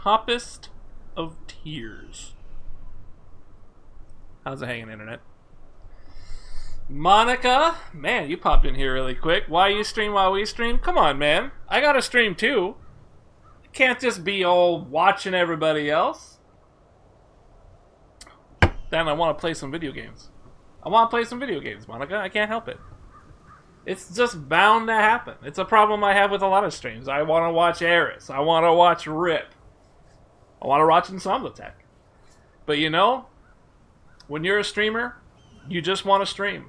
toppest of tiers. How's it hanging, internet? Monica, man, you popped in here really quick. Why you stream while we stream? Come on, man. I gotta stream too. I can't just be all watching everybody else. Then I want to play some video games. Monica. I can't help it. It's just bound to happen. It's a problem I have with a lot of streams. I want to watch Eris. I want to watch Rip. I want to watch Ensemble-Tech. But you know, when you're a streamer, you just want to stream.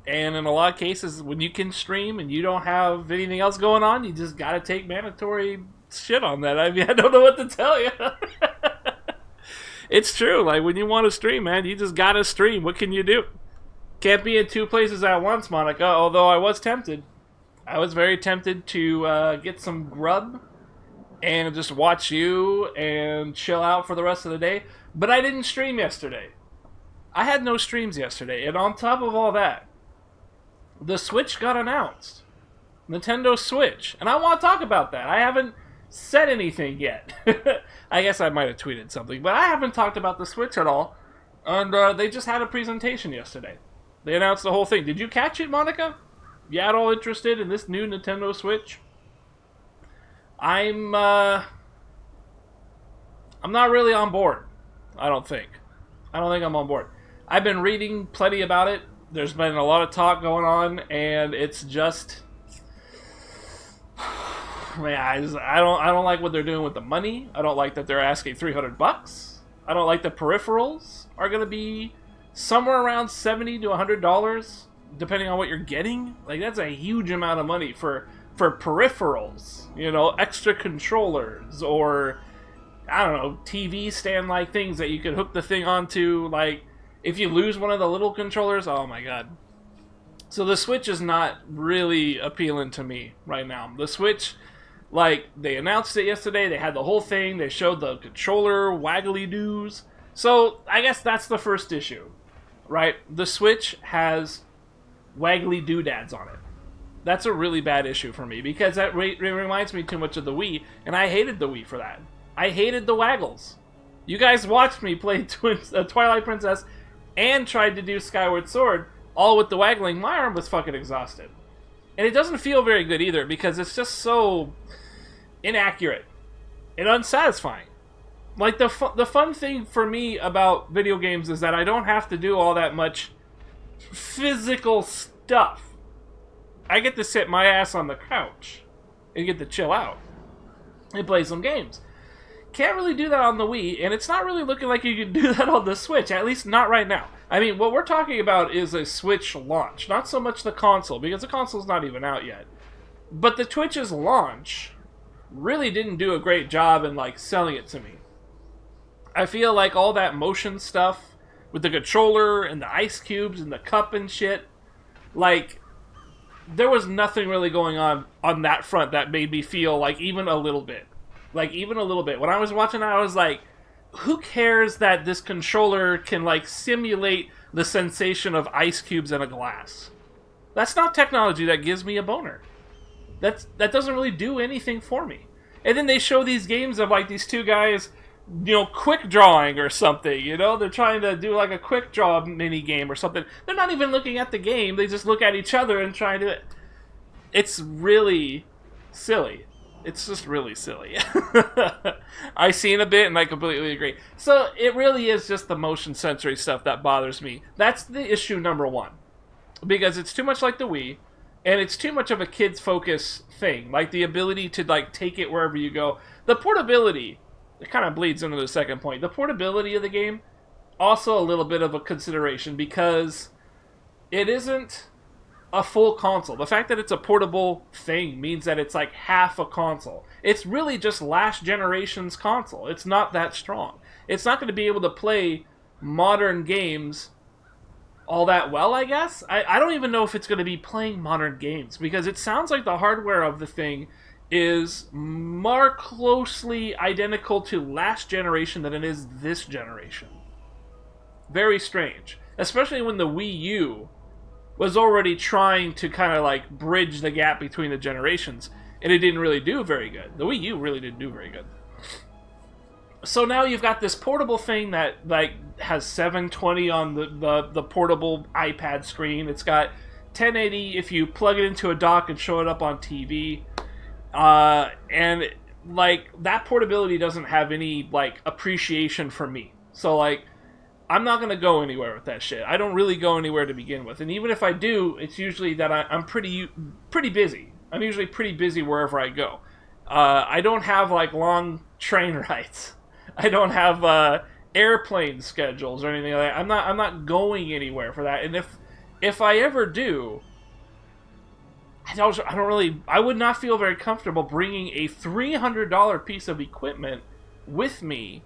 And in a lot of cases, when you can stream and you don't have anything else going on, you just got to take mandatory shit on that. I mean, I don't know what to tell you. It's true. Like, when you want to stream, man, you just got to stream. What can you do? Can't be in two places at once, Monica, although I was tempted. I was very tempted to get some grub and just watch you and chill out for the rest of the day. But I didn't stream yesterday. I had no streams yesterday. And on top of all that, the Switch got announced. Nintendo Switch. And I want to talk about that. I haven't said anything yet. I guess I might have tweeted something. But I haven't talked about the Switch at all. And they just had a presentation yesterday. They announced the whole thing. Did you catch it, Monica? You at all interested in this new Nintendo Switch? I'm not really on board. I don't think I'm on board. I've been reading plenty about it. There's been a lot of talk going on, and it's just, man, I don't like what they're doing with the money. I don't like that they're asking $300. I don't like the peripherals are going to be somewhere around $70 to $100, depending on what you're getting. Like, that's a huge amount of money for peripherals. You know, extra controllers, or, I don't know, TV stand-like things that you could hook the thing onto. Like, if you lose one of the little controllers, oh my god. So the Switch is not really appealing to me right now. The Switch, like, they announced it yesterday, they had the whole thing, they showed the controller waggly-doos. So, I guess that's the first issue. Right? The Switch has waggly doodads on it. That's a really bad issue for me, because that reminds me too much of the Wii, and I hated the Wii for that. I hated the waggles. You guys watched me play Twilight Princess and tried to do Skyward Sword, all with the waggling. My arm was fucking exhausted. And it doesn't feel very good either, because it's just so inaccurate and unsatisfying. Like, the fun thing for me about video games is that I don't have to do all that much physical stuff. I get to sit my ass on the couch and get to chill out and play some games. Can't really do that on the Wii, and it's not really looking like you can do that on the Switch, at least not right now. I mean, what we're talking about is a Switch launch, not so much the console, because the console's not even out yet. But the Switch's launch really didn't do a great job in, like, selling it to me. I feel like all that motion stuff with the controller and the ice cubes and the cup and shit, like, there was nothing really going on that front that made me feel like even a little bit. Like, even a little bit. When I was watching that, I was like, who cares that this controller can, like, simulate the sensation of ice cubes in a glass? That's not technology that gives me a boner. That doesn't really do anything for me. And then they show these games of, like, these two guys, you know, quick drawing or something, you know? They're trying to do, like, a quick draw mini game or something. They're not even looking at the game. They just look at each other and try to... It's really silly. It's just really silly. I've seen a bit, and I completely agree. So, it really is just the motion sensory stuff that bothers me. That's the issue number one. Because it's too much like the Wii, and it's too much of a kid's focus thing. Like, the ability to, like, take it wherever you go. The portability... It kind of bleeds into the second point. The portability of the game, also a little bit of a consideration, because it isn't a full console. The fact that it's a portable thing means that it's like half a console. It's really just last generation's console. It's not that strong. It's not going to be able to play modern games all that well, I guess. I don't even know if it's going to be playing modern games, because it sounds like the hardware of the thing is more closely identical to last generation than it is this generation. Very strange. Especially when the Wii U was already trying to kind of like bridge the gap between the generations, and it didn't really do very good. The Wii U really didn't do very good. So now you've got this portable thing that like has 720 on the portable iPad screen. It's got 1080 if you plug it into a dock and show it up on TV. And like that portability doesn't have any like appreciation for me. So like I'm not gonna go anywhere with that shit. I don't really go anywhere to begin with, and even if I do, it's usually that I'm pretty busy. I'm usually pretty busy wherever I go. I don't have like long train rides. I don't have airplane schedules or anything like that. I'm not going anywhere for that. And if I ever do, I would not feel very comfortable bringing a $300 piece of equipment with me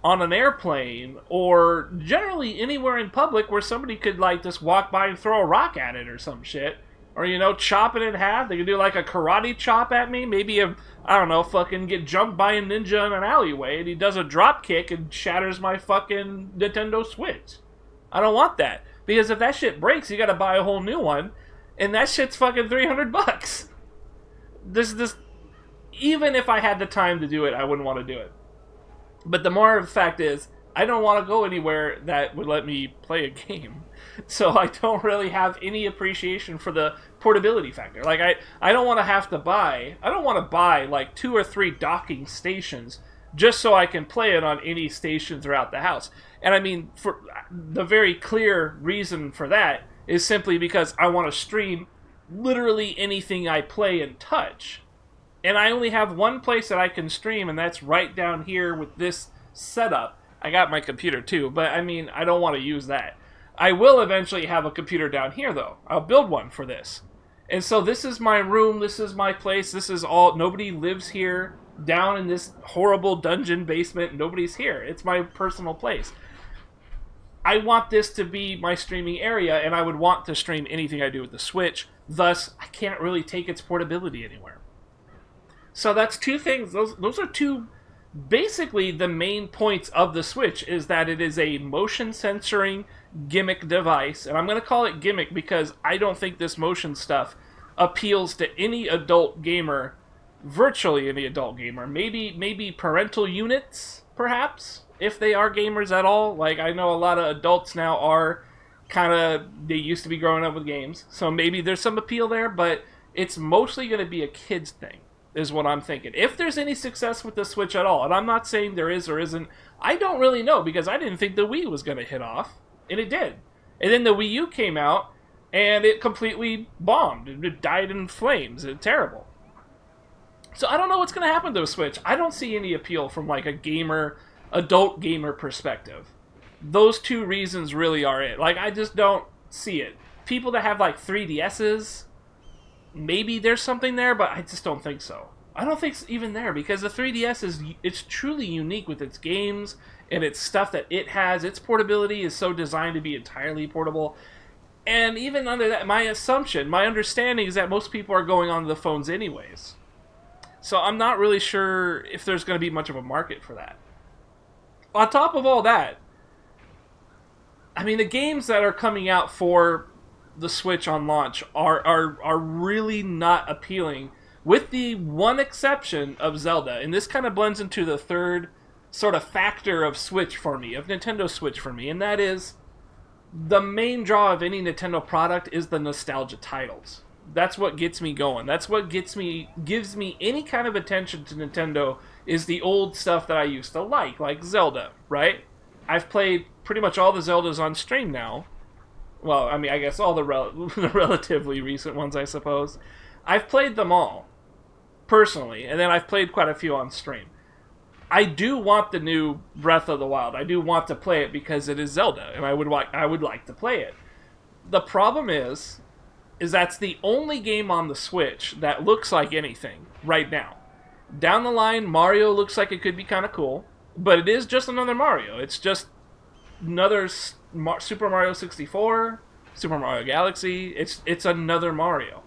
on an airplane or generally anywhere in public where somebody could like just walk by and throw a rock at it or some shit. Or, you know, chop it in half. They could do like a karate chop at me. Maybe, I don't know, fucking get jumped by a ninja in an alleyway and he does a drop kick and shatters my fucking Nintendo Switch. I don't want that. Because if that shit breaks, you gotta buy a whole new one. And that shit's fucking $300. This, even if I had the time to do it, I wouldn't want to do it. But the more of the fact is, I don't want to go anywhere that would let me play a game. So I don't really have any appreciation for the portability factor. Like, I don't want to have to buy... I don't want to buy, like, 2 or 3 docking stations just so I can play it on any station throughout the house. And I mean, for the very clear reason for that is simply because I want to stream literally anything I play and touch. And I only have one place that I can stream, and that's right down here with this setup. I got my computer too, but I mean, I don't want to use that. I will eventually have a computer down here, though. I'll build one for this. And so this is my room, this is my place, this is all... Nobody lives here, down in this horrible dungeon basement, nobody's here. It's my personal place. I want this to be my streaming area, and I would want to stream anything I do with the Switch. Thus, I can't really take its portability anywhere. So that's two things. Those are two... Basically, the main points of the Switch is that it is a motion censoring gimmick device, and I'm going to call it gimmick because I don't think this motion stuff appeals to any adult gamer, virtually any adult gamer. Maybe parental units, perhaps, if they are gamers at all. Like, I know a lot of adults now are kind of, they used to be growing up with games, so maybe there's some appeal there, but it's mostly going to be a kid's thing. Is what I'm thinking. If there's any success with the Switch at all, and I'm not saying there is or isn't, I don't really know, because I didn't think the Wii was going to hit off, and it did. And then the Wii U came out, and it completely bombed. It died in flames. It's terrible. So I don't know what's going to happen to a Switch. I don't see any appeal from like a gamer, adult gamer perspective. Those two reasons really are it. Like, I just don't see it. People that have like 3DSs... Maybe there's something there, but I just don't think so. I don't think it's even there, because the 3DS it's truly unique with its games and its stuff that it has. Its portability is so designed to be entirely portable. And even under that, my understanding is that most people are going onto the phones anyways. So I'm not really sure if there's going to be much of a market for that. On top of all that, I mean, the games that are coming out for the Switch on launch are really not appealing, with the one exception of Zelda. And this kind of blends into the third sort of factor of Switch for me, of Nintendo Switch for me, and that is the main draw of any Nintendo product is the nostalgia titles. That's what gets me going. That's what gives me any kind of attention to Nintendo, is the old stuff that I used to like Zelda, right? I've played pretty much all the Zeldas on stream now. Well, I mean, I guess all the relatively recent ones, I suppose. I've played them all, personally, and then I've played quite a few on stream. I do want the new Breath of the Wild. I do want to play it because it is Zelda, and I would like to play it. The problem is that's the only game on the Switch that looks like anything right now. Down the line, Mario looks like it could be kind of cool, but it is just another Mario. It's just another Super Mario 64, Super Mario Galaxy. It's another Mario.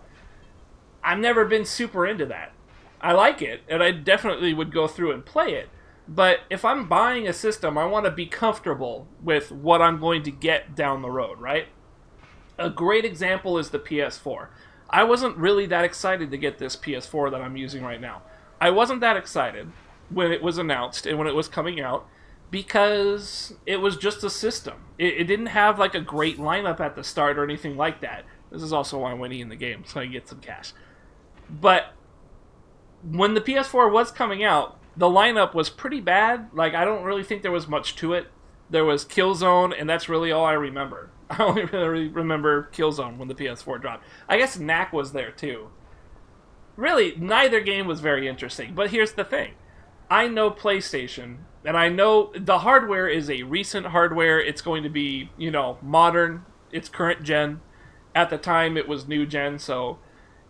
I've never been super into that. I like it, and I definitely would go through and play it. But if I'm buying a system, I want to be comfortable with what I'm going to get down the road, right? A great example is the PS4. I wasn't really that excited to get this PS4 that I'm using right now. I wasn't that excited. when it was announced and when it was coming out, because it was just a system. It didn't have like a great lineup at the start or anything like that. This is also why I'm winning in the game, so I can get some cash. But when the PS4 was coming out, the lineup was pretty bad. Like, I don't really think there was much to it. There was Killzone, and that's really all I remember. I only really remember Killzone when the PS4 dropped. I guess Knack was there too. Really, neither game was very interesting. But here's the thing. I know PlayStation, and I know the hardware is a recent hardware. It's going to be, modern. It's current gen. At the time, it was new gen, so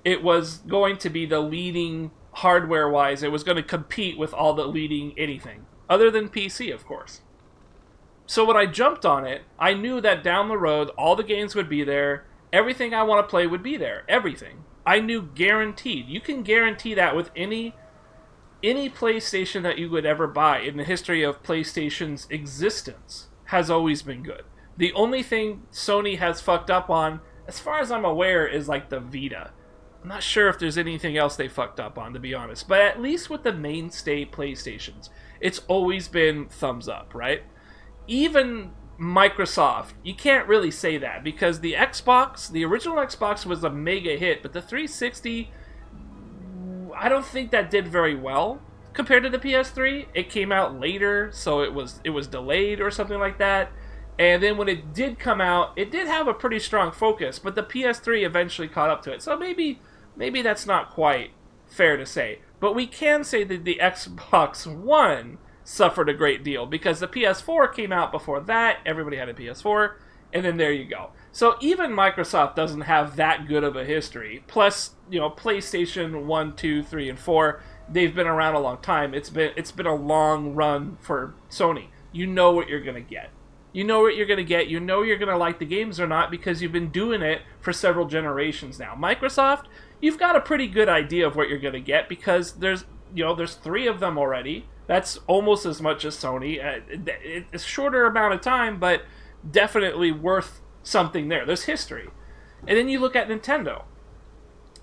it was going to be the leading hardware-wise. It was going to compete with all the leading anything. Other than PC, of course. So when I jumped on it, I knew that down the road, all the games would be there. Everything I want to play would be there. Everything. I knew guaranteed. You can guarantee that with any PlayStation that you would ever buy in the history of PlayStation's existence has always been good. The only thing Sony has fucked up on, as far as I'm aware, is like the Vita. I'm not sure if there's anything else they fucked up on, to be honest. But at least with the mainstay PlayStations, it's always been thumbs up, right? Even Microsoft, you can't really say that, because the Xbox, the original Xbox was a mega hit, but the 360, I don't think that did very well compared to the PS3. It came out later, so it was delayed or something like that. And then when it did come out, it did have a pretty strong focus, but the PS3 eventually caught up to it. So maybe that's not quite fair to say. But we can say that the Xbox One suffered a great deal, because the PS4 came out before that, everybody had a PS4, and then there you go. So even Microsoft doesn't have that good of a history. Plus, PlayStation 1, 2, 3, and 4, they've been around a long time. It's been a long run for Sony. You know what you're going to get. You know what you're going to get. You know you're going to like the games or not, because you've been doing it for several generations now. Microsoft, you've got a pretty good idea of what you're going to get, because there's 3 of them already. That's almost as much as Sony. It's a shorter amount of time, but definitely worth something there. There's history. And then you look at Nintendo,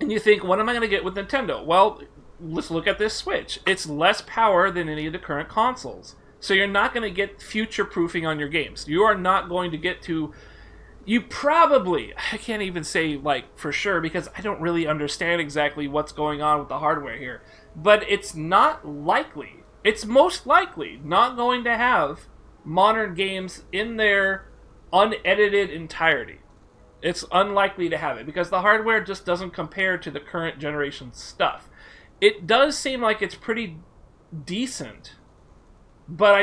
and you think, what am I going to get with Nintendo? Well, let's look at this Switch. It's less power than any of the current consoles. So you're not going to get future-proofing on your games. You are not going to get to... You probably... I can't even say, for sure, because I don't really understand exactly what's going on with the hardware here. But it's not likely... It's most likely not going to have modern games in their unedited entirety. It's unlikely to have it, because the hardware just doesn't compare to the current generation stuff. It does seem like it's pretty decent, but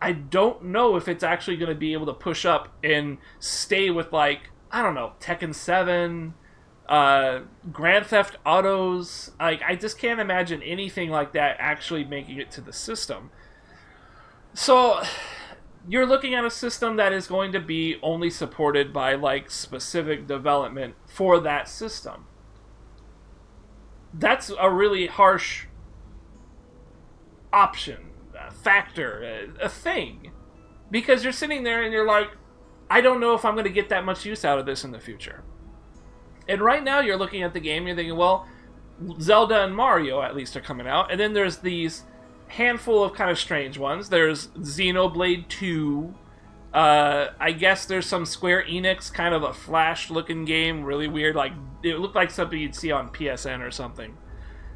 I don't know if it's actually going to be able to push up and stay with, Tekken 7... Grand Theft Autos. I just can't imagine anything like that actually making it to the system. So you're looking at a system that is going to be only supported by specific development for that system. That's a really harsh option, factor, a thing, because you're sitting there and you're like, I don't know if I'm going to get that much use out of this in the future. And right now you're looking at the game, you're thinking, well, Zelda and Mario at least are coming out. And then there's these handful of kind of strange ones. There's Xenoblade 2. I guess there's some Square Enix kind of a Flash-looking game, really weird. It looked like something you'd see on PSN or something.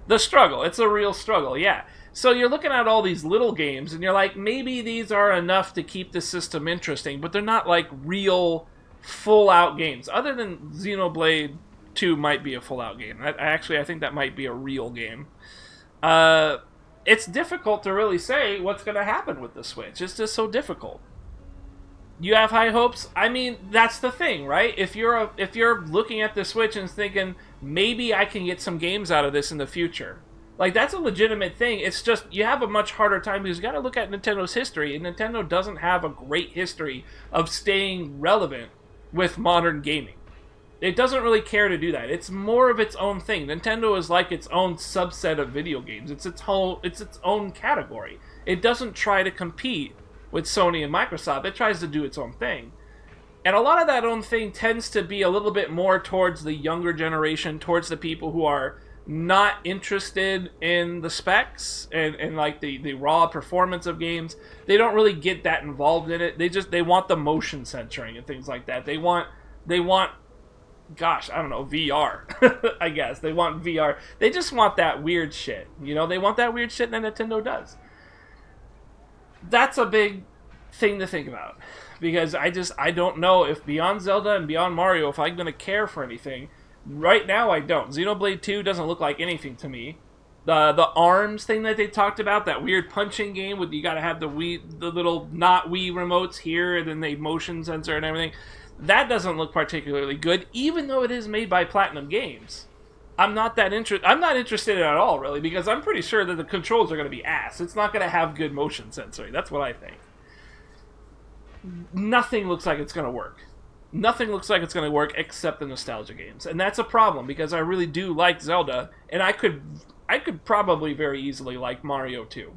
The struggle. It's a real struggle, yeah. So you're looking at all these little games, and you're like, maybe these are enough to keep the system interesting, but they're not real... full-out games. Other than Xenoblade 2 might be a full-out game. I think that might be a real game. It's difficult to really say what's going to happen with the Switch. It's just so difficult. You have high hopes? I mean, that's the thing, right? If you're looking at the Switch and thinking, maybe I can get some games out of this in the future. That's a legitimate thing. It's just, you have a much harder time, because you got to look at Nintendo's history, and Nintendo doesn't have a great history of staying relevant with modern gaming. It doesn't really care to do that. It's more of its own thing. Nintendo is like its own subset of video games. It's its own category. It doesn't try to compete with Sony and Microsoft. It tries to do its own thing. And a lot of that own thing tends to be a little bit more towards the younger generation, towards the people who are not interested in the specs and like the raw performance of games. They don't really get that involved in it. They want the motion censoring and things like that. They want gosh, I don't know, VR. I guess they want VR. They just want that weird shit. You know, they want that weird shit that Nintendo does. That's a big thing to think about, because I don't know if beyond Zelda and beyond Mario, if I'm gonna care for anything. Right now, I don't. Xenoblade 2 doesn't look like anything to me. The ARMS thing that they talked about, that weird punching game with you gotta have the little not Wii remotes here, and then they motion sensor and everything. That doesn't look particularly good, even though it is made by Platinum Games. I'm not interested at all, really, because I'm pretty sure that the controls are going to be ass. It's not going to have good motion sensoring. That's what I think. Nothing looks like it's going to work. Nothing looks like it's going to work except the nostalgia games. And that's a problem, because I really do like Zelda, and I could probably very easily like Mario 2.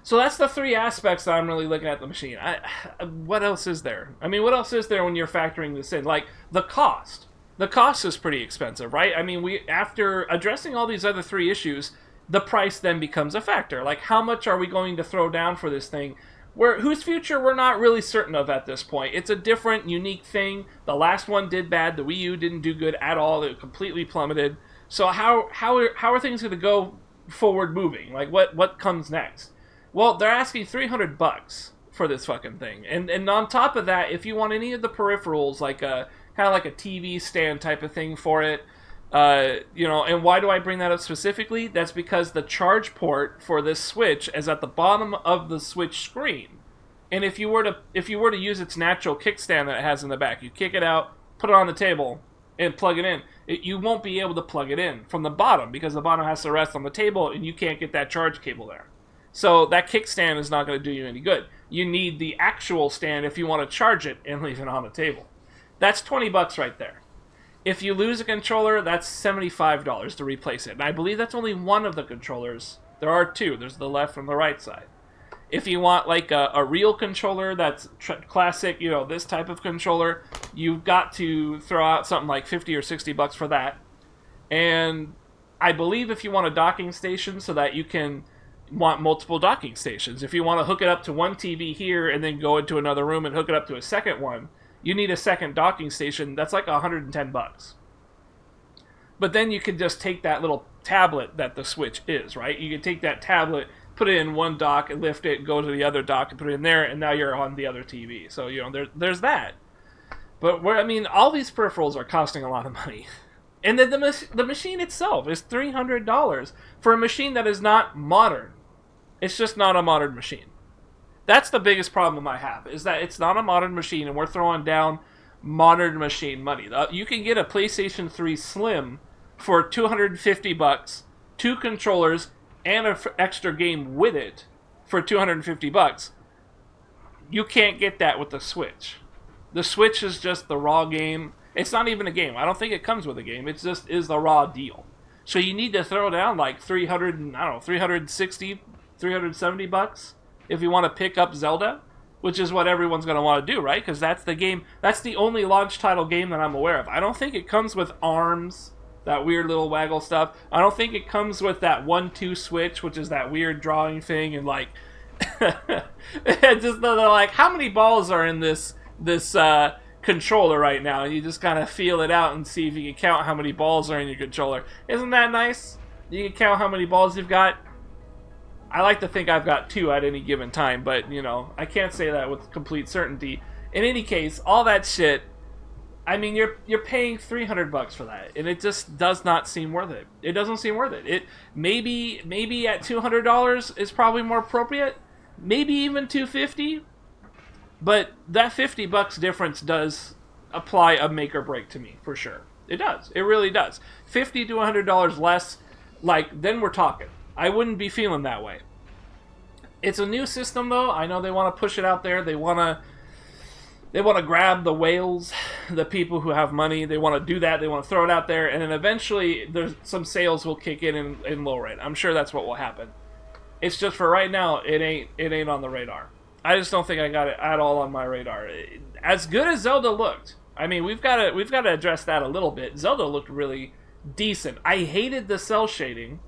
So that's the three aspects that I'm really looking at the machine. What else is there? I mean, what else is there when you're factoring this in? Like, the cost. The cost is pretty expensive, right? I mean, after addressing all these other three issues, the price then becomes a factor. Like, how much are we going to throw down for this thing? Whose future we're not really certain of at this point. It's a different, unique thing. The last one did bad. The Wii U didn't do good at all. It completely plummeted. So how are things going to go forward moving? Like, what comes next? Well, they're asking $300 for this fucking thing. And on top of that, if you want any of the peripherals, like kind of like a TV stand type of thing for it, and why do I bring that up specifically? That's because the charge port for this Switch is at the bottom of the Switch screen. And if you were to use its natural kickstand that it has in the back, you kick it out, put it on the table, and plug it in, you won't be able to plug it in from the bottom, because the bottom has to rest on the table, and you can't get that charge cable there. So that kickstand is not going to do you any good. You need the actual stand if you want to charge it and leave it on the table. That's $20 right there. If you lose a controller, that's $75 to replace it. And I believe that's only one of the controllers. There are two. There's the left and the right side. If you want like a real controller that's classic, this type of controller, you've got to throw out something like $50 or $60 for that. And I believe if you want a docking station so that you can want multiple docking stations. If you want to hook it up to one TV here and then go into another room and hook it up to a second one, you need a second docking station. That's like $110. But then you can just take that little tablet that the Switch is, right? You can take that tablet, put it in one dock, and lift it, go to the other dock, and put it in there, and now you're on the other TV. So, there's that. But, all these peripherals are costing a lot of money. And then the machine itself is $300 for a machine that is not modern. It's just not a modern machine. That's the biggest problem I have, is that it's not a modern machine, and we're throwing down modern machine money. You can get a PlayStation 3 Slim for $250, 2 controllers, and an extra game with it for $250. You can't get that with the Switch. The Switch is just the raw game. It's not even a game. I don't think it comes with a game. It just is the raw deal. So you need to throw down like $360, $370 if you want to pick up Zelda, which is what everyone's going to want to do, right? Because that's the game. That's the only launch title game that I'm aware of. I don't think it comes with ARMS, that weird little waggle stuff. I don't think it comes with that 1-2 switch, which is that weird drawing thing, and like, just they're like, how many balls are in this controller right now? And you just kind of feel it out and see if you can count how many balls are in your controller. Isn't that nice? You can count how many balls you've got. I like to think I've got 2 at any given time, but, I can't say that with complete certainty. In any case, all that shit, you're paying $300 for that, and it just does not seem worth it. It doesn't seem worth it. It maybe at $200 is probably more appropriate, maybe even $250, but that $50 difference does apply a make or break to me, for sure. It does. It really does. $50 to $100 less, then we're talking. I wouldn't be feeling that way. It's a new system, though. I know they want to push it out there. They want to grab the whales, the people who have money. They want to do that. They want to throw it out there, and then eventually there's some sales will kick in and lower it. I'm sure that's what will happen. It's just for right now, it ain't on the radar. I just don't think I got it at all on my radar. As good as Zelda looked, we've got to address that a little bit. Zelda looked really decent. I hated the cell shading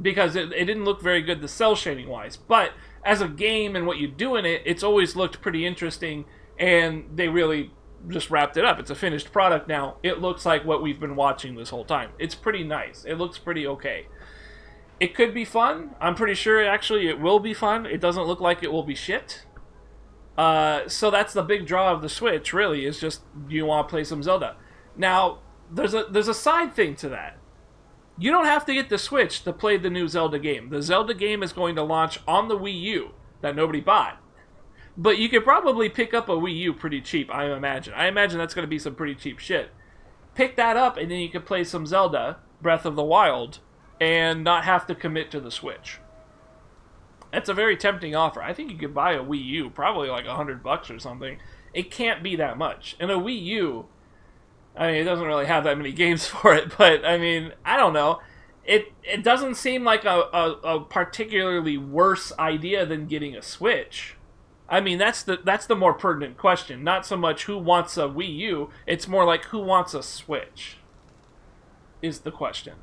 because it didn't look very good, the cell shading wise. But as a game and what you do in it, it's always looked pretty interesting, and they really just wrapped it up. It's a finished product now. It looks like what we've been watching this whole time. It's pretty nice. It looks pretty okay. It could be fun. I'm pretty sure actually it will be fun. It doesn't look like it will be shit. So that's the big draw of the Switch, really, is just you want to play some Zelda. Now, there's a side thing to that. You don't have to get the Switch to play the new Zelda game. The Zelda game is going to launch on the Wii U that nobody bought. But you could probably pick up a Wii U pretty cheap, I imagine. I imagine that's going to be some pretty cheap shit. Pick that up, and then you can play some Zelda, Breath of the Wild, and not have to commit to the Switch. That's a very tempting offer. I think you could buy a Wii U, probably like $100 or something. It can't be that much. And a Wii U, I mean, it doesn't really have that many games for it, but, I mean, I don't know. It doesn't seem like a particularly worse idea than getting a Switch. I mean, that's the more pertinent question. Not so much who wants a Wii U, it's more like who wants a Switch is the question.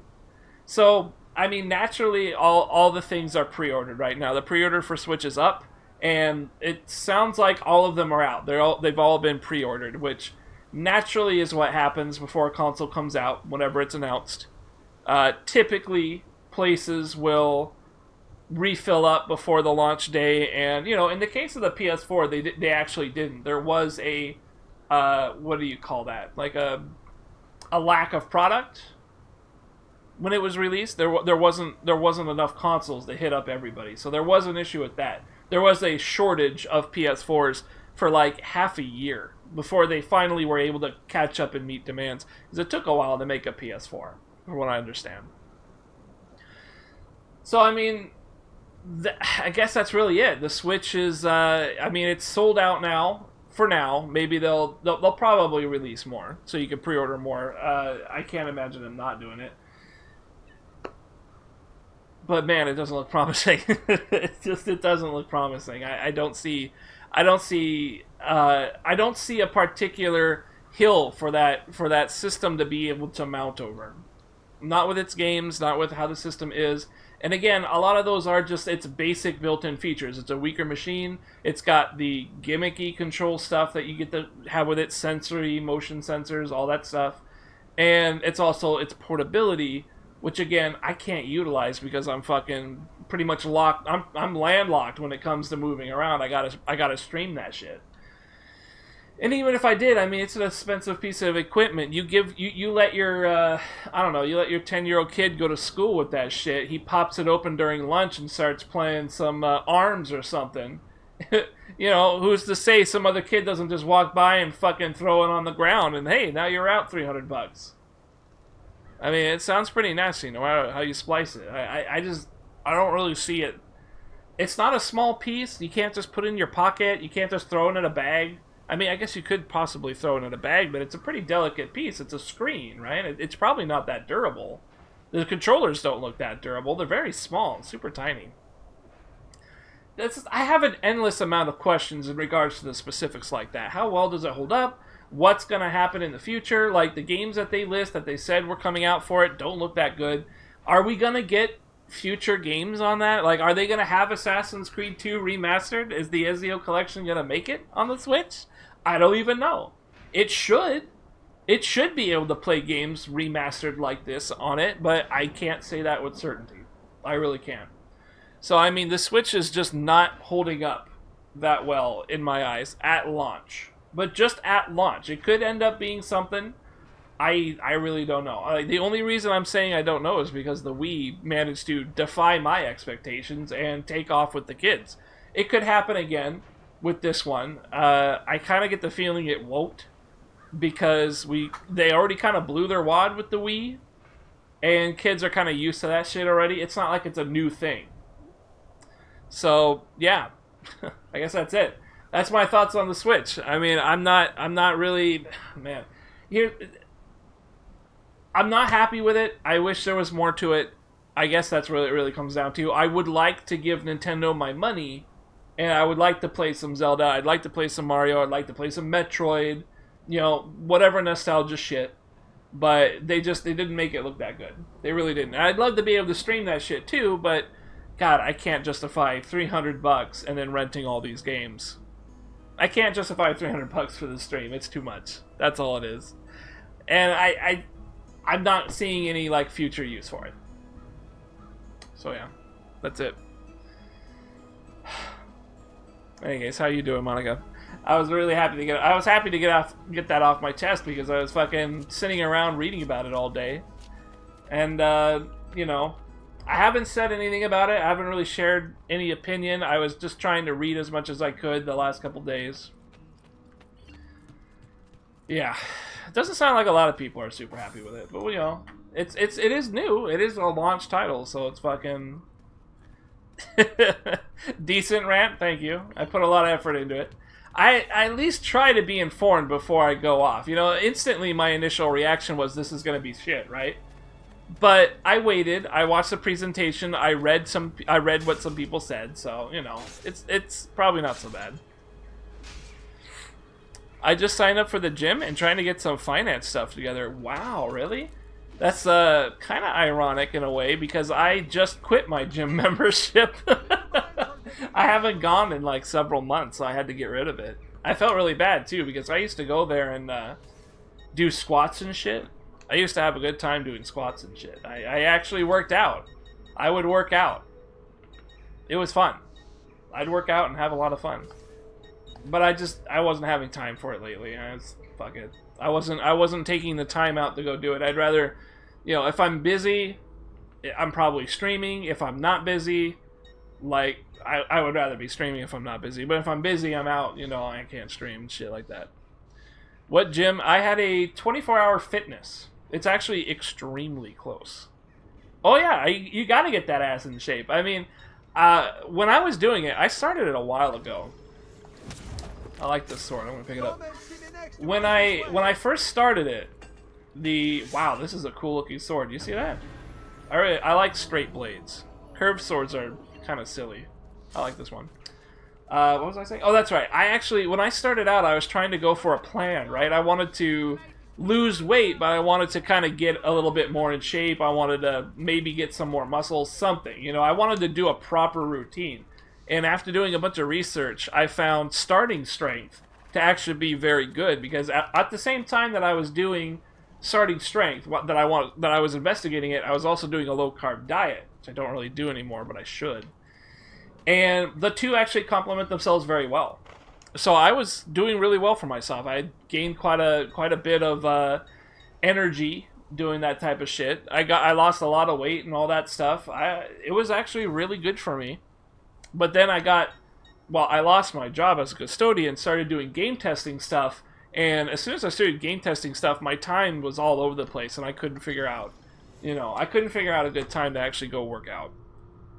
So, I mean, naturally, all the things are pre-ordered right now. The pre-order for Switch is up, and it sounds like all of them are out. They've all been pre-ordered, which naturally is what happens before a console comes out, whenever it's announced. Typically, places will refill up before the launch day, and in the case of the PS4, they actually didn't. There was a what do you call that? Like a lack of product when it was released. There wasn't enough consoles to hit up everybody, so there was an issue with that. There was a shortage of PS4s for like half a year before they finally were able to catch up and meet demands, because it took a while to make a PS4, from what I understand. So I mean, I guess that's really it. The Switch is, I mean, it's sold out now. For now, maybe they'll probably release more, so you can pre-order more. I can't imagine them not doing it. But man, it doesn't look promising. It doesn't look promising. I don't see a particular hill for that system to be able to mount over. Not with its games, not with how the system is. And again, a lot of those are just its basic built-in features. It's a weaker machine. It's got the gimmicky control stuff that you get to have with it, sensory, motion sensors, all that stuff. And it's also its portability, which again, I can't utilize because I'm fucking pretty much locked. I'm landlocked when it comes to moving around. I gotta stream that shit. And even if I did, I mean, it's an expensive piece of equipment. You let your you let your 10-year-old kid go to school with that shit. He pops it open during lunch and starts playing some ARMS or something. Who's to say some other kid doesn't just walk by and fucking throw it on the ground and hey, now you're out $300. I mean, it sounds pretty nasty no matter how you splice it. I don't really see it. It's not a small piece. You can't just put it in your pocket. You can't just throw it in a bag. I mean, I guess you could possibly throw it in a bag, but it's a pretty delicate piece. It's a screen, right? It's probably not that durable. The controllers don't look that durable. They're very small, super tiny. I have an endless amount of questions in regards to the specifics like that. How well does it hold up? What's going to happen in the future? Like, the games that they list that they said were coming out for it don't look that good. Are we going to get future games on that? Like, are they going to have Assassin's Creed 2 remastered? Is the Ezio Collection going to make it on the Switch? I don't even know. It should. It should be able to play games remastered like this on it, but I can't say that with certainty. I really can't. So, I mean, the Switch is just not holding up that well in my eyes at launch. But just at launch. It could end up being something. I really don't know. The only reason I'm saying I don't know is because the Wii managed to defy my expectations and take off with the kids. It could happen again with this one. I kind of get the feeling it won't, because they already kind of blew their wad with the Wii, and kids are kind of used to that shit already. It's not like it's a new thing. So yeah, I guess that's it. That's my thoughts on the Switch. I mean, I'm not really, man. I'm not happy with it. I wish there was more to it. I guess that's what it really comes down to. I would like to give Nintendo my money, and I would like to play some Zelda. I'd like to play some Mario. I'd like to play some Metroid. Whatever nostalgia shit. but they didn't make it look that good. They really didn't. I'd love to be able to stream that shit too, but God, I can't justify $300 and then renting all these games. I can't justify $300 for the stream. It's too much. That's all it is. And I'm not seeing any like future use for it. So yeah, that's it. Anyways, how you doing, Monica? I was really happy to get that off my chest because I was fucking sitting around reading about it all day. And you know, I haven't said anything about it. I haven't really shared any opinion. I was just trying to read as much as I could the last couple days. Yeah, it doesn't sound like a lot of people are super happy with it, but you know, it is new. It is a launch title, so it's fucking decent rant. Thank you. I put a lot of effort into it. I at least try to be informed before I go off. You know, instantly my initial reaction was this is going to be shit, right? But I waited. I watched the presentation. I read what some people said. So you know, it's probably not so bad. I just signed up for the gym and trying to get some finance stuff together. Wow, really? That's kind of ironic in a way because I just quit my gym membership. I haven't gone in like several months, so I had to get rid of it. I felt really bad too because I used to go there and do squats and shit. I used to have a good time doing squats and shit. I actually worked out. I would work out. It was fun. I'd work out and have a lot of fun. But I wasn't having time for it lately. Fuck it. I wasn't taking the time out to go do it. I'd rather, you know, if I'm busy, I'm probably streaming. If I'm not busy, like, I would rather be streaming if I'm not busy. But if I'm busy, I'm out, you know, I can't stream and shit like that. What gym? I had a 24-hour fitness. It's actually extremely close. Oh yeah, you gotta get that ass in shape. I mean, when I was doing it, I started it a while ago. I like this sword. I'm gonna pick it up. When I first started it, wow, this is a cool looking sword. You see that? I like straight blades. Curved swords are kind of silly. I like this one. What was I saying? Oh, that's right. When I started out, I was trying to go for a plan, right? I wanted to lose weight, but I wanted to kind of get a little bit more in shape. I wanted to maybe get some more muscles, something. You know, I wanted to do a proper routine. And after doing a bunch of research, I found starting strength to actually be very good because at the same time that I was doing starting strength, that I was investigating it, I was also doing a low carb diet, which I don't really do anymore, but I should. And the two actually complement themselves very well. So I was doing really well for myself. I had gained quite a bit of energy doing that type of shit. I lost a lot of weight and all that stuff. It was actually really good for me. But then I lost my job as a custodian, started doing game testing stuff, and as soon as I started game testing stuff, my time was all over the place, and I couldn't figure out a good time to actually go work out.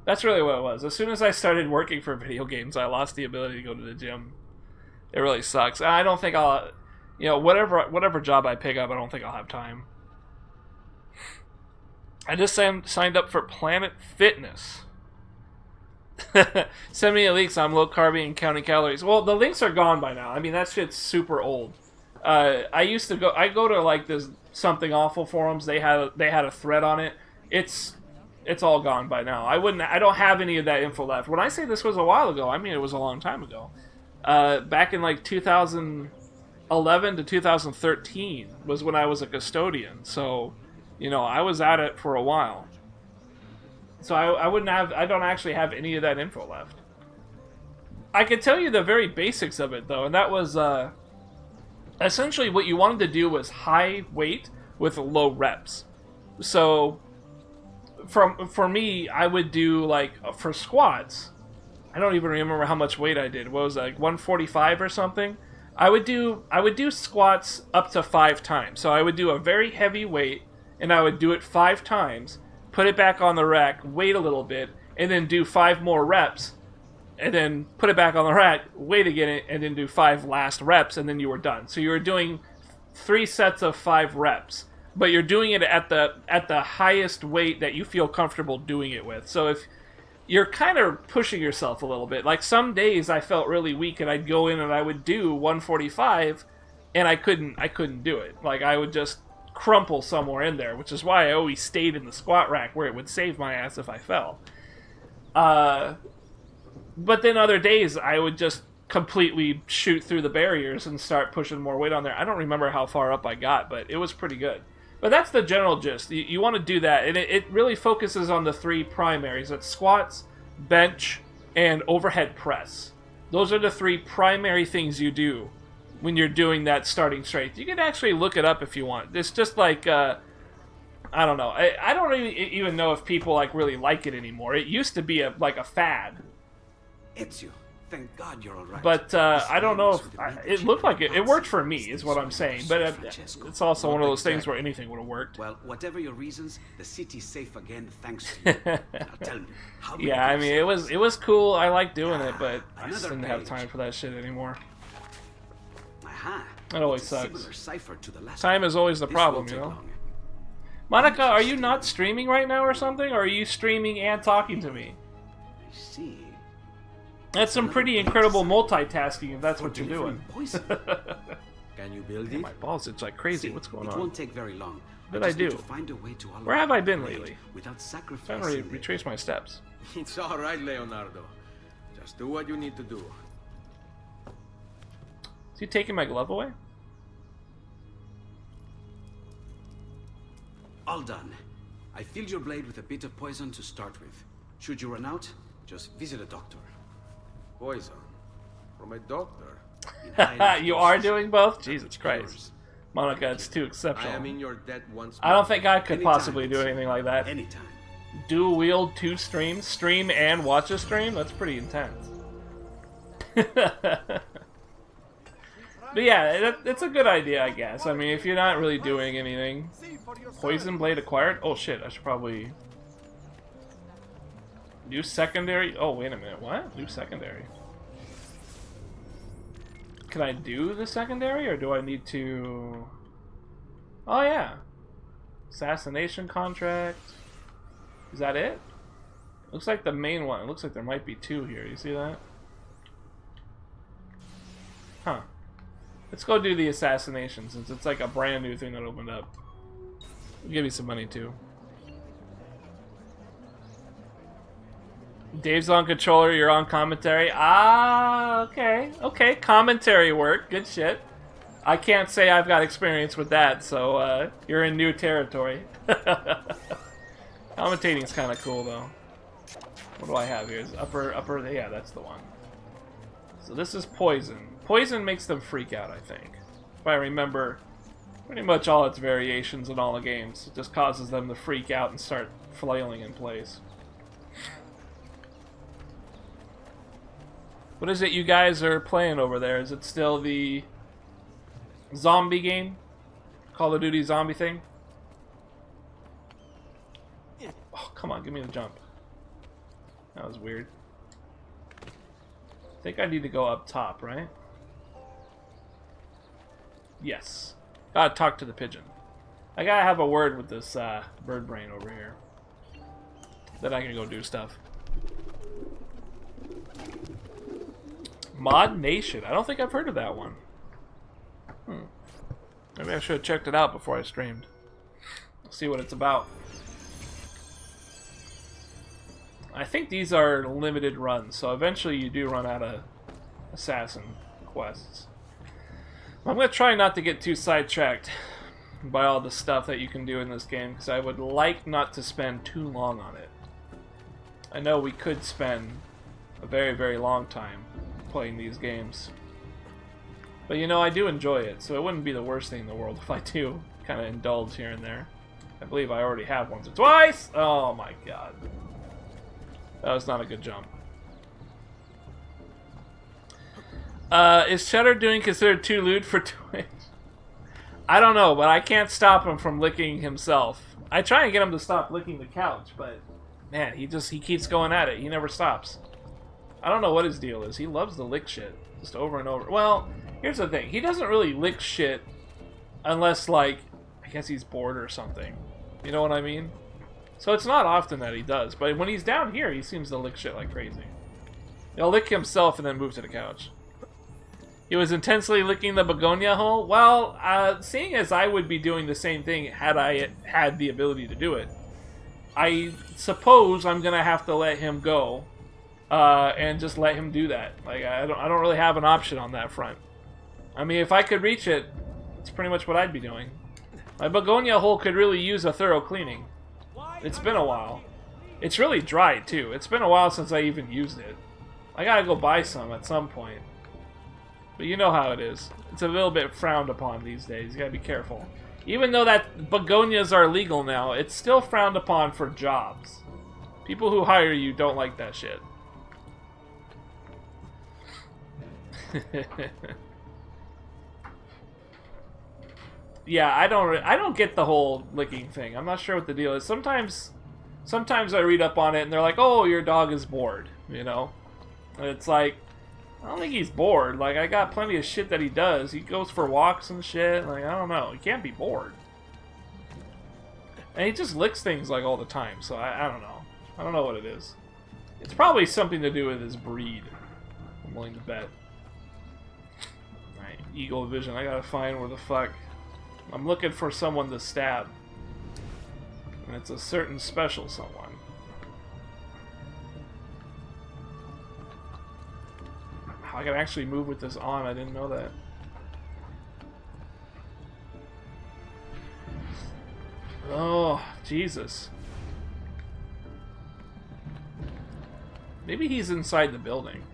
That's really what it was. As soon as I started working for video games, I lost the ability to go to the gym. It really sucks. And I don't think I'll, you know, whatever job I pick up, I don't think I'll have time. I just signed up for Planet Fitness. Send me a link, so I'm low carby and counting calories. Well, the links are gone by now. I mean, that shit's super old. I go to like this Something Awful forums. They had a thread on it. It's all gone by now. I don't have any of that info left. When I say this was a while ago, I mean it was a long time ago. Back in like 2011 to 2013 was when I was a custodian. So, you know, I was at it for a while. So I don't actually have any of that info left. I could tell you the very basics of it though, and that was essentially what you wanted to do was high weight with low reps. So for me, I would do like for squats, I don't even remember how much weight I did. What was it, like 145 or something? I would do squats up to 5 times. So I would do a very heavy weight and I would do it 5 times. Put it back on the rack, wait a little bit, and then do 5 more reps, and then put it back on the rack, wait again, and then do 5 last reps, and then you were done. So you were doing 3 sets of 5 reps, but you're doing it at the highest weight that you feel comfortable doing it with. So if you're kind of pushing yourself a little bit, like some days I felt really weak, and I'd go in and I would do 145, and I couldn't do it. Like I would just crumple somewhere in there, which is why I always stayed in the squat rack where it would save my ass if I fell. But then other days I would just completely shoot through the barriers and start pushing more weight on there. I don't remember how far up I got, but it was pretty good. But that's the general gist. You want to do that, and it really focuses on the 3 primaries. It's squats, bench, and overhead press. Those are the 3 primary things you do when you're doing that starting strength. You can actually look it up if you want. It's just like, I don't know. I don't even know if people like really like it anymore. It used to be like a fad. It's you. Thank God you're all right. But I don't know if it looked like it worked for me, is what I'm saying. But it's also one of those things where anything would have worked. Well, whatever your reasons, the city's safe again thanks to you. Now tell me, how yeah, I mean, it was cool. I liked doing it, but I just didn't have time for that shit anymore. It always sucks. Time is always the problem, you know. Monica, are you not streaming right now or something? Or are you streaming and talking to me? I see. That's some pretty incredible multitasking if that's what you're doing. Can you build it? My balls itch like crazy. What's going on? It won't take very long. What did I do? Where have I been lately? Without sacrificing. I'm trying to retrace my steps. It's all right, Leonardo. Just do what you need to do. Is he taking my glove away? All done. I filled your blade with a bit of poison to start with. Should you run out, just visit a doctor. Poison? From a doctor? You are doing both? Jesus Christ. Monica, it's too exceptional. I am in your debt once I don't think I could possibly do anything like that. Anytime. Dual wield 2 streams? Stream and watch a stream? That's pretty intense. But yeah, it's a good idea, I guess. I mean, if you're not really doing anything. Poison blade acquired? Oh shit, I should probably... New secondary? Oh, wait a minute. What? New secondary. Can I do the secondary, or do I need to... Oh, yeah. Assassination contract. Is that it? Looks like the main one. It looks like there might be 2 here. You see that? Huh. Let's go do the assassination, since it's like a brand new thing that opened up. I'll give you some money, too. Dave's on controller, you're on commentary. Ah, okay. Okay, commentary work. Good shit. I can't say I've got experience with that, so you're in new territory. Commentating's kind of cool, though. What do I have here? Is upper, yeah, that's the one. So this is poison. Poison makes them freak out, I think. If I remember pretty much all its variations in all the games. It just causes them to freak out and start flailing in place. What is it you guys are playing over there? Is it still the zombie game? Call of Duty zombie thing? Oh, come on, give me the jump. That was weird. I think I need to go up top, right? Yes. Gotta talk to the pigeon. I gotta have a word with this bird brain over here. Then I can go do stuff. Mod Nation. I don't think I've heard of that one. Maybe I should have checked it out before I streamed. See what it's about. I think these are limited runs, so eventually you do run out of assassin quests. I'm going to try not to get too sidetracked by all the stuff that you can do in this game, because I would like not to spend too long on it. I know we could spend a very, very long time playing these games. But you know, I do enjoy it, so it wouldn't be the worst thing in the world if I do kind of indulge here and there. I believe I already have once or twice! Oh my god. That was not a good jump. Is Cheddar doing considered too lewd for Twitch? I don't know, but I can't stop him from licking himself. I try and get him to stop licking the couch, but man, he keeps going at it. He never stops. I don't know what his deal is. He loves to lick shit. Just over and over. Well, here's the thing. He doesn't really lick shit unless, like, I guess he's bored or something. You know what I mean? So it's not often that he does. But when he's down here, he seems to lick shit like crazy. He'll lick himself and then move to the couch. He was intensely licking the begonia hole. Well, seeing as I would be doing the same thing had I had the ability to do it, I suppose I'm gonna have to let him go, and just let him do that. Like I don't really have an option on that front. I mean, if I could reach it, it's pretty much what I'd be doing. My begonia hole could really use a thorough cleaning. It's been a while. It's really dry too. It's been a while since I even used it. I gotta go buy some at some point. But you know how it is. It's a little bit frowned upon these days. You gotta be careful. Even though that begonias are legal now, it's still frowned upon for jobs. People who hire you don't like that shit. Yeah, I don't get the whole licking thing. I'm not sure what the deal is. Sometimes I read up on it and they're like, "Oh, your dog is bored," you know? And it's like, I don't think he's bored. Like, I got plenty of shit that he does. He goes for walks and shit. Like, I don't know. He can't be bored. And he just licks things, like, all the time. So, I don't know. I don't know what it is. It's probably something to do with his breed. I'm willing to bet. Alright, Eagle Vision. I gotta find where the fuck... I'm looking for someone to stab. And it's a certain special someone. I can actually move with this on. I didn't know that. Oh, Jesus. Maybe he's inside the building.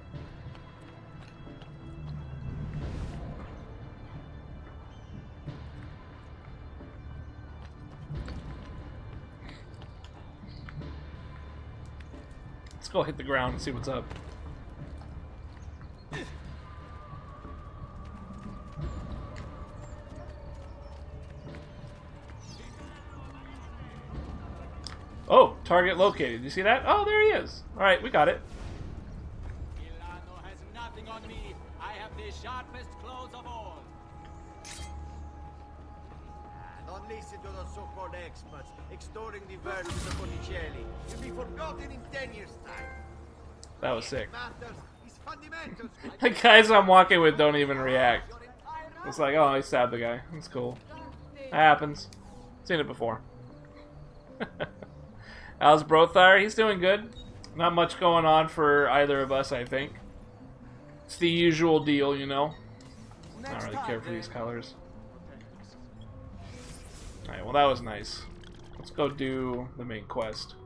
Let's go hit the ground and see what's up. Oh, target located. You see that? Oh, there he is. Alright, we got it. Milano has nothing on me. I have the sharpest claws of all. Don't listen to those so-called experts extolling the virtues of Botticelli. You'll be forgotten in 10 years' time. That was sick. Matters is fundamentals. The guys I'm walking with don't even react. It's like, oh, I stabbed the guy. That's cool. That happens. Seen it before. How's Brothar? He's doing good. Not much going on for either of us, I think. It's the usual deal, you know. I don't really care for these colors. Alright, well that was nice. Let's go do the main quest.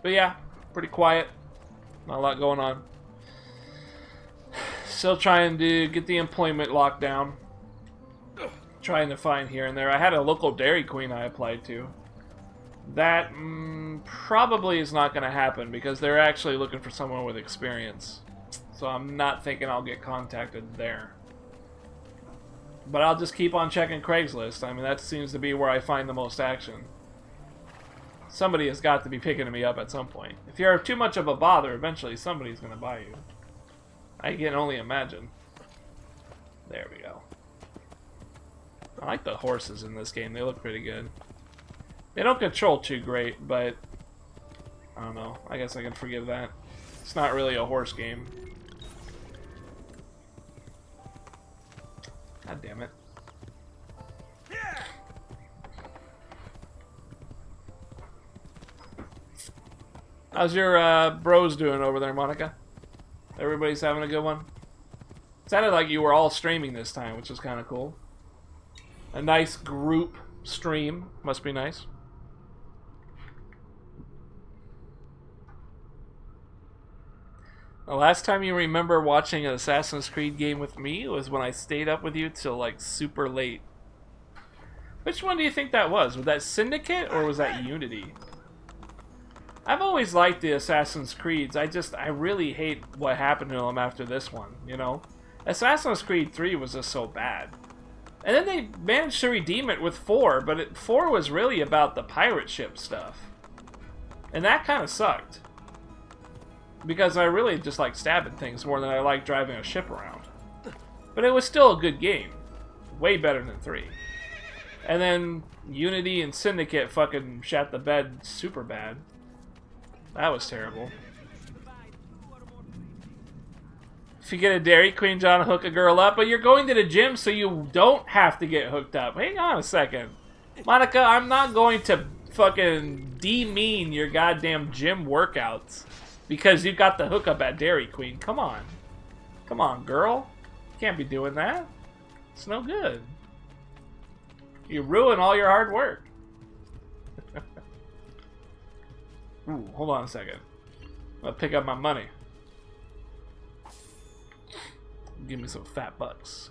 But yeah, pretty quiet. Not a lot going on. Still trying to get the employment locked down. Trying to find here and there. I had a local Dairy Queen I applied to. That probably is not going to happen because they're actually looking for someone with experience. So I'm not thinking I'll get contacted there. But I'll just keep on checking Craigslist. I mean, that seems to be where I find the most action. Somebody has got to be picking me up at some point. If you're too much of a bother, eventually somebody's going to buy you. I can only imagine. There we go. I like the horses in this game. They look pretty good. They don't control too great, but I don't know. I guess I can forgive that. It's not really a horse game. God damn it. How's your bros doing over there, Monica? Everybody's having a good one? Sounded like you were all streaming this time, which is kind of cool. A nice group stream. Must be nice. The last time you remember watching an Assassin's Creed game with me was when I stayed up with you till like super late. Which one do you think that was? Was that Syndicate or was that Unity? I've always liked the Assassin's Creeds. I really hate what happened to them after this one, you know? Assassin's Creed 3 was just so bad. And then they managed to redeem it with 4, but 4 was really about the pirate ship stuff. And that kind of sucked. Because I really just like stabbing things more than I like driving a ship around. But it was still a good game. Way better than 3. And then Unity and Syndicate fucking shat the bed super bad. That was terrible. If you get a Dairy Queen, John, hook a girl up. But you're going to the gym so you don't have to get hooked up. Hang on a second. Monica, I'm not going to fucking demean your goddamn gym workouts because you got the hookup at Dairy Queen. Come on. Come on, girl. You can't be doing that. It's no good. You ruin all your hard work. Ooh, hold on a second. I'll pick up my money. Give me some fat bucks.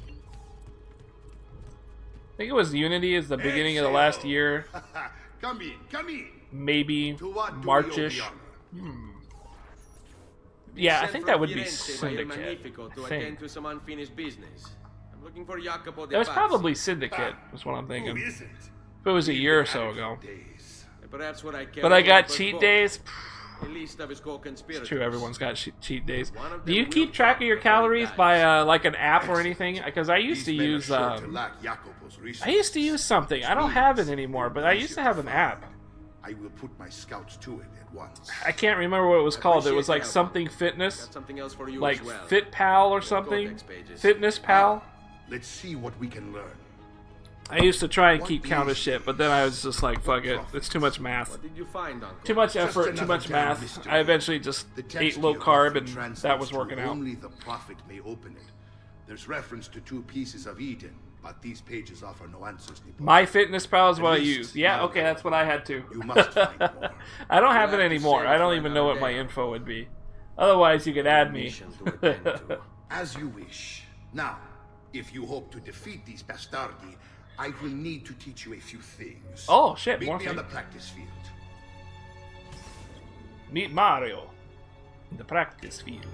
I think it was Unity is the beginning of the last year. Come in, come in. Maybe To what do we Marchish. owe the honor? Yeah, I Sent think from that would be Firenze by Il Syndicate. Magnifico to I attend think. to some unfinished business. I'm looking for Jacopo de That was Pazzi. probably Syndicate, is what I'm Who thinking. isn't? If it was a year or so ago. Days. Perhaps what I care But I got about cheat both. days. A list of his co-conspirators. It's true, everyone's got cheat days. One of Do you them keep will track of come your before he calories dies. by like an app or anything? Because I used to These men are use sure to lack Jacopo's I resources. used to use something. I don't have it anymore, but I used to have an app. I will put my scouts to it at once. I can't remember what it was called. It was like Appreciate something fitness, Got something else for you like as well. Fit Pal or The something. Codex pages. Fitness Pal. Let's see what we can learn. I used to try and keep count of shit, but then I was just like, fuck it. It's too much math. What did you find, Uncle? Too much Just effort, too another much damn math. mystery. I eventually just The ate text low here carb, often and translates that was to working out. Only the prophet may open it. There's reference to 2 pieces of Eden, but these pages offer no answers. Nipo. My Fitness Pal is what I At least use. Yeah, now okay, that's what I had to. You must find more. I don't have We'll it have to anymore. save I it don't for even know what another my day. info would be. Otherwise, you could add me. Mission to attend to. As you wish. Now, if you hope to defeat these bastardi, I will need to teach you a few things. Oh, shit, Meet more me on the things. practice field. Meet Mario in the practice field.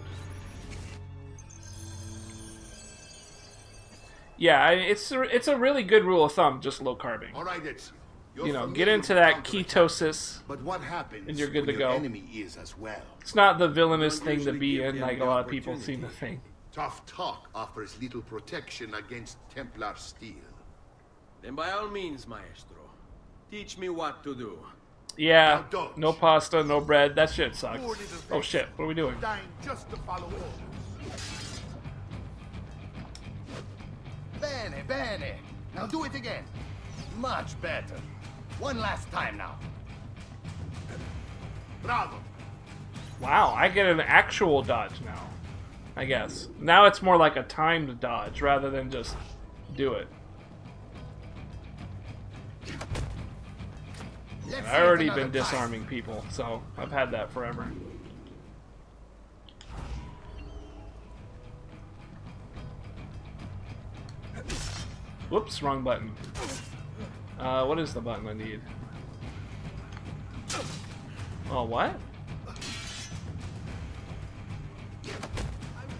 Yeah, it's a really good rule of thumb, just low carbing. All right, Ezio. You're You know, get familiar into with that counterattack, ketosis. But what happens and you're good when to your go. enemy is as well? It's not the villainous Don't thing to usually be give in, them like a the lot of people seem to opportunity. think. Tough talk offers little protection against Templar steel. Then by all means, Maestro, teach me what to do. Yeah, Now don't. no pasta, no bread. That shit sucks. Poor little Oh thing. shit, what are we doing? Dying just to follow orders. Bene, bene. Now do it again. Much better. One last time now. Bravo. Wow, I get an actual dodge now. I guess. Now it's more like a timed dodge rather than just do it. Let's I've see it already another been time. disarming people, so I've had that forever. Whoops, wrong button. What is the button I need? Oh, what?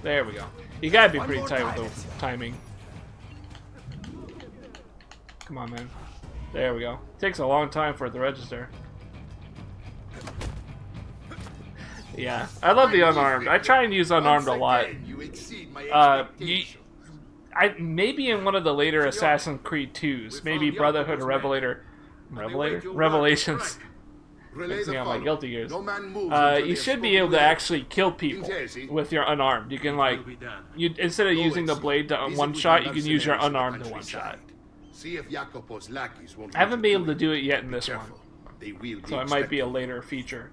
There we go. You gotta be One pretty more tight time, with the Ezio. timing. Come on, man. There we go. Takes a long time for it to register. Yeah, I love the unarmed. I try and use unarmed a Once lot. again, you exceed my You, expectations. I maybe in one of the later Assassin's Creed 2s, maybe Brotherhood or Revelations. Relay Mixing the out my follow. guilty gears. No man moves until You they should have be able to spoken actually kill people Intesi. with your unarmed. You can like, Will be done. you instead of using the Ezio. blade to Visit one with shot, the you can use your mercenaries in the unarmed to one shot. countryside. See if Jacopo's lackeys won't I haven't lead been you able to it. do it yet in this one, Careful. They will be so it might be a expecting. later feature.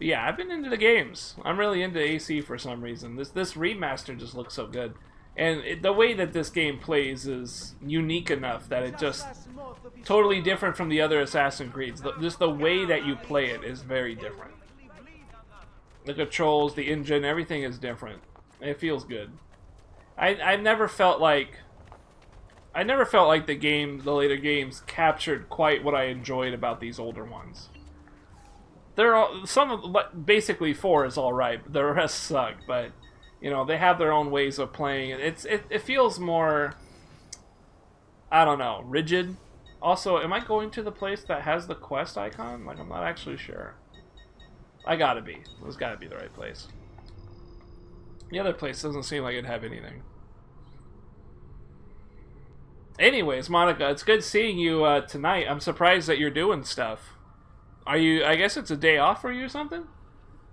Yeah, I've been into the games. I'm really into AC for some reason. This remaster just looks so good, and the way that this game plays is unique enough that it just totally different from the other Assassin's Creeds. Just the way that you play it is very different. The controls, the engine, everything is different. It feels good. I never felt like the later games captured quite what I enjoyed about these older ones. They're all, basically 4 is all right. The rest suck, but you know they have their own ways of playing. It feels more, I don't know, rigid. Also, am I going to the place that has the quest icon? Like, I'm not actually sure. I gotta be. It's gotta be the right place. The other place doesn't seem like it'd have anything. Anyways, Monica, it's good seeing you tonight. I'm surprised that you're doing stuff. Are you? I guess it's a day off for you or something.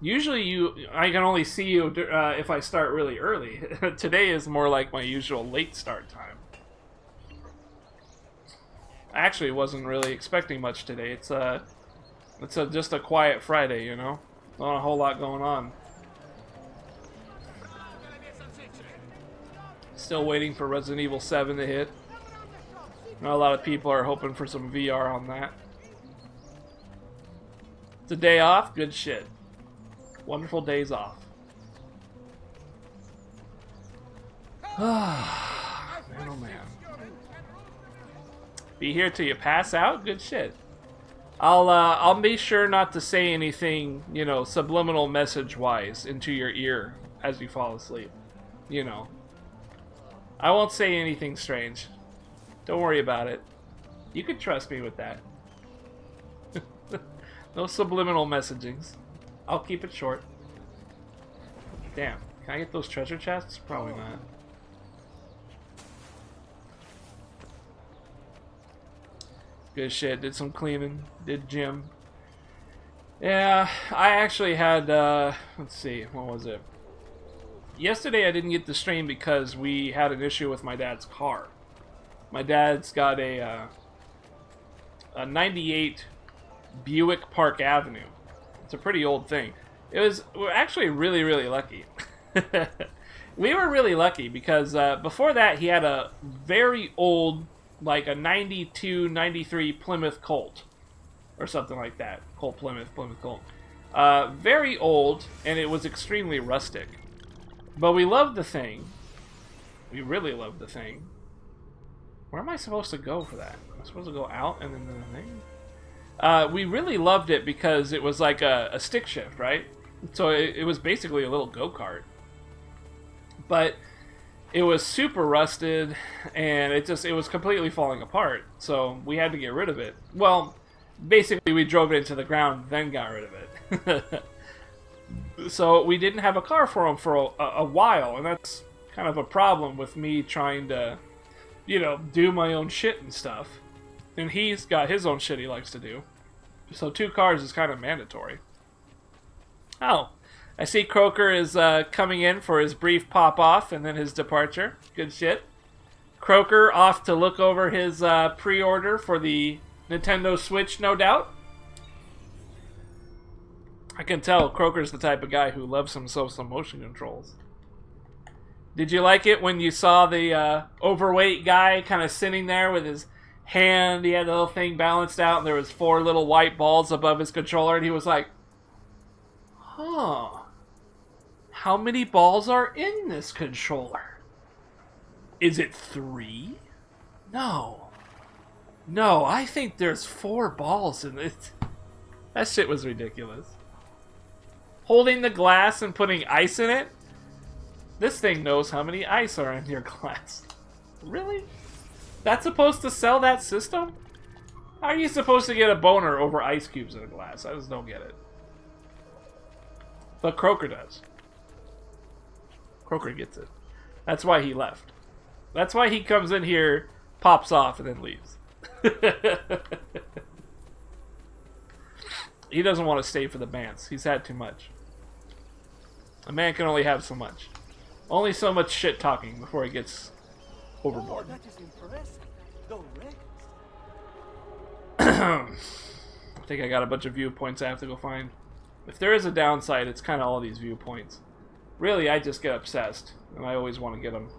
Usually, I can only see you if I start really early. Today is more like my usual late start time. I actually wasn't really expecting much today. It's just a quiet Friday, you know, not a whole lot going on. Still waiting for Resident Evil 7 to hit. I know a lot of people are hoping for some VR on that. It's a day off, good shit. Wonderful days off. Man, oh man. Be here till you pass out? Good shit. I'll be sure not to say anything, you know, subliminal message-wise into your ear as you fall asleep. You know. I won't say anything strange. Don't worry about it. You can trust me with that. No subliminal messagings. I'll keep it short. Damn. Can I get those treasure chests? Probably not. Good shit. Did some cleaning. Did gym. Yeah, I actually had, let's see, what was it? Yesterday I didn't get to stream because we had an issue with my dad's car. My dad's got a 98 Buick Park Avenue. It's a pretty old thing. We're actually really, really lucky. We were really lucky because before that he had a very old, like a 92, 93 Plymouth Colt. Or something like that. Plymouth Colt. Very old, and it was extremely rustic. But we loved the thing. We really loved the thing. Where am I supposed to go for that? Am I supposed to go out and then the thing? We really loved it because it was like a stick shift, right? So it was basically a little go-kart. But it was super rusted, and it was completely falling apart. So we had to get rid of it. Well, basically we drove it into the ground, then got rid of it. So we didn't have a car for him for a while, and that's kind of a problem with me trying to, you know, do my own shit and stuff. And he's got his own shit he likes to do. So 2 cars is kind of mandatory. Oh, I see Croker is coming in for his brief pop-off and then his departure. Good shit. Croker off to look over his pre-order for the Nintendo Switch, no doubt. I can tell Croker's the type of guy who loves himself some motion controls. Did you like it when you saw the overweight guy kind of sitting there with his hand, he had the little thing balanced out, and there was 4 little white balls above his controller, and he was like, huh, how many balls are in this controller? Is it 3? No, I think there's 4 balls in it. That shit was ridiculous. Holding the glass and putting ice in it? This thing knows how many ice are in your glass. Really? That's supposed to sell that system? How are you supposed to get a boner over ice cubes in a glass? I just don't get it. But Croker does. Croker gets it. That's why he left. That's why he comes in here, pops off, and then leaves. He doesn't want to stay for the bants. He's had too much. A man can only have so much. Only so much shit talking before he gets overboard. That is impressive. Direct. I think I got a bunch of viewpoints I have to go find. If there is a downside, it's kind of all these viewpoints. Really, I just get obsessed, and I always want to get them.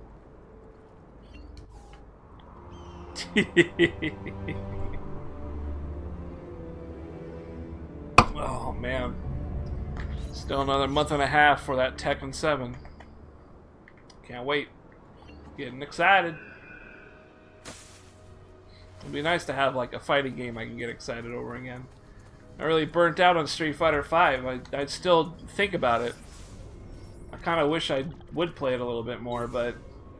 Oh, man. Still another month and a half for that Tekken 7. Can't wait. Getting excited. It'd be nice to have like a fighting game I can get excited over again. I really burnt out on Street Fighter V. I'd still think about it. I kind of wish I would play it a little bit more, but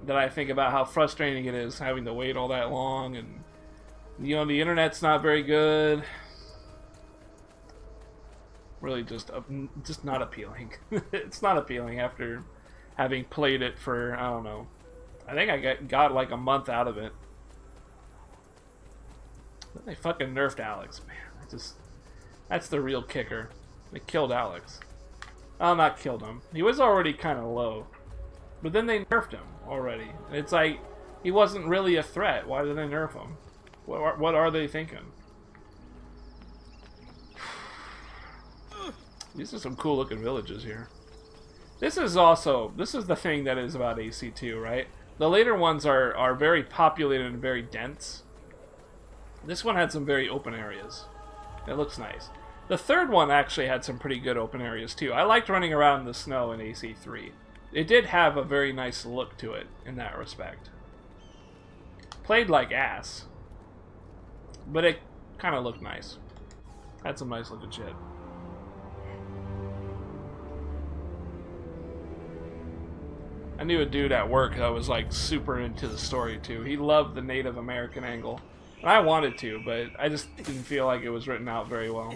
then I think about how frustrating it is having to wait all that long, and you know, the internet's not very good. Really just not appealing. It's not appealing after having played it for, I don't know, I think I got like a month out of it. Then they fucking nerfed Alex, man. That's the real kicker. They killed Alex. Oh, not killed him. He was already kind of low. But then they nerfed him already. It's like, he wasn't really a threat. Why did they nerf him? What are they thinking? These are some cool looking villages here. This is the thing that is about AC2, right? The later ones are very populated and very dense. This one had some very open areas. It looks nice. The third one actually had some pretty good open areas too. I liked running around in the snow in AC3. It did have a very nice look to it in that respect. Played like ass, but it kind of looked nice. Had some nice looking shit. I knew a dude at work that was like super into the story too. He loved the Native American angle. And I wanted to, but I just didn't feel like it was written out very well.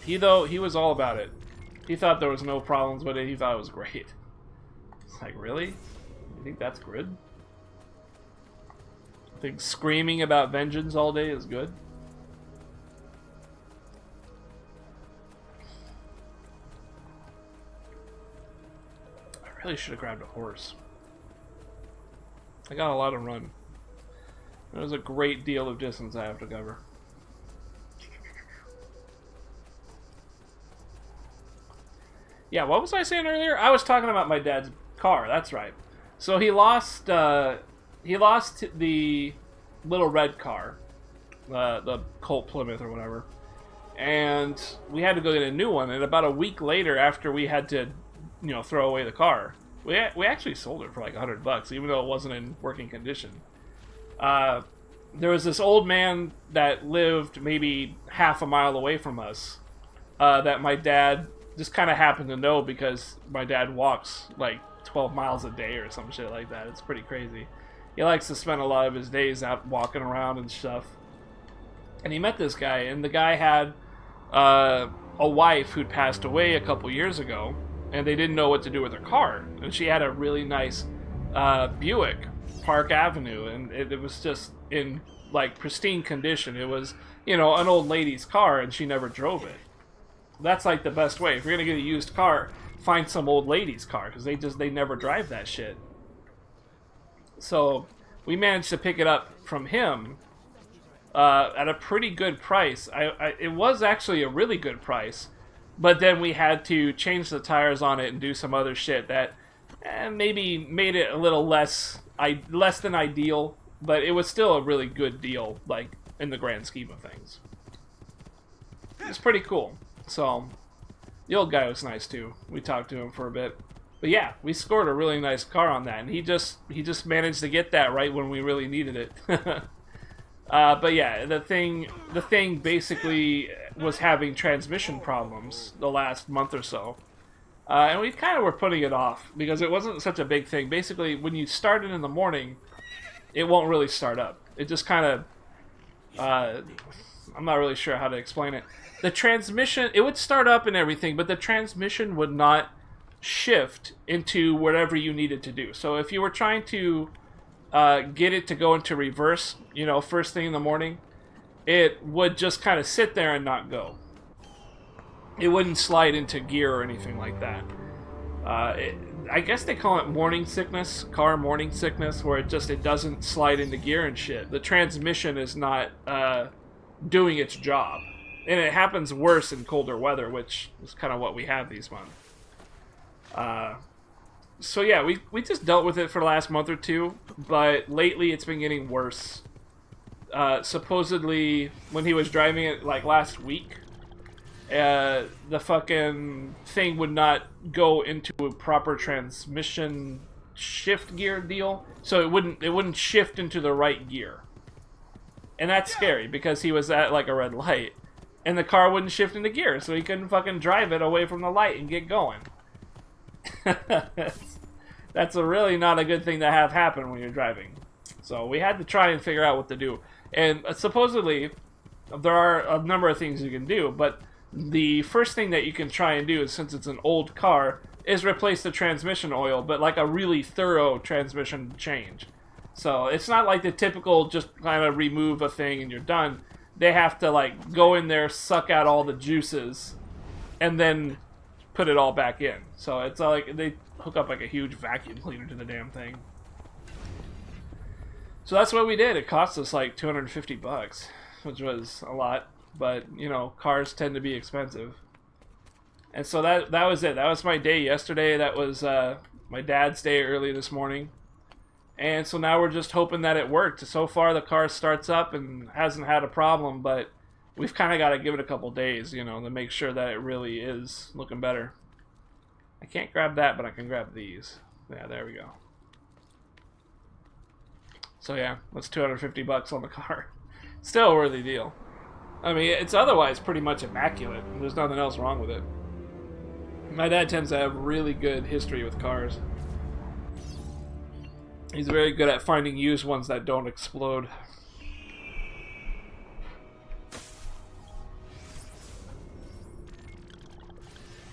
He was all about it. He thought there was no problems with it. He thought it was great. It's like, really? You think that's good? I think screaming about vengeance all day is good? I really should have grabbed a horse. I got a lot of run. There's a great deal of distance I have to cover. Yeah, what was I saying earlier? I was talking about my dad's car. That's right. So he lost the little red car, the Colt Plymouth or whatever, and we had to go get a new one. And about a week later, after we had to, throw away the car, we actually sold it for like $100, even though it wasn't in working condition. There was this old man that lived maybe half a mile away from us that my dad just kind of happened to know because my dad walks like 12 miles a day or some shit like that. It's pretty crazy. He likes to spend a lot of his days out walking around and stuff. And he met this guy, and the guy had a wife who'd passed away a couple years ago, and they didn't know what to do with her car. And she had a really nice Buick, Park Avenue, and it was just in like pristine condition. It was, an old lady's car, and she never drove it. That's like the best way. If you're gonna get a used car, find some old lady's car, because they never drive that shit. So we managed to pick it up from him at a pretty good price. It was actually a really good price, but then we had to change the tires on it and do some other shit that maybe made it a little less than ideal, but it was still a really good deal, like in the grand scheme of things. It's pretty cool. So the old guy was nice too. We talked to him for a bit. But yeah, we scored a really nice car on that, and he just managed to get that right when we really needed it. But yeah, the thing basically was having transmission problems the last month or so. And we kind of were putting it off because it wasn't such a big thing. Basically, when you start it in the morning, it won't really start up. It just kind of... I'm not really sure how to explain it. The transmission, it would start up and everything, but the transmission would not shift into whatever you needed to do. So if you were trying to get it to go into reverse, first thing in the morning, it would just kind of sit there and not go. It wouldn't slide into gear or anything like that. I guess they call it morning sickness, car morning sickness, where it doesn't slide into gear and shit. The transmission is not doing its job. And it happens worse in colder weather, which is kind of what we have these months. So yeah, we just dealt with it for the last month or two, but lately it's been getting worse. Supposedly, when he was driving it like last week, the fucking thing would not go into a proper transmission shift gear deal, so it wouldn't shift into the right gear. And that's scary because he was at like a red light, and the car wouldn't shift into gear, so he couldn't fucking drive it away from the light and get going. That's a really not a good thing to have happen when you're driving. So we had to try and figure out what to do. And supposedly, there are a number of things you can do, but the first thing that you can try and do, is, since it's an old car, is replace the transmission oil, but like a really thorough transmission change. So it's not like the typical just kind of remove a thing and you're done. they have to like go in there, suck out all the juices, and then put it all back in. So it's like they hook up like a huge vacuum cleaner to the damn thing. So that's what we did. It cost us like $250, which was a lot, but you know, cars tend to be expensive. And so that was it. That was my day yesterday. That was my dad's day early this morning. And so now we're just hoping that it worked. So far the car starts up and hasn't had a problem, but we've kind of got to give it a couple days, you know, to make sure that it really is looking better. I can't grab that, but I can grab these. Yeah, there we go. So yeah, that's $250 on the car. Still a worthy deal. I mean, it's otherwise pretty much immaculate. There's nothing else wrong with it. My dad tends to have really good history with cars. He's very good at finding used ones that don't explode.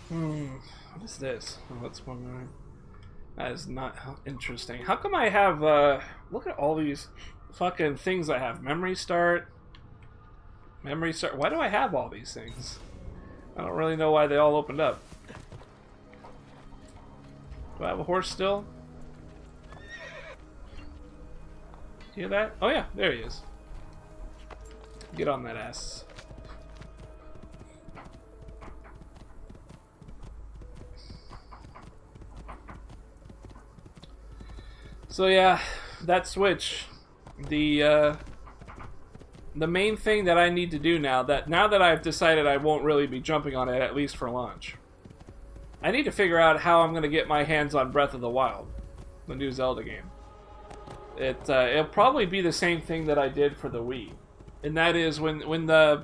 What is this? Oh, that's one. That is not interesting. How come I have, look at all these fucking things I have. Memory start. Memory start. Why do I have all these things? I don't really know why they all opened up. Do I have a horse still? Hear that? Oh yeah, there he is. Get on that ass. So yeah, that Switch, the main thing that I need to do now that I've decided I won't really be jumping on it, at least for launch, I need to figure out how I'm going to get my hands on Breath of the Wild, the new Zelda game. It'll probably be the same thing that I did for the Wii, and that is when the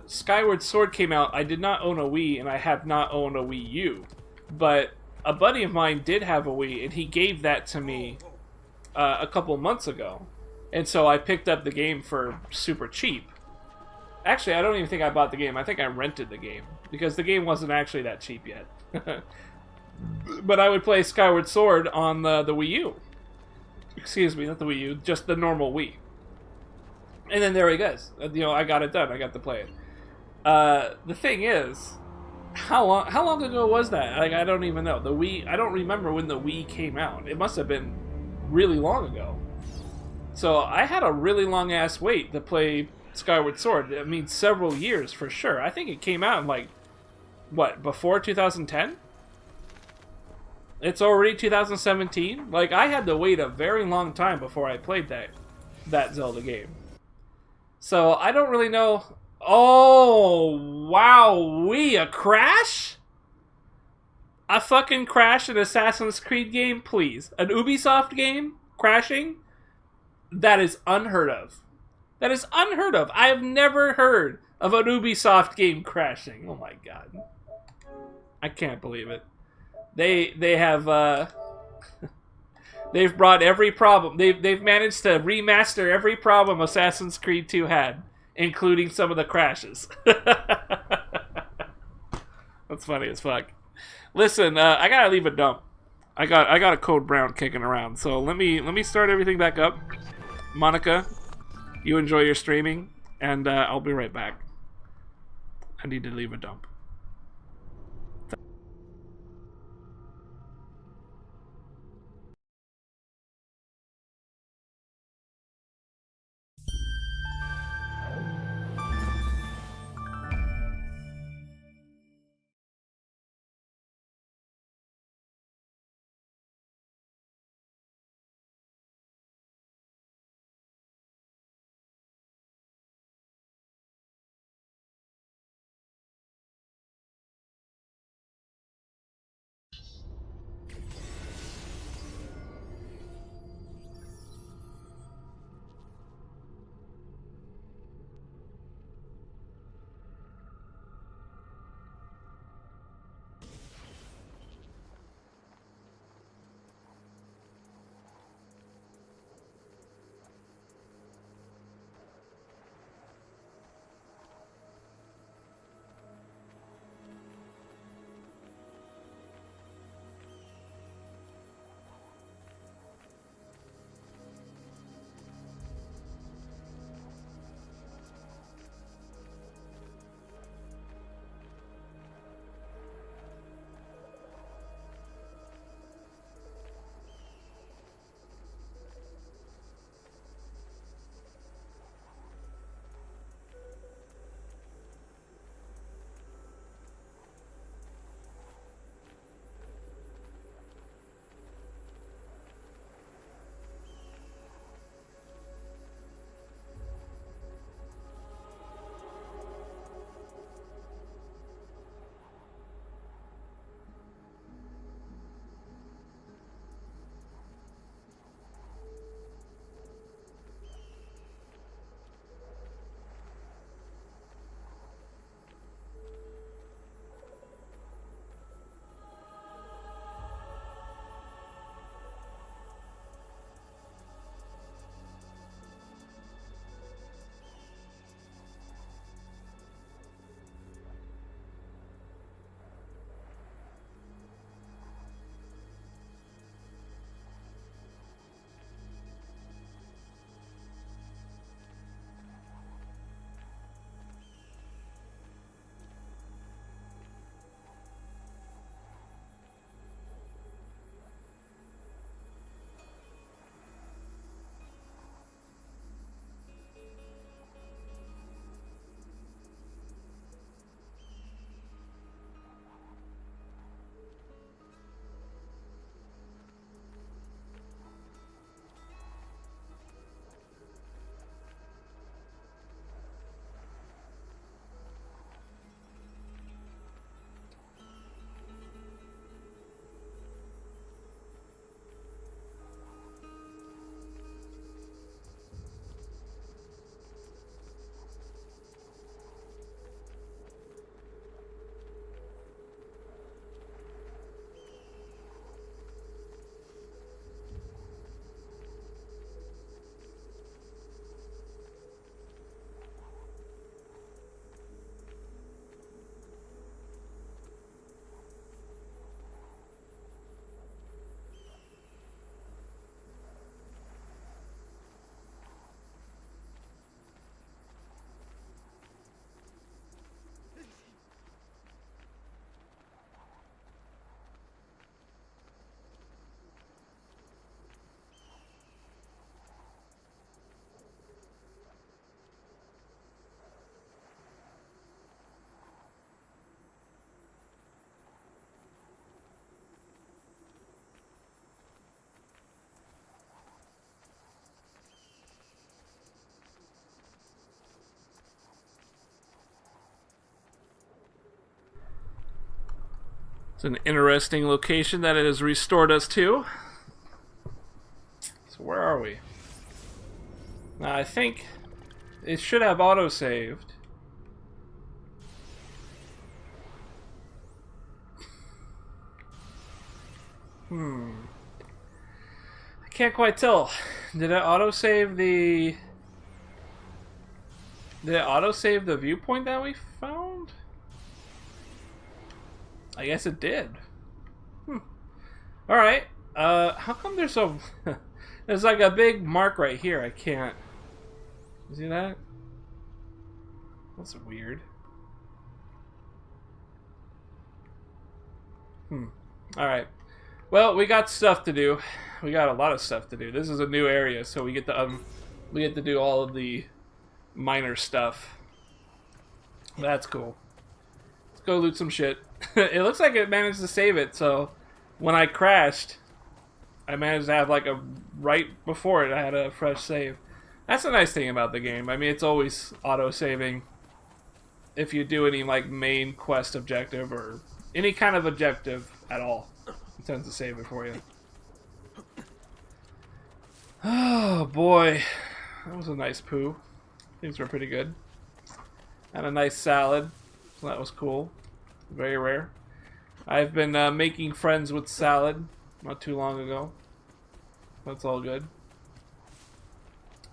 Skyward Sword came out, I did not own a Wii, and I have not owned a Wii U, but a buddy of mine did have a Wii, and he gave that to me a couple months ago, and so I picked up the game for super cheap. Actually, I don't even think I bought the game. I think I rented the game, because the game wasn't actually that cheap yet. But I would play Skyward Sword on the Wii U. Excuse me, not the Wii U, just the normal Wii. And then there he goes. You know, I got it done. I got to play it. The thing is, how long ago was that? Like, I don't even know. The Wii, I don't remember when the Wii came out. It must have been really long ago. So I had a really long ass wait to play Skyward Sword. I mean, several years for sure. I think it came out in like, what, before 2010? It's already 2017. Like, I had to wait a very long time before I played that Zelda game. So I don't really know. Oh, wow, a crash? A fucking crash in Assassin's Creed game, please. An Ubisoft game crashing? That is unheard of. That is unheard of. I have never heard of an Ubisoft game crashing. Oh my god. I can't believe it. They have they've brought every problem. They've managed to remaster every problem Assassin's Creed 2 had, including some of the crashes. That's funny as fuck. Listen, I gotta leave a dump. I got a Code Brown kicking around, so let me start everything back up. Monica, you enjoy your streaming, and I'll be right back. I need to leave a dump. It's an interesting location that it has restored us to. So where are we? Now I think it should have auto-saved. I can't quite tell. Did it auto-save the... Did it auto-save the viewpoint that we found? I guess it did. Alright. How come there's a... There's like a big mark right here. I can't... See that? That's weird. Alright. Well, we got stuff to do. We got a lot of stuff to do. This is a new area, so we get to do all of the minor stuff. That's cool. Let's go loot some shit. It looks like it managed to save it, so when I crashed, I managed to have like a right before it, I had a fresh save. That's the nice thing about the game. I mean, it's always auto-saving if you do any like main quest objective or any kind of objective at all. It tends to save it for you. Oh boy, that was a nice poo. Things were pretty good. Had a nice salad, so that was cool. Very rare. I've been making friends with salad not too long ago. That's all good.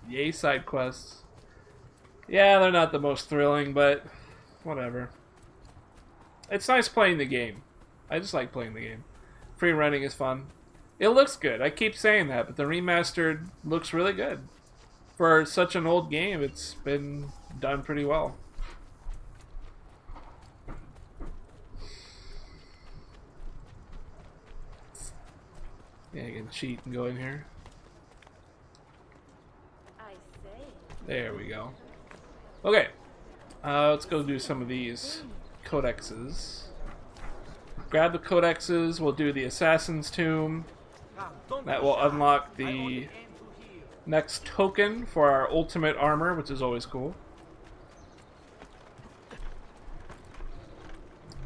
Yay, side quests. Yeah, they're not the most thrilling, but whatever. It's nice playing the game. I just like playing the game. Free running is fun. It looks good. I keep saying that, but the remastered looks really good. For such an old game, it's been done pretty well. Yeah, I can cheat and go in here. There we go. Okay. Let's go do some of these codexes. Grab the codexes. We'll do the Assassin's Tomb. That will unlock the next token for our ultimate armor, which is always cool.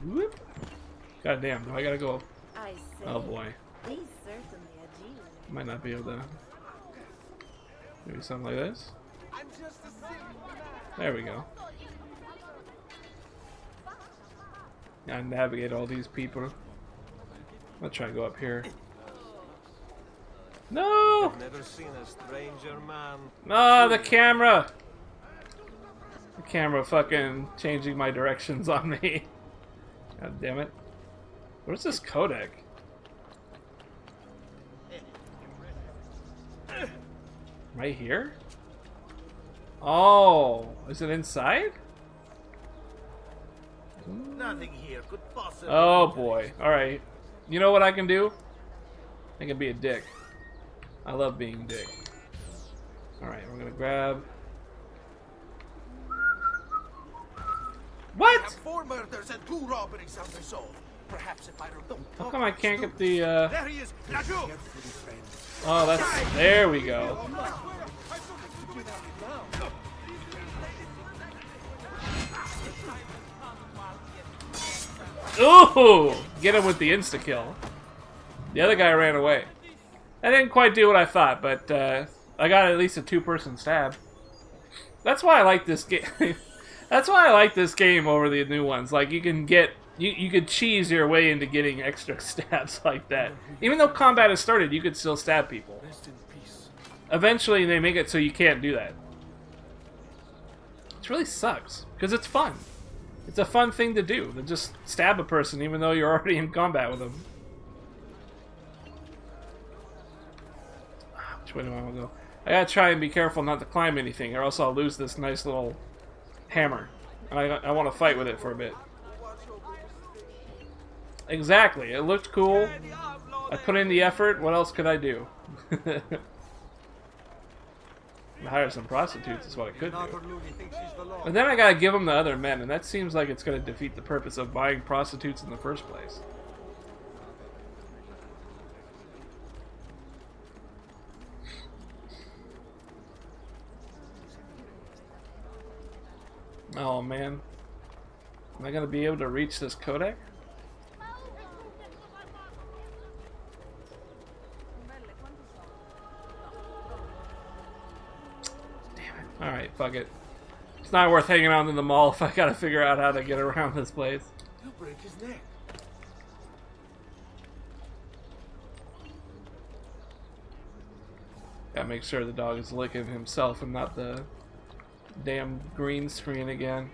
Whoop. God damn, do I gotta go? Oh boy. Might not be able to. Maybe something like this. There we go. Gotta navigate all these people. I'll try to go up here. No! Never seen a stranger man. No, the camera! The camera fucking changing my directions on me. God damn it. Where's this codec? Right here? Oh, is it inside? Nothing here could possibly. Oh boy. Alright. You know what I can do? I can be a dick. I love being a dick. Alright, we're gonna grab... What? 4 murders and 2 robberies unresolved. Perhaps if I don't. How come I can't get the There he is. Raju! Oh, that's... There we go. Ooh! Get him with the insta-kill. The other guy ran away. I didn't quite do what I thought, but I got at least a 2-person stab. That's why I like this game. That's why I like this game over the new ones. Like, you can get... You could cheese your way into getting extra stabs like that. Even though combat has started, you could still stab people. Eventually, they make it so you can't do that. It really sucks, because it's fun. It's a fun thing to do, to just stab a person even though you're already in combat with them. Which way do I want to go? I gotta try and be careful not to climb anything, or else I'll lose this nice little hammer. And I want to fight with it for a bit. Exactly, it looked cool. I put in the effort, what else could I do? Hire some prostitutes is what I could do. And then I gotta give them the other men, and that seems like it's gonna defeat the purpose of buying prostitutes in the first place. Oh man. Am I gonna be able to reach this codec? Alright, fuck it. It's not worth hanging out in the mall if I gotta figure out how to get around this place. You break his neck. Gotta make sure the dog is licking himself and not the damn green screen again.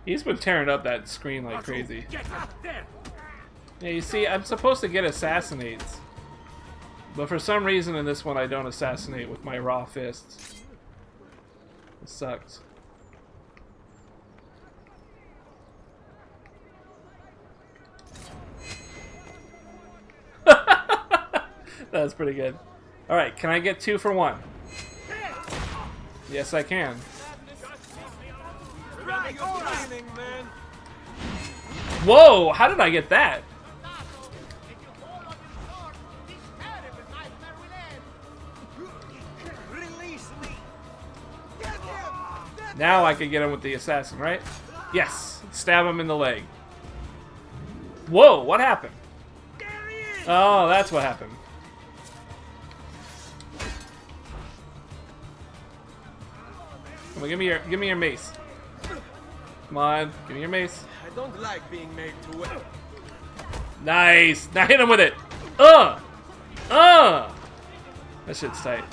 He's been tearing up that screen like crazy. Get up there. Yeah, you see, I'm supposed to get assassinates. But for some reason in this one I don't assassinate with my raw fists. It sucks. That's pretty good. Alright, can I get 2 for 1? Yes, I can. Right, training, man. Whoa! How did I get that? Release me! Get him! Now I can get him with the assassin, right? Yes! Stab him in the leg. Whoa! What happened? Oh, that's what happened. Come on, give me your mace. Come on, give me your mace. I don't like being made to wait. Nice! Now hit him with it! That shit's tight.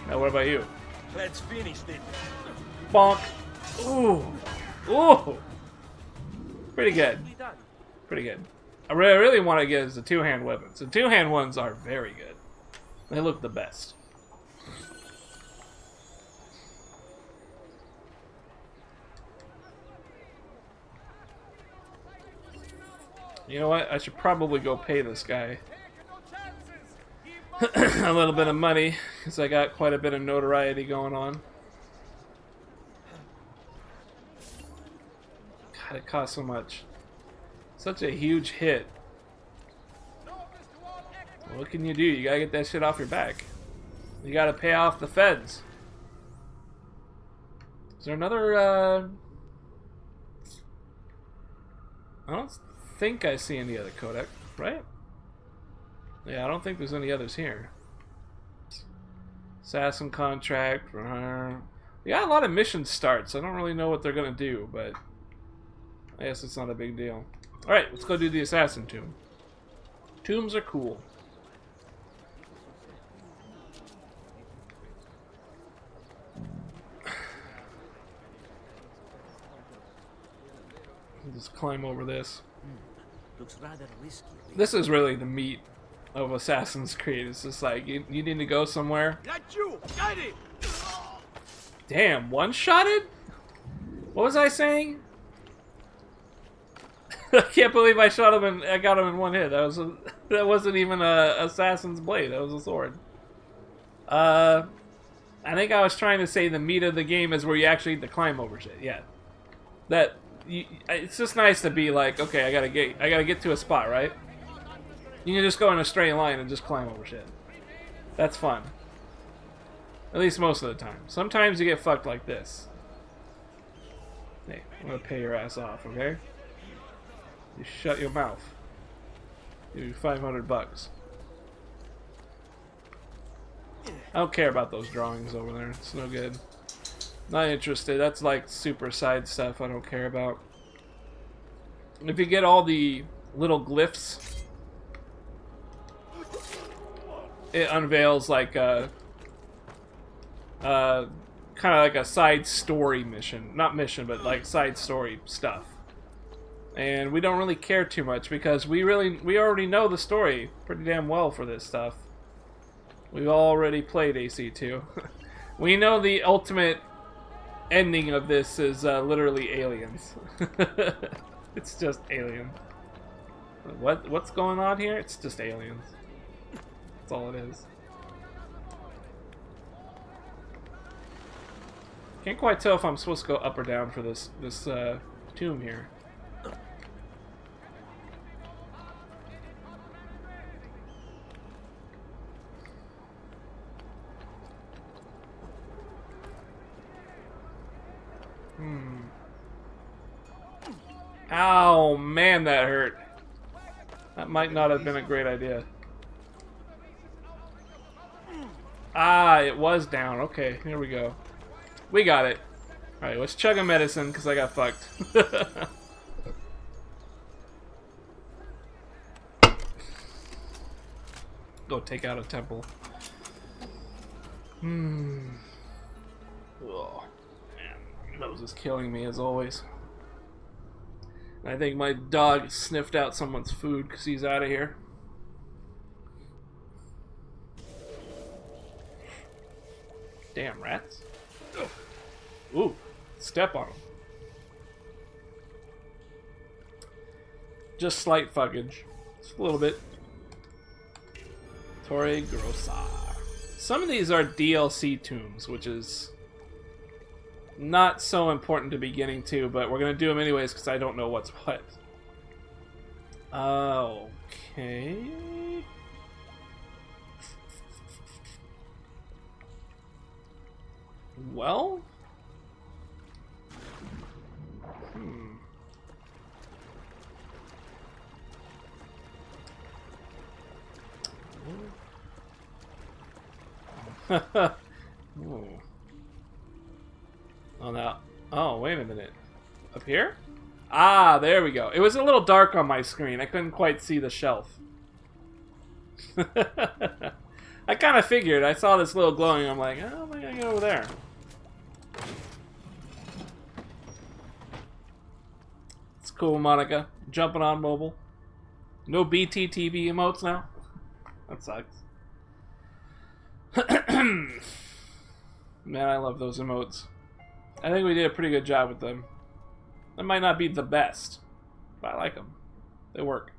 Now what about you? Let's finish this. Bonk! Ooh! Ooh! Pretty good. Pretty good. I really want to get is the two-hand weapons. The two-hand ones are very good. They look the best. You know what? I should probably go pay this guy a little bit of money, because I got quite a bit of notoriety going on. God, it costs so much. Such a huge hit. What can you do? You gotta get that shit off your back. You gotta pay off the feds. Is there another, I don't think I see any other codec, right? Yeah, I don't think there's any others here. Assassin contract. We got a lot of mission starts. I don't really know what they're gonna do, but I guess it's not a big deal. Alright, let's go do the assassin tomb. Tombs are cool. Just climb over this. Looks rather risky. This is really the meat of Assassin's Creed. It's just like, you need to go somewhere. Not you! Got it! Damn, one-shotted? What was I saying? I can't believe I shot him and I got him in one hit. That wasn't even a assassin's blade. That was a sword. I think I was trying to say the meat of the game is where you actually need to climb over shit. Yeah, it's just nice to be like, okay, I gotta get to a spot, right? You can just go in a straight line and just climb over shit. That's fun. At least most of the time. Sometimes you get fucked like this. Hey, I'm gonna pay your ass off, okay? You shut your mouth. Give you $500. I don't care about those drawings over there. It's no good. Not interested. That's like super side stuff I don't care about. If you get all the little glyphs, it unveils like a kind of like a side story mission. Not mission, but like side story stuff. And we don't really care too much because we already know the story pretty damn well for this stuff. We've already played AC2. We know the ultimate ending of this is literally aliens. It's just aliens. What's going on here? It's just aliens. That's all it is. Can't quite tell if I'm supposed to go up or down for this tomb here. Ow, man, that hurt. That might not have been a great idea. Ah, it was down. Okay, here we go. We got it. Alright, let's chug a medicine because I got fucked. Go take out a temple. Oh, man, nose is killing me as always. I think my dog sniffed out someone's food because he's out of here. Damn rats. Ooh, step on them. Just slight fuckage. Just a little bit. Torre Grossa. Some of these are DLC tombs, which is not so important to be getting to, but we're going to do them anyways because I don't know what's what. Okay. Well. Ooh. Oh, now. Oh, wait a minute. Up here? Ah, there we go. It was a little dark on my screen. I couldn't quite see the shelf. I kind of figured. I saw this little glowing. I'm like, oh, am I going to get over there? It's cool, Monica. Jumping on mobile. No BTTV emotes now? That sucks. Man, I love those emotes. I think we did a pretty good job with them. They might not be the best, but I like them. They work.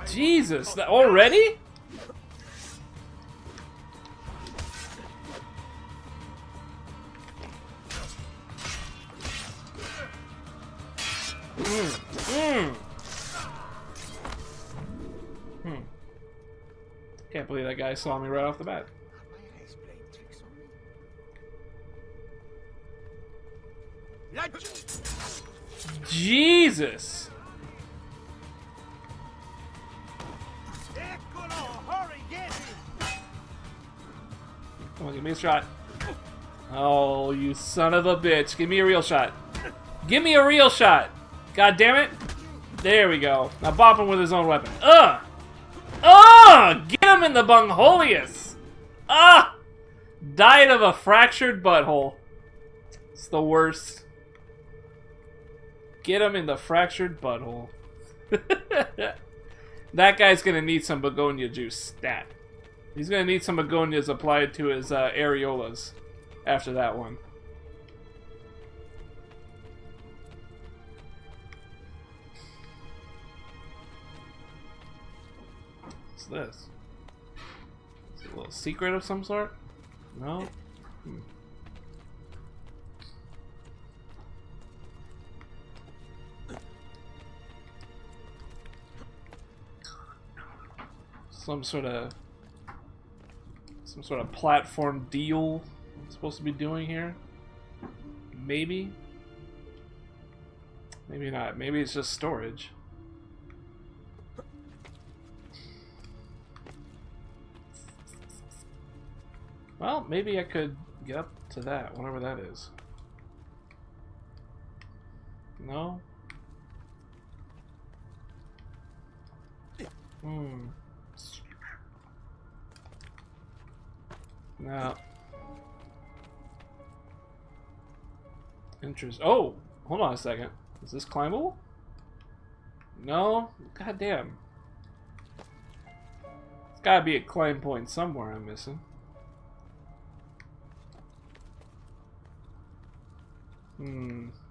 Jesus, that already? Can't believe that guy saw me right off the bat. Jesus! Come on, give me a shot. Oh, you son of a bitch. Give me a real shot. Give me a real shot. God damn it. There we go. Now bop him with his own weapon. Ugh! Ugh! Get him in the bungholius! Ah! Died of a fractured butthole. It's the worst. Get him in the fractured butthole. That guy's gonna need some begonia juice stat. He's gonna need some begonias applied to his areolas after that one. What's this? Is it a little secret of some sort? No? Some sort of platform deal I'm supposed to be doing here? Maybe? Maybe not. Maybe it's just storage. Well, maybe I could get up to that, whatever that is. No? No. Interest. Oh! Hold on a second. Is this climbable? No? God damn. There's gotta be a climb point somewhere I'm missing.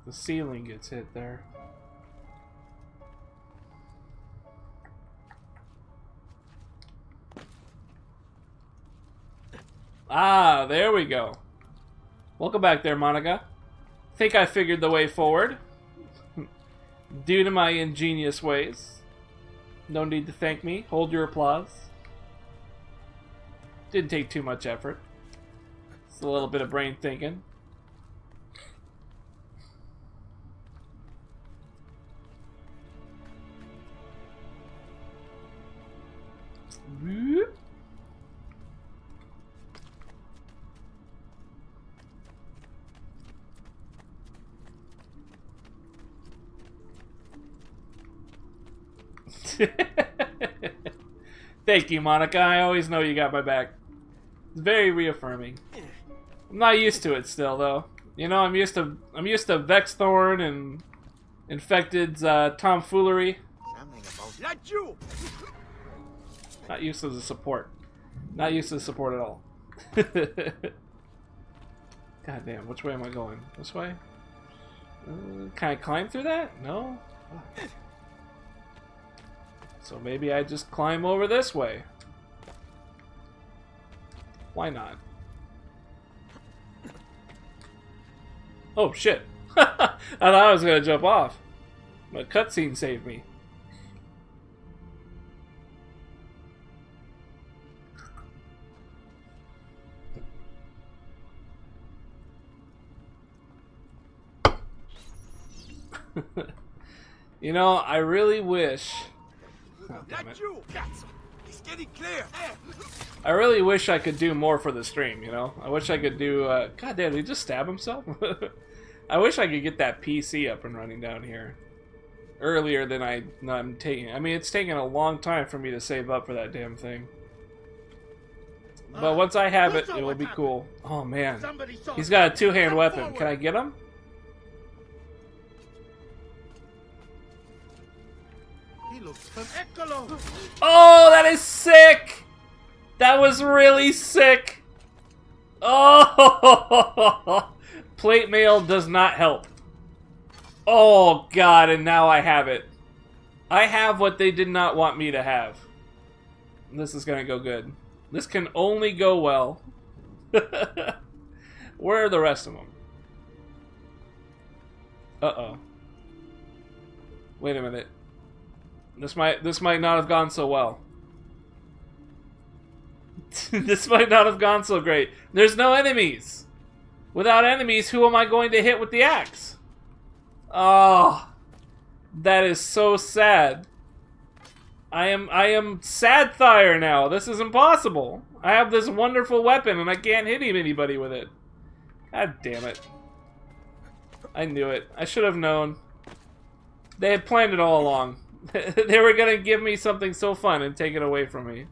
The ceiling gets hit there. Ah, there we go. Welcome back there, Monica. Think I figured the way forward. Due to my ingenious ways. No need to thank me. Hold your applause. Didn't take too much effort. It's a little bit of brain thinking. Whoop. Thank you, Monica. I always know you got my back. It's very reaffirming. I'm not used to it still, though. You know, I'm used to Vexthorn and Infected's tomfoolery. Let you! Not used to the support. Not used to the support at all. God damn, which way am I going? This way? Can I climb through that? No? Fuck. So maybe I just climb over this way. Why not? Oh shit. I thought I was gonna jump off. My cutscene saved me. You know, I really wish... Oh, damn it. It's getting clear. I really wish I could do more for the stream, you know? I wish I could do... God damn, did he just stab himself? I wish I could get that PC up and running down here. Earlier than I'm taking. I mean, it's taken a long time for me to save up for that damn thing. But once I have it, it will be cool. Oh, man. He's got a two-hand weapon. Can I get him? Oh, that is sick! That was really sick! Oh! Plate mail does not help. Oh, God, and now I have it. I have what they did not want me to have. This is gonna go good. This can only go well. Where are the rest of them? Uh-oh. Wait a minute. This might not have gone so well. This might not have gone so great. There's no enemies. Without enemies, who am I going to hit with the axe? Oh, that is so sad. I am sad Thyre now. This is impossible. I have this wonderful weapon and I can't hit anybody with it. God damn it. I knew it. I should have known. They had planned it all along. They were gonna give me something so fun and take it away from me.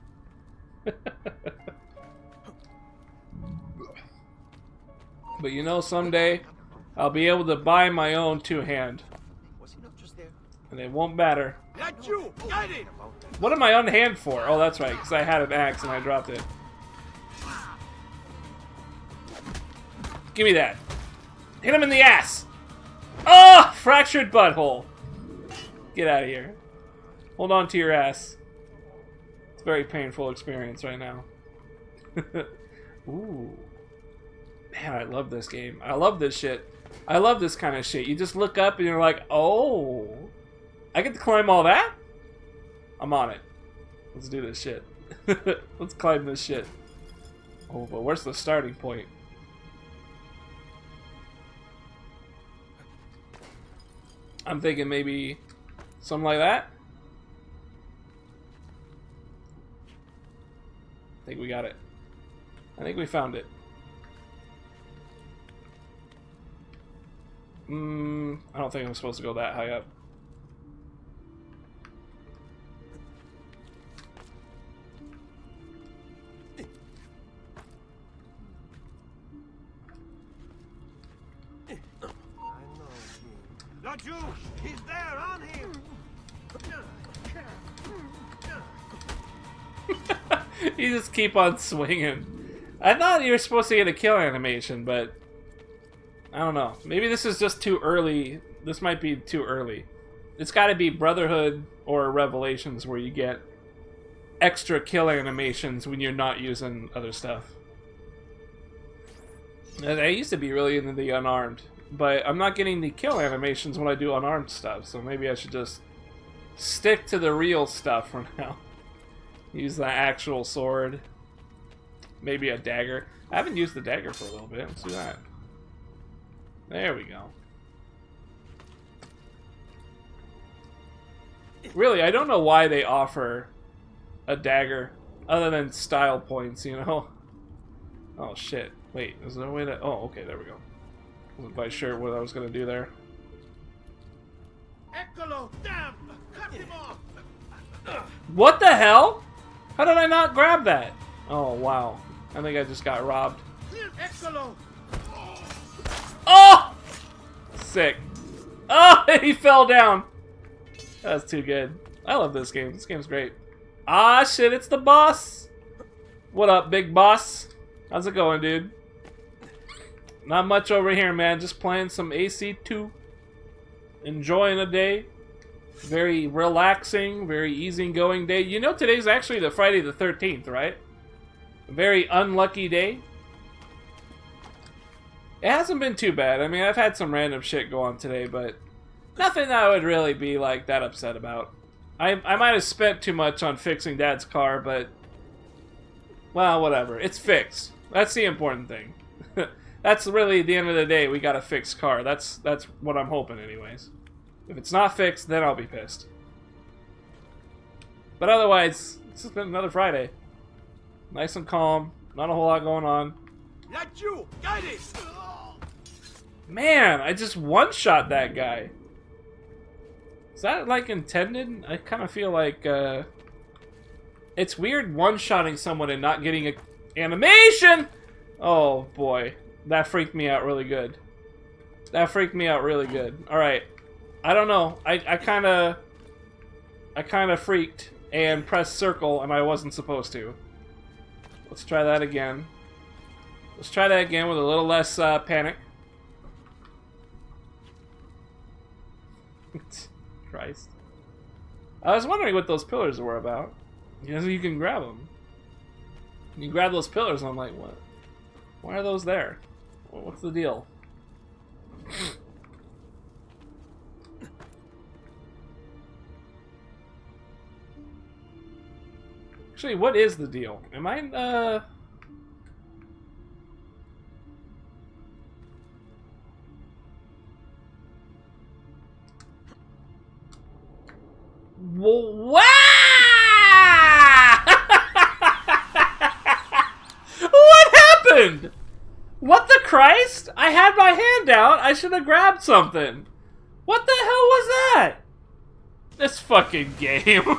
But you know, someday I'll be able to buy my own two-hand. And it won't matter. What am I unhand for? Oh, that's right, because I had an axe and I dropped it. Give me that. Hit him in the ass! Oh! Fractured butthole. Get out of here. Hold on to your ass. It's a very painful experience right now. Ooh. Man, I love this game. I love this shit. I love this kind of shit. You just look up and you're like, oh, I get to climb all that? I'm on it. Let's do this shit. Let's climb this shit. Oh, but where's the starting point? I'm thinking maybe something like that. I think we got it. I think we found it. I don't think I'm supposed to go that high up. Not you! He's there, on him! You just keep on swinging. I thought you were supposed to get a kill animation, but I don't know. Maybe this is just too early. This might be too early. It's got to be Brotherhood or Revelations where you get extra kill animations when you're not using other stuff. And I used to be really into the unarmed, but I'm not getting the kill animations when I do unarmed stuff, so maybe I should just stick to the real stuff for now. Use the actual sword. Maybe a dagger. I haven't used the dagger for a little bit. Let's do that. There we go. Really, I don't know why they offer a dagger Other than style points, you know? Oh, shit. Wait, is there a way to... Oh, okay, there we go. Wasn't quite sure what I was going to do there. Eccolo! Damn! Cut him off! What the hell? How did I not grab that? Oh, wow. I think I just got robbed. Eccolo! Oh! Sick. Oh, he fell down. That's too good. I love this game. This game's great. Ah, shit, it's the boss. What up, big boss? How's it going, dude? Not much over here, man. Just playing some AC2. Enjoying a day. Very relaxing, very easygoing day. You know today's actually the Friday the 13th, right? A very unlucky day. It hasn't been too bad. I mean, I've had some random shit go on today, but nothing that I would really be like that upset about. I might have spent too much on fixing Dad's car, but well, whatever. It's fixed. That's the important thing. That's really the end of the day. We got a fixed car. That's what I'm hoping, anyways. If it's not fixed, then I'll be pissed. But otherwise, this has been another Friday. Nice and calm. Not a whole lot going on. Like you! Got it! Man, I just one-shot that guy. Is that, like, intended? I kind of feel like, it's weird one-shotting someone and not getting a animation! Oh, boy. That freaked me out really good. That freaked me out really good. Alright. I don't know. I kind of freaked and pressed circle and I wasn't supposed to. Let's try that again. Let's try that again with a little less panic. Christ. I was wondering what those pillars were about. You know, you can grab them. You grab those pillars and I'm like, what? Why are those there? What's the deal? Actually, what is the deal? Am I, Wow! What happened? What the Christ? I had my hand out. I should have grabbed something. What the hell was that? This fucking game.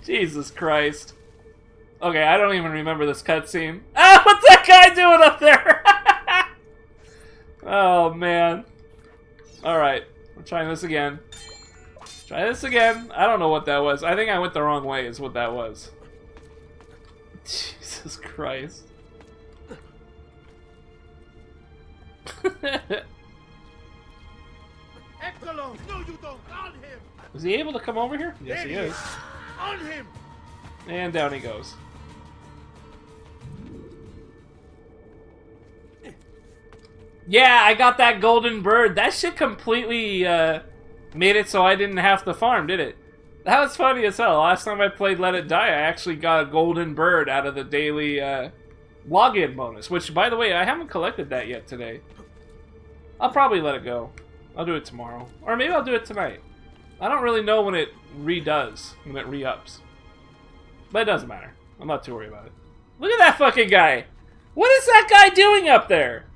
Jesus Christ. Okay, I don't even remember this cutscene. Ah, what's that guy doing up there? Oh, man. Alright, we're trying this again. Try this again. I don't know what that was. I think I went the wrong way is what that was. Jesus Christ. Eccolo! No, you don't! On him! Is he able to come over here? Yes, There he he is. is. On him! And down he goes. Yeah, I got that golden bird. That shit completely made it so I didn't have to farm, did it? That was funny as hell. Last time I played Let It Die, I actually got a golden bird out of the daily login bonus. Which, by the way, I haven't collected that yet today. I'll probably let it go. I'll do it tomorrow. Or maybe I'll do it tonight. I don't really know when it redoes, when it re-ups. But it doesn't matter. I'm not too worried about it. Look at that fucking guy! What is that guy doing up there?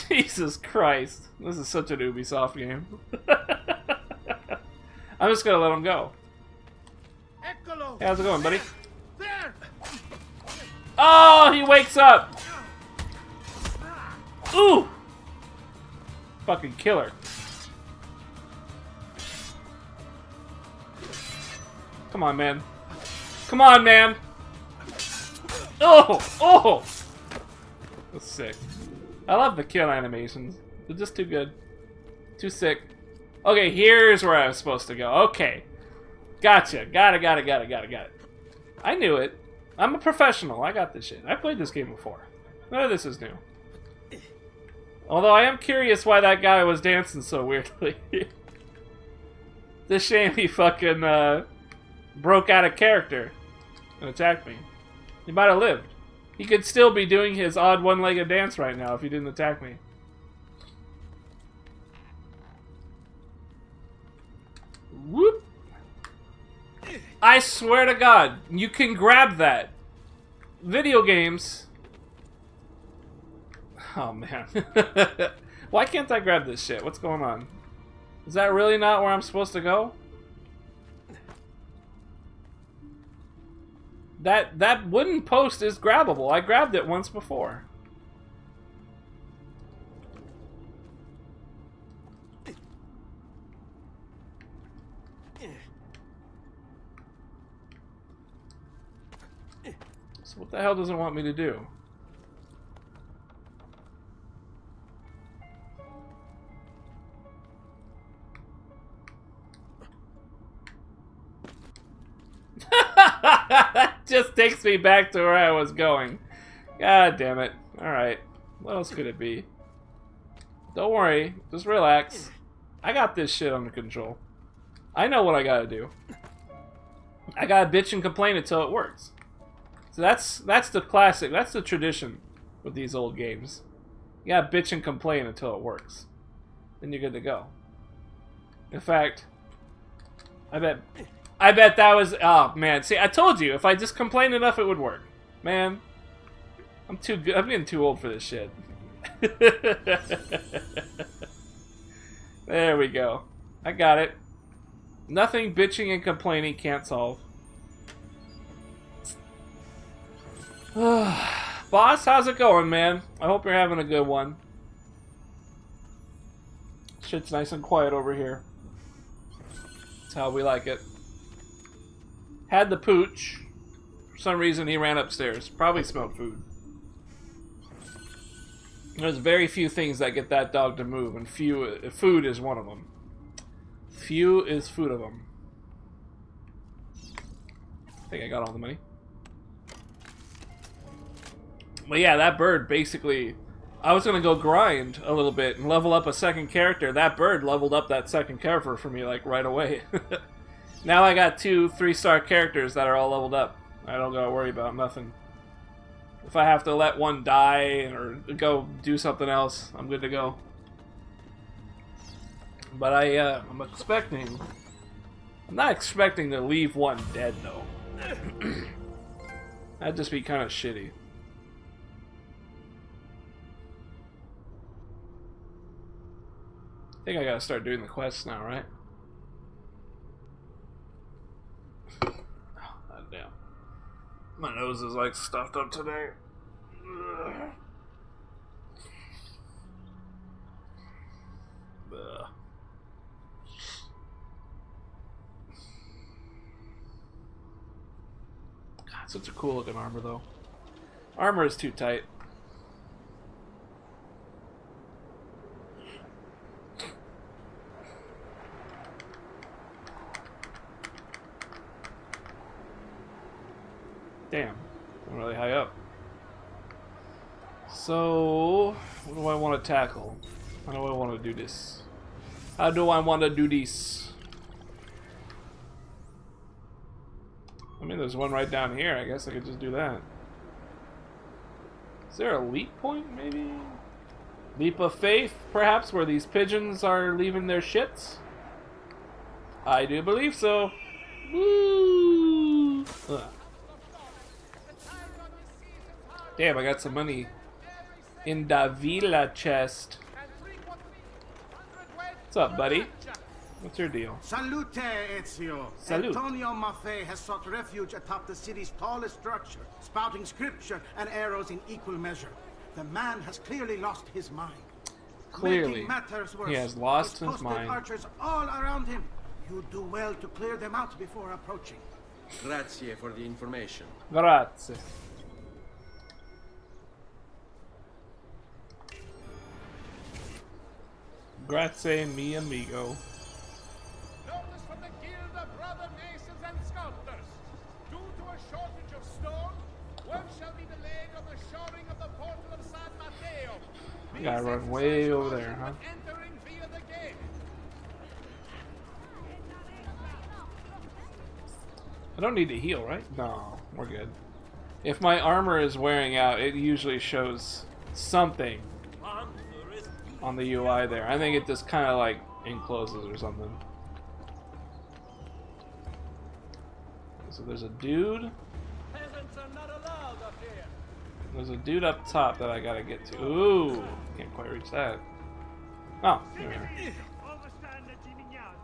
Jesus Christ. This is such an Ubisoft game. I'm just gonna let him go. Eccolo! Hey, how's it going, buddy? There! Oh, he wakes up! Ooh! Fucking killer. Come on, man. Come on, man! Oh! Oh! That's sick. I love the kill animations. They're just too good. Too sick. Okay, here's where I was supposed to go. Okay. Gotcha. Got it. I knew it. I'm a professional. I got this shit. I played this game before. None of this is new. Although I am curious why that guy was dancing so weirdly. It's a shame he fucking broke out of character and attacked me. He might have lived. He could still be doing his odd one-legged dance right now if he didn't attack me. Whoop! I swear to God, you can grab that. Video games. Oh, man. Why can't I grab this shit? What's going on? Is that really not where I'm supposed to go? That wooden post is grabbable. I grabbed it once before. So what the hell does it want me to do? Just takes me back to where I was going. God damn it. Alright. What else could it be? Don't worry. Just relax. I got this shit under control. I know what I gotta do. I gotta bitch and complain until it works. So that's the classic. That's the tradition with these old games. You gotta bitch and complain until it works. Then you're good to go. In fact, I bet that was... Oh, man. See, I told you. If I just complained enough, it would work. Man. I'm too good. I'm getting too old for this shit. There we go. I got it. Nothing bitching and complaining can't solve. Boss, how's it going, man? I hope you're having a good one. Shit's nice and quiet over here. That's how we like it. Had the pooch. For some reason, he ran upstairs. Probably smelled food. There's very few things that get that dog to move, and food is one of them. Few is food of them. I think I got all the money. But yeah, that bird basically... I was going to go grind a little bit and level up a second character. That bird leveled up that second character for me, like, right away. Now I got 2 3-star characters that are all leveled up. I don't gotta worry about nothing. If I have to let one die or go do something else, I'm good to go. But I'm expecting... I'm not expecting to leave one dead, though. That'd just be kind of shitty. I think I gotta start doing the quests now, right? Oh, God damn. My nose is like stuffed up today. Ugh. Ugh. God, such a cool looking armor, though. Armor is too tight. Damn, I'm really high up. So, what do I want to tackle? How do I want to do this? How do I want to do this? I mean, there's one right down here. I guess I could just do that. Is there a leap point, maybe? Leap of faith, perhaps, where these pigeons are leaving their shits? I do believe so. Woo! Ugh. Damn, I got some money in the villa chest. What's up, buddy? What's your deal? Salute, Ezio. Salute. Antonio Maffei has sought refuge atop the city's tallest structure, spouting scripture and arrows in equal measure. The man has clearly lost his mind. Clearly, Making matters worse, he has lost he's his posted mind. archers all around him. You do well to clear them out before approaching. Grazie for the information. Grazie. Grazie, mi amigo. Notice from the Guild of Brother Masons and Sculptors. Due to a shortage of stone, work shall be delayed on the shoring of the portal of San Mateo. You gotta run way over there, huh? Entering via the gate. I don't need to heal, right? No, we're good. If my armor is wearing out, it usually shows something on the UI there. I think it just kind of like encloses or something. so there's a dude. Peasants are not allowed up here. There's a dude up top that I gotta get to. Ooh, can't quite reach that. Oh, here we are. Overstand the Gimignano.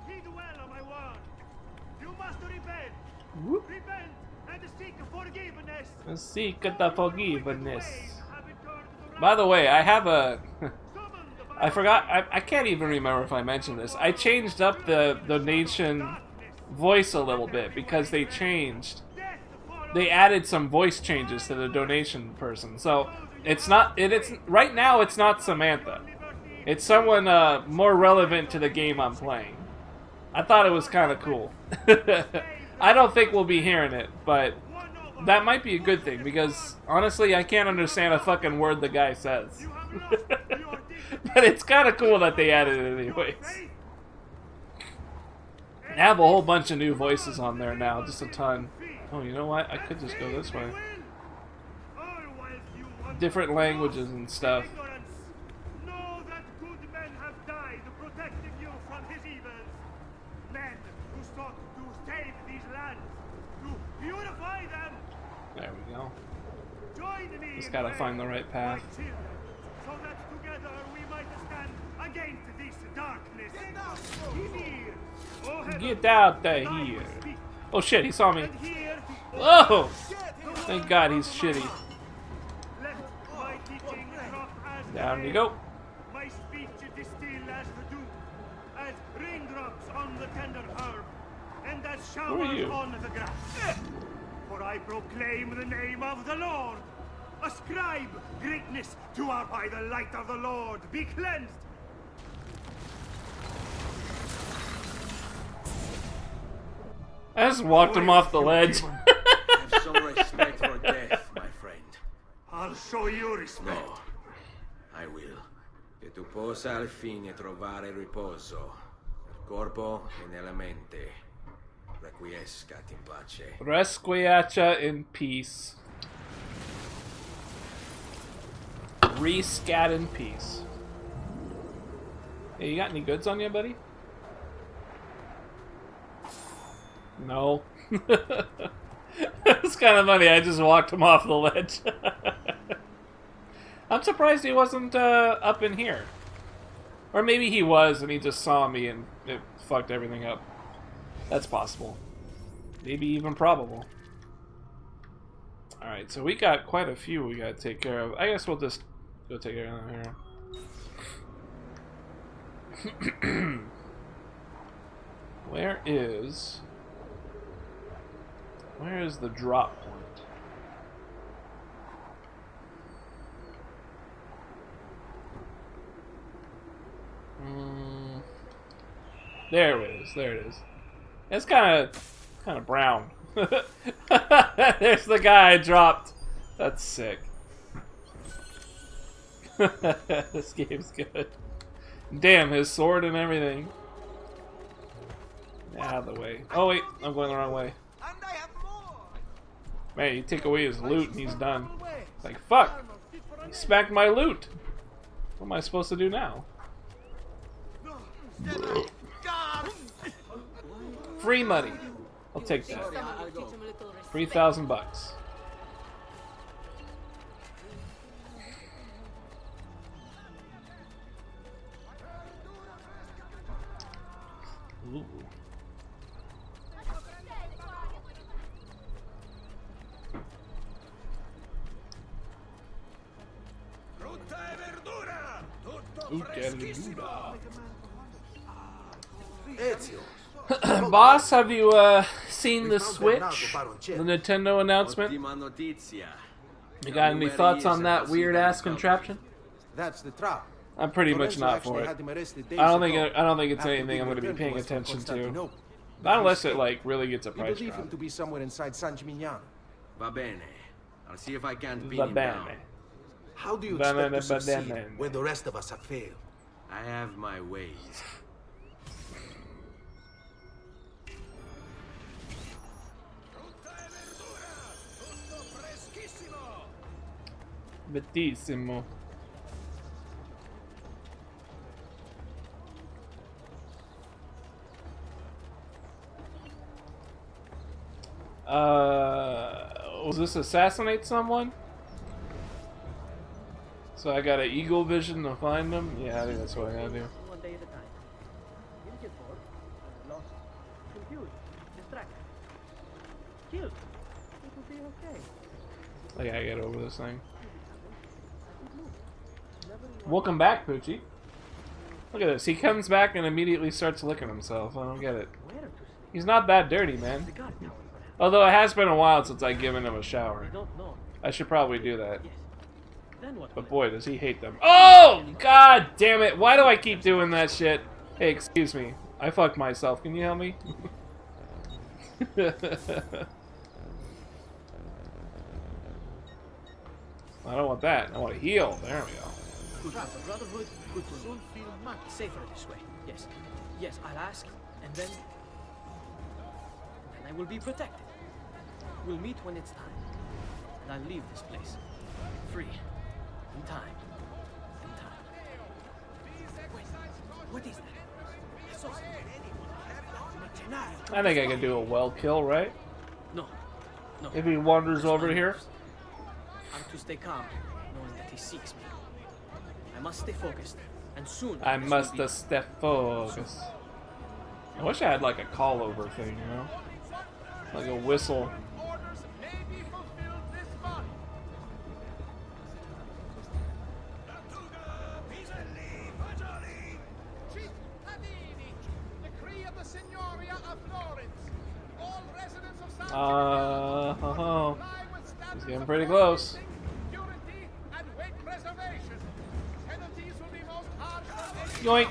Heed well of my word. You must repent. Whoop. Repent and seek forgiveness. Let's seek the forgiveness. By the way, I have a... I forgot, I can't even remember if I mentioned this. I changed up the donation voice a little bit because they changed. They added some voice changes to the donation person. So, it's not, it's right now it's not Samantha. It's someone more relevant to the game I'm playing. I thought it was kind of cool. I don't think we'll be hearing it, but that might be a good thing because honestly, I can't understand a fucking word the guy says. But it's kind of cool that they added it anyways. They have a whole bunch of new voices on there now, just a ton. Oh, you know what? I could just go this way. Different languages and stuff. Know that good men have died protecting you from his evils. Men who sought to save these lands, to purify them. There we go. Join me. Just gotta find the right path. My children, so that together we might stand against this darkness. Here, oh heaven, Get out thy there here. will speak. Oh shit, he saw me. And here, Oh! Thank God he's shitty. let my teaching drop as Down the you go. My speech distill as the dew, as raindrops on the tender herb, and as Who are showers you? on the grass. For I proclaim the name of the Lord. Ascribe greatness to our by the light of the Lord. Be cleansed. I just walked him off the ledge. Have some respect for death, my friend. I'll show you respect. No, I will. Che tu possa al fine trovare riposo, nel corpo e nella mente. Requiescat in pace. Resquiacha in peace. Rescat in peace. Hey, you got any goods on you, buddy? No. It's kind of funny. I just walked him off the ledge. I'm surprised he wasn't up in here. Or maybe he was and he just saw me and it fucked everything up. That's possible. Maybe even probable. Alright, so we got quite a few we gotta take care of. I guess we'll just go take care of them here. Where is the drop point? There it is. There it is. It's kind of brown. There's the guy I dropped. That's sick. This game's good. Damn, his sword and everything. Out of the way. Oh wait, I'm going the wrong way. And I have more. Man, you take away his loot and he's done. It's like, fuck! He smacked my loot! What am I supposed to do now? Free money. I'll take that. 3,000 bucks. Ooh. Boss, have you seen the Switch? The Nintendo announcement? Ottima notizia. You got any thoughts on that weird-ass contraption? That's the trap. I'm pretty much not for it. I don't think it's anything I'm going to be paying attention to. Not unless it like really gets a We price believe him drop. to be somewhere inside San Gimignano. Va bene. I'll see if I can pin Va him bene. down. How do you Banana, expect to succeed banana. when the rest of us have failed? I have my ways. Bettissimo. Was this assassinate someone? So I got an eagle vision to find them? Yeah, I think that's what I gotta do. One day at a time. You'll get bored, lost, confused, distracted, killed. It will be okay. I gotta get over this thing. Welcome back, Poochie. Look at this. He comes back and immediately starts licking himself. I don't get it. He's not that dirty, man. Although it has been a while since I've given him a shower. I should probably do that. But boy, does he hate them. Oh! God damn it. Why do I keep doing that shit? Hey, excuse me. I fucked myself. Can you help me? I don't want that. I want to heal. There we go. The Brotherhood could soon feel much safer this way. Yes. Yes, I'll ask, and then I will be protected. We'll meet when it's time. And I'll leave this place. Free. In time. In time. Wait, what is that? I saw something. I think I can do a well kill, right? No. No. If he wanders over here. I'm to stay calm, knowing that he seeks me. I must stay focused, and soon. I must stay focused. I wish I had like a call over thing, you know? Like a whistle. Orders may be fulfilled this month. Chief Tadini, decree of the Signoria of Florence. All residents of San He's getting pretty close. purity and weight preservation. Penalties will be most harsh. Yoink!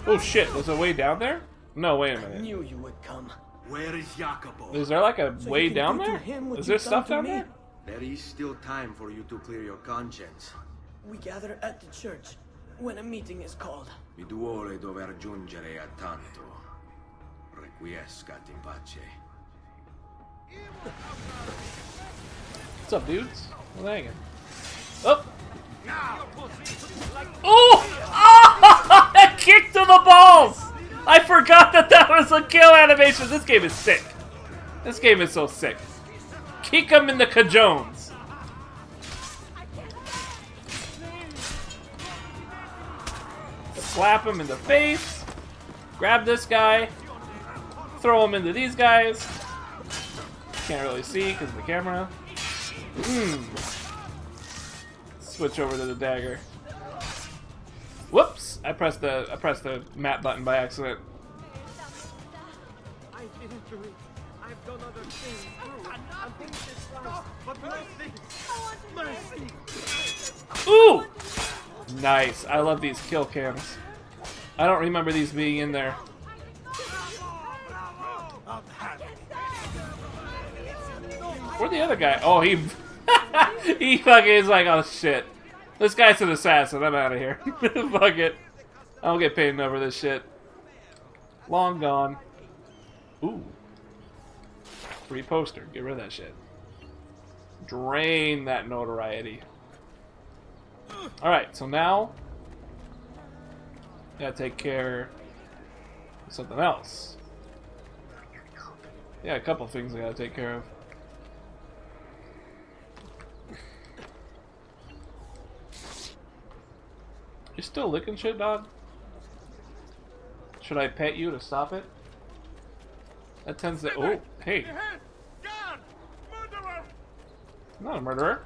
Oh shit, there's a way down there? No, wait a minute. Knew you would come. Where is Jacopo? Is there like a So way you can down do to there? him what Is there you've done stuff to down me? there? There is still time for you to clear your conscience. We gather at the church when a meeting is called. Mi duole dover giungere a tanto. Requiescat in pace. What's up, dudes? What's hanging? Oh! Oh! Oh! That kick to the balls! I forgot that that was a kill animation. This game is sick. This game is so sick. Kick him in the cajones. Slap him in the face. Grab this guy. Throw him into these guys. Can't really see because of the camera. Switch over to the dagger. Whoops! I pressed the map button by accident. I didn't do it. I've done other things too. I'm being dishonest, but mercy. Mercy. Ooh! Nice. I love these kill cams. I don't remember these being in there. Where'd the other guy? Oh, he he fucking is like, oh shit. This guy's an assassin. I'm out of here. Fuck it. I don't get paid enough for this shit. Long gone. Ooh. Free poster. Get rid of that shit. Drain that notoriety. Alright, so now gotta take care of something else. Yeah, a couple things I gotta take care of. You still licking shit, dog? Should I pet you to stop it? That tends to. Oh, hey. Guard! Murderer! I'm not a murderer.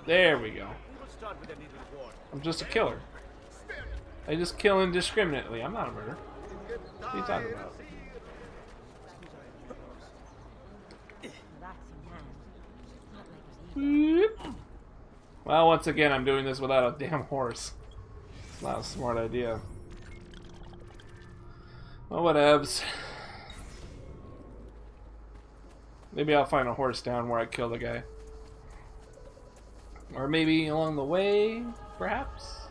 There we go. We'll start with a little war. I'm just a killer. I just kill indiscriminately. I'm not a murderer. What are you talking about? Well, once again, I'm doing this without a damn horse. It's not a smart idea. Well, whatevs. Maybe I'll find a horse down where I kill the guy. Or maybe along the way, perhaps?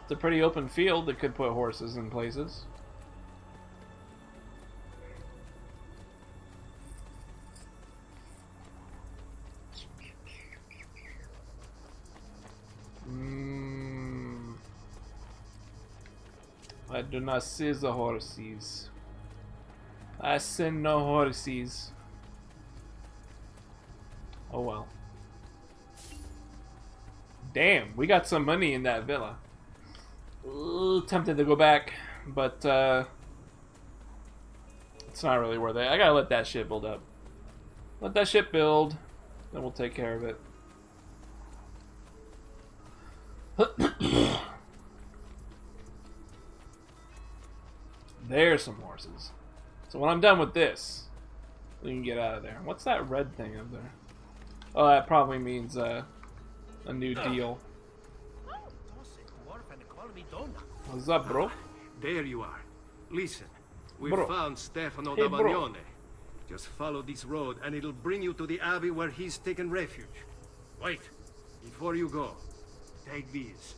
It's a pretty open field that could put horses in places. I do not see the horses. I send no horses. Oh well. Damn, we got some money in that villa. Tempted to go back, but it's not really worth it. I gotta let that shit build up. Let that shit build, then we'll take care of it. There's some horses. So when I'm done with this, we can get out of there. What's that red thing up there? Oh, that probably means a new deal. What's up, bro? There you are. Listen, we Bro. found Stefano Hey, da bro. Bagnone. Just follow this road and it'll bring you to the abbey where he's taken refuge. Wait, before you go, take these.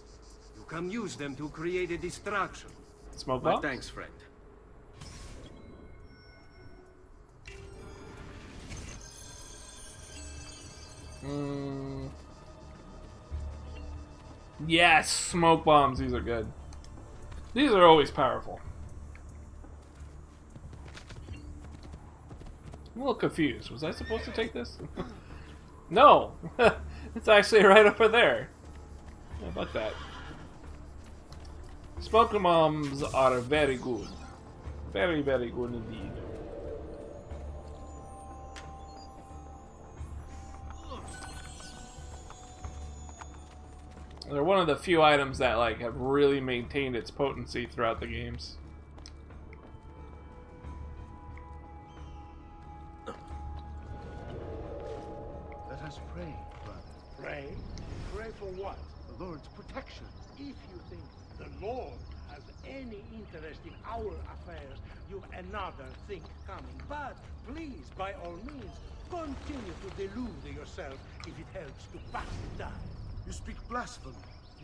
You can use them to create a distraction. Smoke My box? thanks, friend. Yes, smoke bombs. These are good. These are always powerful. I'm a little confused. Was I supposed to take this? No! It's actually right over there. How about that? Smoke bombs are very good. Very, very good indeed. They're one of the few items that like have really maintained its potency throughout the games. Let us pray, brother. Pray? Pray for what? The Lord's protection. If you think the Lord has any interest in our affairs, you've another thing coming. But please, by all means, continue to delude yourself if it helps to pass the time. You speak blasphemy.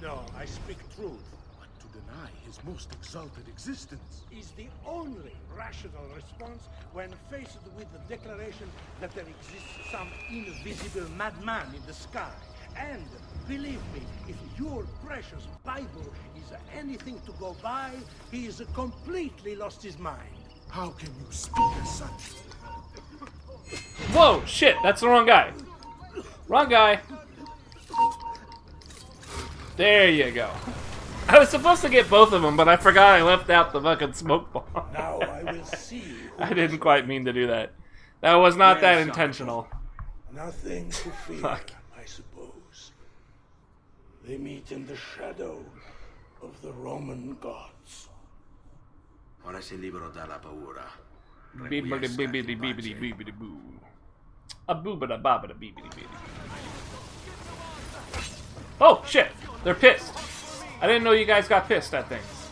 No, I speak truth. But to deny his most exalted existence. Is the only rational response when faced with the declaration that there exists some invisible madman in the sky. And believe me, if your precious Bible is anything to go by, he has completely lost his mind. How can you speak as such? Whoa, shit, that's the wrong guy. Wrong guy. There you go. I was supposed to get both of them, but I forgot I left out the fucking smoke bomb. Now I will see. I didn't quite mean to do that. That was not that intentional. Nothing to fear, Fuck. I suppose. They meet in the shadow of the Roman gods. Ora sei libero dalla paura. Bibbidi bibbidi bibbidi bibbidi boo. A boobada babada bibbidi bibbidi. Oh shit! They're pissed. I didn't know you guys got pissed at things.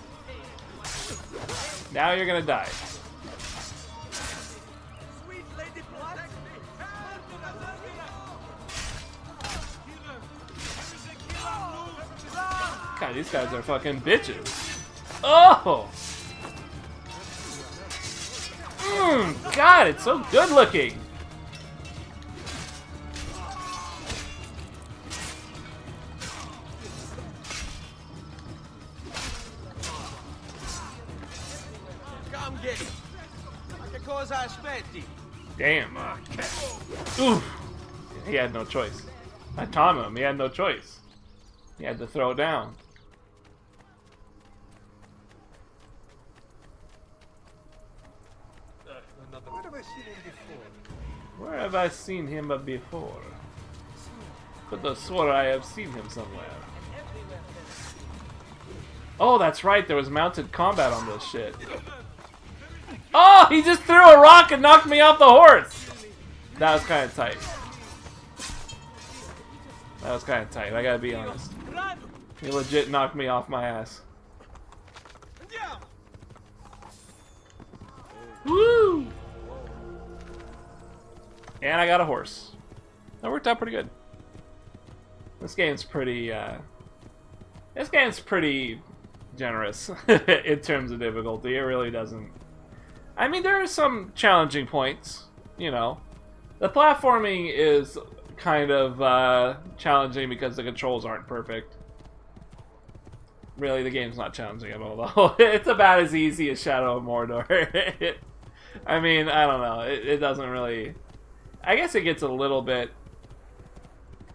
Now you're gonna die. God, these guys are fucking bitches. Oh! God, it's so good looking. Come get it. Ma che cosa aspetti? Damn. Oof. He had no choice. I taunted him. He had no choice. He had to throw it down. Where have I seen him before? Where have I seen him before? Could have swore I have seen him somewhere. Oh, that's right. There was mounted combat on this shit. Oh, he just threw a rock and knocked me off the horse. That was kind of tight. That was kind of tight. I gotta be honest. He legit knocked me off my ass. Woo! And I got a horse. That worked out pretty good. This game's pretty generous in terms of difficulty. It really doesn't. I mean, there are some challenging points, you know. The platforming is kind of challenging because the controls aren't perfect. Really, the game's not challenging at all, though. It's about as easy as Shadow of Mordor. I mean, I don't know. It doesn't really... I guess it gets a little bit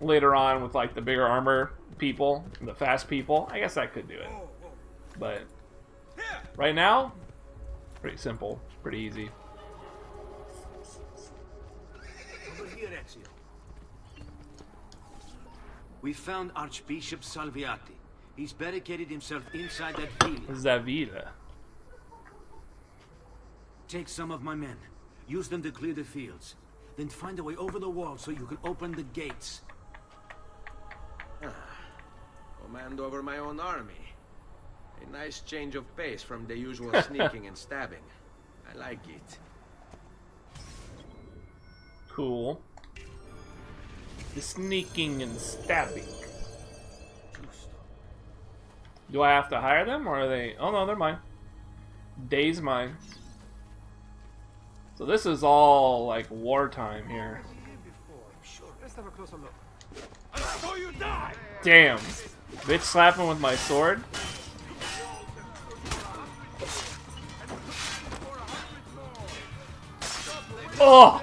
later on with like the bigger armor people, the fast people. I guess that could do it. But right now, pretty simple, pretty easy. Over here, Ezio. We found Archbishop Salviati. He's barricaded himself inside that villa. Zavila. Take some of my men. Use them to clear the fields. Then find a way over the wall so you can open the gates. Command over my own army. A nice change of pace from the usual sneaking and stabbing. I like it. Cool. The sneaking and stabbing. Do I have to hire them, or are they... Oh no, they're mine. Day's mine. So this is all, like, wartime here. Damn. Bitch slapping with my sword? Oh!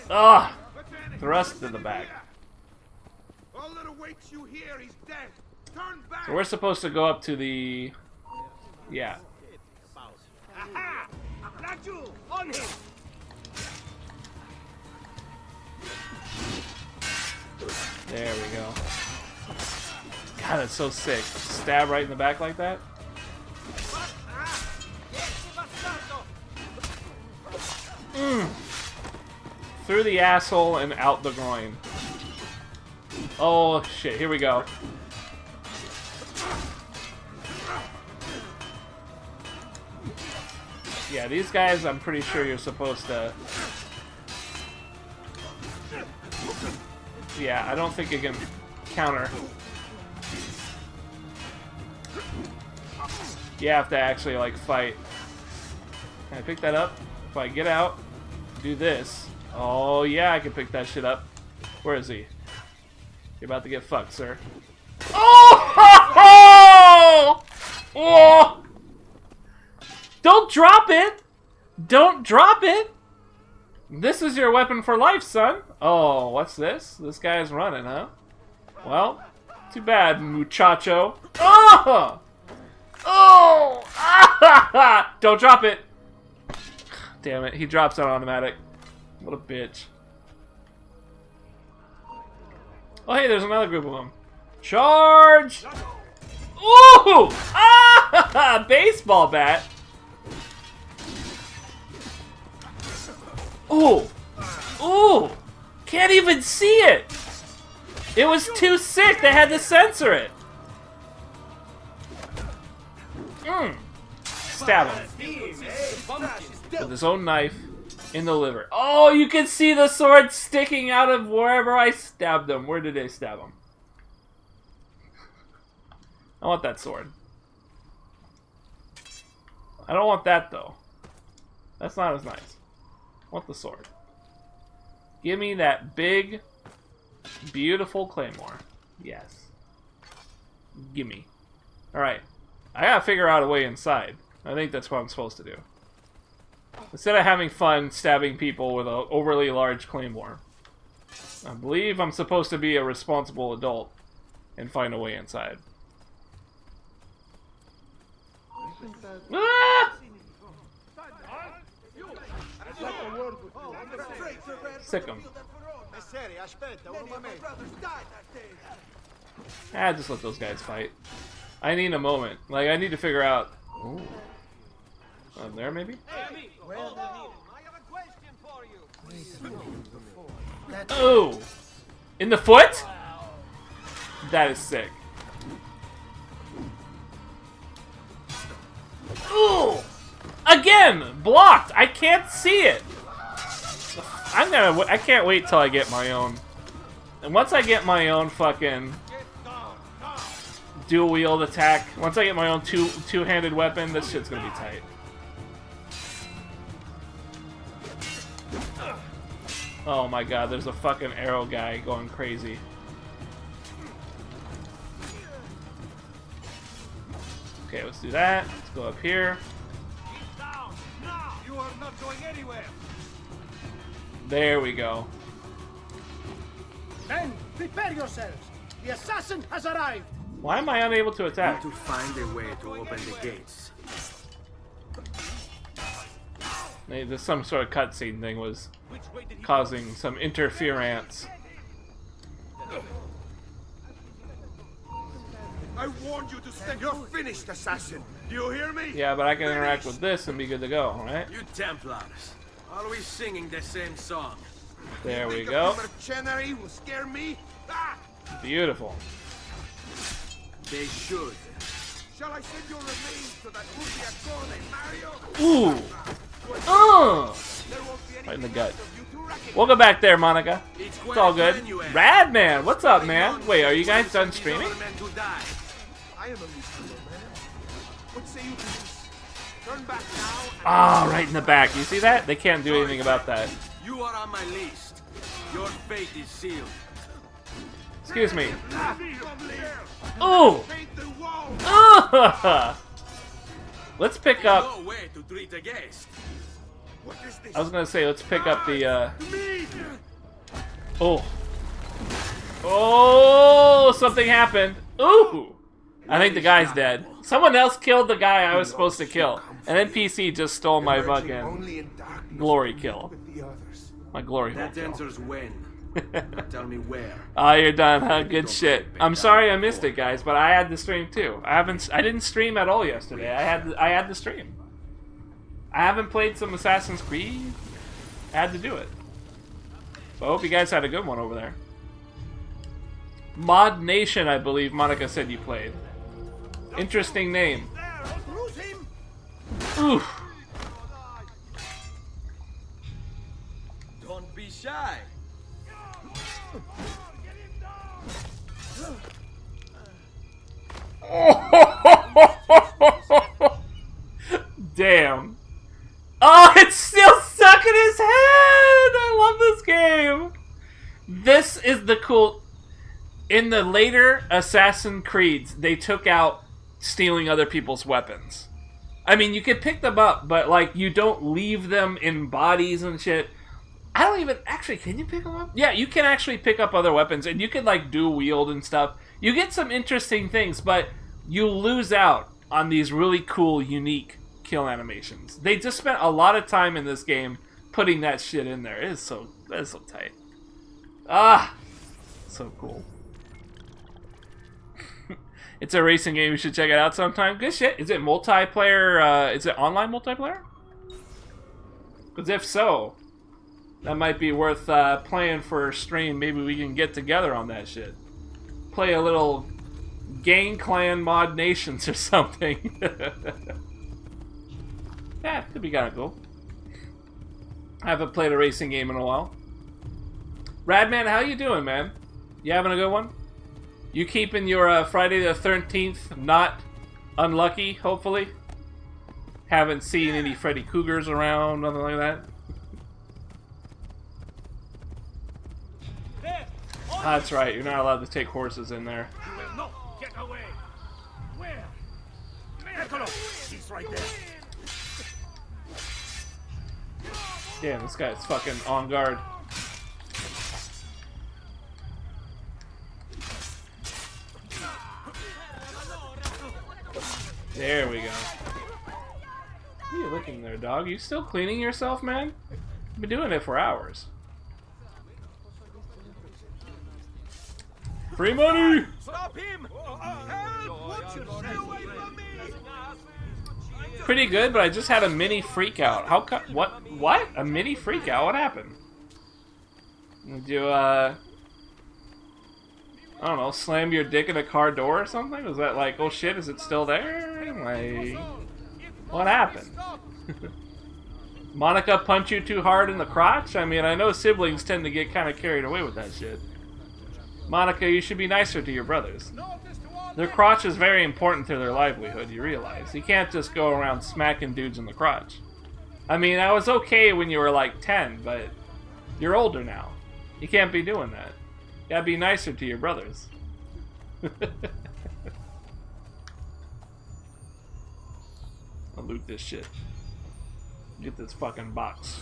Ah! Thrust to the back. All that awaits you here is death. Turn back. So we're supposed to go up to the... Yeah. Aha! Raju, on him. There we go. God, that's so sick. Stab right in the back like that. Through the asshole and out the groin. Oh shit, here we go. Yeah, these guys, I'm pretty sure you're supposed to... Yeah, I don't think you can counter. You have to actually, like, fight. Can I pick that up? If I get out, do this. Oh, yeah, I can pick that shit up. Where is he? You're about to get fucked, sir. Oh! Oh! Don't drop it! Don't drop it! This is your weapon for life, son. Oh, what's this? This guy's running, huh? Well, too bad, muchacho. Oh! Oh! Ah! Don't drop it! Damn it, he drops on automatic. What a bitch. Oh, hey, there's another group of them. Charge! Ooh! Ah! Baseball bat. Ooh! Ooh! Can't even see it! It was too sick, they had to censor it! Stab him. With his own knife in the liver. Oh, you can see the sword sticking out of wherever I stabbed him. Where did they stab him? I want that sword. I don't want that, though. That's not as nice. I want the sword. Give me that big, beautiful claymore. Yes. Gimme. Alright. I gotta figure out a way inside. I think that's what I'm supposed to do. Instead of having fun stabbing people with an overly large claymore. I believe I'm supposed to be a responsible adult and find a way inside. Ah! Sick him. Ah, just let those guys fight. I need a moment. Like, I need to figure out... Ooh. There, maybe? Oh! In the foot? That is sick. Ooh! Again! Blocked! I can't see it! I can't wait till I get my own. And once I get my own fucking dual wield attack, once I get my own two-handed weapon, this shit's gonna be tight. Oh my god, there's a fucking arrow guy going crazy. Okay, let's do that. Let's go up here. not going anywhere. There we go. Men, prepare yourselves. The assassin has arrived. Why am I unable to attack? To find a way to open the gates. Maybe there's some sort of cutscene thing was causing some interference. I warned you to stand. You're finished, assassin. Do you hear me? Yeah, but I can interact with this and be good to go, right? You Templars, always singing the same song. There we Think go. a mercenary will scare me? Ah! Beautiful. They should. Shall I send your remains to that Uziakon and Mario? Ooh! There won't be Right in the anything gut. left of you to recognize. We'll go back there, Monica. It's all good. Radman, what's up, man? Wait, are you guys done streaming? I am a mystery man. What say you to this? Turn back now. Ah, right in the back. You see that? They can't do anything about that. You are on my list. Your fate is sealed. Excuse me. Oh! Ooh! Let's pick up. No way to treat a guest. What is this? I was gonna say, let's pick up the. Oh. Oh! Something happened. Ooh! I think the guy's dead. Someone else killed the guy I was supposed to kill, and then PC just stole my fucking glory kill. My glory hole That kill. answers when. Tell me where. Oh, you're done, huh? Good shit. I'm sorry I missed it, guys, but I had the stream too. I didn't stream at all yesterday. I had the stream. I haven't played some Assassin's Creed. I had to do it. So I hope you guys had a good one over there. Mod Nation, I believe Monica said you played. Interesting name. Oof. Don't be shy. Damn. Oh, it's still stuck in his head! I love this game! This is the cool... In the later Assassin's Creeds, they took out stealing other people's weapons. I mean, you could pick them up, but, like, you don't leave them in bodies and shit. I don't even... Actually, can you pick them up? Yeah, you can actually pick up other weapons, and you can, like, dual wield and stuff. You get some interesting things, but you lose out on these really cool, unique kill animations. They just spent a lot of time in this game putting that shit in there. That is so tight. Ah! So cool. It's a racing game. You should check it out sometime. Good shit. Is it multiplayer? Is it online multiplayer? Because if so, that might be worth playing for a stream. Maybe we can get together on that shit. Play a little Gang Clan Mod Nations or something. Yeah, could be kind of cool. I haven't played a racing game in a while. Radman, how you doing, man? You having a good one? You keeping your Friday the 13th not unlucky, hopefully? Haven't seen any Freddy Cougars around, nothing like that? That's right, you're not allowed to take horses in there. You will not get away. Where? Piccolo! He's right there. Damn, this guy's fucking on guard. There we go. What are you looking there, dog? You still cleaning yourself, man? You've been doing it for hours. Free money! Stop him! Help! Won't you stay away from me? Pretty good, but I just had a mini freak out. How what? What? A mini freak out? What happened? Did you, I don't know, slam your dick in a car door or something? Was that like, oh shit, is it still there? Like, what happened? Monica punch you too hard in the crotch? I mean, I know siblings tend to get kind of carried away with that shit. Monica, you should be nicer to your brothers. Their crotch is very important to their livelihood, you realize. You can't just go around smacking dudes in the crotch. I mean, I was okay when you were like 10, but you're older now. You can't be doing that. You gotta be nicer to your brothers. I'll loot this shit. Get this fucking box.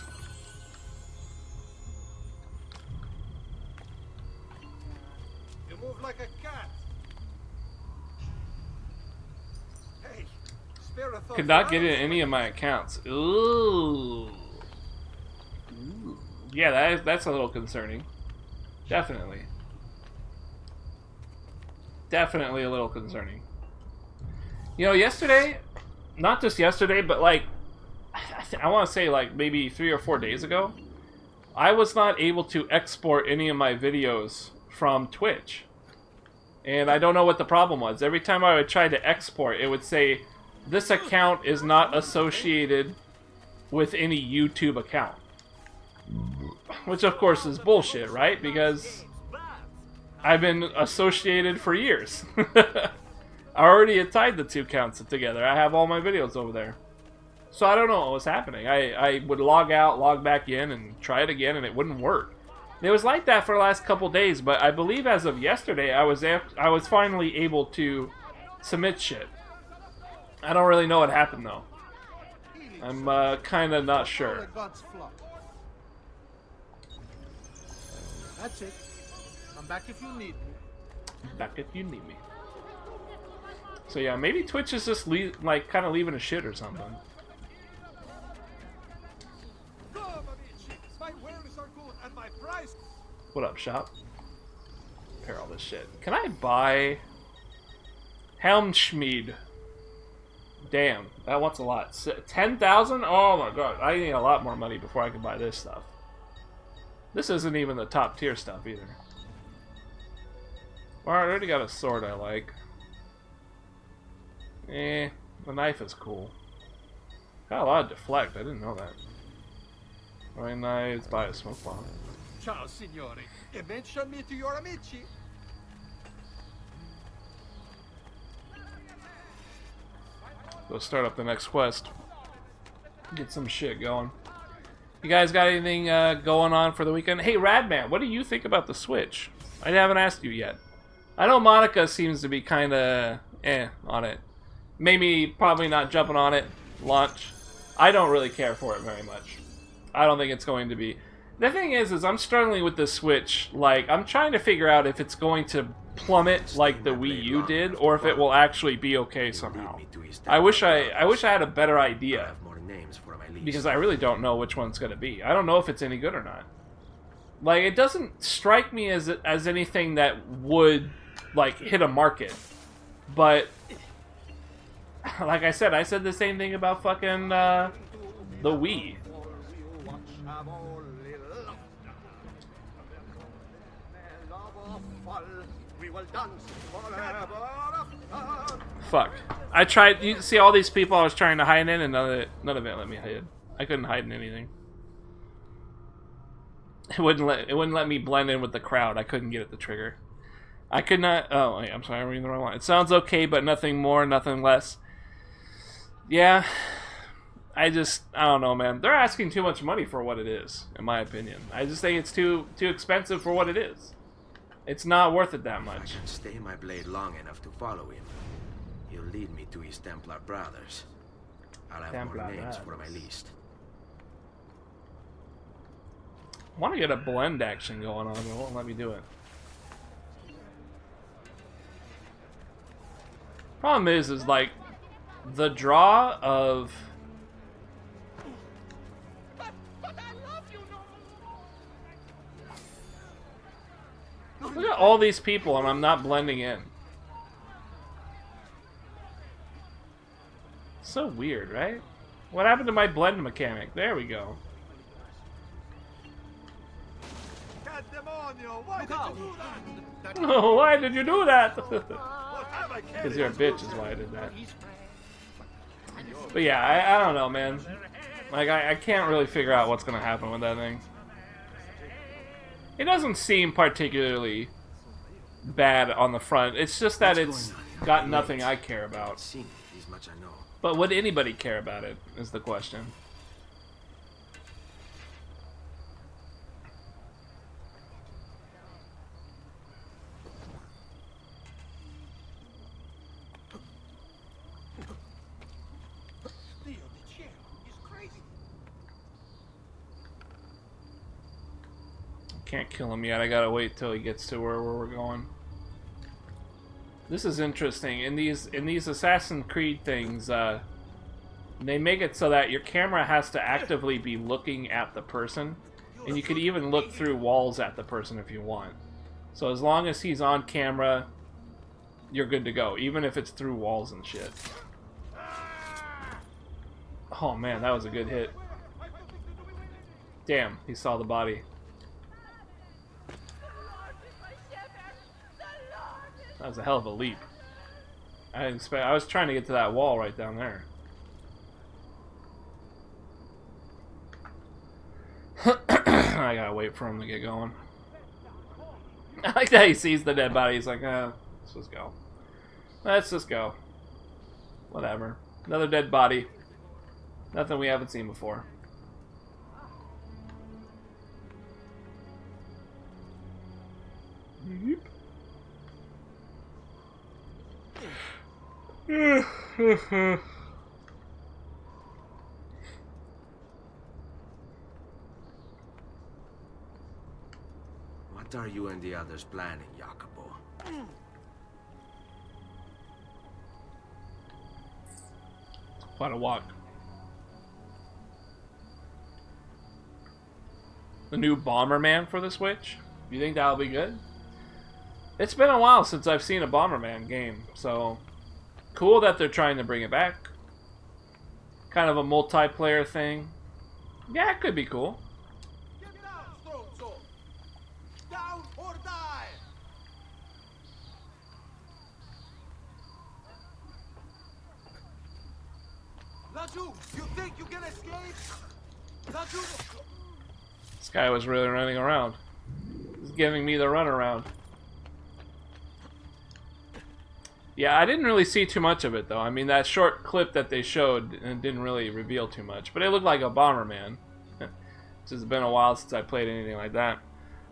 You move like a cat. Hey, spare a thought. Could not get in any of my accounts. Ooh. Yeah, that's a little concerning. Definitely. Definitely a little concerning. You know, yesterday, not just yesterday, but like, I want to say like maybe 3 or 4 days ago, I was not able to export any of my videos from Twitch. And I don't know what the problem was. Every time I would try to export, it would say, this account is not associated with any YouTube account. Which of course is bullshit, right? Because I've been associated for years. I already had tied the two accounts together. I have all my videos over there. So I don't know what was happening. I would log out, log back in, and try it again, and it wouldn't work. It was like that for the last couple days, but I believe as of yesterday, I was finally able to submit shit. I don't really know what happened, though. I'm kind of not sure. That's it. Come back if you need me. Back if you need me. So yeah, maybe Twitch is just like kind of leaving a shit or something. What up, shop? Repair all this shit. Can I buy Helmschmied? Damn, that wants a lot. 10,000? Oh my god, I need a lot more money before I can buy this stuff. This isn't even the top tier stuff either. Well, I already got a sword I like. The knife is cool. Got a lot of deflect, I didn't know that. Very nice, buy a smoke bomb. Ciao, signore. E mention me to your amici. Go start up the next quest. Get some shit going. You guys got anything going on for the weekend? Hey, Radman, what do you think about the Switch? I haven't asked you yet. I know Monica seems to be kind of on it. Maybe probably not jumping on it. Launch. I don't really care for it very much. I don't think it's going to be. The thing is I'm struggling with the Switch. Like, I'm trying to figure out if it's going to plummet like the Wii U did, or if it will actually be okay somehow. I wish I had a better idea, because I really don't know which one's going to be. I don't know if it's any good or not. Like, it doesn't strike me as anything that would like hit a market. But like I said the same thing about fucking the Wii. Fuck. I tried. You see all these people I was trying to hide in, and none of it let me hide. I couldn't hide in anything. It wouldn't let me blend in with the crowd. I couldn't get at the trigger. I could not. Oh, wait, I'm sorry. I'm reading the wrong line. It sounds okay, but nothing more, nothing less. Yeah. I don't know, man. They're asking too much money for what it is, in my opinion. I just think it's too expensive for what it is. It's not worth it that much. If I can stay my blade long enough to follow him, he'll lead me to his Templar brothers. I'll have Templar more names brothers. for my list. I want to get a blend action going on, but it won't let me do it. Problem is like the draw of look at all these people and I'm not blending in. So weird, right? What happened to my blend mechanic? There we go. Oh, why did you do that? Because you're a bitch is why I did that. But yeah, I don't know, man. Like, I can't really figure out what's going to happen with that thing. It doesn't seem particularly bad on the front. It's just that it's got nothing I care about. But would anybody care about it, is the question. Can't kill him yet. I gotta wait till he gets to where we're going. This is interesting. In these Assassin's Creed things, they make it so that your camera has to actively be looking at the person, and you can even look through walls at the person if you want. So as long as he's on camera, you're good to go, even if it's through walls and shit. Oh man, that was a good hit. Damn, he saw the body. That was a hell of a leap. I didn't expect. I was trying to get to that wall right down there. I gotta wait for him to get going. I like that he sees the dead body. He's like, let's just go. Let's just go. Whatever. Another dead body. Nothing we haven't seen before. Yep. What are you and the others planning, Jacopo? Quite a walk. The new Bomberman for the Switch? You think that'll be good? It's been a while since I've seen a Bomberman game, so cool that they're trying to bring it back. Kind of a multiplayer thing. Yeah, it could be cool. Get down, Stronzo! Down or die! Laju, you think you can escape? Laju! This guy was really running around. He's giving me the runaround. Yeah, I didn't really see too much of it, though. I mean, that short clip that they showed didn't really reveal too much. But it looked like a Bomberman. It's just been a while since I played anything like that.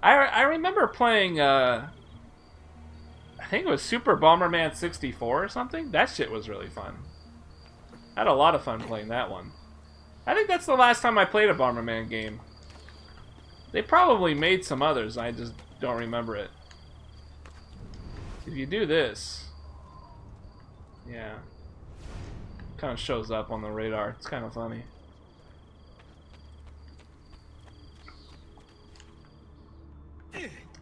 I remember playing, I think it was Super Bomberman 64 or something. That shit was really fun. I had a lot of fun playing that one. I think that's the last time I played a Bomberman game. They probably made some others, I just don't remember it. If you do this... Yeah. Kind of shows up on the radar. It's kind of funny.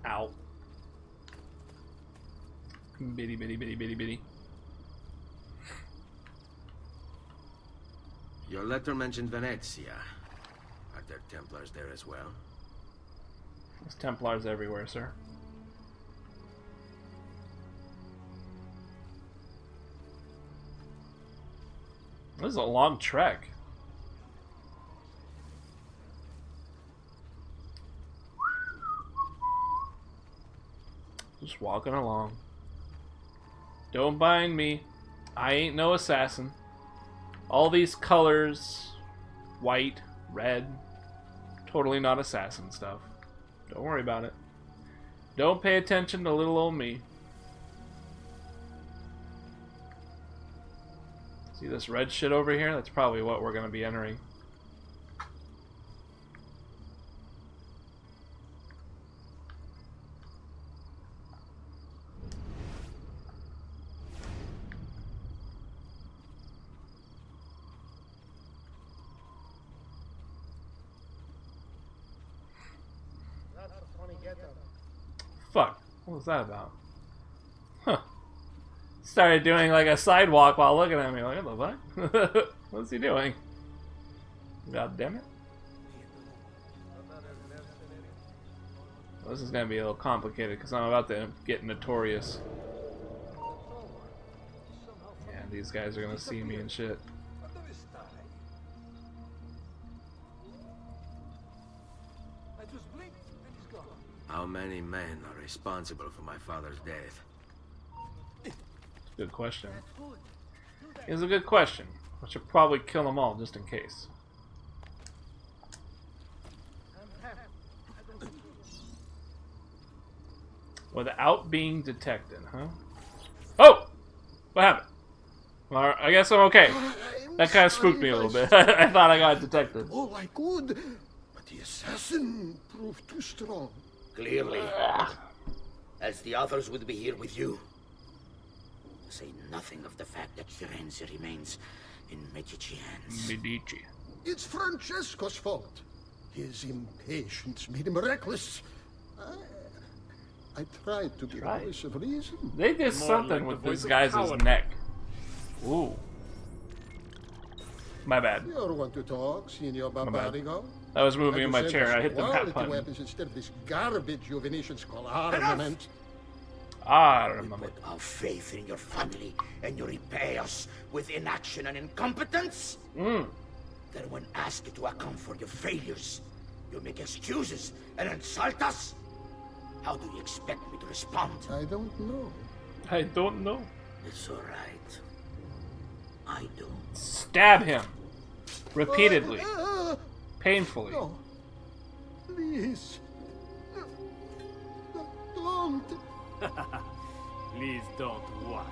Ow. Bitty, bitty, bitty, bitty, bitty. Your letter mentioned Venezia. Are there Templars there as well? There's Templars everywhere, sir. This is a long trek. Just walking along. Don't mind me. I ain't no assassin. All these colors, white, red, totally not assassin stuff. Don't worry about it. Don't pay attention to little old me. See this red shit over here? That's probably what we're going to be entering. Fuck. What was that about? Huh. Started doing like a sidewalk while looking at me. Like, what the fuck? What's he doing? God damn it. Well, this is going to be a little complicated because I'm about to get notorious. Yeah, these guys are going to see me and shit. How many men are responsible for my father's death? Good question. It's a good question. I should probably kill them all just in case. Without being detected, huh? Oh! What happened? Well, I guess I'm okay. That kind of spooked me a little bit. I thought I got detected. All I could, but the assassin proved too strong. Clearly. As the others would be here with you. To say nothing of the fact that Firenze remains in Medici hands. Medici. It's Francesco's fault. His impatience made him reckless. I tried to be the voice of reason. They did something with this guy's neck. Ooh. My bad. You want to talk, Signor Barbarigo? I was moving in my chair. I hit the map button. Weapons instead of this garbage you Venetians call armament. We put our faith in your family, and you repay us with inaction and incompetence? Then when asked to account for your failures, you make excuses and insult us? How do you expect me to respond? I don't know. I don't know. It's all right. I do. Stab him. Repeatedly. Painfully. No. Please. Don't. Please don't what?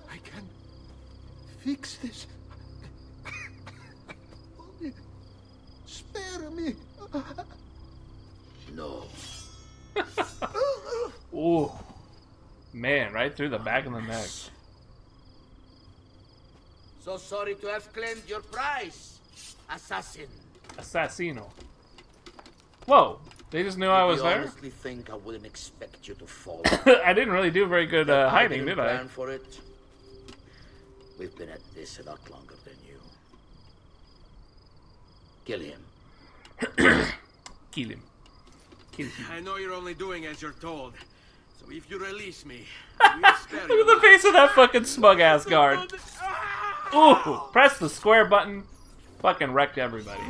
I can fix this. Only spare me. No. Ooh. Man, right through the back of the neck. So sorry to have claimed your prize, assassin. Assassino. Whoa. They just knew I was You there? honestly think I wouldn't expect you to fall? I didn't really do very good hiding, did I? Plan for it. We've been at this a lot longer than you. Kill him. Kill him. Kill him. I know you're only doing as you're told. So if you release me, we'll spare Look at the face of that fucking smug ass guard. Ooh, press the square button. Fucking wrecked everybody.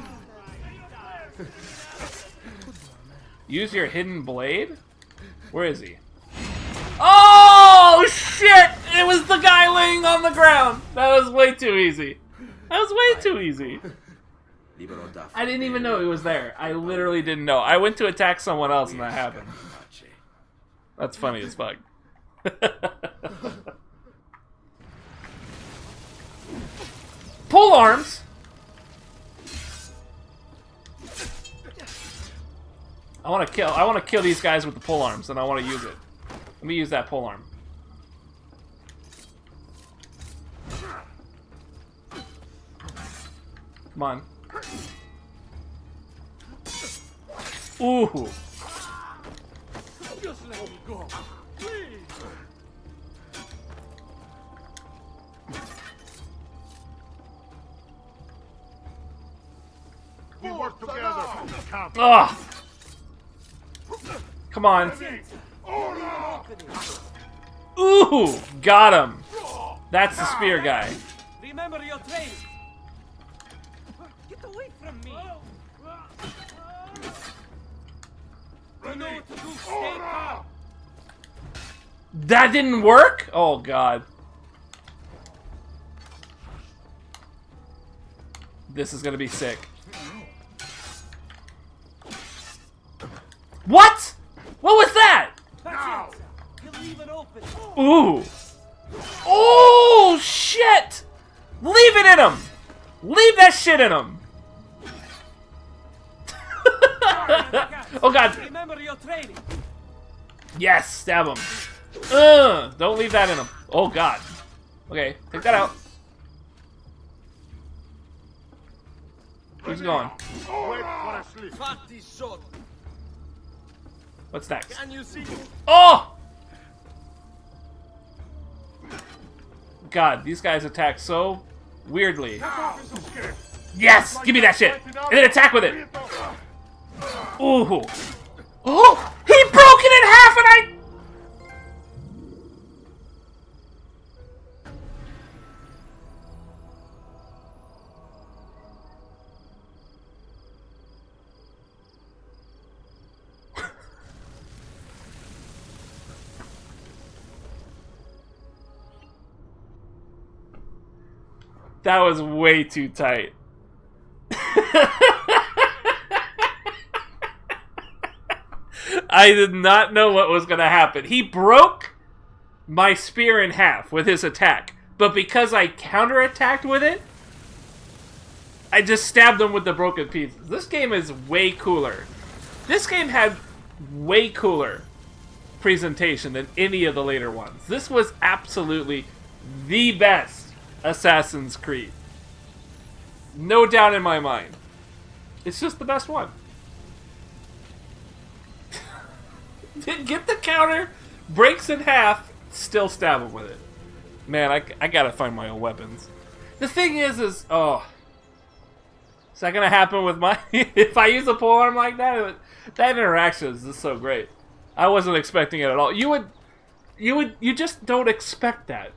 Use your hidden blade? Where is he? Oh shit! It was the guy laying on the ground. That was way too easy. That was way too easy. I didn't even know he was there. I literally didn't know. I went to attack someone else and that happened. That's funny as fuck. Pull arms! I want to kill these guys with the pole arms, and I want to use it. Let me use that pole arm. Come on. Ooh. Just let me go, please. We work together from the camp. Ugh. Come on. Ooh, got him. That's the spear guy. Remember your training. Get away from me. You know what to do. Stay calm. That didn't work? Oh god. This is gonna be sick. What? What was that? Now. He'll leave it open. Ooh. Oh shit! Leave it in him! Leave that shit in him! Oh god. Remember your training. Yes, stab him. Don't leave that in him. Oh god. Okay, take that out. Who's going? What's next? Can you see? Oh! God, these guys attack so weirdly. Yes! Give me that shit! And then attack with it! Ooh! Oh! He broke it in half and I... That was way too tight. I did not know what was going to happen. He broke my spear in half with his attack. But because I counterattacked with it, I just stabbed them with the broken pieces. This game is way cooler. This game had way cooler presentation than any of the later ones. This was absolutely the best Assassin's Creed. No doubt in my mind. It's just the best one. Get the counter, breaks in half, still stab him with it. Man, I gotta find my own weapons. The thing is oh, is that gonna happen with my if I use a polearm like that? That interaction is just so great. I wasn't expecting it at all. You just don't expect that.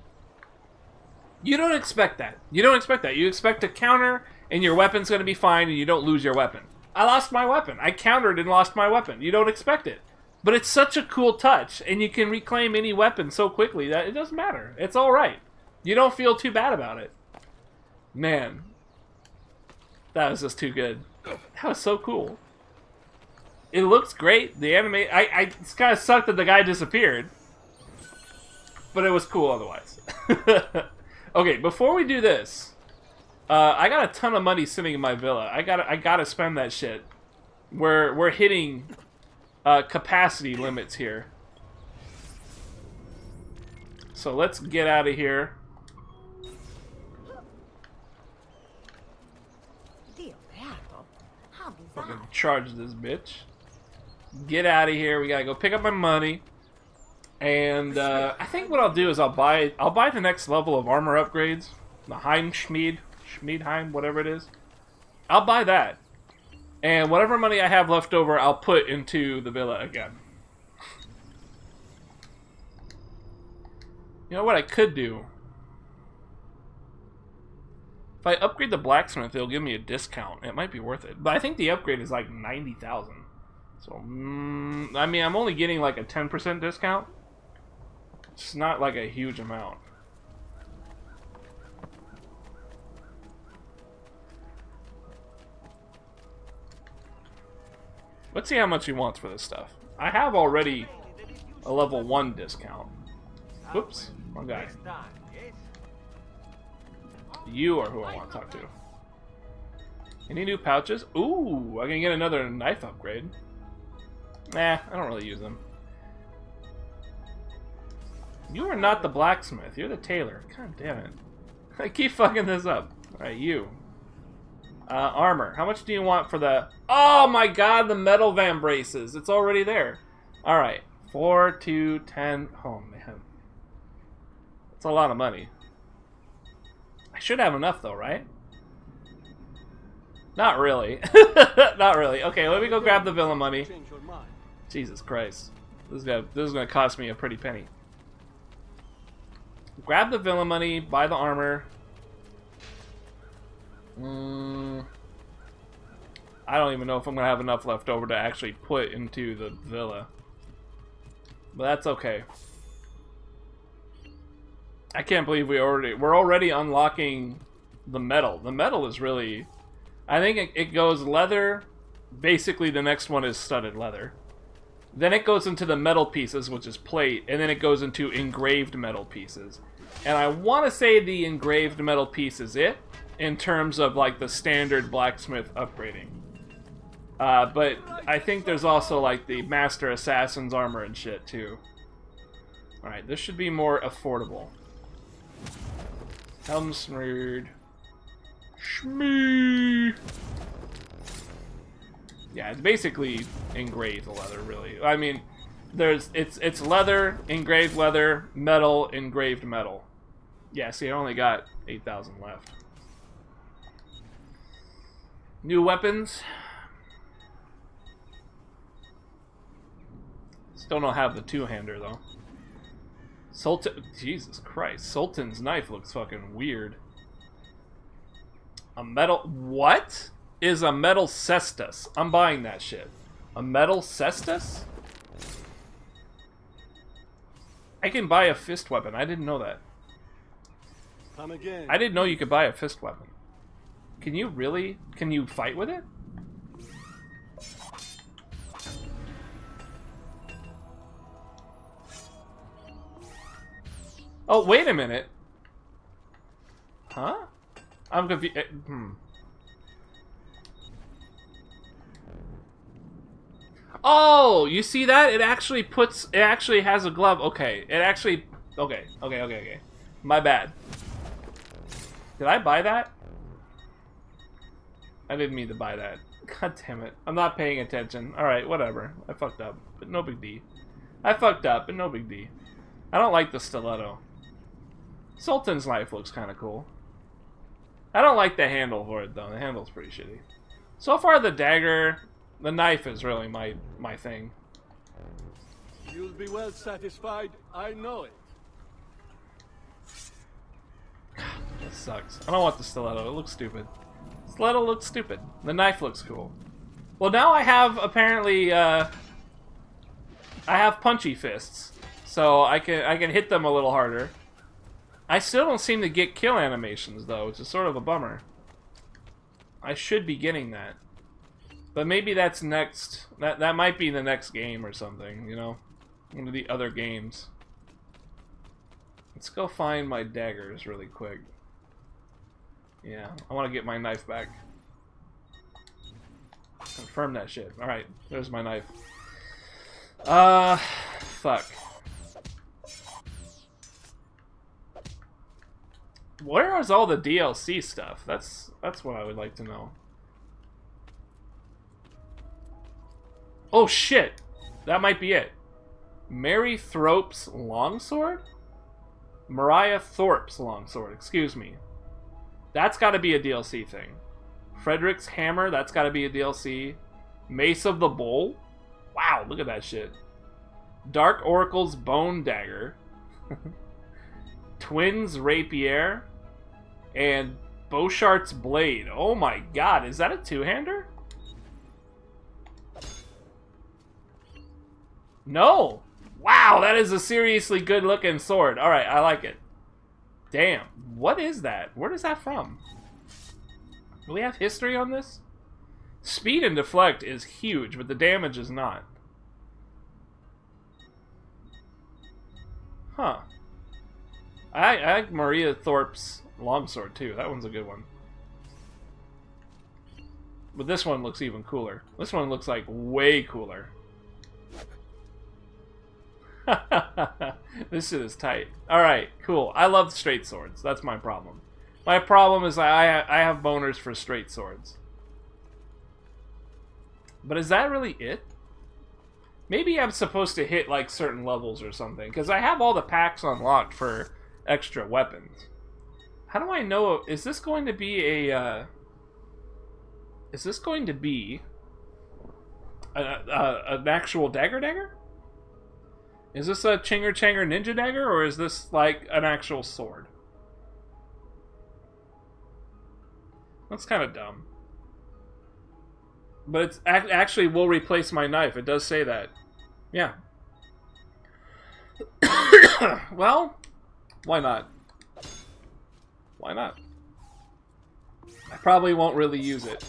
You don't expect that. You don't expect that. You expect a counter and your weapon's gonna be fine and you don't lose your weapon. I lost my weapon. I countered and lost my weapon. You don't expect it. But it's such a cool touch, and you can reclaim any weapon so quickly that it doesn't matter. It's alright. You don't feel too bad about it. Man. That was just too good. That was so cool. It looks great. The anime... it's kind of sucked that the guy disappeared. But it was cool otherwise. Okay, before we do this... I got a ton of money sitting in my villa. I gotta spend that shit. We're hitting... capacity limits here. So let's get out of here. Fucking charge this bitch. Get out of here. We gotta go pick up my money. And I think what I'll do is I'll buy the next level of armor upgrades. The Schmiedheim, whatever it is. I'll buy that. And whatever money I have left over, I'll put into the villa again. You know what I could do? If I upgrade the blacksmith, it'll give me a discount. It might be worth it. But I think the upgrade is like 90,000. So, I mean, I'm only getting like a 10% discount. It's not like a huge amount. Let's see how much he wants for this stuff. I have already a level 1 discount. Whoops, wrong guy. You are who I want to talk to. Any new pouches? Ooh, I can get another knife upgrade. Nah, I don't really use them. You are not the blacksmith, you're the tailor. God damn it. I keep fucking this up. Alright, you. Armor. How much do you want for the... Oh my god, the metal van braces. It's already there. Alright. 4, 2, 10... Oh man. That's a lot of money. I should have enough though, right? Not really. Not really. Okay, let me go grab the villa money. Jesus Christ. This is gonna cost me a pretty penny. Grab the villa money, buy the armor. I don't even know if I'm gonna have enough left over to actually put into the villa. But that's okay. I can't believe we're already unlocking the metal. The metal is really... I think it goes leather. Basically the next one is studded leather. Then it goes into the metal pieces, which is plate, and then it goes into engraved metal pieces. And I want to say the engraved metal piece is it, in terms of like the standard blacksmith upgrading. But I think there's also like the Master Assassin's armor and shit too. Alright, this should be more affordable. Helmsmeed. Shmee! Yeah, it's basically engraved leather, really. I mean, it's leather, engraved leather, metal, engraved metal. Yeah, see, I only got 8,000 left. New weapons. Still don't have the two-hander, though. Jesus Christ. Sultan's knife looks fucking weird. A metal... What is a metal cestus? I'm buying that shit. A metal cestus? I can buy a fist weapon. I didn't know that. Come again. I didn't know you could buy a fist weapon. Can you really? Can you fight with it? Oh, wait a minute. Huh? I'm confused. Oh, you see that? It actually puts... It actually has a glove. Okay. It actually... Okay. Okay. My bad. Did I buy that? I didn't mean to buy that. God damn it. I'm not paying attention. Alright, whatever. I fucked up. But no big D. I fucked up, but no big D. I don't like the stiletto. Sultan's knife looks kind of cool. I don't like the handle for it, though. The handle's pretty shitty. So far, the dagger... The knife is really my thing. You'll be well satisfied, I know it. That sucks. I don't want the stiletto. It looks stupid. Stiletto looks stupid. The knife looks cool. Well, now I have, apparently, I have punchy fists. So I can hit them a little harder. I still don't seem to get kill animations, though, which is sort of a bummer. I should be getting that. But maybe that's next... That might be the next game or something, you know? One of the other games. Let's go find my daggers really quick. Yeah, I want to get my knife back. Confirm that shit. Alright, there's my knife. Fuck. Where is all the DLC stuff? That's what I would like to know. Oh shit! That might be it. Mary Thorpe's longsword? Mariah Thorpe's longsword, excuse me. That's gotta be a DLC thing. Frederick's hammer, that's gotta be a DLC. Mace of the Bull? Wow, look at that shit. Dark Oracle's bone dagger. Twins rapier. And Beauchart's blade. Oh my god, is that a two-hander? No! Wow, that is a seriously good-looking sword. Alright, I like it. Damn, what is that? Where is that from? Do we have history on this? Speed and deflect is huge, but the damage is not. Huh. I like Maria Thorpe's longsword, too. That one's a good one. But this one looks even cooler. This one looks like way cooler. This shit is tight. Alright, cool. I love straight swords. That's my problem. My problem is I have boners for straight swords. But is that really it? Maybe I'm supposed to hit like certain levels or something. Because I have all the packs unlocked for extra weapons. How do I know? Is this going to be a... is this going to be... an actual dagger? Is this a Chinger Changer Ninja Dagger, or is this, like, an actual sword? That's kind of dumb. But it's actually will replace my knife. It does say that. Yeah. Well, why not? Why not? I probably won't really use it.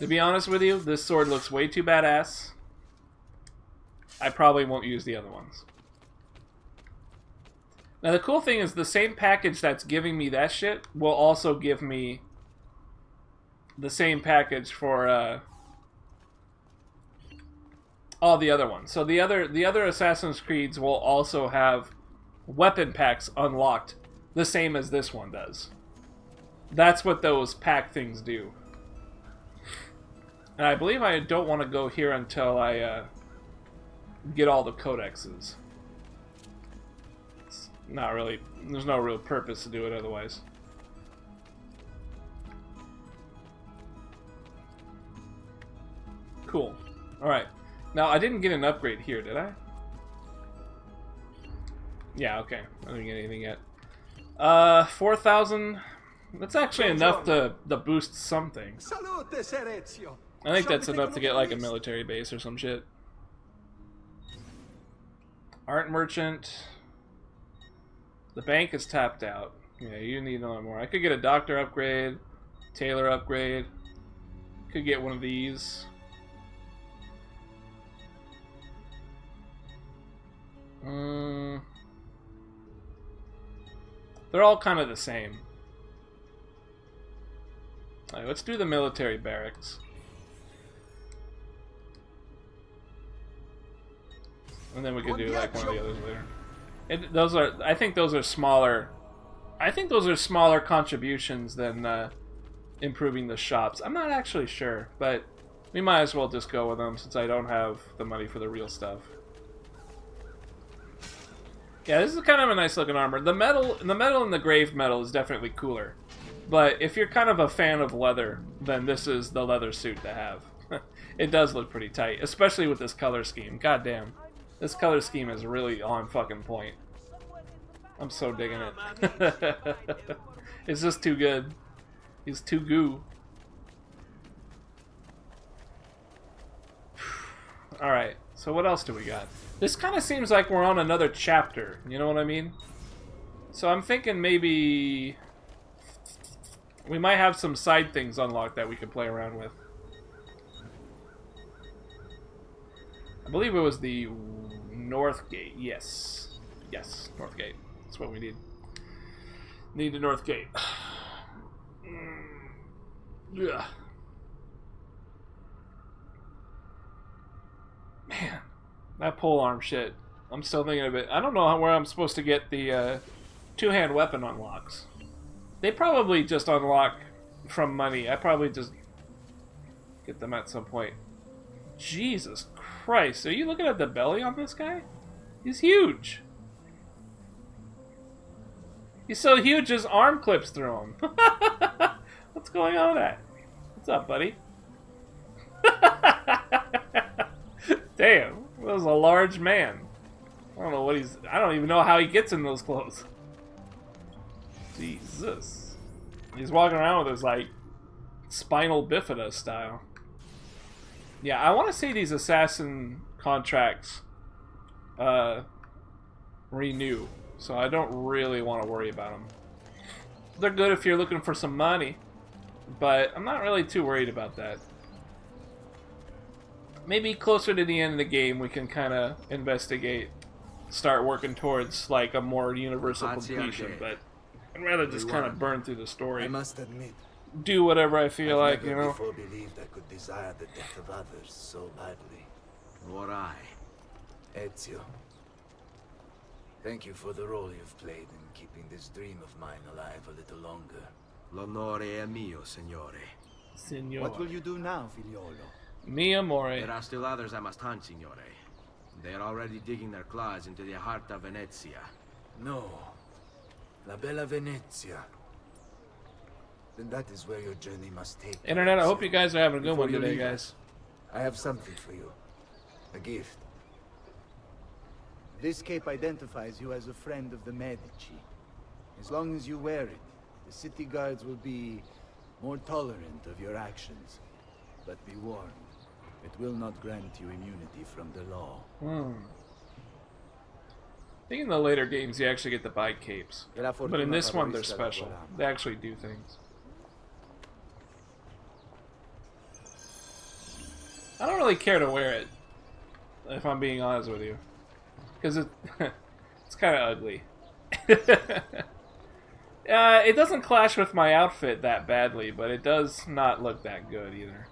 To be honest with you, this sword looks way too badass. I probably won't use the other ones. Now the cool thing is the same package that's giving me that shit will also give me the same package for all the other ones. So the other Assassin's Creeds will also have weapon packs unlocked the same as this one does. That's what those pack things do. And I believe I don't want to go here until I get all the codexes. It's not really... There's no real purpose to do it otherwise. Cool. Alright. Now, I didn't get an upgrade here, did I? Yeah, okay. I didn't get anything yet. 4,000... That's actually enough to boost something. I think that's enough to get like a military base or some shit. Art merchant. The bank is tapped out. Yeah, you need a lot more. I could get a doctor upgrade, tailor upgrade. Could get one of these. They're all kind of the same. Alright, let's do the military barracks. And then we could do like one of the others later. Those are, I think those are smaller. I think those are smaller contributions than improving the shops. I'm not actually sure, but we might as well just go with them since I don't have the money for the real stuff. Yeah, this is kind of a nice looking armor. The metal and the grave metal is definitely cooler. But if you're kind of a fan of leather, then this is the leather suit to have. It does look pretty tight, especially with this color scheme. God damn. This color scheme is really on fucking point. I'm so digging it. It's just too good. He's too goo. Alright, so what else do we got? This kind of seems like we're on another chapter, you know what I mean? So I'm thinking maybe we might have some side things unlocked that we could play around with. I believe it was the North Gate. Yes. Yes, North Gate. That's what we need. Need the North Gate. Yeah. Man, that polearm shit. I'm still thinking of it. I don't know where I'm supposed to get the two-hand weapon unlocks. They probably just unlock from money. I probably just get them at some point. Jesus Christ, are you looking at the belly on this guy? He's huge. He's so huge his arm clips through him. What's going on with that? What's up, buddy? Damn, that was a large man. I don't know what he's... I don't even know how he gets in those clothes. Jesus. He's walking around with his, like, spinal bifida style. Yeah, I want to see these assassin contracts renew. So I don't really want to worry about them. They're good if you're looking for some money. But I'm not really too worried about that. Maybe closer to the end of the game we can kind of investigate, start working towards like a more universal completion, but I'd rather just kind of burn through the story. I must admit, do whatever I feel like, you know. Before believed I could desire the death of others so badly. Nor I. Ezio, thank you for the role you've played in keeping this dream of mine alive a little longer. L'onore è mio, signore. Signore. What will you do now, figliolo? Mi amore. There are still others I must hunt, signore. They are already digging their claws into the heart of Venezia. No. La bella Venezia. Then that is where your journey must take you. Internet, I hope you guys are having a good one today, guys. I have something for you. A gift. This cape identifies you as a friend of the Medici. As long as you wear it, the city guards will be more tolerant of your actions. But be warned, it will not grant you immunity from the law. I think in the later games you actually get to buy capes. But in this one they're special. They actually do things. I don't really care to wear it, if I'm being honest with you. Because it's kind of ugly. It doesn't clash with my outfit that badly, but it does not look that good either.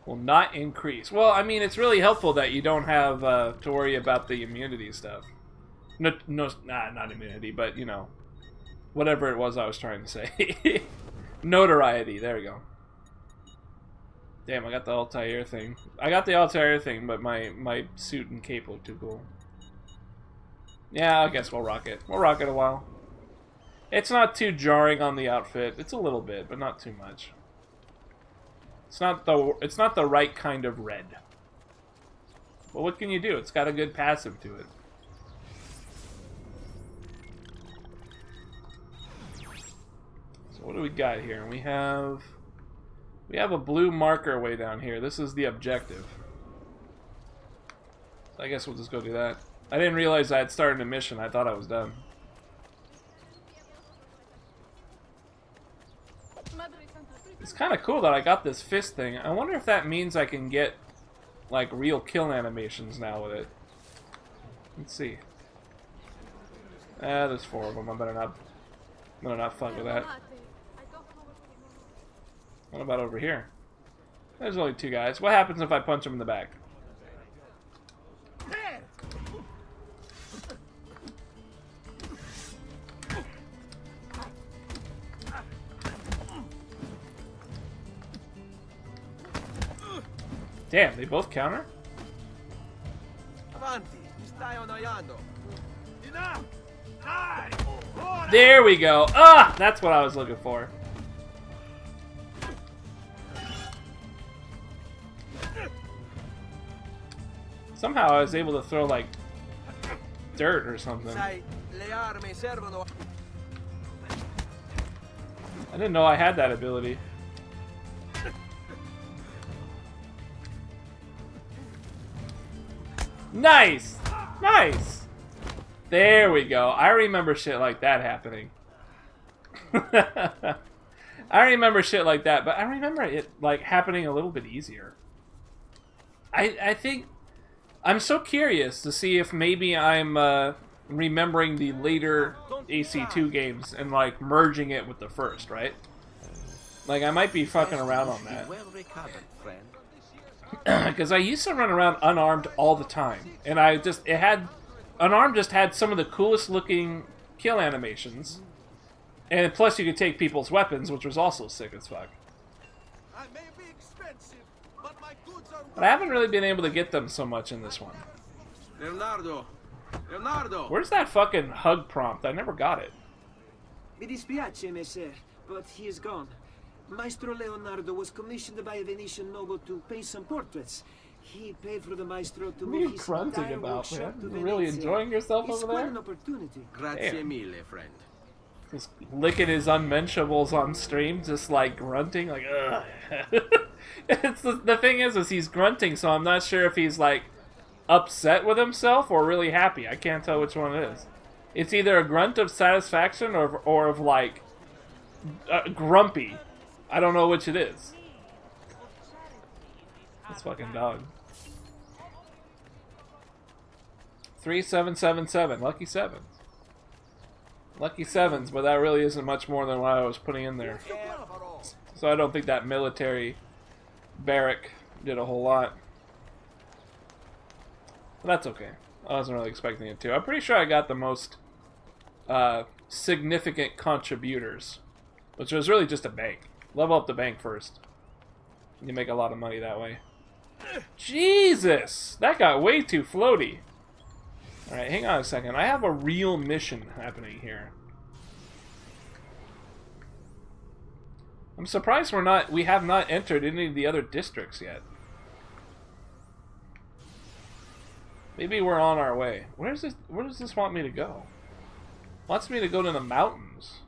Will not increase. Well, I mean, it's really helpful that you don't have to worry about the immunity stuff. No, not immunity, but, you know, whatever it was I was trying to say. Notoriety, there we go. Damn, I got the Altair thing. I got the Altair thing, but my suit and cape look too cool. Yeah, I guess we'll rock it. We'll rock it a while. It's not too jarring on the outfit. It's a little bit, but not too much. It's not the right kind of red. But what can you do? It's got a good passive to it. So what do we got here? We have a blue marker way down here. This is the objective. So I guess we'll just go do that. I didn't realize I had started a mission. I thought I was done. It's kind of cool that I got this fist thing. I wonder if that means I can get, like, real kill animations now with it. Let's see. There's 4 of them. I better not No, not fuck with that. What about over here? There's only 2 guys. What happens if I punch him in the back? Damn, they both counter? There we go. Ah, that's what I was looking for. Somehow I was able to throw like dirt or something. I didn't know I had that ability. Nice! Nice! There we go. I remember shit like that happening. I remember shit like that, but I remember it like happening a little bit easier. I think I'm so curious to see if maybe I'm remembering the later AC2 games and like merging it with the first, right? Like I might be fucking around on that. Because I used to run around unarmed all the time, and unarmed just had some of the coolest looking kill animations, and plus you could take people's weapons, which was also sick as fuck. But I haven't really been able to get them so much in this one. Leonardo! Where's that fucking hug prompt? I never got it. Mi dispiace, messer, but he is gone. Maestro Leonardo was commissioned by a Venetian noble to paint some portraits. He paid for the maestro to What are you move his grunting entire about, workshop man? to You really Venezia. enjoying yourself It's over quite there? an opportunity. Grazie mille, friend. Just licking his unmentionables on stream, just like grunting, like ugh. It's the thing is he's grunting, so I'm not sure if he's like upset with himself or really happy. I can't tell which one it is. It's either a grunt of satisfaction or of like grumpy. I don't know which it is. This fucking dog. 3777. Lucky sevens. Lucky sevens, but that really isn't much more than what I was putting in there. So I don't think that military barrack did a whole lot. But that's okay. I wasn't really expecting it to. I'm pretty sure I got the most significant contributors, which was really just a bank. Level up the bank first. You make a lot of money that way. Jesus! That got way too floaty. Alright, hang on a second. I have a real mission happening here. I'm surprised we have not entered any of the other districts yet. Maybe we're on our way. Where does this want me to go? Wants me to go to the mountains.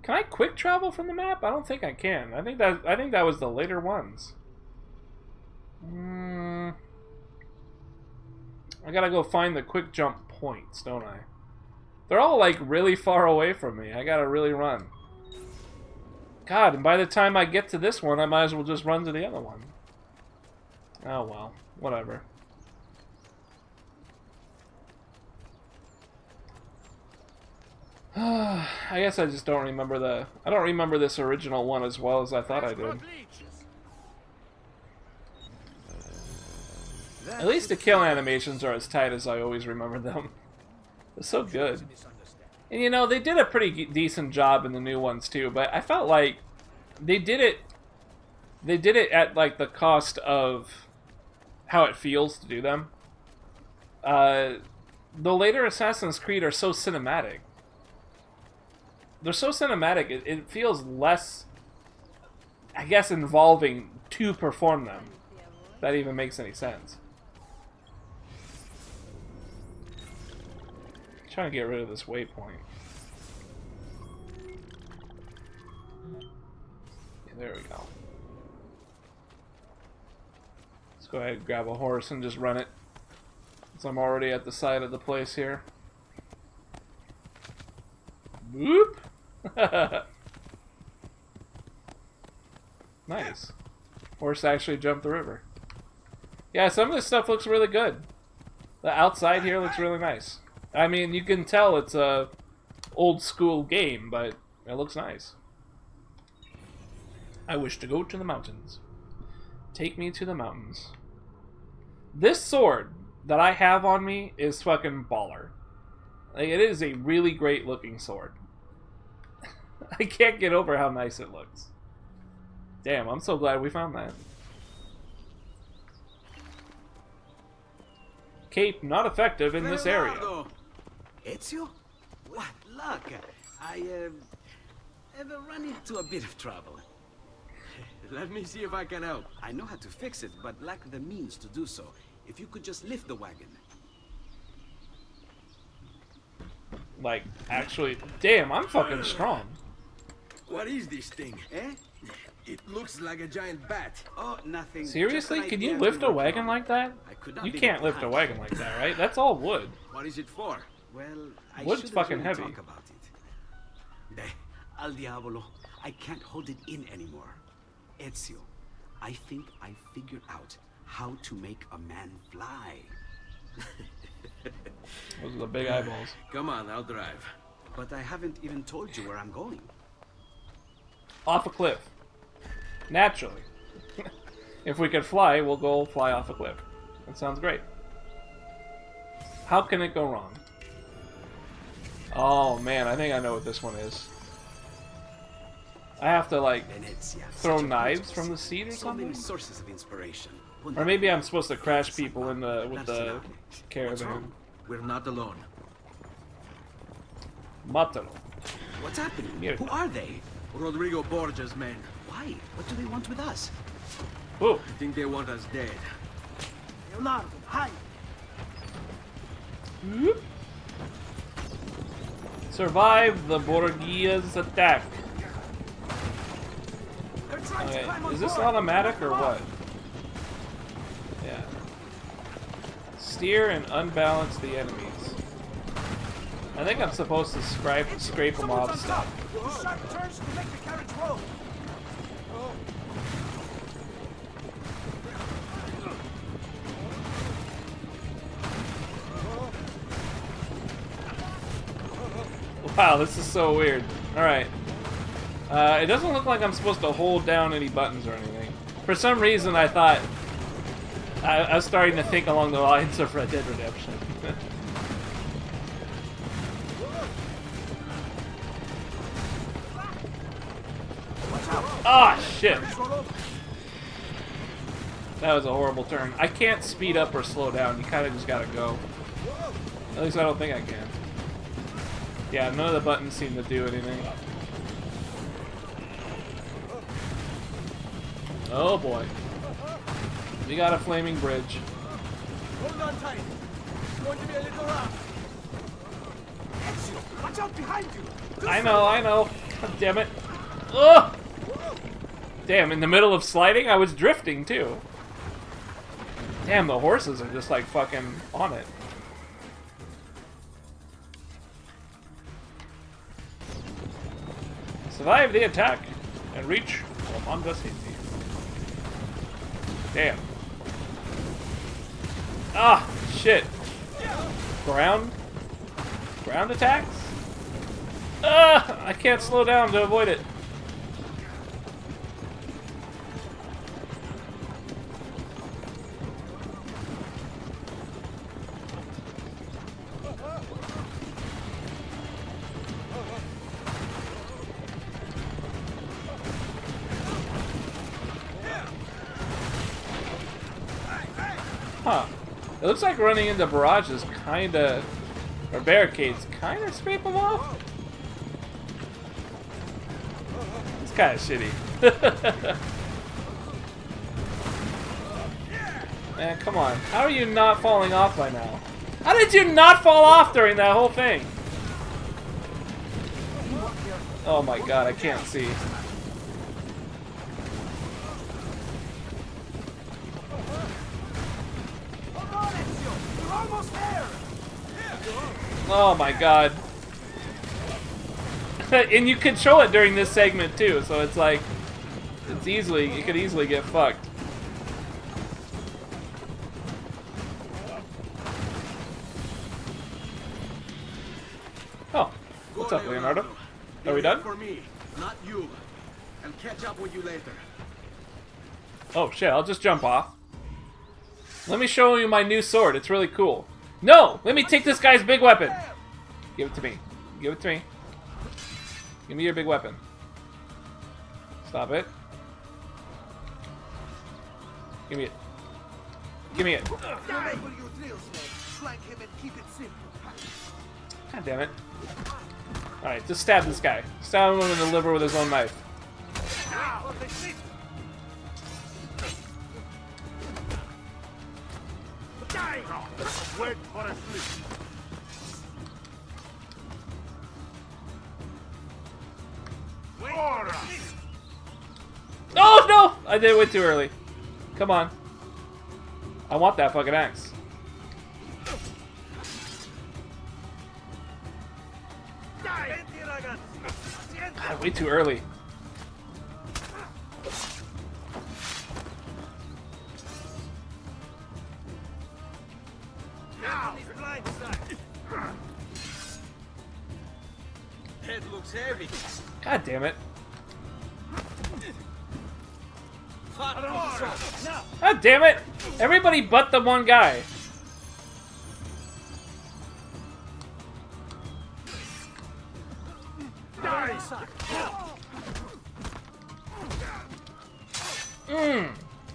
Can I quick travel from the map? I don't think I can. I think that was the later ones. I gotta go find the quick jump points, don't I? They're all like really far away from me. I gotta really run. God, and by the time I get to this one, I might as well just run to the other one. Oh well, whatever. I guess I just don't remember I don't remember this original one as well as I thought I did. At least the kill animations are as tight as I always remember them. They're so good. And you know, they did a pretty decent job in the new ones too, but I felt like they did it at like the cost of how it feels to do them. The later Assassin's Creed are so cinematic. They're so cinematic, it feels less, I guess, involving to perform them. If that even makes any sense. I'm trying to get rid of this waypoint. Yeah, there we go. Let's go ahead and grab a horse and just run it. Since I'm already at the side of the place here. Whoop! Nice. Horse actually jumped the river. Yeah, some of this stuff looks really good. The outside here looks really nice. I mean, you can tell it's a old school game, but it looks nice. I wish to go to the mountains. Take me to the mountains. This sword that I have on me is fucking baller. Like, it is a really great looking sword. I can't get over how nice it looks. Damn, I'm so glad we found that. Cape not effective in this area. Ezio? What luck! I have run into a bit of trouble. Let me see if I can help. I know how to fix it, but lack the means to do so. If you could just lift the wagon. Like, actually, damn, I'm fucking strong. What is this thing? Eh? It looks like a giant bat. Oh, nothing. Seriously? Can you lift a wagon like that? You can't lift a wagon like that, right? That's all wood. What is it for? Well, I Wood's shouldn't fucking really heavy. talk about it. Al diavolo, I can't hold it in anymore. Ezio, I think I figured out how to make a man fly. Those are the big eyeballs. Come on, I'll drive. But I haven't even told you where I'm going. Off a cliff. Naturally. If we could fly, we'll go fly off a cliff. That sounds great. How can it go wrong? Oh man, I think I know what this one is. I have to like throw knives from the seat or something? Sources of inspiration. Or maybe I'm supposed to crash people in the with the caravan. We're not alone. Matalo. What's happening? Here. Who are they? Rodrigo Borgia's men. Why? What do they want with us? Ooh. I think they want us dead. Leonardo, hide! Whoop. Survive the Borgia's attack. Okay, is this automatic or what? Yeah. Steer and unbalance the enemies. I think I'm supposed to scrape them off stuff. Sharp turns to make the carriage roll! Wow, this is so weird. Alright. It doesn't look like I'm supposed to hold down any buttons or anything. For some reason, I thought... I was starting to think along the lines of Red Dead Redemption. Ah, shit! That was a horrible turn. I can't speed up or slow down. You kind of just gotta go. At least I don't think I can. Yeah, none of the buttons seem to do anything. Oh boy. We got a flaming bridge. Hold on tight. It's going to be a little rough. Ezio, watch out behind you! I know. God damn it. Ugh! Damn, in the middle of sliding, I was drifting too. Damn, the horses are just like fucking on it. Survive the attack and reach Alfonso City. Damn. Ah, shit. Ground attacks? Ah, I can't slow down to avoid it. Huh. It looks like running into barrages kinda... or barricades kinda scrape them off. It's kinda shitty. Man, come on. How are you not falling off by now? How did you not fall off during that whole thing? Oh my god, I can't see. Oh my god. And you control it during this segment too, so it's like you could easily get fucked. What's up, Leonardo? Are we done? For me, not you. I'll catch up with you later. Oh shit, I'll just jump off. Let me show you my new sword. It's really cool. No! Let me take this guy's big weapon. Give it to me. Give it to me. Give me your big weapon. Stop it. Give me it. Give me it. God damn it. Alright, just stab this guy. Stab him in the liver with his own knife. Wait for a sleep. Oh no! I did it way too early. Come on. I want that fucking axe. God, way too early. Head looks heavy. God damn it. God damn it! Everybody but the one guy.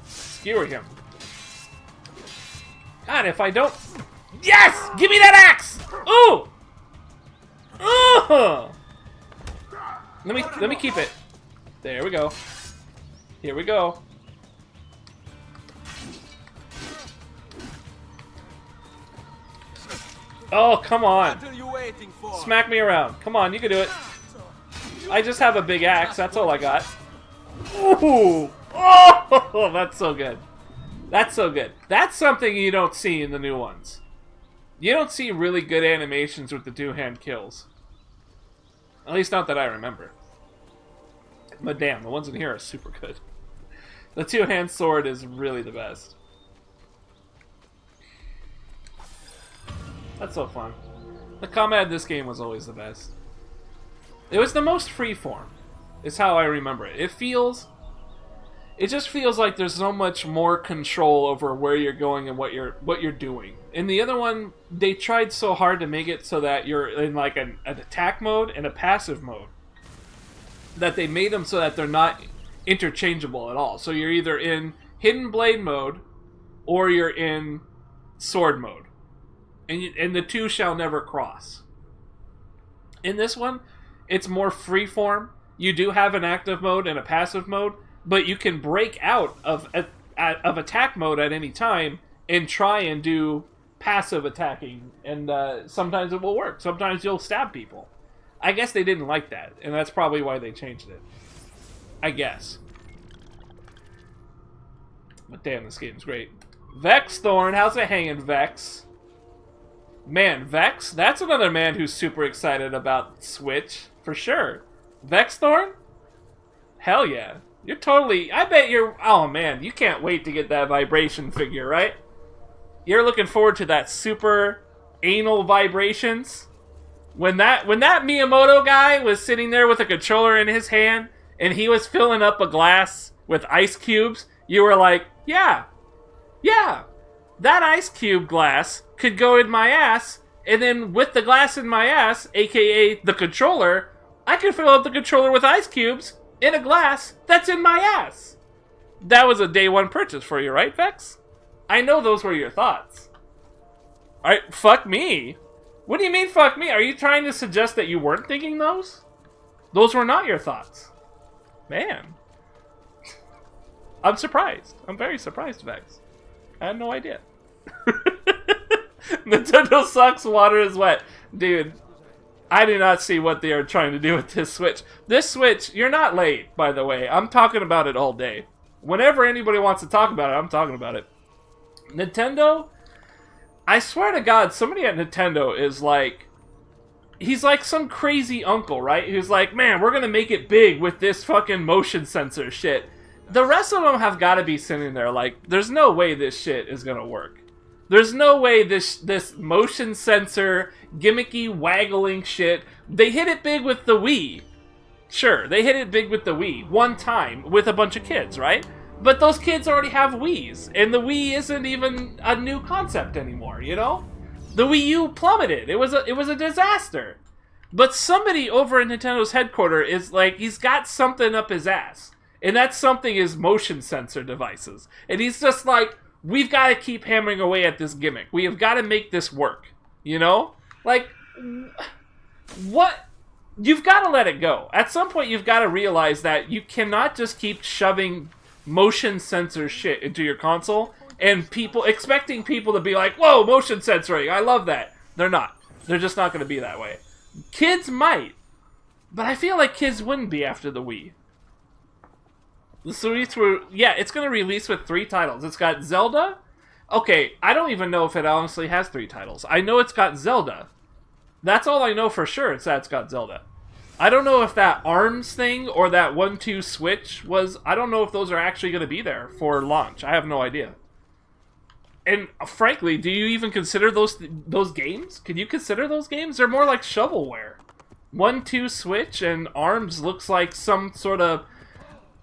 Skewer him. God, if I don't... Yes! Give me that axe! Ooh! Ooh! Let me keep it. There we go. Here we go. Oh, come on. What are you waiting for? Smack me around. Come on, you can do it. I just have a big axe. That's all I got. Ooh! Oh, that's so good. That's so good. That's something you don't see in the new ones. You don't see really good animations with the two-hand kills. At least not that I remember. But damn, the ones in here are super good. The two-hand sword is really the best. That's so fun. The combat in this game was always the best. It was the most freeform. Is how I remember it. It just feels like there's so much more control over where you're going and what you're doing. In the other one, they tried so hard to make it so that you're in like an attack mode and a passive mode. That they made them so that they're not interchangeable at all. So you're either in hidden blade mode or you're in sword mode. And the two shall never cross. In this one, it's more freeform. You do have an active mode and a passive mode, but you can break out of attack mode at any time and try and do passive attacking, and sometimes it will work. Sometimes you'll stab people. I guess they didn't like that, and that's probably why they changed it. I guess. But damn, this game's great. Vex Thorn, how's it hanging, Vex? Man, Vex, that's another man who's super excited about Switch, for sure. Vex Thorn? Hell yeah. You're totally... I bet you're... Oh, man, you can't wait to get that vibration figure, right? You're looking forward to that super anal vibrations? When that Miyamoto guy was sitting there with a controller in his hand, and he was filling up a glass with ice cubes, you were like, yeah, that ice cube glass could go in my ass, and then with the glass in my ass, aka the controller, I could fill up the controller with ice cubes in a glass that's in my ass. That was a day one purchase for you, right, Vex? I know those were your thoughts. Alright, fuck me. What do you mean, fuck me? Are you trying to suggest that you weren't thinking those? Those were not your thoughts. Man. I'm surprised. I'm very surprised, Vex. I had no idea. Nintendo sucks, water is wet. Dude, I do not see what they are trying to do with this Switch. This Switch, you're not late, by the way. I'm talking about it all day. Whenever anybody wants to talk about it, I'm talking about it. Nintendo, I swear to God, somebody at Nintendo is like... He's like some crazy uncle, right? Who's like, man, we're gonna make it big with this fucking motion sensor shit. The rest of them have got to be sitting there like, there's no way this shit is gonna work. There's no way this motion sensor, gimmicky, waggling shit... They hit it big with the Wii. Sure, they hit it big with the Wii. One time, with a bunch of kids, right? But those kids already have Wiis. And the Wii isn't even a new concept anymore, you know? The Wii U plummeted. It was a disaster. But somebody over at Nintendo's headquarters is like, he's got something up his ass. And that something is motion sensor devices. And he's just like, we've got to keep hammering away at this gimmick. We have got to make this work. You know? Like, what? You've got to let it go. At some point, you've got to realize that you cannot just keep shoving motion sensor shit into your console and expecting people to be like, whoa, motion sensoring, I love that. They're not. They're just not going to be that way. Kids might. But I feel like kids wouldn't be after the Wii. The Switch it's going to release with 3 titles. It's got Zelda. Okay, I don't even know if it honestly has 3 titles. I know it's got Zelda. That's all I know for sure. It's that it's got Zelda. I don't know if that ARMS thing or that 1-2 Switch was... I don't know if those are actually going to be there for launch. I have no idea. And frankly, do you even consider those games? Can you consider those games? They're more like shovelware. 1-2 Switch and ARMS looks like some sort of...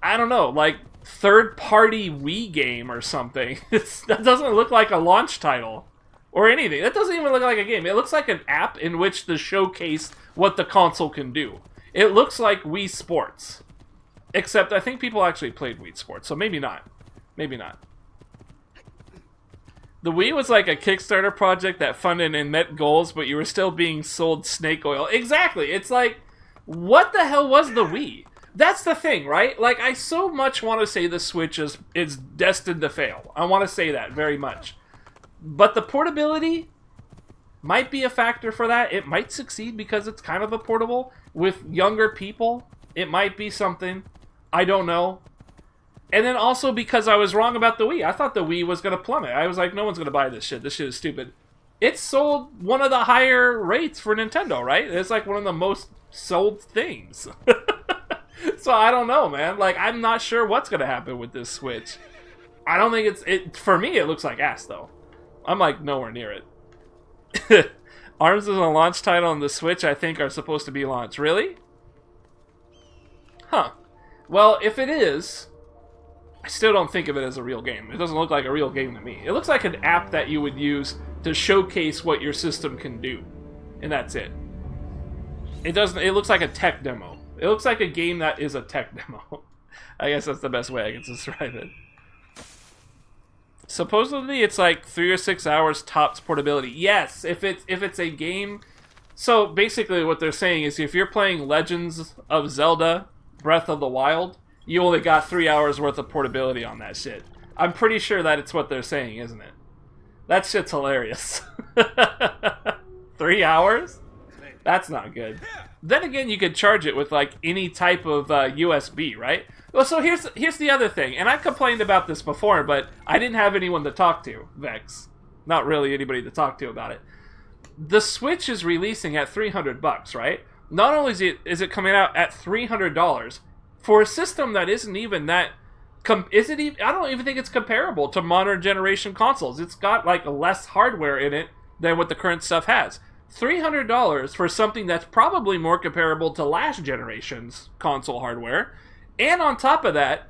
I don't know, like third-party Wii game or something. That doesn't look like a launch title. Or anything. That doesn't even look like a game. It looks like an app in which to showcase what the console can do. It looks like Wii Sports. Except I think people actually played Wii Sports, so maybe not. Maybe not. The Wii was like a Kickstarter project that funded and met goals, but you were still being sold snake oil. Exactly. It's like, what the hell was the Wii? That's the thing, right? Like, I so much want to say the Switch is destined to fail. I want to say that very much. But the portability might be a factor for that. It might succeed because it's kind of a portable with younger people. It might be something. I don't know. And then also because I was wrong about the Wii. I thought the Wii was going to plummet. I was like, no one's going to buy this shit. This shit is stupid. It sold one of the higher rates for Nintendo, right? It's like one of the most sold things. So I don't know, man. Like, I'm not sure what's going to happen with this Switch. I don't think it's... For me, it looks like ass, though. I'm like nowhere near it. ARMS is a launch title on the Switch I think are supposed to be launched. Really? Huh. Well, if it is, I still don't think of it as a real game. It doesn't look like a real game to me. It looks like an app that you would use to showcase what your system can do. And that's it. It looks like a tech demo. It looks like a game that is a tech demo. I guess that's the best way I can describe it. Supposedly it's like 3 or 6 hours tops portability. Yes, if it's a game. So basically what they're saying is if you're playing Legends of Zelda Breath of the Wild, you only got 3 hours worth of portability on that shit. I'm pretty sure that it's what they're saying, isn't it? That shit's hilarious. 3 hours? That's not good. Then again, you could charge it with like any type of USB, right? Well, so here's the other thing, and I've complained about this before, but I didn't have anyone to talk to, Vex. Not really anybody to talk to about it. The Switch is releasing at $300, right? Not only is it coming out at $300 for a system that isn't even that... I don't even think it's comparable to modern generation consoles. It's got like less hardware in it than what the current stuff has. $300 for something that's probably more comparable to last generation's console hardware. And on top of that,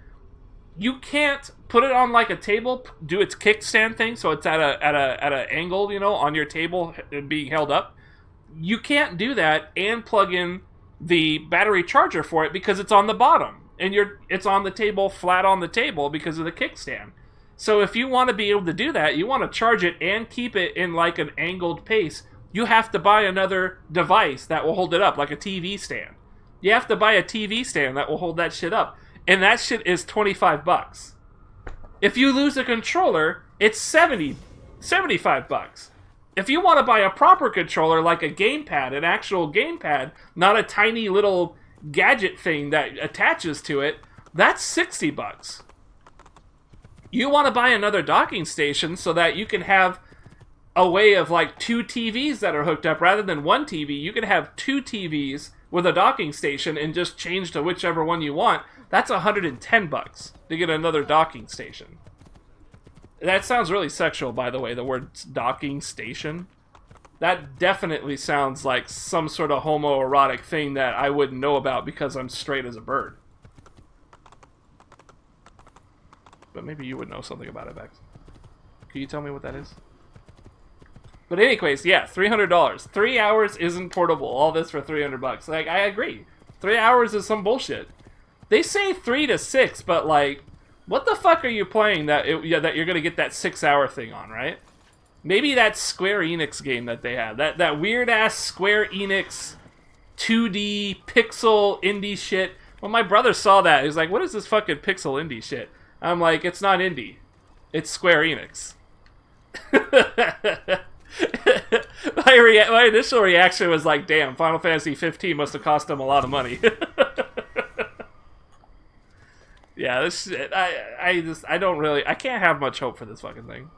you can't put it on like a table, do its kickstand thing, so it's at a angle, you know, on your table being held up. You can't do that and plug in the battery charger for it because it's on the bottom and it's on the table, flat on the table because of the kickstand. So if you want to be able to do that, you want to charge it and keep it in like an angled pace, you have to buy another device that will hold it up, like a TV stand. You have to buy a TV stand that will hold that shit up. And that shit is $25. If you lose a controller, it's $75. If you want to buy a proper controller, like a gamepad, an actual gamepad, not a tiny little gadget thing that attaches to it, that's $60. You want to buy another docking station so that you can have a way of like 2 TVs that are hooked up rather than one TV. You can have 2 TVs with a docking station and just change to whichever one you want. That's $110 to get another docking station. That sounds really sexual, by the way, the word docking station. That definitely sounds like some sort of homoerotic thing that I wouldn't know about because I'm straight as a bird. But maybe you would know something about it, Bex. Can you tell me what that is? But anyways, yeah, $300. 3 hours isn't portable. All this for $300. Like, I agree. 3 hours is some bullshit. They say 3 to 6, but like, what the fuck are you playing that that you're gonna get that 6-hour thing on, right? Maybe that Square Enix game that they have, that weird ass Square Enix 2D pixel indie shit. When my brother saw that, he was like, "What is this fucking pixel indie shit?" I'm like, "It's not indie, it's Square Enix." My initial reaction was like, "Damn, Final Fantasy 15 must have cost them a lot of money." Yeah, this shit, I don't really, I can't have much hope for this fucking thing.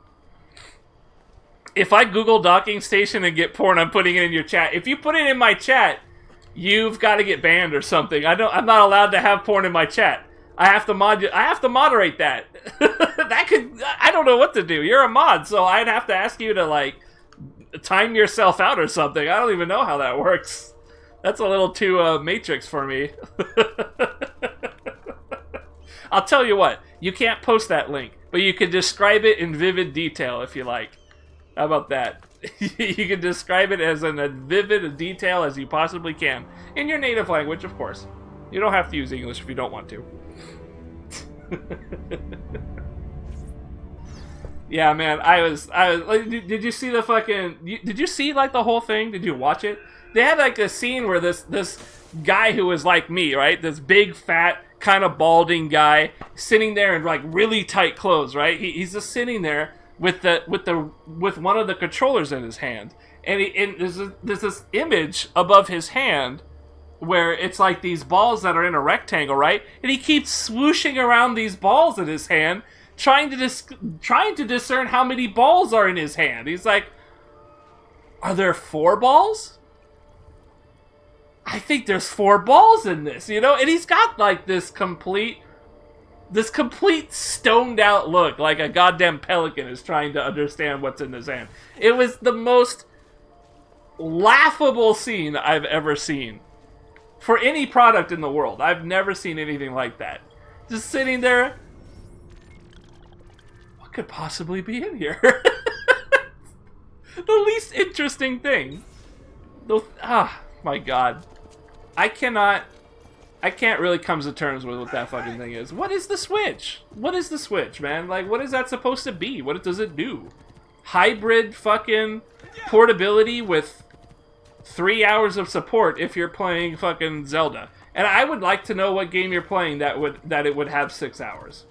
If I Google docking station and get porn, I'm putting it in your chat. If you put it in my chat, you've got to get banned or something. I'm not allowed to have porn in my chat. I have to moderate that. I don't know what to do. You're a mod, so I'd have to ask you to like time yourself out or something. I don't even know how that works. That's a little too Matrix for me. I'll tell you what, you can't post that link, but you can describe it in vivid detail if you like. How about that? You can describe it as in a vivid detail as you possibly can. In your native language, of course. You don't have to use English if you don't want to. Yeah, man, I was like, did you see the fucking, did you see like the whole thing? Did you watch it? They had like a scene where this guy who was like me, right? This big, fat, kind of balding guy sitting there in like really tight clothes, right? He's just sitting there with one of the controllers in his hand, and there's this image above his hand where it's like these balls that are in a rectangle, right? And he keeps swooshing around these balls in his hand, trying to discern how many balls are in his hand. He's like, "Are there 4 balls? I think there's 4 balls in this," you know? And he's got like this complete stoned out look, like a goddamn pelican is trying to understand what's in his hand. It was the most laughable scene I've ever seen for any product in the world. I've never seen anything like that. Just sitting there, what could possibly be in here? The least interesting thing. My god. I can't really come to terms with what that fucking thing is. What is the Switch? What is the Switch, man? Like, what is that supposed to be? What does it do? Hybrid fucking portability with 3 hours of support if you're playing fucking Zelda. And I would like to know what game you're playing that it would have 6 hours.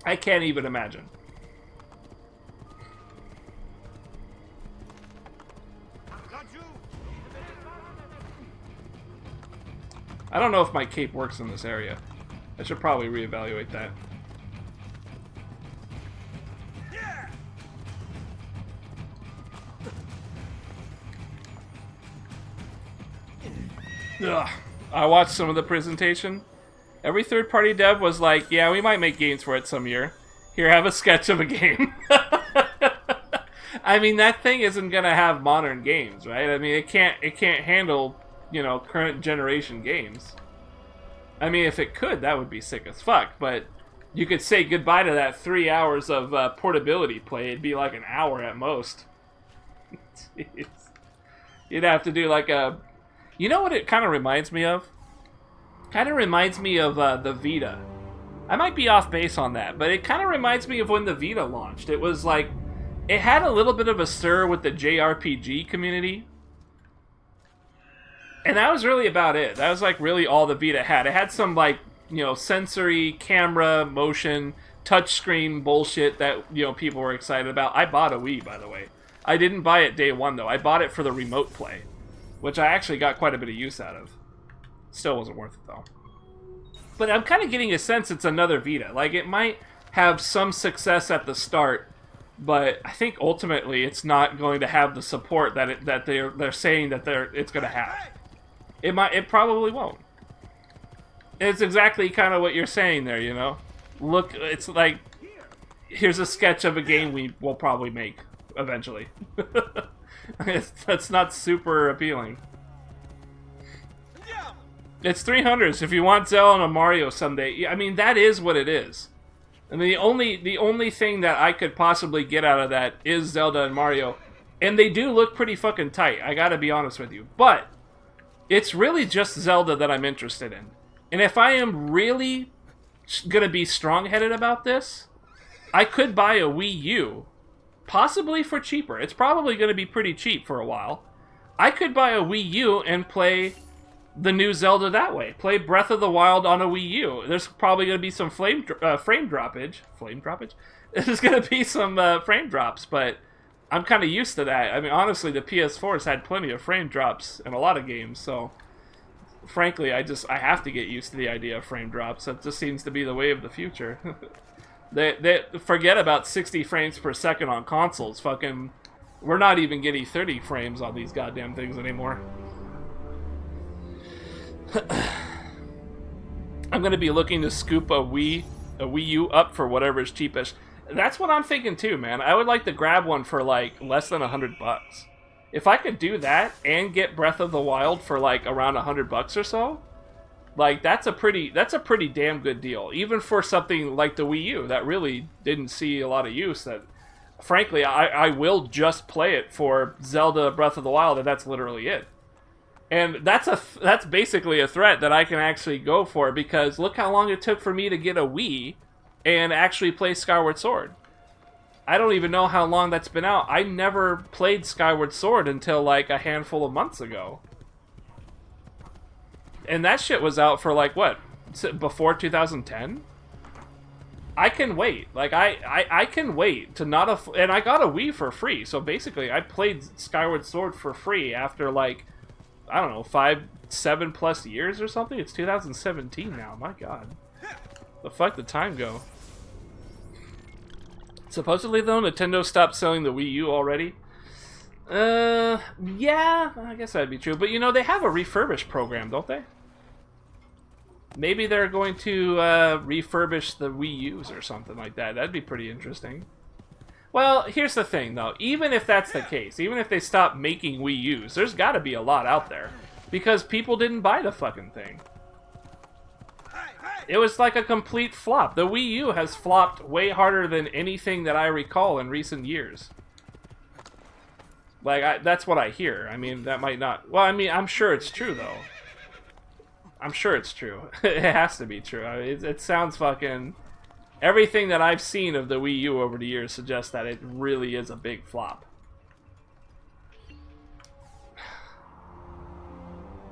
I can't even imagine. I don't know if my cape works in this area. I should probably reevaluate that. Ugh. I watched some of the presentation. Every third-party dev was like, "Yeah, we might make games for it some year. Here, have a sketch of a game." I mean, that thing isn't gonna have modern games, right? I mean, it can't handle, you know, current generation games. I mean, if it could, that would be sick as fuck, but you could say goodbye to that 3 hours of portability play. It'd be like an hour at most. Jeez. You'd have to do like a... You know what it kind of reminds me of? Kind of reminds me of the Vita. I might be off base on that, but it kind of reminds me of when the Vita launched. It was like... It had a little bit of a stir with the JRPG community. And that was really about it. That was like really all the Vita had. It had some like, you know, sensory, camera, motion, touchscreen bullshit that, you know, people were excited about. I bought a Wii, by the way. I didn't buy it day one, though. I bought it for the remote play, which I actually got quite a bit of use out of. Still wasn't worth it, though. But I'm kind of getting a sense it's another Vita. Like, it might have some success at the start, but I think ultimately it's not going to have the support that they're saying that it's going to have. It probably won't. It's exactly kind of what you're saying there, you know? Look, it's like... here's a sketch of a game we will probably make eventually. That's not super appealing. It's 300s. If you want Zelda and a Mario someday, I mean, that is what it is. I mean, the only thing that I could possibly get out of that is Zelda and Mario, and they do look pretty fucking tight. I gotta be honest with you, but it's really just Zelda that I'm interested in. And if I am really gonna be strong-headed about this, I could buy a Wii U, possibly for cheaper. It's probably gonna be pretty cheap for a while. I could buy a Wii U and play the new Zelda that way. Play Breath of the Wild on a Wii U. There's probably going to be some frame droppage. Flame droppage? There's going to be some frame drops, but I'm kind of used to that. I mean, honestly, the PS4's had plenty of frame drops in a lot of games, so frankly, I have to get used to the idea of frame drops. That just seems to be the way of the future. They forget about 60 frames per second on consoles. Fucking, we're not even getting 30 frames on these goddamn things anymore. I'm going to be looking to scoop a Wii U up for whatever's cheapest. That's what I'm thinking too, man. I would like to grab one for like less than $100. If I could do that and get Breath of the Wild for like around $100 or so, like that's a pretty damn good deal. Even for something like the Wii U that really didn't see a lot of use. That, frankly, I will just play it for Zelda Breath of the Wild, and that's literally it. And that's basically a threat that I can actually go for, because look how long it took for me to get a Wii and actually play Skyward Sword. I don't even know how long that's been out. I never played Skyward Sword until like a handful of months ago. And that shit was out for like, what? Before 2010? I can wait. Like, I can wait to not... And I got a Wii for free, so basically I played Skyward Sword for free after like... I don't know, 7 plus years or something? It's 2017 now, my god. The fuck did time go? Supposedly, though, Nintendo stopped selling the Wii U already. Yeah, I guess that'd be true. But, you know, they have a refurbish program, don't they? Maybe they're going to refurbish the Wii U's or something like that. That'd be pretty interesting. Well, here's the thing, though. Even if that's the case, even if they stop making Wii U's, there's got to be a lot out there. Because people didn't buy the fucking thing. It was like a complete flop. The Wii U has flopped way harder than anything that I recall in recent years. Like, that's what I hear. I mean, that might not... Well, I mean, I'm sure it's true, though. I'm sure it's true. It has to be true. I mean, it sounds fucking... Everything that I've seen of the Wii U over the years suggests that it really is a big flop.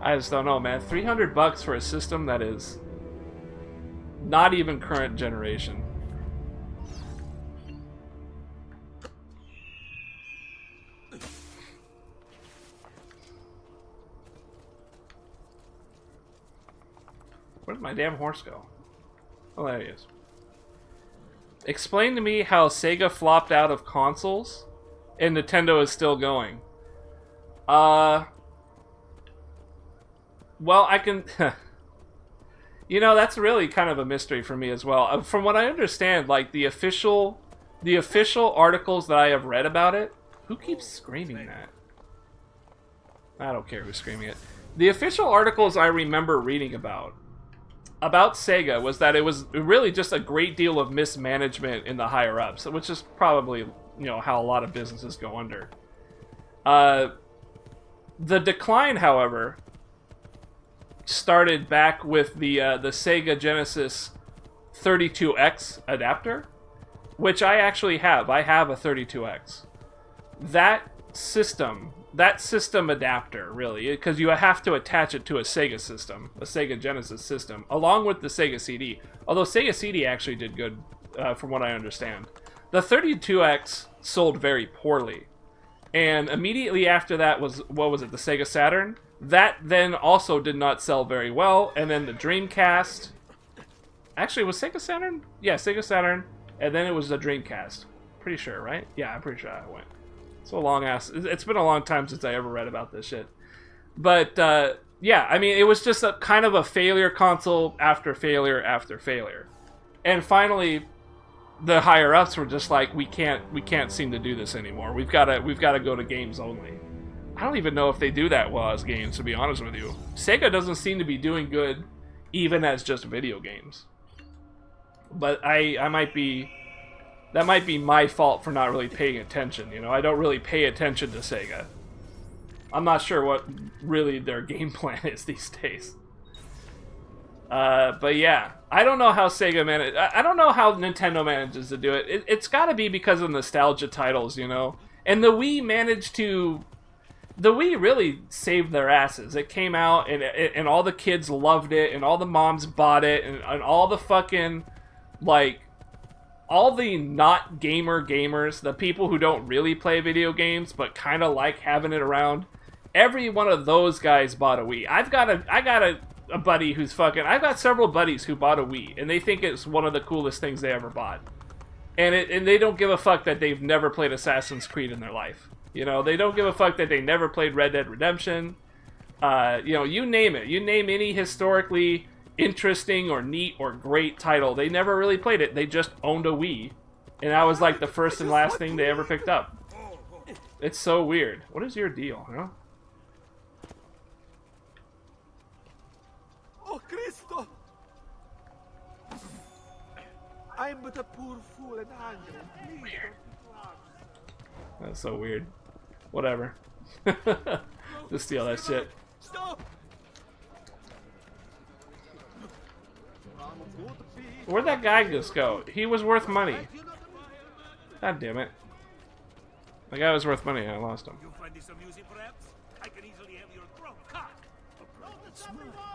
I just don't know, man. $300 for a system that is not even current generation. Where'd my damn horse go? Oh, there he is. Explain to me how Sega flopped out of consoles and Nintendo is still going. Well, I can... You know, that's really kind of a mystery for me as well. From what I understand, like, the official articles that I have read about it... Who keeps screaming that? I don't care who's screaming it. The official articles I remember reading about Sega was that it was really just a great deal of mismanagement in the higher-ups, which is probably, you know, how a lot of businesses go under. The decline, however, started back with the Sega Genesis 32X adapter, which I actually have. I have a 32X. That system adapter, really, because you have to attach it to a Sega system, a Sega Genesis system, along with the Sega CD. Although Sega CD actually did good, from what I understand. The 32X sold very poorly. And immediately after that was, what was it, the Sega Saturn? That then also did not sell very well. And then the Dreamcast. Actually, was Sega Saturn? Yeah, Sega Saturn. And then it was the Dreamcast. Pretty sure, right? Yeah, I'm pretty sure I went. So long ass. It's been a long time since I ever read about this shit. But, yeah, I mean, it was just a kind of a failure console after failure after failure. And finally, the higher ups were just like, we can't seem to do this anymore. We've got to go to games only. I don't even know if they do that well as games, to be honest with you. Sega doesn't seem to be doing good even as just video games. But I might be, that might be my fault for not really paying attention, you know? I don't really pay attention to Sega. I'm not sure what really their game plan is these days. But yeah, I don't know how Sega managed. I don't know how Nintendo manages to do it. It's got to be because of nostalgia titles, you know. And the Wii managed to. The Wii really saved their asses. It came out and all the kids loved it, and all the moms bought it, and all the fucking like. All the not gamer gamers, the people who don't really play video games but kind of like having it around, every one of those guys bought a Wii. I got a buddy who's fucking... I've got several buddies who bought a Wii, and they think it's one of the coolest things they ever bought. And they don't give a fuck that they've never played Assassin's Creed in their life. You know, they don't give a fuck that they never played Red Dead Redemption. You know, you name it. You name any historically interesting or neat or great title, they never really played it. They just owned a Wii, and that was like the first and last thing they ever picked up. It's so weird. What is your deal, huh? Oh, Cristo! I'm but a poor fool and hungry. Please don't. That's so weird. Whatever. Just steal that shit. Stop! Where'd that guy just go? He was worth money. God damn it. The guy was worth money. I lost him.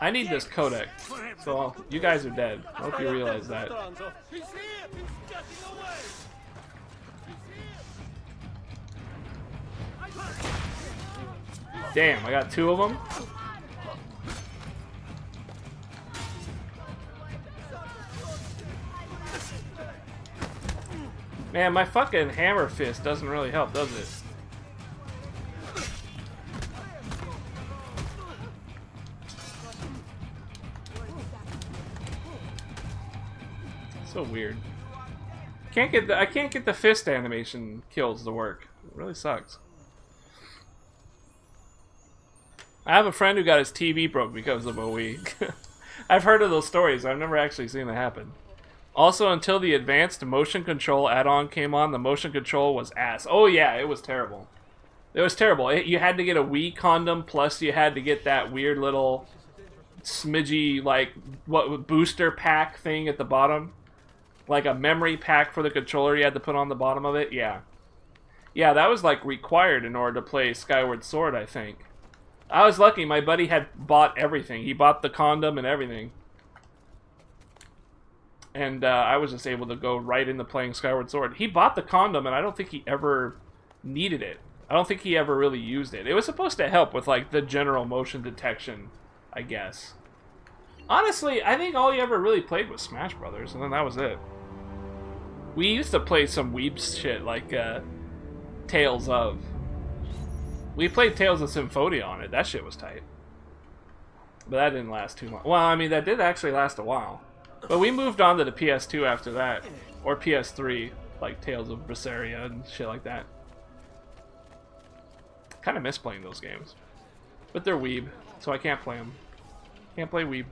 I need this codec. So you guys are dead. I hope you realize that. Damn, I got two of them. Man, my fucking hammer fist doesn't really help, does it? So weird. I can't get the fist animation kills to work. It really sucks. I have a friend who got his TV broke because of a Wii. I've heard of those stories. I've never actually seen it happen. Also, until the advanced motion control add-on came on, the motion control was ass. Oh yeah, it was terrible. It was terrible. You had to get a Wii condom, plus you had to get that weird little smidgy, like, booster pack thing at the bottom. Like a memory pack for the controller you had to put on the bottom of it. Yeah. Yeah, that was like required in order to play Skyward Sword, I think. I was lucky. My buddy had bought everything. He bought the condom and everything. And I was just able to go right into playing Skyward Sword. He bought the condom, and I don't think he ever needed it. I don't think he ever really used it. It was supposed to help with, like, the general motion detection, I guess. Honestly, I think all he ever really played was Smash Brothers, and then that was it. We used to play some weeb shit, like, Tales of. We played Tales of Symphonia on it. That shit was tight. But that didn't last too long. Well, I mean, that did actually last a while. But we moved on to the PS2 after that. Or PS3. Like Tales of Berseria and shit like that. Kind of miss playing those games. But they're weeb, so I can't play them. Can't play weeb.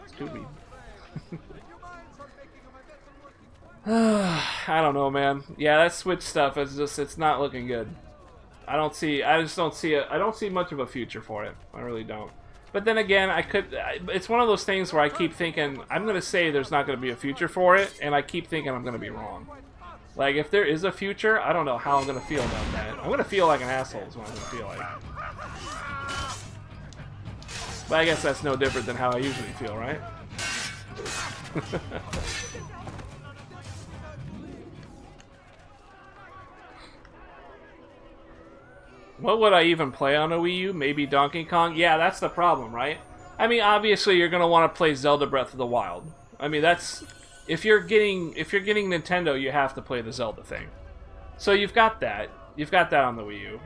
It's too weeb. I don't know, man. Yeah, that Switch stuff is just, it's not looking good. I just don't see it. I don't see much of a future for it. I really don't. But then again, it's one of those things where I keep thinking, I'm going to say there's not going to be a future for it, and I keep thinking I'm going to be wrong. Like, if there is a future, I don't know how I'm going to feel about that. I'm going to feel like an asshole is what I'm going to feel like. But I guess that's no different than how I usually feel, right? What would I even play on a Wii U? Maybe Donkey Kong? Yeah, that's the problem, right? I mean, obviously you're gonna want to play Zelda Breath of the Wild. I mean, that's if you're getting Nintendo, you have to play the Zelda thing. So you've got that. You've got that on the Wii U.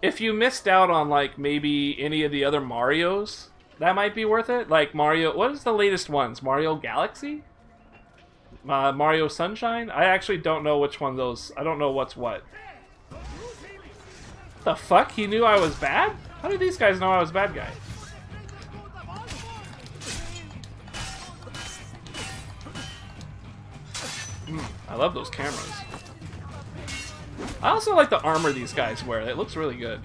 If you missed out on like maybe any of the other Marios, that might be worth it. Like Mario, what is the latest ones? Mario Galaxy? Mario Sunshine? I actually don't know which one of those. I don't know what's what. The fuck? He knew I was bad? How did these guys know I was a bad guy? I love those cameras. I also like the armor these guys wear. It looks really good.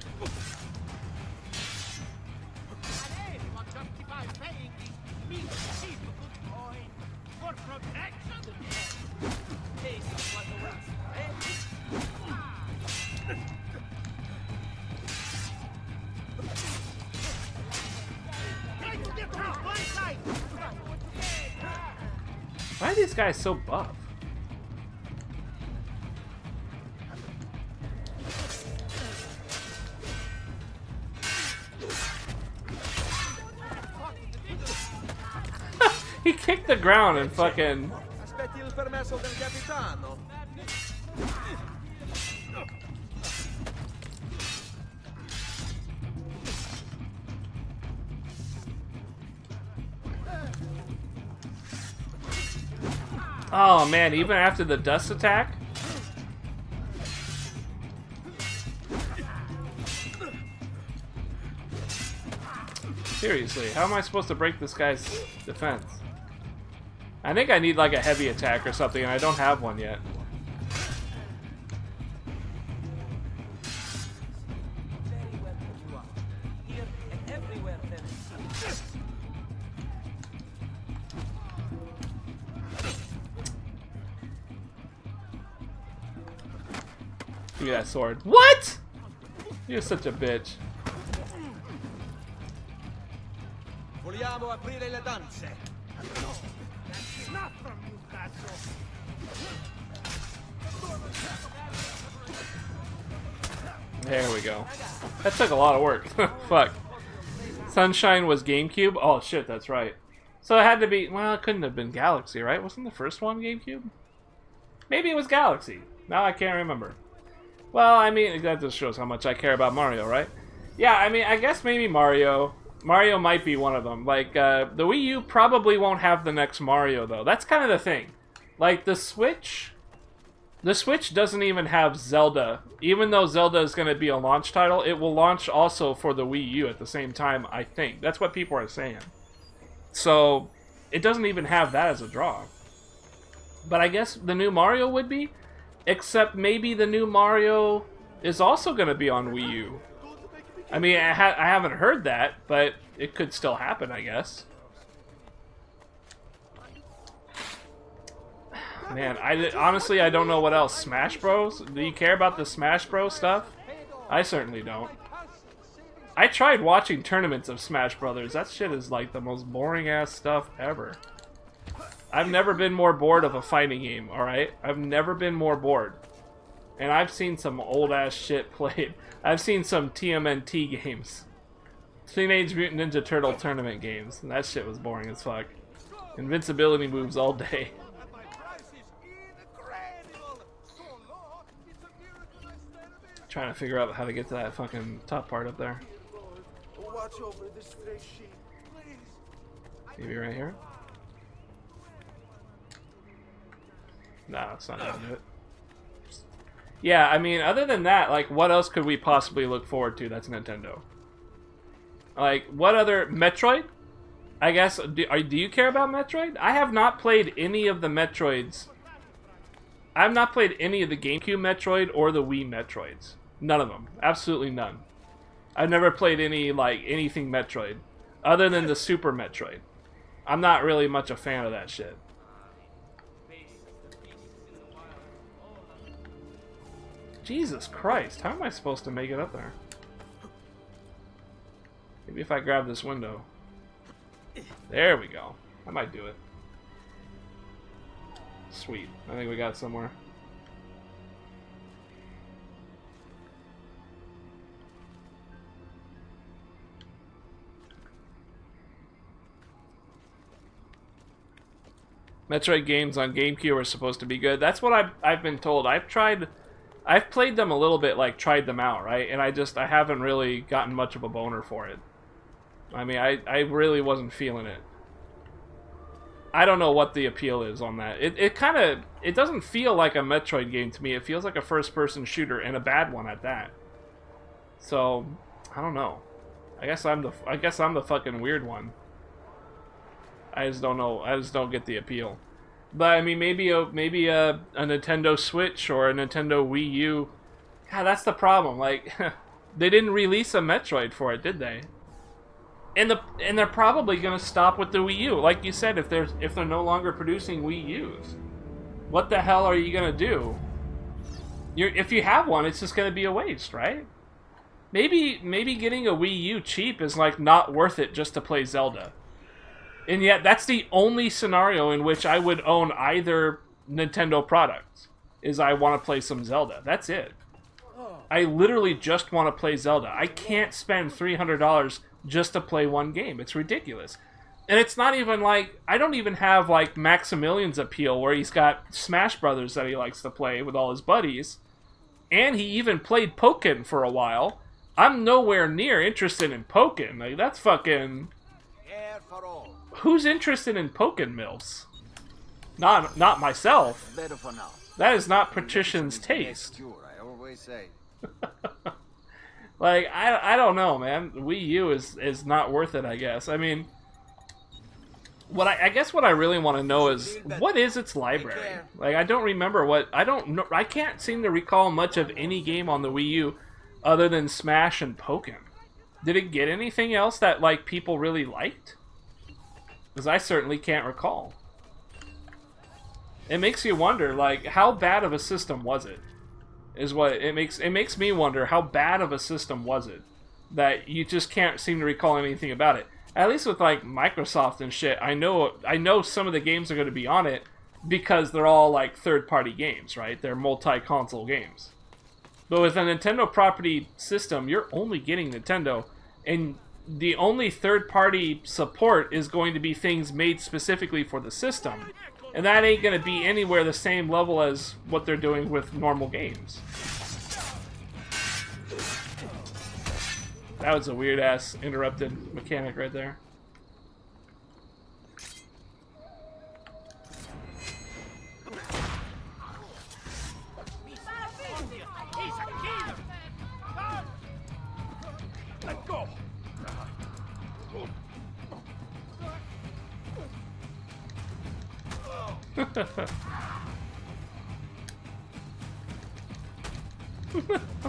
Why are these guys so buff? He kicked the ground and fucking... Aspetti il permesso del capitano. Oh man, even after the dust attack? Seriously, how am I supposed to break this guy's defense? I think I need like a heavy attack or something, and I don't have one yet. Give me that sword. What? You're such a bitch. Vogliamo aprire le danze. There we go. That took a lot of work. Fuck. Sunshine was GameCube? Oh shit, that's right. So it had to be, well, it couldn't have been Galaxy, right? Wasn't the first one GameCube? Maybe it was Galaxy. Now I can't remember. Well, I mean, that just shows how much I care about Mario, right? Yeah, I mean, I guess maybe Mario. Mario might be one of them. Like, the Wii U probably won't have the next Mario, though. That's kind of the thing. Like, the Switch doesn't even have Zelda. Even though Zelda is going to be a launch title, it will launch also for the Wii U at the same time, I think. That's what people are saying. So, it doesn't even have that as a draw. But I guess the new Mario would be. Except maybe the new Mario is also going to be on Wii U. I mean, I haven't heard that, but it could still happen, I guess. Man, honestly, I don't know what else. Smash Bros? Do you care about the Smash Bros stuff? I certainly don't. I tried watching tournaments of Smash Brothers. That shit is like the most boring ass stuff ever. I've never been more bored of a fighting game, alright? I've never been more bored. And I've seen some old ass shit played. I've seen some TMNT games. Teenage Mutant Ninja Turtle tournament games. And that shit was boring as fuck. Invincibility moves all day. Trying to figure out how to get to that fucking top part up there. Watch over this stray sheep, please. Maybe right here? No, it's not gonna do it. Yeah, I mean, other than that, like, what else could we possibly look forward to that's Nintendo? Like, what other... Metroid? I guess, do you care about Metroid? I have not played any of the Metroids. I have not played any of the GameCube Metroid or the Wii Metroids. None of them. Absolutely none. I've never played any, like, anything Metroid. Other than the Super Metroid. I'm not really much a fan of that shit. Jesus Christ, how am I supposed to make it up there? Maybe if I grab this window. There we go. I might do it. Sweet. I think we got somewhere. Metroid games on GameCube are supposed to be good. That's what I've been told. I've played them a little bit, like, tried them out, right? And I haven't really gotten much of a boner for it. I mean, I really wasn't feeling it. I don't know what the appeal is on that. It doesn't feel like a Metroid game to me. It feels like a first-person shooter, and a bad one at that. So, I don't know. I guess I'm the fucking weird one. I just don't know. I just don't get the appeal. But I mean, maybe a Nintendo Switch or a Nintendo Wii U. God, that's the problem. Like, they didn't release a Metroid for it, did they? And they're probably gonna stop with the Wii U, like you said. If they're no longer producing Wii U's, what the hell are you gonna do? If you have one, it's just gonna be a waste, right? Maybe getting a Wii U cheap is like not worth it just to play Zelda. And yet, that's the only scenario in which I would own either Nintendo product, is I want to play some Zelda. That's it. I literally just want to play Zelda. I can't spend $300 just to play one game. It's ridiculous. And it's not even like, I don't even have like Maximilian's appeal, where he's got Smash Brothers that he likes to play with all his buddies. And he even played Pokken for a while. I'm nowhere near interested in Pokken. Like, that's fucking... Who's interested in Pokken Mills? Not myself. That is not Patrician's taste. Like, I don't know, man. Wii U is not worth it, I guess. I mean, I guess what I really want to know is, what is its library? Like, I don't remember I can't seem to recall much of any game on the Wii U other than Smash and Pokken. Did it get anything else that, like, people really liked? Because I certainly can't recall. It makes you wonder, like, how bad of a system was it? Is what it makes me wonder, how bad of a system was it that you just can't seem to recall anything about it. At least with like Microsoft and shit, I know some of the games are going to be on it because they're all like third-party games, right? They're multi-console games. But with a Nintendo property system, you're only getting Nintendo, and the only third-party support is going to be things made specifically for the system. And that ain't going to be anywhere the same level as what they're doing with normal games. That was a weird-ass interrupted mechanic right there. Let go! I'll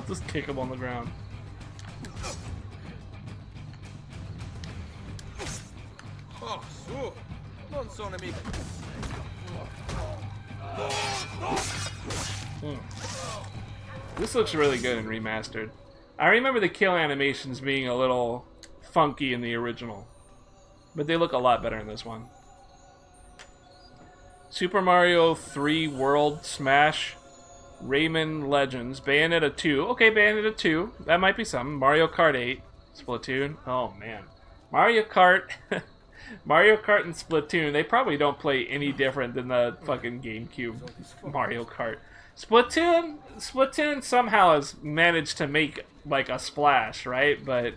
just kick him on the ground. Oh, su! Non sono mica. This looks really good and remastered. I remember the kill animations being a little funky in the original, but they look a lot better in this one. Super Mario 3 World Smash Rayman Legends Bayonetta 2. Okay, Bayonetta 2. That might be something. Mario Kart 8. Splatoon. Oh, man. Mario Kart... Mario Kart and Splatoon, they probably don't play any different than the fucking GameCube Mario Kart. Splatoon somehow has managed to make, like, a splash, right? But...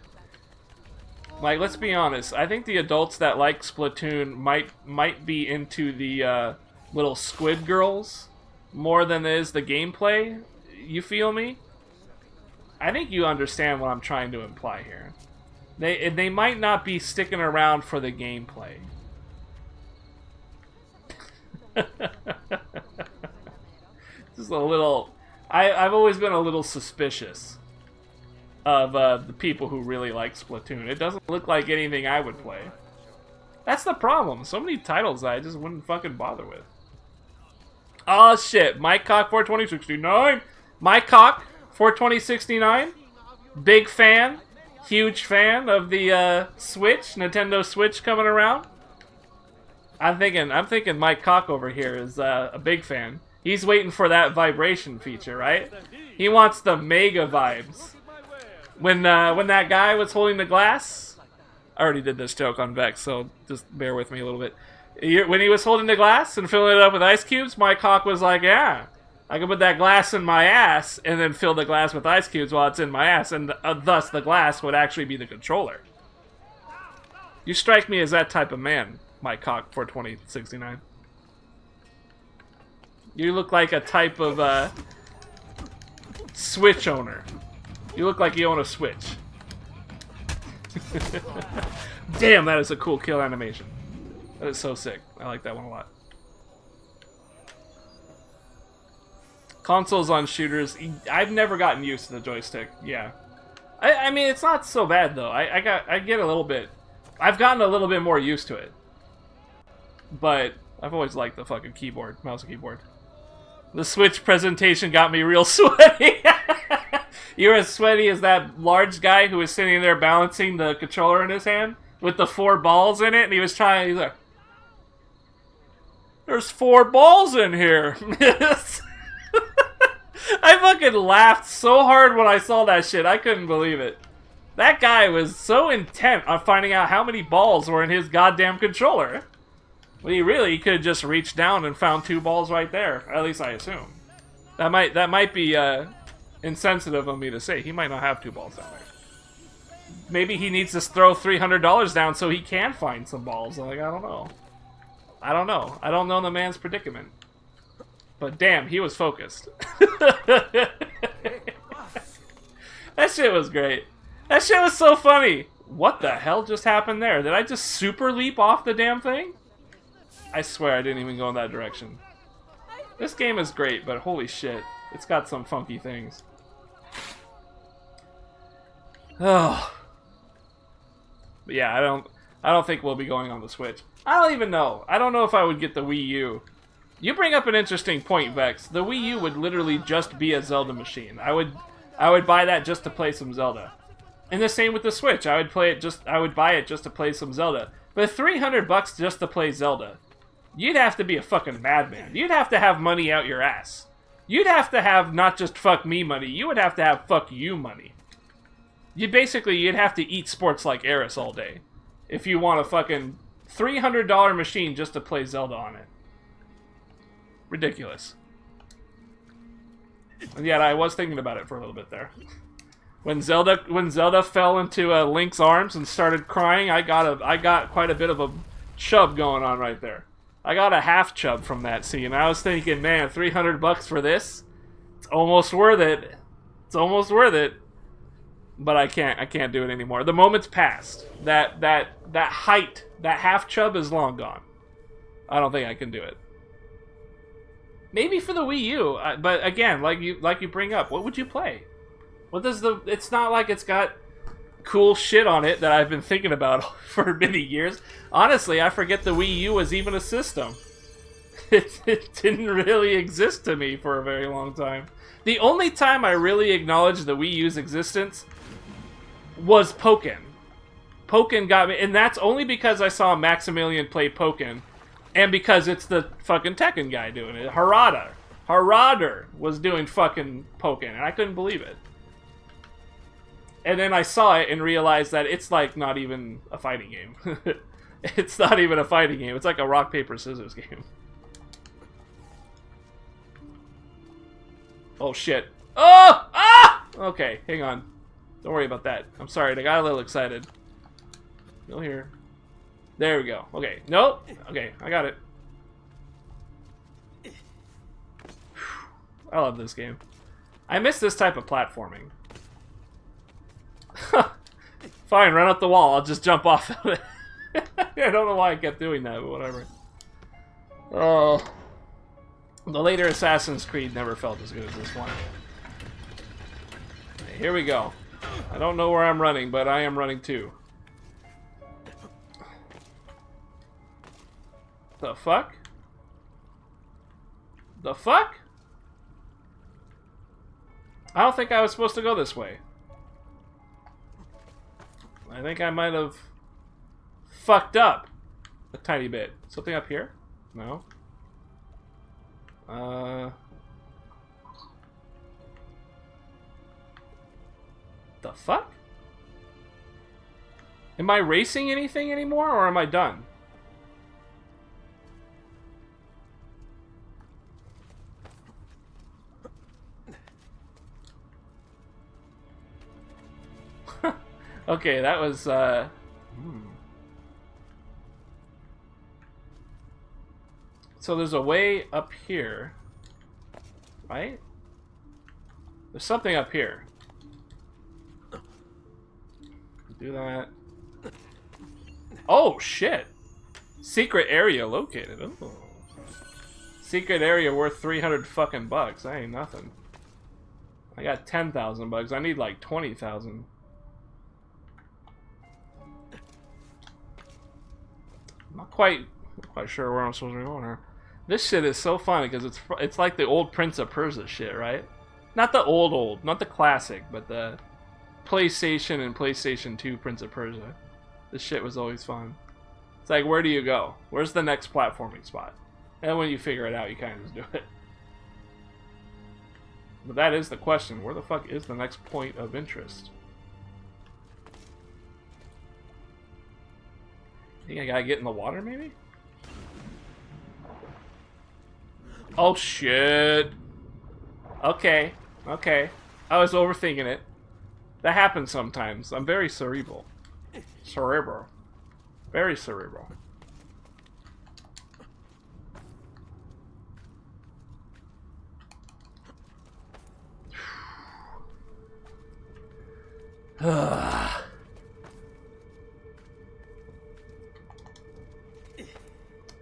like, let's be honest. I think the adults that like Splatoon might be into the little squid girls more than it is the gameplay. You feel me? I think you understand what I'm trying to imply here. They might not be sticking around for the gameplay. Just a little... I've always been a little suspicious of the people who really like Splatoon. It doesn't look like anything I would play. That's the problem. So many titles I just wouldn't fucking bother with. Oh shit, Mike Cock 42069. Mike Cock 42069. Big fan. Huge fan of the Switch, Nintendo Switch coming around. I'm thinking Mike Cock over here is a big fan. He's waiting for that vibration feature, right? He wants the mega vibes. When that guy was holding the glass, I already did this joke on Vex, so just bear with me a little bit. When he was holding the glass and filling it up with ice cubes, Mike Hawk was like, yeah, I can put that glass in my ass and then fill the glass with ice cubes while it's in my ass, and thus the glass would actually be the controller. You strike me as that type of man. my cock for 2069. You look like a type of Switch owner. You look like you own a Switch. Damn, that is a cool kill animation. That is so sick. I like that one a lot. Consoles on shooters. I've never gotten used to the joystick. Yeah. I mean, it's not so bad, though. I get a little bit... I've gotten a little bit more used to it. But I've always liked the fucking keyboard. Mouse and keyboard. The Switch presentation got me real sweaty. You were as sweaty as that large guy who was sitting there balancing the controller in his hand with the 4 balls in it, and he was trying... He's like... There's 4 balls in here. I fucking laughed so hard when I saw that shit. I couldn't believe it. That guy was so intent on finding out how many balls were in his goddamn controller. Well, he could have just reached down and found 2 balls right there. At least I assume. That might be insensitive of me to say. He might not have 2 balls down there. Maybe he needs to throw $300 down so he can find some balls. Like, I don't know. I don't know the man's predicament. But damn, he was focused. That shit was great. That shit was so funny. What the hell just happened there? Did I just super leap off the damn thing? I swear I didn't even go in that direction. This game is great, but holy shit. It's got some funky things. Oh. But yeah, I don't think we'll be going on the Switch. I don't even know. I don't know if I would get the Wii U. You bring up an interesting point, Vex. The Wii U would literally just be a Zelda machine. I would buy that just to play some Zelda. And the same with the Switch. I would buy it just to play some Zelda. But $300 just to play Zelda. You'd have to be a fucking madman. You'd have to have money out your ass. You'd have to have not just fuck me money, you would have to have fuck you money. You'd have to eat sports like Eris all day. If you want a fucking $300 machine just to play Zelda on it. Ridiculous. And yet I was thinking about it for a little bit there. When Zelda fell into Link's arms and started crying, I got quite a bit of a chub going on right there. I got a half chub from that scene. I was thinking, man, $300 for this? It's almost worth it. It's almost worth it. But I can't do it anymore. The moment's passed. That height, that half chub is long gone. I don't think I can do it. Maybe for the Wii U, but again, like you bring up, what would you play? It's not like it's got cool shit on it that I've been thinking about for many years. Honestly, I forget the Wii U was even a system. It didn't really exist to me for a very long time. The only time I really acknowledged the Wii U's existence was Pokken. Pokken got me, and that's only because I saw Maximilian play Pokken, and because it's the fucking Tekken guy doing it. Harada was doing fucking Pokken, and I couldn't believe it. And then I saw it and realized that it's like not even a fighting game. It's not even a fighting game. It's like a rock, paper, scissors game. Oh, shit. Oh! Ah! Okay, hang on. Don't worry about that. I'm sorry, I got a little excited. Go here. There we go. Okay, nope. Okay, I got it. I love this game. I miss this type of platforming. Fine, run up the wall. I'll just jump off of it. I don't know why I kept doing that, but whatever. Oh. The later Assassin's Creed never felt as good as this one. Okay, here we go. I don't know where I'm running, but I am running too. The fuck? The fuck? I don't think I was supposed to go this way. I think I might have fucked up a tiny bit. Something up here? No. The fuck? Am I racing anything anymore, or am I done? Okay, that was, So there's a way up here, right? There's something up here. Do that. Oh shit! Secret area located. Ooh. Secret area worth 300 fucking bucks. That ain't nothing. I got 10,000 bucks. I need like 20,000. Not quite sure where I'm supposed to be going here. This shit is so funny because it's like the old Prince of Persia shit, right? Not the old, not the classic, but the PlayStation and PlayStation 2 Prince of Persia. This shit was always fun. It's like, where do you go? Where's the next platforming spot? And when you figure it out, you kind of just do it. But that is the question. Where the fuck is the next point of interest? I think I gotta get in the water, maybe? Oh, shit. Okay. Okay. I was overthinking it. That happens sometimes. I'm very cerebral. Cerebral. Very cerebral.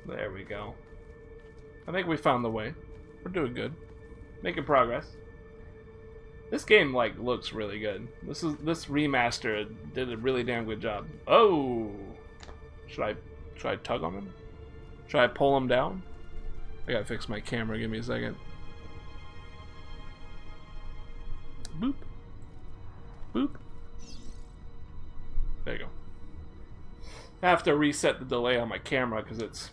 There we go. I think we found the way. We're doing good. Making progress. This game like looks really good. This remaster did a really damn good job. Oh, should I tug on him? Should I pull him down? I gotta fix my camera. Give me a second. Boop. Boop. There you go. I have to reset the delay on my camera because it's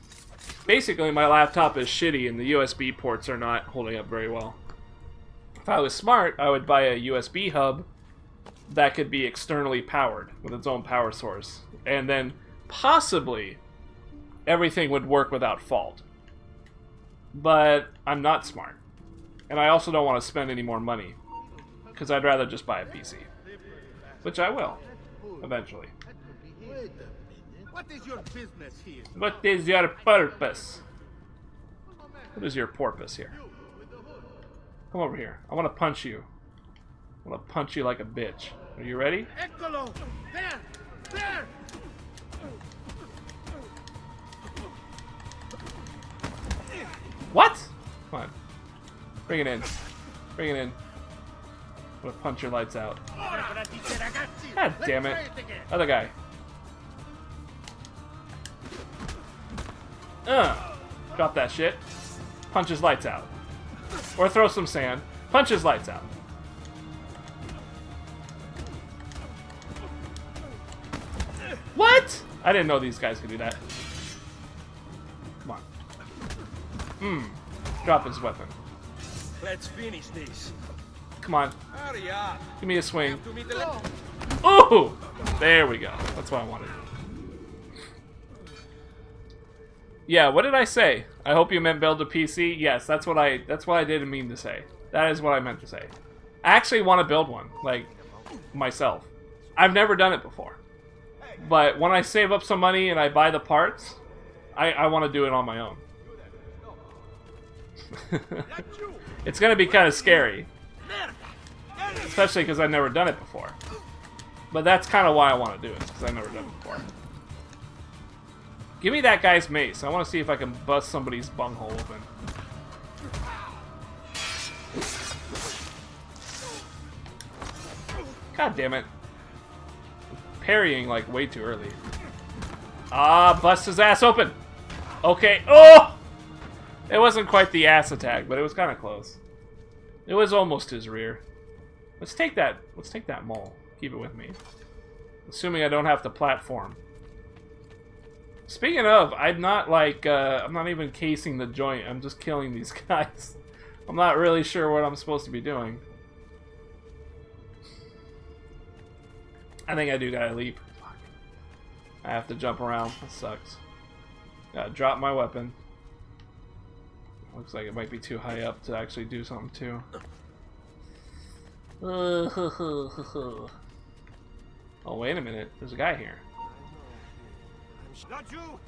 basically my laptop is shitty and the USB ports are not holding up very well. If I was smart, I would buy a USB hub that could be externally powered with its own power source, and then possibly everything would work without fault. But I'm not smart, and I also don't want to spend any more money because I'd rather just buy a PC, which I will eventually. What is your business here? What is your purpose? What is your porpoise here? Come over here. I want to punch you. I want to punch you like a bitch. Are you ready? Eccolo! There! There! What? Come on. Bring it in. Bring it in. I'm gonna punch your lights out. God damn it. Other guy. Drop that shit. Punch his lights out. Or throw some sand. Punch his lights out. What? I didn't know these guys could do that. Come on. Drop his weapon. Let's finish this. Come on. Hurry up. Give me a swing. Ooh! There we go. That's what I wanted. Yeah, what did I say? I hope you meant build a PC. Yes, that's what I didn't mean to say. That is what I meant to say. I actually want to build one, like myself. I've never done it before. But when I save up some money and I buy the parts, I want to do it on my own. It's going to be kind of scary. Especially because I've never done it before. But that's kind of why I want to do it, because I've never done it before. Give me that guy's mace. I want to see if I can bust somebody's bunghole open. God damn it. Parrying like way too early. Ah, bust his ass open. Okay. Oh! It wasn't quite the ass attack, but it was kind of close. It was almost his rear. Let's take that mole. Keep it with me. Assuming I don't have to platform. Speaking of, I'm not even casing the joint. I'm just killing these guys. I'm not really sure what I'm supposed to be doing. I think I do gotta leap. Fuck. I have to jump around. That sucks. Gotta drop my weapon. Looks like it might be too high up to actually do something too. Oh, wait a minute. There's a guy here. Not you!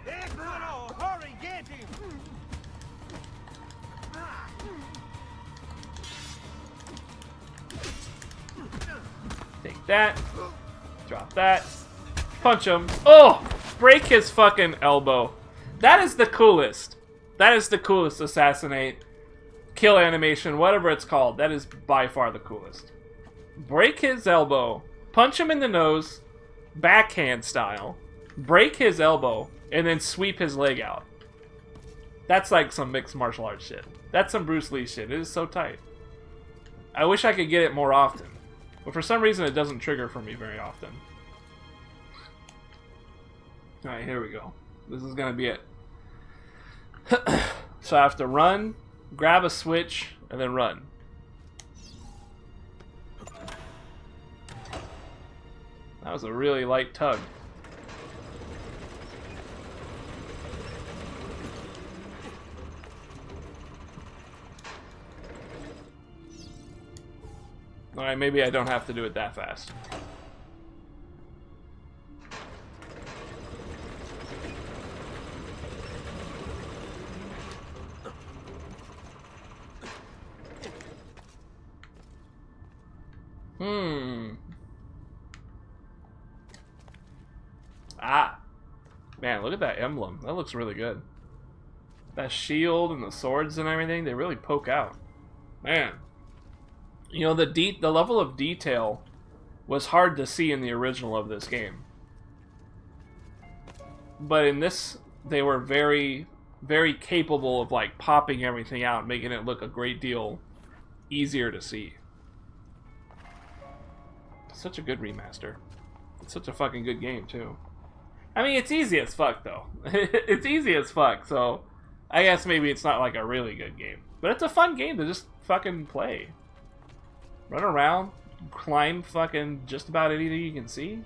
Eccolo! Hurry, get him! Take that. Drop that. Punch him. Oh! Break his fucking elbow. That is the coolest. That is the coolest assassinate, kill animation, whatever it's called. That is by far the coolest. Break his elbow. Punch him in the nose, backhand style. Break his elbow, and then sweep his leg out. That's like some mixed martial arts shit. That's some Bruce Lee shit. It is so tight. I wish I could get it more often. But for some reason, it doesn't trigger for me very often. Alright, here we go. This is going to be it. So I have to run, grab a switch, and then run. That was a really light tug. Alright, maybe I don't have to do it that fast. Ah. Man, look at that emblem. That looks really good. That shield and the swords and everything, they really poke out. Man. You know, the level of detail was hard to see in the original of this game. But in this, they were very, very capable of, like, popping everything out, making it look a great deal easier to see. Such a good remaster. It's such a fucking good game, too. I mean, it's easy as fuck, though. It's easy as fuck, so I guess maybe it's not like a really good game. But it's a fun game to just fucking play. Run around, climb fucking just about anything you can see.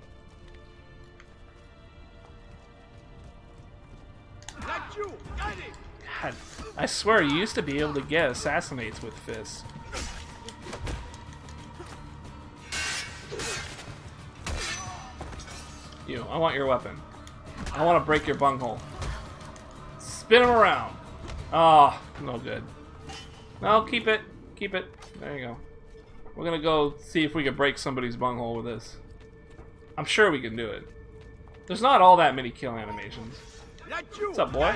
God, I swear, you used to be able to get assassinates with fists. You, I want your weapon. I want to break your bunghole. Spin him around. Oh, no good. No, keep it. Keep it. There you go. We're gonna go see if we can break somebody's bunghole with this. I'm sure we can do it. There's not all that many kill animations. What's up, boy?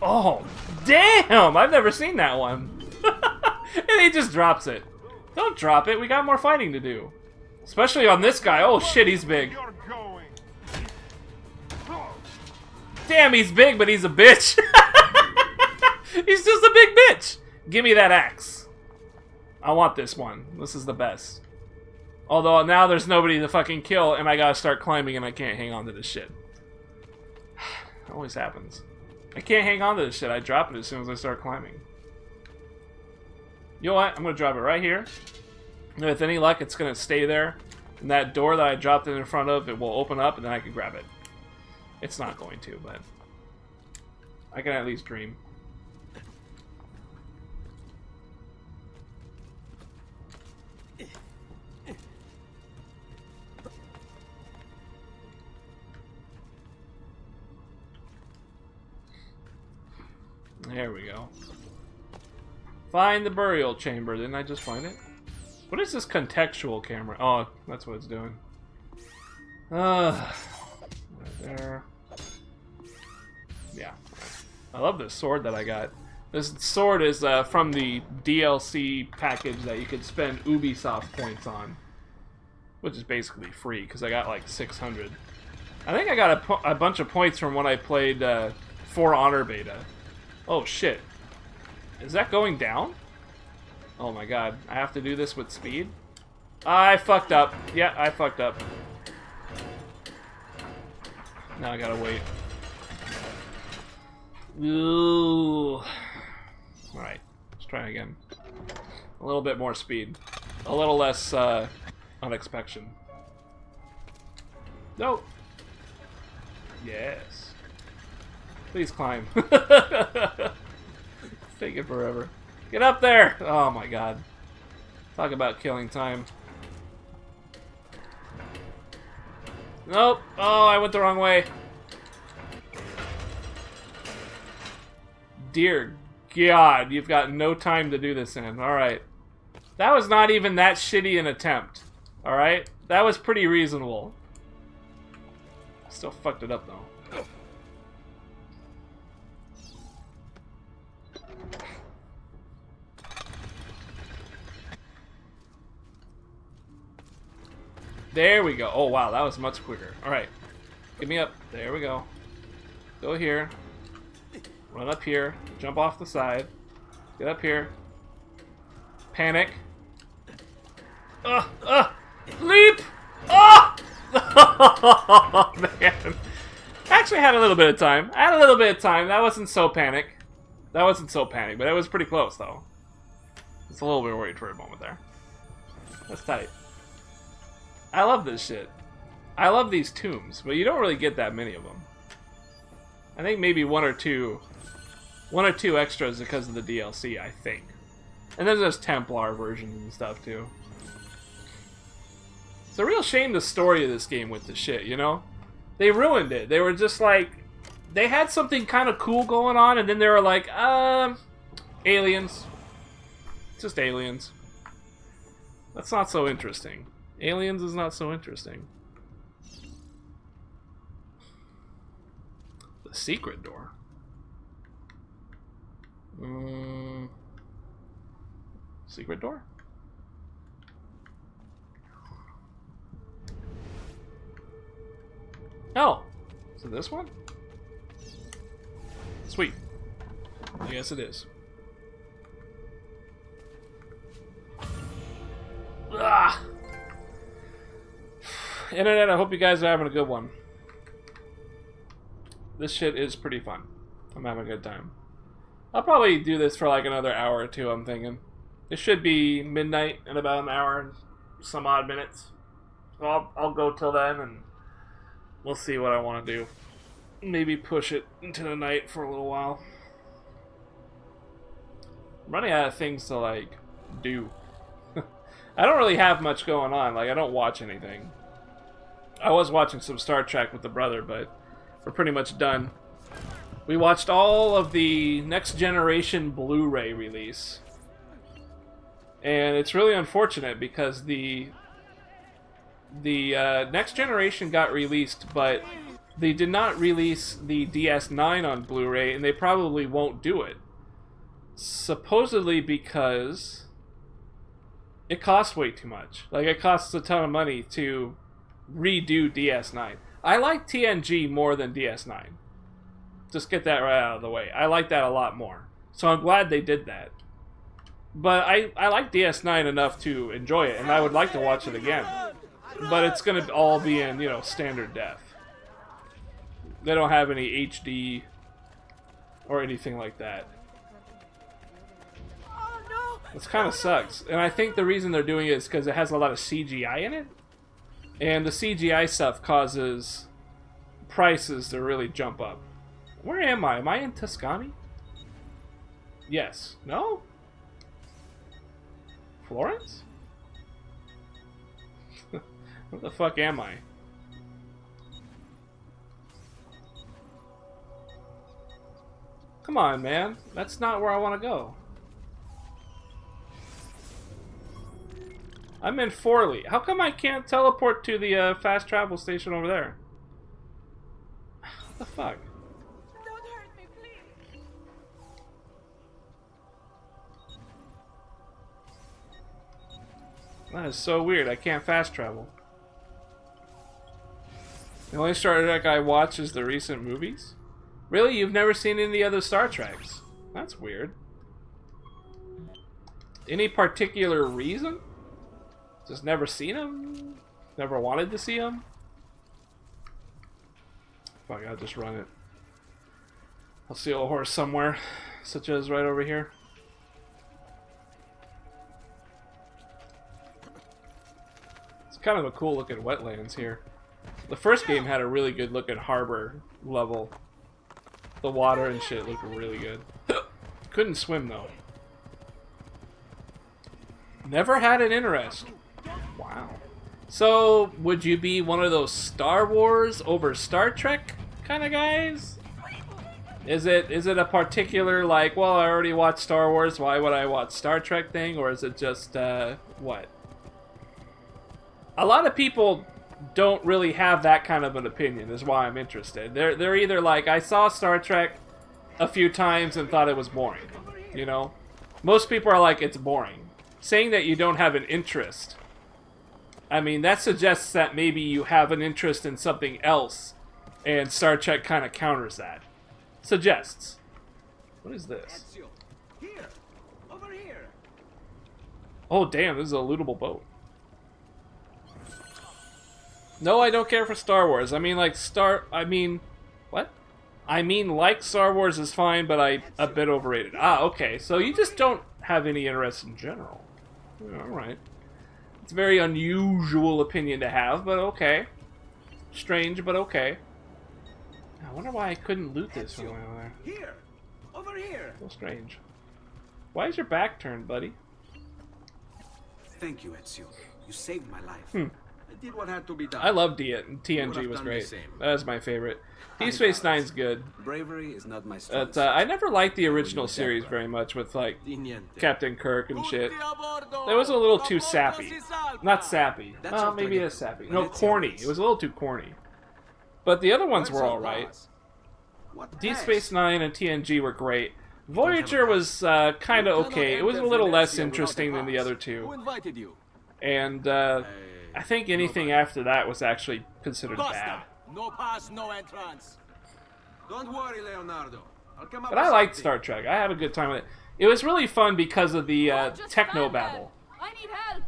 Oh, damn! I've never seen that one. And he just drops it. Don't drop it. We got more fighting to do. Especially on this guy. Oh, shit, he's big. Damn, he's big, but he's a bitch. He's just a big bitch. Give me that axe. I want this one. This is the best. Although now there's nobody to fucking kill, and I gotta start climbing, and I can't hang on to this shit. It always happens. I can't hang on to this shit. I drop it as soon as I start climbing. You know what? I'm gonna drop it right here. And with any luck, it's gonna stay there. And that door that I dropped it in front of, it will open up, and then I can grab it. It's not going to, but I can at least dream. There we go. Find the burial chamber. Didn't I just find it? What is this contextual camera? Oh, that's what it's doing. Right there. Yeah. I love this sword that I got. This sword is from the DLC package that you could spend Ubisoft points on. Which is basically free, because I got like 600. I think I got a bunch of points from when I played For Honor beta. Oh shit. Is that going down? Oh my god. I have to do this with speed? I fucked up. Yeah, I fucked up. Now I gotta wait. Ooh. Alright. Let's try again. A little bit more speed. A little less unexpected. Nope. Yes. Please climb. It's taking forever. Get up there! Oh my god. Talk about killing time. Nope. Oh, I went the wrong way. Dear God, you've got no time to do this in. Alright. That was not even that shitty an attempt. Alright? That was pretty reasonable. Still fucked it up, though. There we go. Oh, wow, that was much quicker. Alright. Get me up. There we go. Go here. Run up here. Jump off the side. Get up here. Panic. Leap! Oh! Oh, man. Actually, I had a little bit of time. That wasn't so panic. But it was pretty close, though. Just a little bit worried for a moment there. That's tight. I love this shit. I love these tombs, but you don't really get that many of them. I think maybe one or two extras because of the DLC, I think. And then there's Templar versions and stuff, too. It's a real shame the story of this game with the shit, you know? They ruined it. They were just like... They had something kind of cool going on, and then they were like, aliens. Just aliens. That's not so interesting. Aliens is not so interesting. The secret door. Secret door? Oh! Is it this one? Sweet. I guess it is. Ah! Internet, I hope you guys are having a good one. This shit is pretty fun. I'm having a good time. I'll probably do this for like another hour or two, I'm thinking. It should be midnight in about an hour and some odd minutes. So I'll go till then and we'll see what I want to do. Maybe push it into the night for a little while. I'm running out of things to like do. I don't really have much going on. Like, I don't watch anything. I was watching some Star Trek with the brother, but we're pretty much done. We watched all of the Next Generation Blu-ray release. And it's really unfortunate because the Next Generation got released, but they did not release the DS9 on Blu-ray, and they probably won't do it. Supposedly because it costs way too much. Like, it costs a ton of money to redo DS9. I like TNG more than DS9. Just get that right out of the way. I like that a lot more. So I'm glad they did that. But I like DS9 enough to enjoy it, and I would like to watch it again. But it's going to all be in, you know, standard def. They don't have any HD or anything like that. This kind of sucks. And I think the reason they're doing it is because it has a lot of CGI in it. And the CGI stuff causes prices to really jump up. Where am I? Am I in Tuscany? Yes. No? Florence? Where the fuck am I? Come on, man. That's not where I want to go. I'm in Forley. How come I can't teleport to the fast travel station over there? What the fuck? Don't hurt me, please. That is so weird. I can't fast travel. The only Star Trek I watch is the recent movies? Really? You've never seen any of the other Star Treks? That's weird. Any particular reason? Just never seen them? Never wanted to see them? Fuck, I'll just run it. I'll steal a horse somewhere, such as right over here. It's kind of a cool looking wetlands here. The first game had a really good looking harbor level. The water and shit looked really good. Couldn't swim though. Never had an interest. Wow. So, would you be one of those Star Wars over Star Trek kind of guys? Is it a particular, like, well, I already watched Star Wars, why would I watch Star Trek thing? Or is it just, what? A lot of people don't really have that kind of an opinion, is why I'm interested. They're either like, I saw Star Trek a few times and thought it was boring, you know? Most people are like, it's boring. Saying that you don't have an interest, I mean, that suggests that maybe you have an interest in something else, and Star Trek kind of counters that. Suggests. What is this? Here, over here. Oh, damn, this is a lootable boat. No, I don't care for Star Wars. I mean, like, what? I mean, like, Star Wars is fine, but a bit overrated. Ah, okay, so you just don't have any interest in general. Alright. It's a very unusual opinion to have, but okay. Strange, but okay. I wonder why I couldn't loot this from over there. Here, over here. So strange. Why is your back turned, buddy? Thank you, Ezio. You saved my life. I did what had to be done. I love TNG was great. That was my favorite. Deep Space Nine's good. Bravery is not my strength. But I never liked the original series very much with, like, Captain Kirk and shit. That was a little too sappy. Not sappy. Well, maybe it is sappy. No, corny. It was a little too corny. But the other ones were alright. Deep Space Nine and TNG were great. Voyager was kind of okay. It was a little less interesting than the other two. And I think anything after that was actually considered bad. No pass, no entrance. Don't worry, Leonardo. I'll come up. But I liked Star Trek. I had a good time with it. It was really fun because of the techno babble. I need help.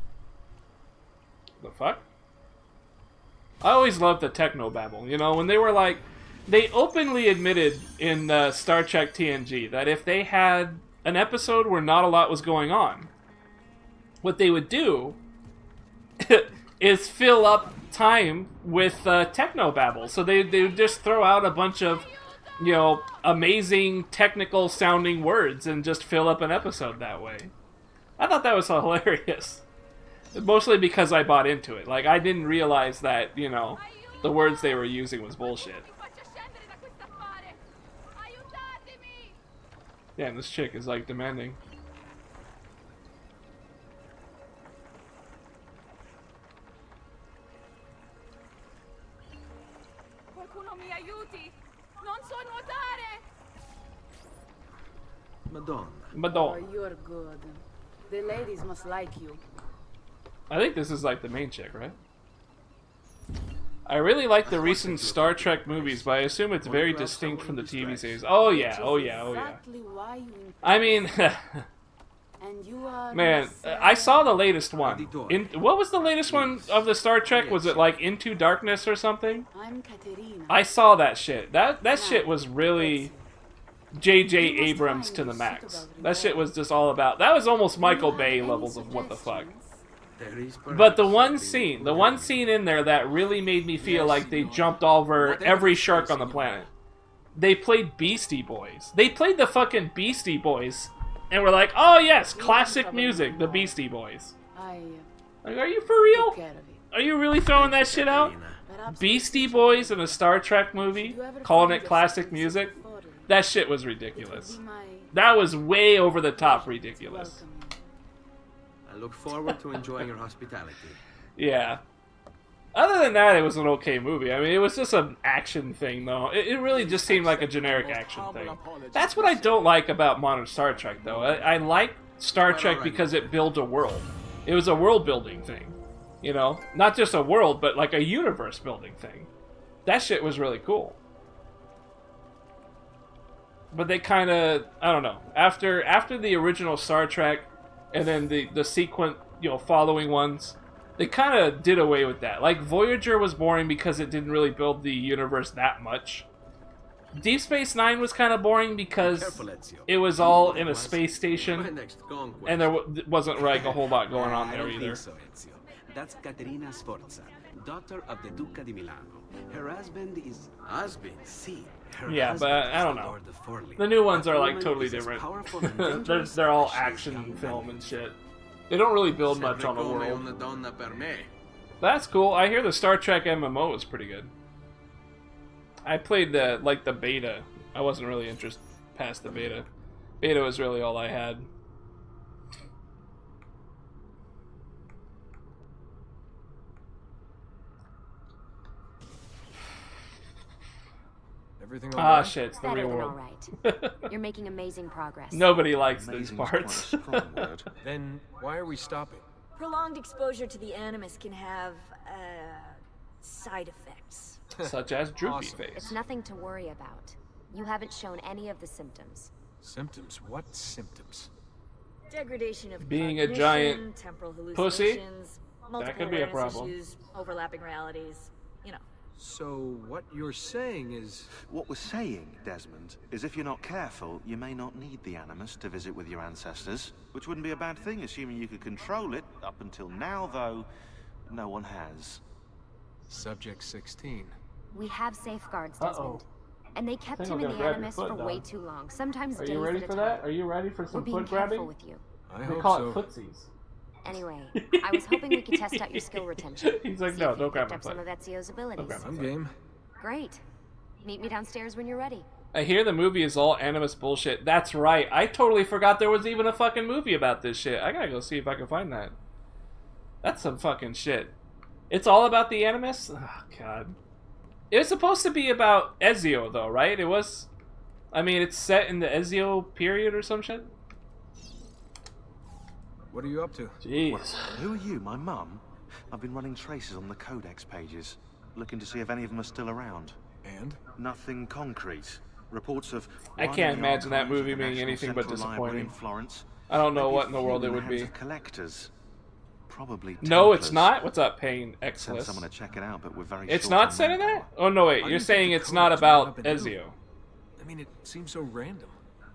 The fuck? I always loved the techno babble. You know, when they were like, they openly admitted in Star Trek TNG that if they had an episode where not a lot was going on, what they would do is fill up time with techno babble. So they would just throw out a bunch of, you know, amazing technical sounding words and just fill up an episode that way. I thought that was hilarious. Mostly because I bought into it. Like, I didn't realize that, you know, the words they were using was bullshit. Damn, this chick is, like, demanding. Qualcuno mi aiuti! Non so nuotare! Madonna. Oh, you're good. The ladies must like you. I think this is like the main chick, right? I really like the recent Star Trek movies, but I assume it's very distinct from the TV series. Oh yeah, oh yeah, oh yeah. I mean, man, I saw the latest one. What was the latest one of the Star Trek? Was it like Into Darkness or something? I saw that shit. That shit was really J.J. Abrams to the max. That shit was just all about. That was almost Michael Bay levels of what the fuck. But the one scene in there that really made me feel like they jumped over every shark on the planet. They played Beastie Boys. They played the fucking Beastie Boys, and we're like, oh yes, classic music, the Beastie Boys. Like, are you for real? Are you really throwing that shit out? Beastie Boys in a Star Trek movie, calling it classic music? That shit was ridiculous. That was way over the top ridiculous. I look forward to enjoying your hospitality. Yeah. Other than that, it was an okay movie. I mean, it was just an action thing, though. It really just seemed like a generic action thing. That's what I don't like about modern Star Trek, though. I like Star Trek because it builds a world. It was a world-building thing. You know? Not just a world, but like a universe-building thing. That shit was really cool. But they kind of, I don't know. After the original Star Trek, and then the sequent, you know, following ones, they kind of did away with that. Like, Voyager was boring because it didn't really build the universe that much. Deep Space Nine was kind of boring because it was all in a space station, and there wasn't like a whole lot going on there either. That's Caterina Sforza, daughter of the Duca di Milano. Her husband is... Husband? Si. Yeah, but I don't know. The new ones are like totally different. they're all action film and shit. They don't really build much on the world. That's cool. I hear the Star Trek MMO is pretty good. I played the beta. I wasn't really interested past the beta. Beta was really all I had. Everything all right? Ah, shit, it's the Better real than world. all right. You're making amazing progress. Nobody likes these parts. Then why are we stopping? Prolonged exposure to the Animus can have, side effects. Such as droopy Awesome. face. It's nothing to worry about. You haven't shown any of the symptoms. Symptoms? What symptoms? Degradation of Being a cognition, giant temporal pussy? hallucinations, multiple That could be a awareness problem. issues, overlapping realities, you know. So what you're saying is... What we're saying, Desmond, is if you're not careful, you may not need the Animus to visit with your ancestors, which wouldn't be a bad thing, assuming you could control it. Up until now, though, no one has. Subject 16. We have safeguards, Desmond. And they kept think him I'm in gonna the grab your Animus foot, for way dog. too long. Sometimes Are days you ready at a for time. that? Are you ready for We're some being foot careful grabbing? with you. I They hope call so. it footsies. Anyway, I was hoping we could test out your skill retention. He's like, See no, if don't you grab picked my up some foot. of Ezio's abilities. grab my I'm foot. game. Great. Meet me downstairs when you're ready. I hear the movie is all Animus bullshit. That's right. I totally forgot there was even a fucking movie about this shit. I gotta go see if I can find that. That's some fucking shit. It's all about the Animus? Oh, God. It was supposed to be about Ezio, though, right? It was... I mean, it's set in the Ezio period or some shit? What are you up to? Jeez. What, who are you, my mum? I've been running traces on the Codex pages, looking to see if any of them are still around. And? Nothing concrete. Reports of... I one can't in the imagine that archives of movie the being National anything but Central Library in disappointing. Florence. I don't know Maybe what a in the few world it the would hands be. of collectors. Probably No, it's Templars. not. What's up, Pain Send Exless? someone to check it out, but we're very It's short not on set in manpower. that? Oh, no, wait. How do You're you saying think it's the not codex wound about up in Italy? Ezio. I mean, it seems so random.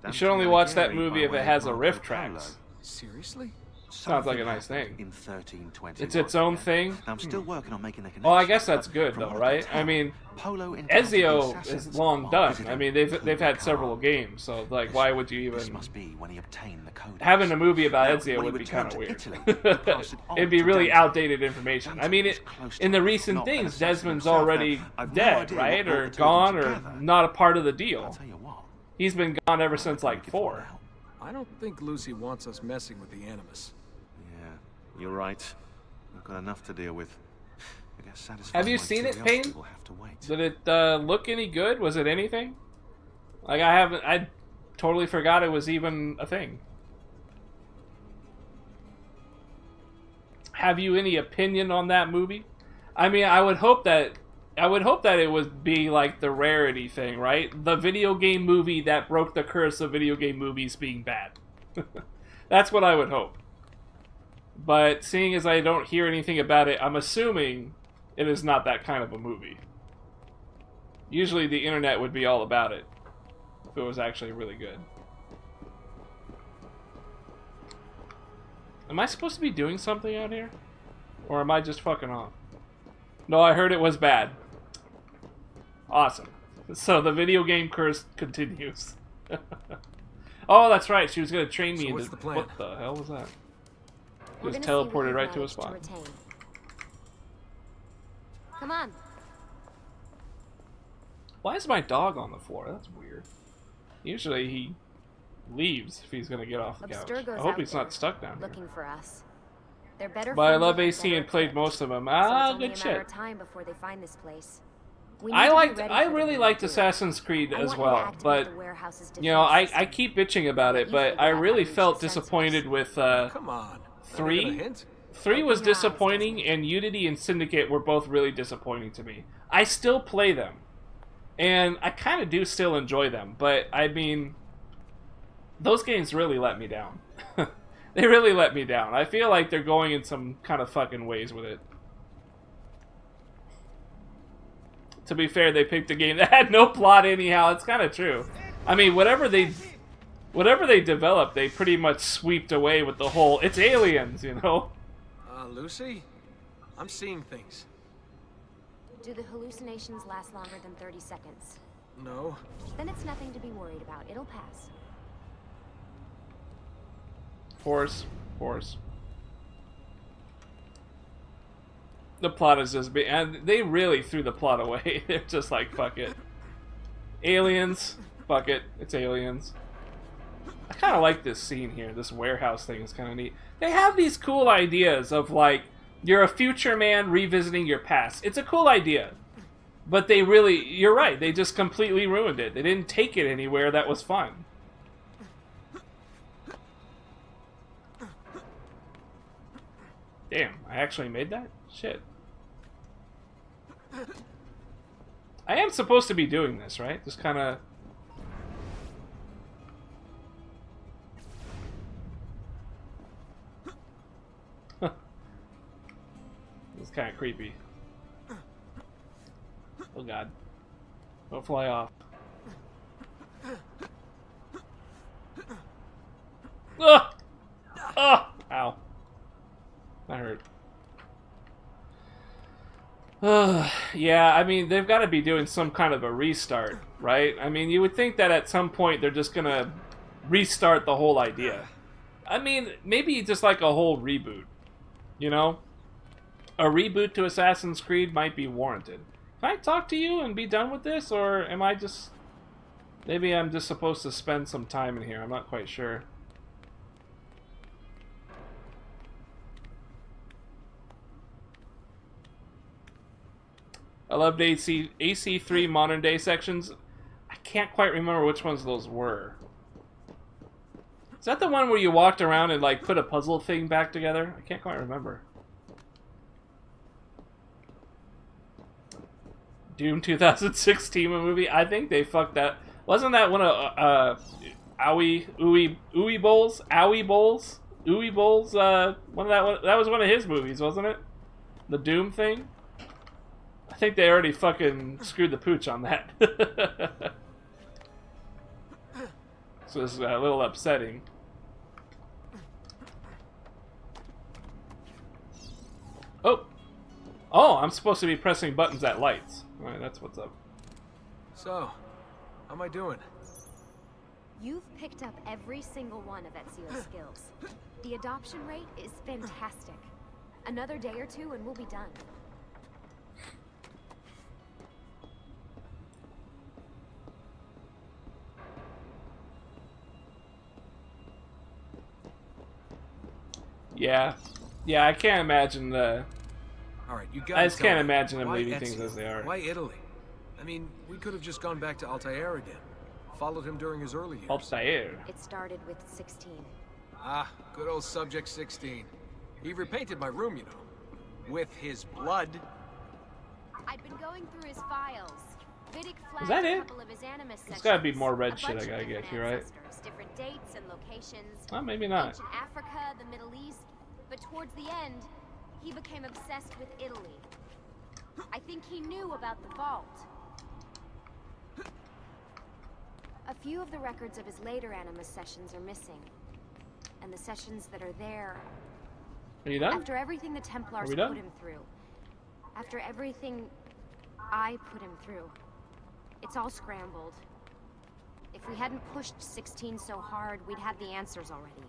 You should only watch that movie if it has a riff tracks. Seriously? Sounds like a Something nice happened thing. In 1321. It's its own yeah. thing? Now, I'm still working on making a connection. Well, I guess that's good, From though, what I right? can I tell, mean, Polo interacted with Ezio assassins is long while done. visiting I mean, they've Kublai had Khan. several games, so, like, why would you This even... must be when he obtained the codex. Having a movie about Now, Ezio when he would be kind of returned weird. to Italy, he passed it on It'd be to really Dante. outdated information. I mean, Dante was close to in the him, recent not an things, assassin Desmond's himself. already Now, I've no dead, idea right? what brought Or the two gone, or together. not a part of the I'll deal. tell you what. He's been gone ever since, like, 4. I don't think Lucy wants us messing with the Animus. Yeah, you're right. We've got enough to deal with. I guess satisfying Have you my seen it, curiosity Payne? will have to wait. Did it look any good? Was it anything? Like, I totally forgot it was even a thing. Have you any opinion on that movie? I mean, I would hope that it would be like the rarity thing, right? The video game movie that broke the curse of video game movies being bad. That's what I would hope. But seeing as I don't hear anything about it, I'm assuming it is not that kind of a movie. Usually the internet would be all about it if it was actually really good. Am I supposed to be doing something out here? Or am I just fucking off? No, I heard it was bad. Awesome. So the video game curse continues. Oh, that's right. She was going to train me So into... what's the plan? What the hell was that? He We're was gonna see what teleported you've right to a managed spot. retain. Come on. Why is my dog on the floor? That's weird. Usually he leaves if he's going to get off the couch. Abstergo's I hope out he's there, not stuck down here. looking for us. They're better. But I funded love and AC better and played equipped, most of them. so Ah, it's only good a matter shit. of time before they find this place. We need I to be liked. ready I for them really when liked they do. Assassin's Creed I as want you to well, activate but the warehouse's you know, defense I keep bitching about it, You but figure I out how really to reach felt the sensors. disappointed with Come on. Not even a 3. hint? 3 was Open your eyes, disappointing, and Unity and Syndicate were both really disappointing to me. I still play them, and I kind of do still enjoy them, but I mean, those games really let me down. They really let me down. I feel like they're going in some kind of fucking ways with it. To be fair, they picked a game that had no plot anyhow. It's kind of true. I mean, whatever they developed, they pretty much sweeped away with the whole, it's aliens, you know? Lucy? I'm seeing things. Do the hallucinations last longer than 30 seconds? No. Then it's nothing to be worried about. It'll pass. Force. The plot is just and they really threw the plot away. They're just like, fuck it. Aliens, fuck it, it's aliens. I kind of like this scene here. This warehouse thing is kind of neat. They have these cool ideas of like, you're a future man revisiting your past. It's a cool idea. But they really, you're right, they just completely ruined it. They didn't take it anywhere that was fun. Damn, I actually made that? Shit. I am supposed to be doing this, right? Just kind of... It's kind of creepy. Oh god. Don't fly off. Ugh! Oh! Ow. That hurt. Yeah, I mean, they've got to be doing some kind of a restart, right? I mean, you would think that at some point they're just gonna restart the whole idea. I mean, maybe just like a whole reboot, you know? A reboot to Assassin's Creed might be warranted. Can I talk to you and be done with this, or am I just... Maybe I'm just supposed to spend some time in here, I'm not quite sure. I loved AC3 modern day sections. I can't quite remember which ones those were. Is that the one where you walked around and like put a puzzle thing back together? I can't quite remember. Doom 2016 movie. I think they fucked that. Wasn't that one of Uwe Boll's? That was one of his movies, wasn't it? The Doom thing. I think they already fucking screwed the pooch on that. So it's a little upsetting. Oh! Oh, I'm supposed to be pressing buttons at lights. Alright, that's what's up. So, how am I doing? You've picked up every single one of Ezio's skills. The adoption rate is fantastic. Another day or two and we'll be done. Yeah. Yeah, I can't imagine the... Alright, you I just can't imagine them why leaving Ezio? things as they are. Why Italy? I mean, we could have just gone back to Altair again. Followed him during his early years. Altair? It started with 16. Ah, good old Subject 16. He repainted my room, you know. With his blood. I've been going through his files. Vidic Is that flagged a it? couple of his animus There's gotta be sections, more red a shit bunch I gotta of get different here, right? ancestors, different dates and locations. Well, maybe not. Ancient Africa, the Middle East, but towards the end, he became obsessed with Italy. I think he knew about the vault. A few of the records of his later animus sessions are missing. And the sessions that are there... Are you done? After everything the Templars we put done? him through. After everything I put him through. It's all scrambled. If we hadn't pushed 16 so hard, we'd have the answers already.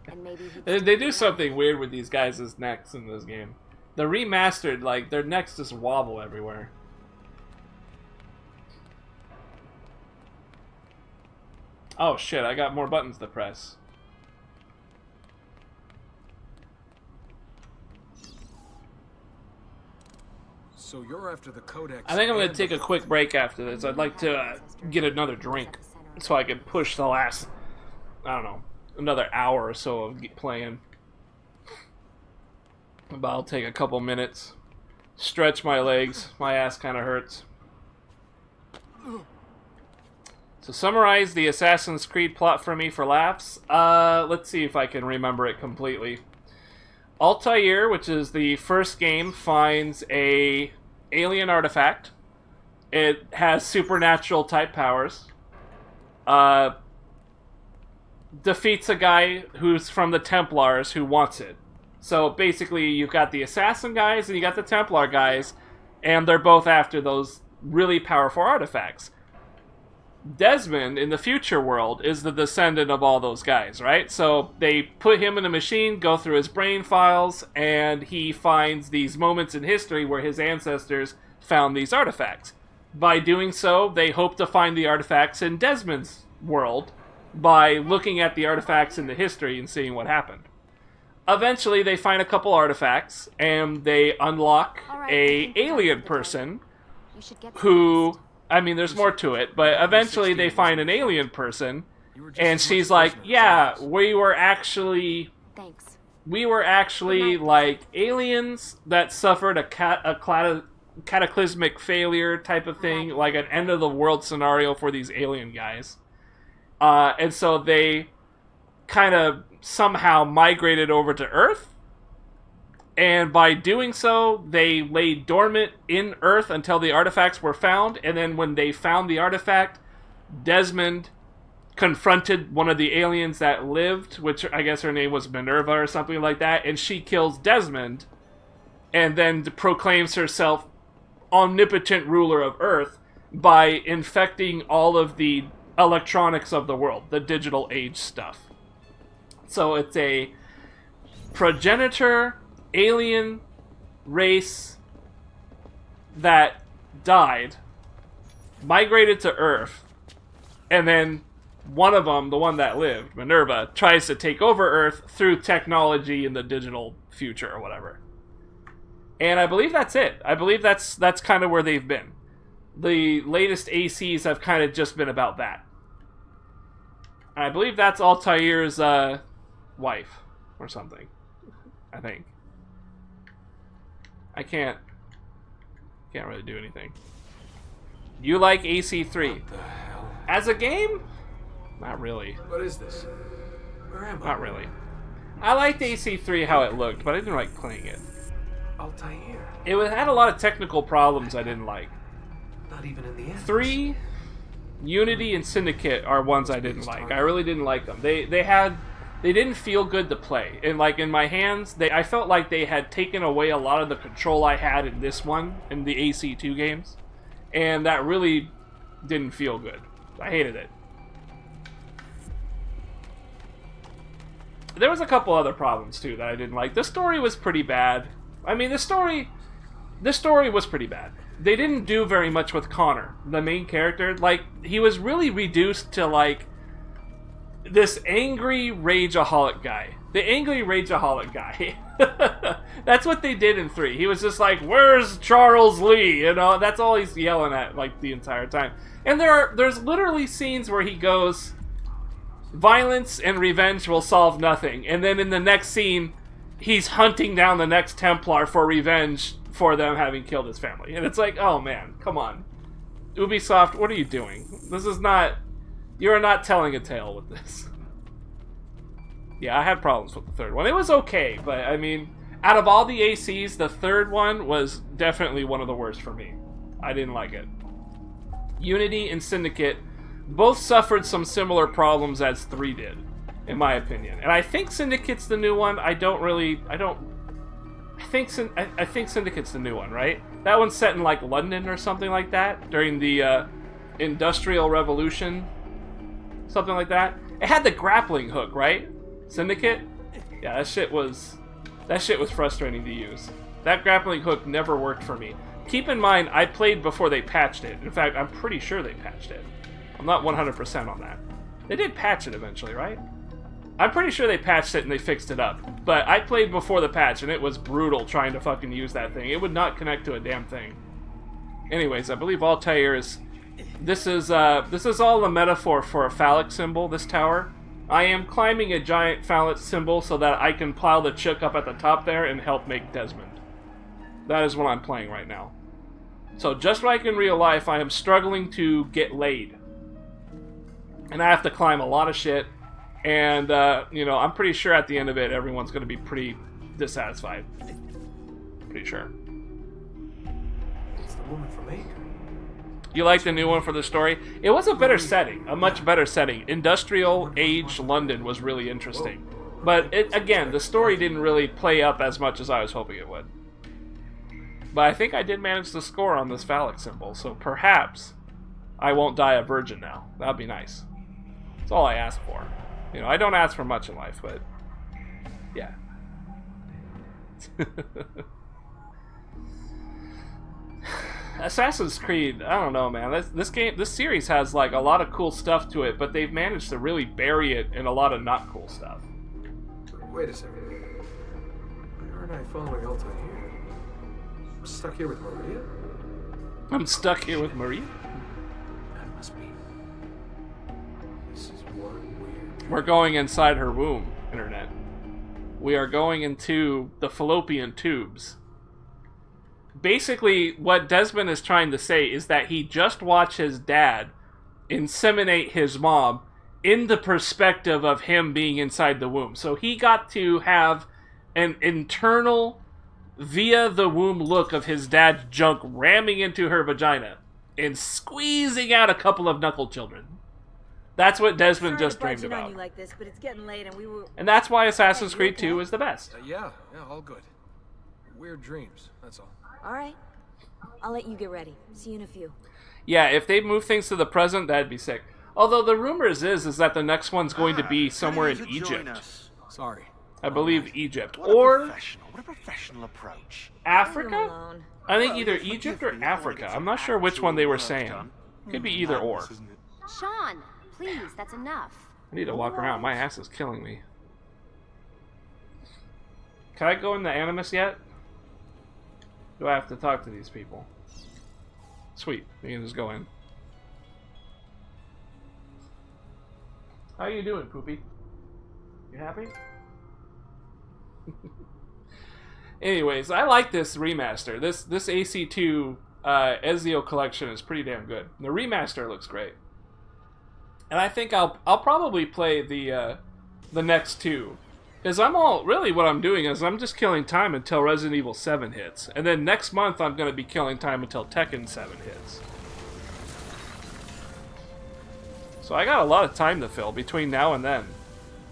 And maybe They do something weird with these guys' necks in this game. The remastered, like, their necks just wobble everywhere. Oh shit, I got more buttons to press. So you're after the Codex. I think I'm going to and take a quick break after this. I'd like to get another drink so I can push the last, I don't know, another hour or so of playing. But I'll take a couple minutes, stretch my legs, my ass kind of hurts. So summarize the Assassin's Creed plot for me for laughs. Let's see if I can remember it completely. Altair, which is the first game, finds a alien artifact. It has supernatural type powers. Defeats a guy who's from the Templars who wants it. So basically you've got the assassin guys and you got the Templar guys, and they're both after those really powerful artifacts. Desmond in the future world is the descendant of all those guys, right? So they put him in a machine, go through his brain files, and he finds these moments in history where his ancestors found these artifacts. By doing so, they hope to find the artifacts in Desmond's world by looking at the artifacts in the history and seeing what happened. Eventually, they find a couple artifacts, and they unlock a alien person who... I mean, there's more to it, but eventually they find an alien person, and she's like, yeah, we were actually like aliens that suffered a cataclysmic failure type of thing, like an end of the world scenario for these alien guys. And so they kind of somehow migrated over to Earth. And by doing so, they lay dormant in Earth until the artifacts were found. And then when they found the artifact, Desmond confronted one of the aliens that lived, which I guess her name was Minerva or something like that. And she kills Desmond and then proclaims herself omnipotent ruler of Earth by infecting all of the electronics of the world, the digital age stuff. So it's a progenitor alien race that died, migrated to Earth, and then one of them, the one that lived, Minerva, tries to take over Earth through technology in the digital future or whatever. And I believe that's it. I believe that's kind of where they've been. The latest ACs have kind of just been about that. And I believe that's Altair's wife or something. I think. I can't really do anything. You like AC3? What the hell? As a game? Not really. What is this? Where am I? Not really. I liked AC3 how it looked, but I didn't like playing it. Altair. It had a lot of technical problems I didn't like. Not even in the end. 3, Unity, and Syndicate are ones I didn't like. I really didn't like them. They didn't feel good to play. And like in my hands, I felt like they had taken away a lot of the control I had in this one, in the AC2 games. And that really didn't feel good. I hated it. There was a couple other problems too that I didn't like. The story was pretty bad. I mean, the story was pretty bad. They didn't do very much with Connor, the main character. Like, he was really reduced to like this angry rageaholic guy. The angry rageaholic guy. That's what they did in 3. He was just like, "Where's Charles Lee?" You know, that's all he's yelling at like the entire time. And there's literally scenes where he goes, "Violence and revenge will solve nothing." And then in the next scene, he's hunting down the next Templar for revenge for them having killed his family. And it's like, oh man, come on. Ubisoft, what are you doing? This is not... You are not telling a tale with this. Yeah, I had problems with the third one. It was okay, but I mean, out of all the ACs, the third one was definitely one of the worst for me. I didn't like it. Unity and Syndicate both suffered some similar problems as 3 did, in my opinion. And I think Syndicate's the new one. I think Syndicate's the new one, right? That one's set in like London or something like that during the Industrial Revolution, something like that. It had the grappling hook, right? Syndicate? Yeah, that shit was frustrating to use. That grappling hook never worked for me. Keep in mind, I played before they patched it. In fact, I'm pretty sure they patched it. I'm not 100% on that. They did patch it eventually, right? I'm pretty sure they patched it and they fixed it up. But I played before the patch and it was brutal trying to fucking use that thing. It would not connect to a damn thing. Anyways, I believe Altair is... This is all a metaphor for a phallic symbol, this tower. I am climbing a giant phallic symbol so that I can plow the chick up at the top there and help make Desmond. That is what I'm playing right now. So just like in real life, I am struggling to get laid. And I have to climb a lot of shit. And, you know, I'm pretty sure at the end of it, everyone's going to be pretty dissatisfied. Pretty sure. It's the woman from Acre. You like the new one for the story? It was a better setting, a much better setting. Industrial age London was really interesting. But, again, the story didn't really play up as much as I was hoping it would. But I think I did manage to score on this phallic symbol, so perhaps I won't die a virgin now. That'd be nice. That's all I ask for. You know, I don't ask for much in life, but yeah. Assassin's Creed, I don't know, man. This series has like a lot of cool stuff to it, but they've managed to really bury it in a lot of not cool stuff. Wait a second. Why aren't I following Alta here? I'm stuck here with Maria? I'm stuck here with Maria? That must be... This is one weird... We're going inside her womb, Internet. We are going into the fallopian tubes. Basically, what Desmond is trying to say is that he just watched his dad inseminate his mom in the perspective of him being inside the womb. So he got to have an internal, via the womb look of his dad's junk ramming into her vagina and squeezing out a couple of knuckle children. That's what Desmond just dreamed about. Like this, but it's getting late and we were... And that's why Assassin's Creed 2 is the best. Yeah, all good. Weird dreams, that's all. Alright. I'll let you get ready. See you in a few. Yeah, if they move things to the present, that'd be sick. Although the rumors is that the next one's going to be somewhere in Egypt. Sorry. I believe Egypt. What or a professional approach. Africa? I think either Egypt or Africa. I'm not sure which one they were saying. Could be either or. Sean, please, that's enough. I need to walk around. My ass is killing me. Can I go in the Animus yet? Do I have to talk to these people? Sweet. We can just go in. How you doing, Poopy? You happy? Anyways, I like this remaster. This AC2 Ezio collection is pretty damn good. The remaster looks great. And I think I'll probably play the next two. Because really what I'm doing is I'm just killing time until Resident Evil 7 hits. And then next month I'm going to be killing time until Tekken 7 hits. So I got a lot of time to fill between now and then.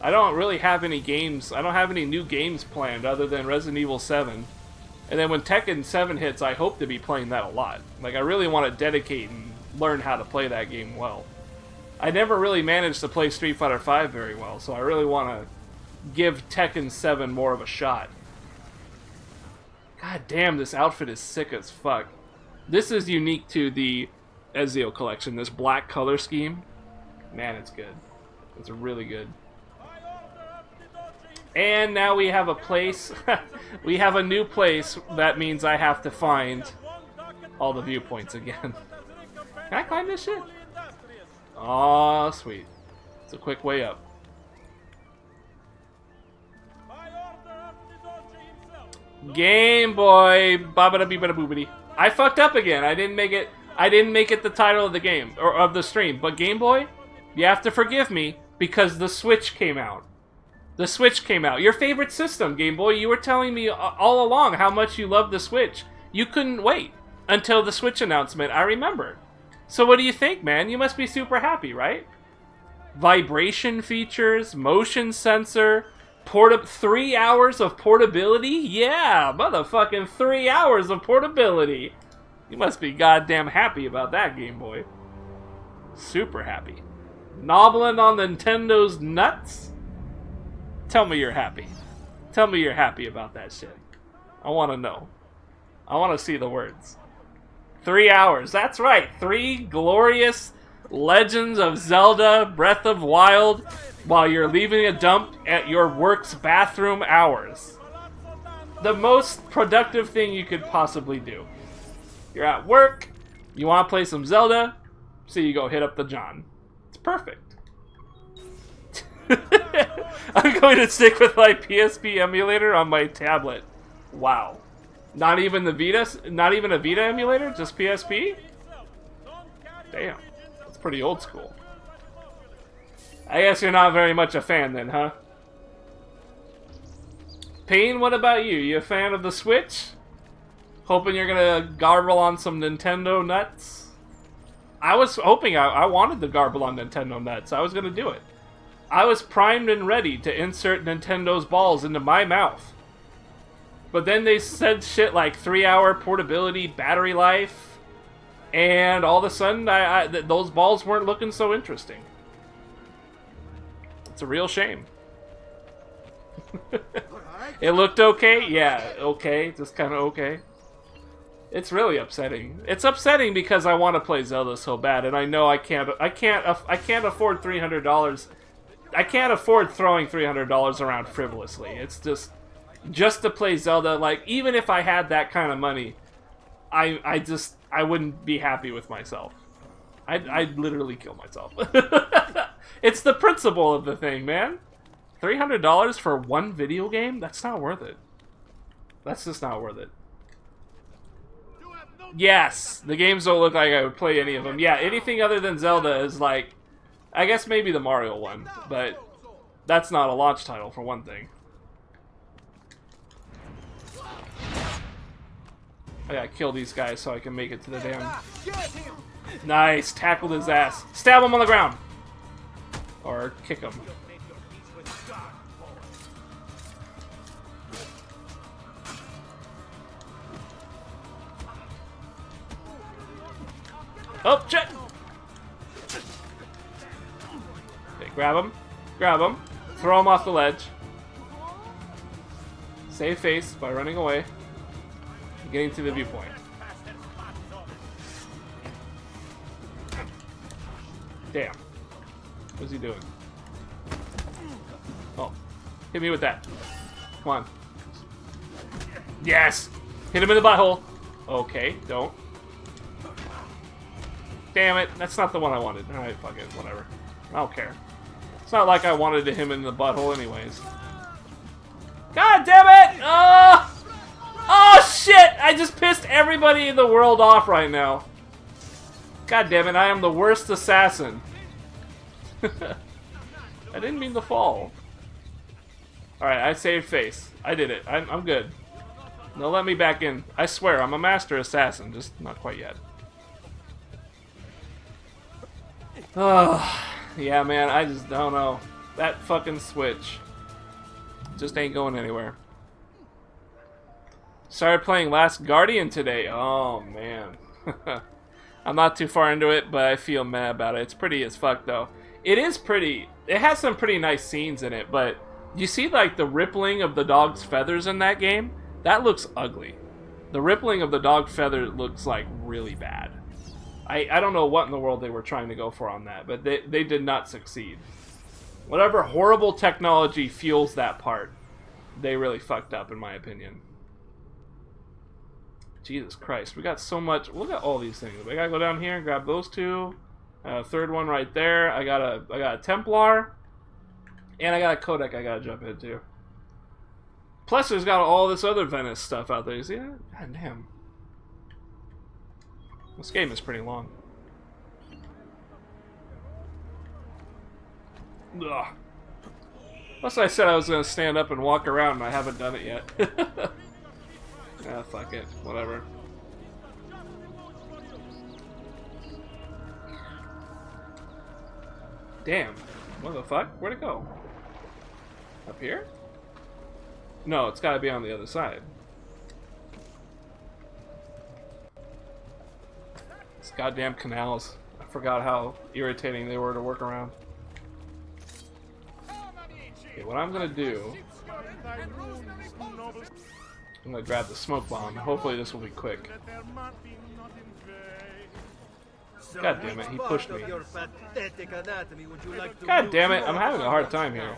I don't really have any games, I don't have any new games planned other than Resident Evil 7. And then when Tekken 7 hits, I hope to be playing that a lot. Like, I really want to dedicate and learn how to play that game well. I never really managed to play Street Fighter V very well, so I really want to give Tekken 7 more of a shot. God damn, this outfit is sick as fuck. This is unique to the Ezio collection, this black color scheme. Man, it's good. It's really good. And now we have a place. We have a new place. That means I have to find all the viewpoints again. Can I climb this shit? Aw, sweet. It's a quick way up. Game Boy. Babada-bee-bada-boobity. I fucked up again. I didn't make it the title of the game or of the stream. But Game Boy, you have to forgive me because the Switch came out. The Switch came out. Your favorite system, Game Boy. You were telling me all along how much you loved the Switch. You couldn't wait until the Switch announcement. I remember. So what do you think, man? You must be super happy, right? Vibration features, motion sensor, 3 hours of portability? Yeah, motherfucking 3 hours of portability. You must be goddamn happy about that, Game Boy. Super happy. Nobbling on Nintendo's nuts? Tell me you're happy. Tell me you're happy about that shit. I want to know. I want to see the words. 3 hours. That's right. 3 glorious Legends of Zelda Breath of Wild while you're leaving a dump at your work's bathroom hours. The most productive thing you could possibly do. You're at work. You want to play some Zelda. So you go hit up the John. It's perfect. I'm going to stick with my PSP emulator on my tablet. Wow. Not even a Vita emulator? Just PSP? Damn. That's pretty old school. I guess you're not very much a fan then, huh? Payne, what about you? You a fan of the Switch? Hoping you're gonna garble on some Nintendo nuts? I was hoping I wanted to garble on Nintendo nuts. I was gonna do it. I was primed and ready to insert Nintendo's balls into my mouth. But then they said shit like 3 hour portability, battery life, And all of a sudden, those balls weren't looking so interesting. It's a real shame. It looked okay? Yeah, okay. Just kind of okay. It's really upsetting. It's upsetting because I want to play Zelda so bad, and I know I can't afford $300. I can't afford throwing $300 around frivolously. It's just to play Zelda. Like, even if I had that kind of money, I wouldn't be happy with myself. I'd literally kill myself. It's the principle of the thing, man. $300 for one video game? That's not worth it. That's just not worth it. Yes, the games don't look like I would play any of them. Yeah, anything other than Zelda is like, I guess maybe the Mario one, but that's not a launch title for one thing. I gotta kill these guys so I can make it to the damn... Nice, tackled his ass. Stab him on the ground! Or kick him. Oh, shit! Okay, grab him. Grab him. Throw him off the ledge. Save face by running away. And getting to the viewpoint. Damn. What's he doing? Oh. Hit me with that. Come on. Yes! Hit him in the butthole. Okay, don't. Damn it, that's not the one I wanted. Alright, fuck it, whatever. I don't care. It's not like I wanted him in the butthole anyways. God damn it! Oh! Oh shit! I just pissed everybody in the world off right now. God damn it, I am the worst assassin. I didn't mean to fall. Alright, I saved face. I did it. I'm good. They'll let me back in. I swear, I'm a master assassin, just not quite yet. Oh, yeah, man, I just don't know. That fucking Switch just ain't going anywhere. Started playing Last Guardian today. Oh, man. I'm not too far into it, but I feel mad about it. It's pretty as fuck, though. It is pretty. It has some pretty nice scenes in it, but you see, like, the rippling of the dog's feathers in that game? That looks ugly. The rippling of the dog feather looks, like, really bad. I don't know what in the world they were trying to go for on that, but they did not succeed. Whatever horrible technology fuels that part, they really fucked up, in my opinion. Jesus Christ, we got so much. Look at all these things. We gotta go down here and grab those two. Third one right there. I got a Templar, and I got a Codec I gotta jump into. Plus, there's got all this other Venice stuff out there. You see that? God damn. This game is pretty long. Ugh. Plus, I said I was gonna stand up and walk around, and I haven't done it yet. Ah, fuck it. Whatever. Damn. What the fuck? Where'd it go? Up here? No, it's gotta be on the other side. These goddamn canals. I forgot how irritating they were to work around. Okay, what I'm gonna do... I'm gonna grab the smoke bomb. Hopefully this will be quick. God damn it, he pushed me. God damn it, I'm having a hard time here.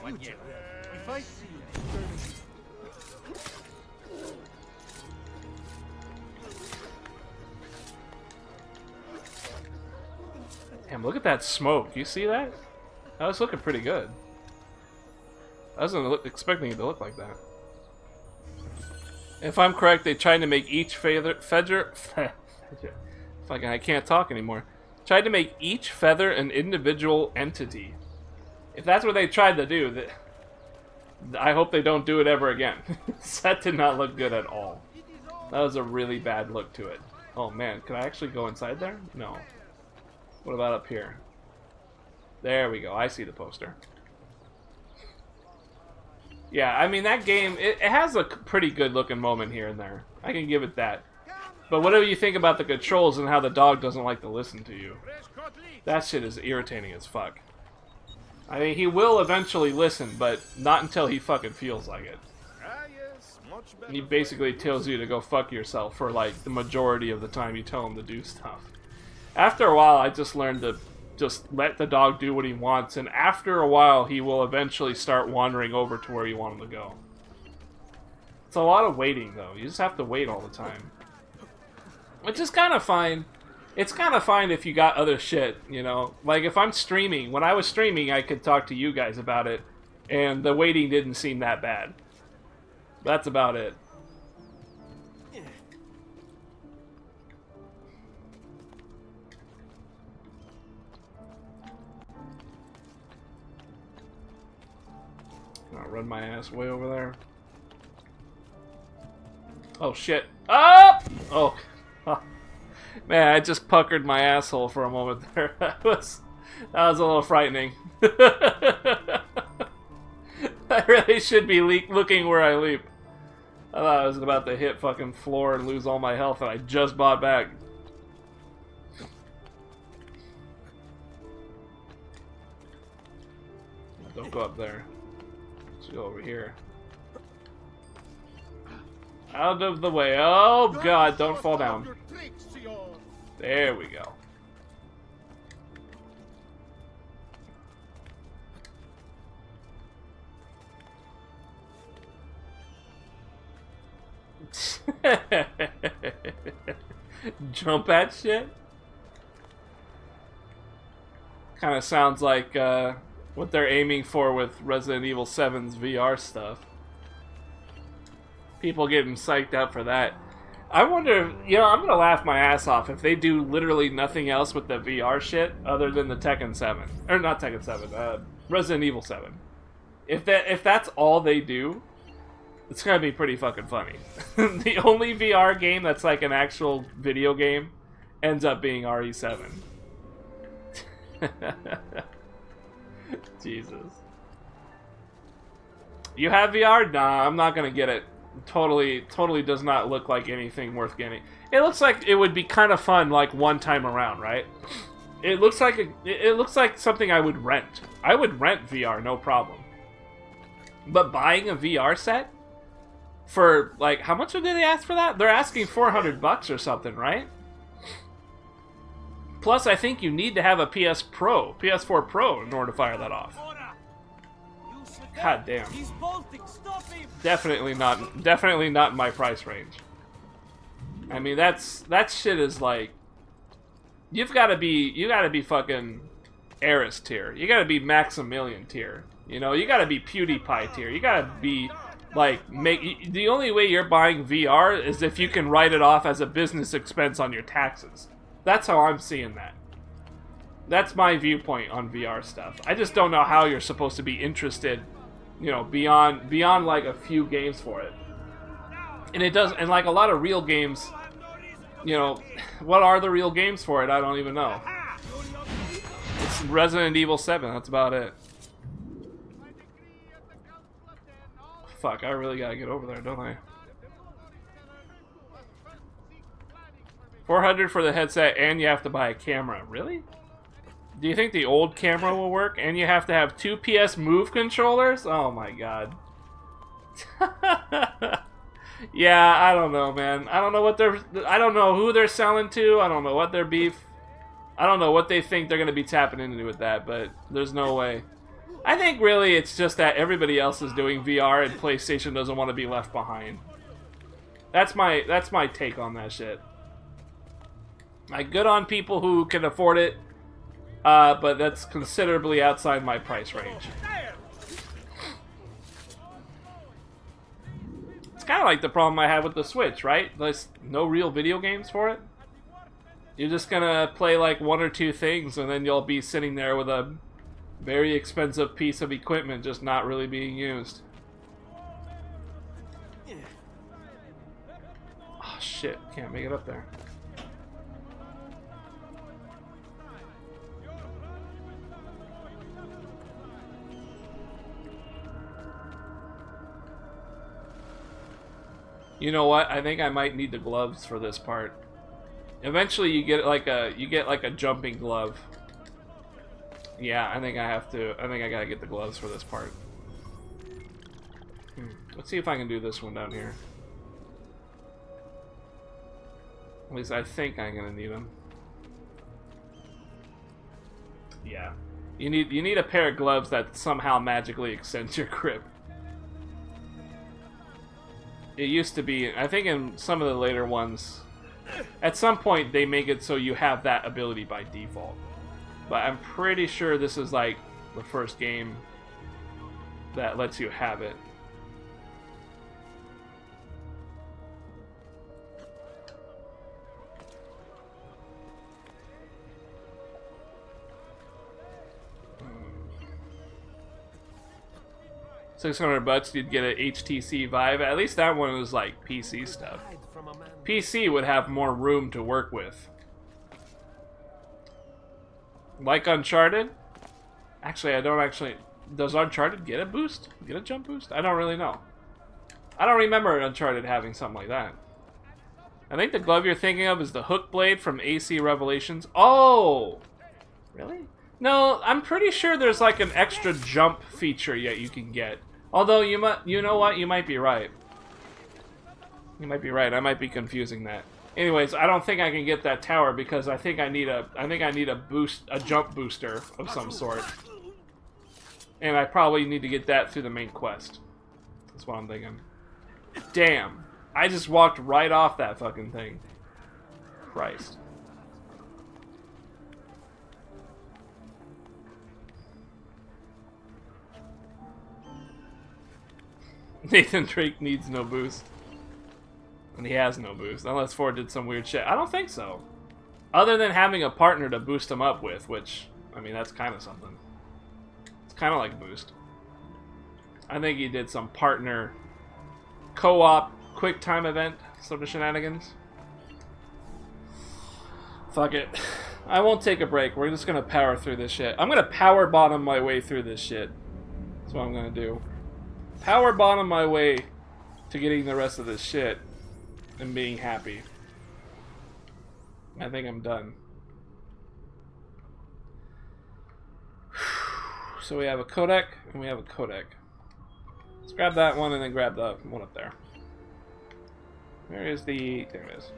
Damn, look at that smoke. You see that? That was looking pretty good. I wasn't expecting it to look like that. If I'm correct, they tried to make each feather... Fucking, I can't talk anymore. Tried to make each feather an individual entity. If that's what they tried to do, I hope they don't do it ever again. That did not look good at all. That was a really bad look to it. Oh man, can I actually go inside there? No. What about up here? There we go, I see the poster. Yeah, I mean, that game, it has a pretty good looking moment here and there. I can give it that. But whatever you think about the controls and how the dog doesn't like to listen to you, that shit is irritating as fuck. I mean, he will eventually listen, but not until he fucking feels like it. He basically tells you to go fuck yourself for like the majority of the time you tell him to do stuff. After a while, I just learned to just let the dog do what he wants, and after a while, he will eventually start wandering over to where you want him to go. It's a lot of waiting, though. You just have to wait all the time. Which is kind of fine. It's kind of fine if you got other shit, you know? Like, if I'm streaming, when I was streaming, I could talk to you guys about it, and the waiting didn't seem that bad. That's about it. I'll run my ass way over there. Oh shit. Up! Oh. Man, I just puckered my asshole for a moment there. That was a little frightening. I really should be looking where I leap. I thought I was about to hit fucking floor and lose all my health that I just bought back. Don't go up there. Let's go over here. Out of the way. Oh god, don't fall down. There we go. Jump at shit? Kind of sounds like what they're aiming for with Resident Evil 7's VR stuff. People getting psyched up for that. I wonder, you know, I'm gonna laugh my ass off if they do literally nothing else with the VR shit other than the Tekken 7. Or not Tekken 7, Resident Evil 7. If that's all they do, it's gonna be pretty fucking funny. The only VR game that's like an actual video game ends up being RE7. Jesus. You have VR? Nah, I'm not gonna get it. Totally does not look like anything worth getting. It looks like it would be kind of fun, like one time around, right? It looks like something I would rent. I would rent VR, no problem. But buying a VR set for like, how much did they ask for that? They're asking $400 or something, right? Plus, I think you need to have a PS4 Pro in order to fire that off. God damn. Definitely not in my price range. I mean, that shit is like, you gotta be fucking Eris tier. You gotta be Maximilian tier. You know, you gotta be PewDiePie tier. You gotta be like, the only way you're buying VR is if you can write it off as a business expense on your taxes. That's how I'm seeing that. That's my viewpoint on VR stuff. I just don't know how you're supposed to be interested, you know, beyond like a few games for it. And it does, and like a lot of real games, you know, what are the real games for it? I don't even know. It's Resident Evil 7, that's about it. Fuck, I really gotta get over there, don't I? $400 for the headset, and you have to buy a camera. Really? Do you think the old camera will work? And you have to have 2 PS Move controllers? Oh my god. Yeah, I don't know, man. I don't know who they're selling to. I don't know what their beef. I don't know what they think they're gonna be tapping into with that, but there's no way. I think really it's just that everybody else is doing VR and PlayStation doesn't want to be left behind. That's my take on that shit. Like, good on people who can afford it, but that's considerably outside my price range. It's kind of like the problem I have with the Switch, right? There's no real video games for it. You're just gonna play like 1 or 2 things, and then you'll be sitting there with a very expensive piece of equipment just not really being used. Oh shit, can't make it up there. You know what? I think I might need the gloves for this part. Eventually, you get like a jumping glove. Yeah, I think I have to. I think I gotta get the gloves for this part. Let's see if I can do this one down here. At least I think I'm gonna need them. Yeah, you need a pair of gloves that somehow magically extends your grip. It used to be, I think in some of the later ones, at some point they make it so you have that ability by default. But I'm pretty sure this is like the first game that lets you have it. $600, you'd get an HTC Vive. At least that one was like PC stuff. PC would have more room to work with. Like Uncharted? Actually, I don't actually... Does Uncharted get a boost? Get a jump boost? I don't really know. I don't remember Uncharted having something like that. I think the glove you're thinking of is the hook blade from AC Revelations. Oh! Really? No, I'm pretty sure there's like an extra jump feature yet you can get. Although you know what? You might be right. You might be right. I might be confusing that. Anyways, I don't think I can get that tower because I think I need a boost, a jump booster of some sort. And I probably need to get that through the main quest. That's what I'm thinking. Damn. I just walked right off that fucking thing. Christ. Nathan Drake needs no boost. And he has no boost. Unless Ford did some weird shit. I don't think so. Other than having a partner to boost him up with, which, I mean, that's kind of something. It's kind of like a boost. I think he did some partner co-op quick time event sort of shenanigans. Fuck it. I won't take a break. We're just gonna power through this shit. I'm gonna power bottom my way through this shit. That's what I'm gonna do. Power bottom my way to getting the rest of this shit and being happy. I think I'm done. So we have a codec and we have a codec. Let's grab that one and then grab the one up there. Where is the... There it is.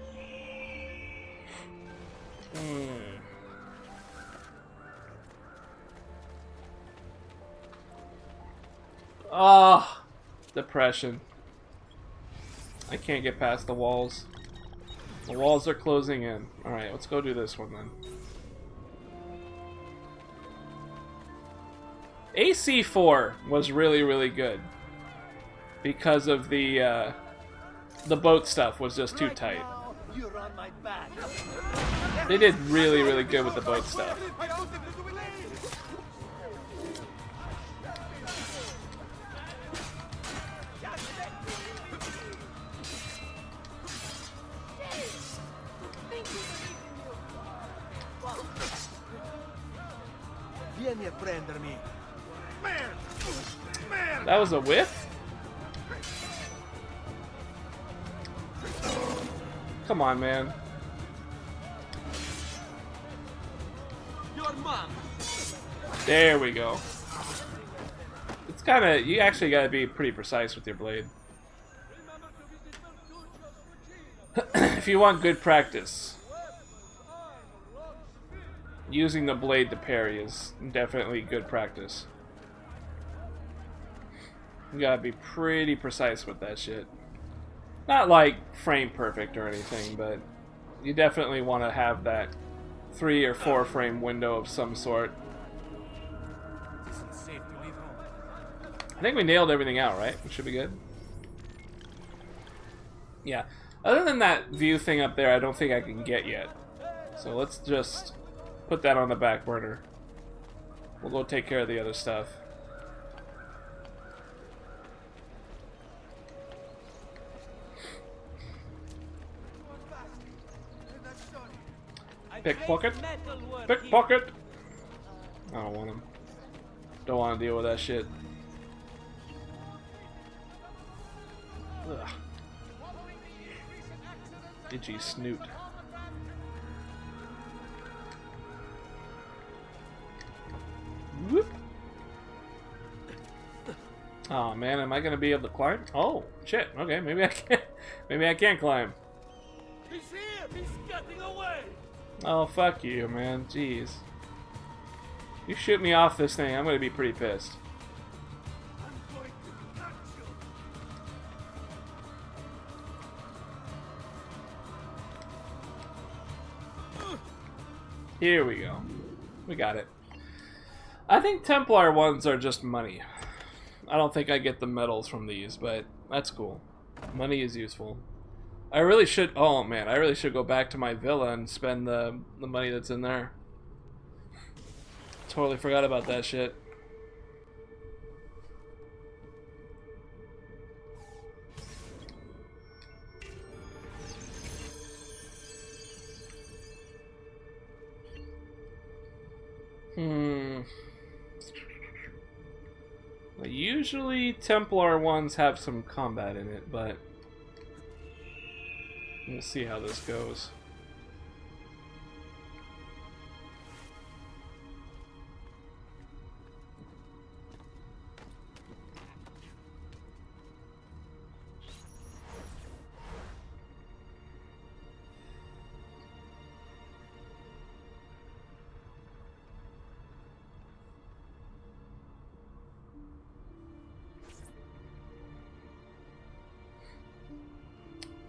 Ah, depression. I can't get past the walls. The walls are closing in. Alright, let's go do this one then. AC4 was really, really good. Because of the boat stuff was just too tight. They did really, really good with the boat stuff. That was a whiff? Come on, man. There we go. It's kind of... You actually got to be pretty precise with your blade. If you want good practice, using the blade to parry is definitely good practice. You gotta be pretty precise with that shit. Not like frame perfect or anything, but you definitely want to have that 3 or 4 frame window of some sort. I think we nailed everything out, right? We should be good. Yeah. Other than that view thing up there, I don't think I can get yet. So let's just put that on the back burner. We'll go take care of the other stuff. Pickpocket? Pickpocket! I don't want him. Don't want to deal with that shit. Ugh. Itchy snoot. Whoop. Oh man, am I gonna be able to climb? Oh shit. Okay, maybe I can. Maybe I can climb. He's here! He's getting away! Oh fuck you, man. Jeez. You shoot me off this thing, I'm gonna be pretty pissed. I'm going to catch you! Here we go. We got it. I think Templar ones are just money. I don't think I get the medals from these, but that's cool. Money is useful. I really should... Oh, man. I really should go back to my villa and spend the money that's in there. Totally forgot about that shit. Usually Templar ones have some combat in it, but we'll see how this goes.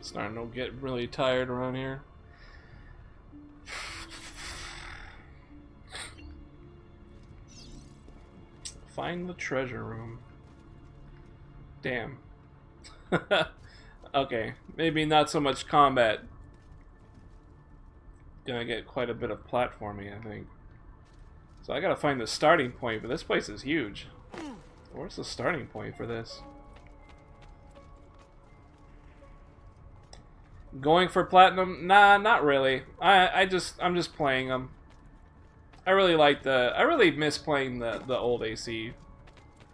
Starting to get really tired around here. Find the treasure room. Damn. Okay, maybe not so much combat. Gonna get quite a bit of platforming, I think. So I gotta find the starting point, but this place is huge. Where's the starting point for this? Going for platinum? Nah, not really. I'm just playing them. I really miss playing the old AC.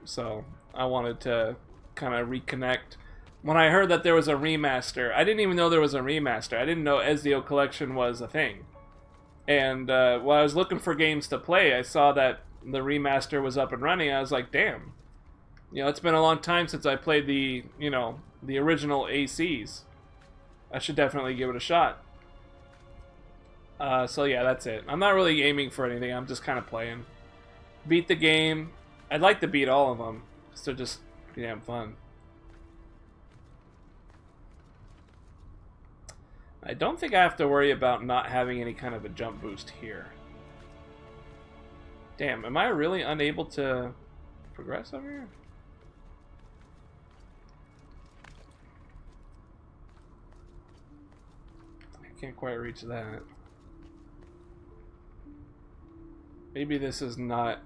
So I wanted to kind of reconnect. When I heard that there was a remaster, I didn't even know there was a remaster. I didn't know Ezio Collection was a thing. And while I was looking for games to play, I saw that the remaster was up and running. I was like, damn. You know, it's been a long time since I played the original ACs. I should definitely give it a shot. So yeah, that's it. I'm not really aiming for anything. I'm just kind of playing. Beat the game. I'd like to beat all of them, because they're just pretty damn fun. I don't think I have to worry about not having any kind of a jump boost here. Damn, am I really unable to progress over here? Can't quite reach that. Maybe this is not...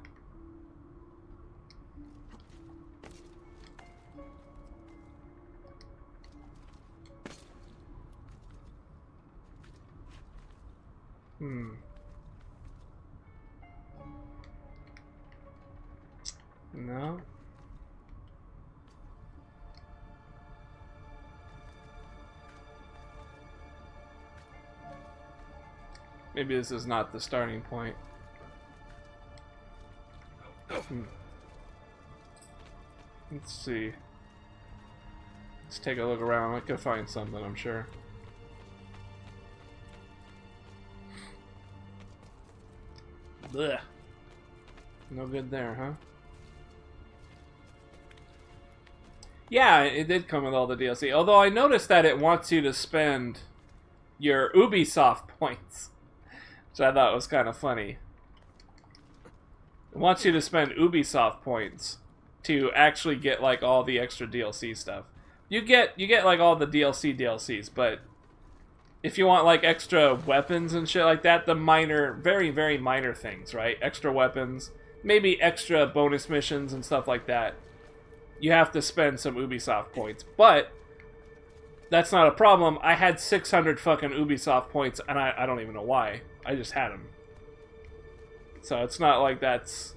No? Maybe this is not the starting point. Let's see. Let's take a look around. I could find something, I'm sure. Blech. No good there, huh? Yeah, it did come with all the DLC. Although I noticed that it wants you to spend your Ubisoft points, which I thought was kind of funny. It wants you to spend Ubisoft points to actually get like all the extra DLC stuff. You get like all the DLCs, but if you want like extra weapons and shit like that, the minor, very, very minor things, right? Extra weapons, maybe extra bonus missions and stuff like that, you have to spend some Ubisoft points. But that's not a problem. I had 600 fucking Ubisoft points, and I don't even know why. I just had them. So it's not like that's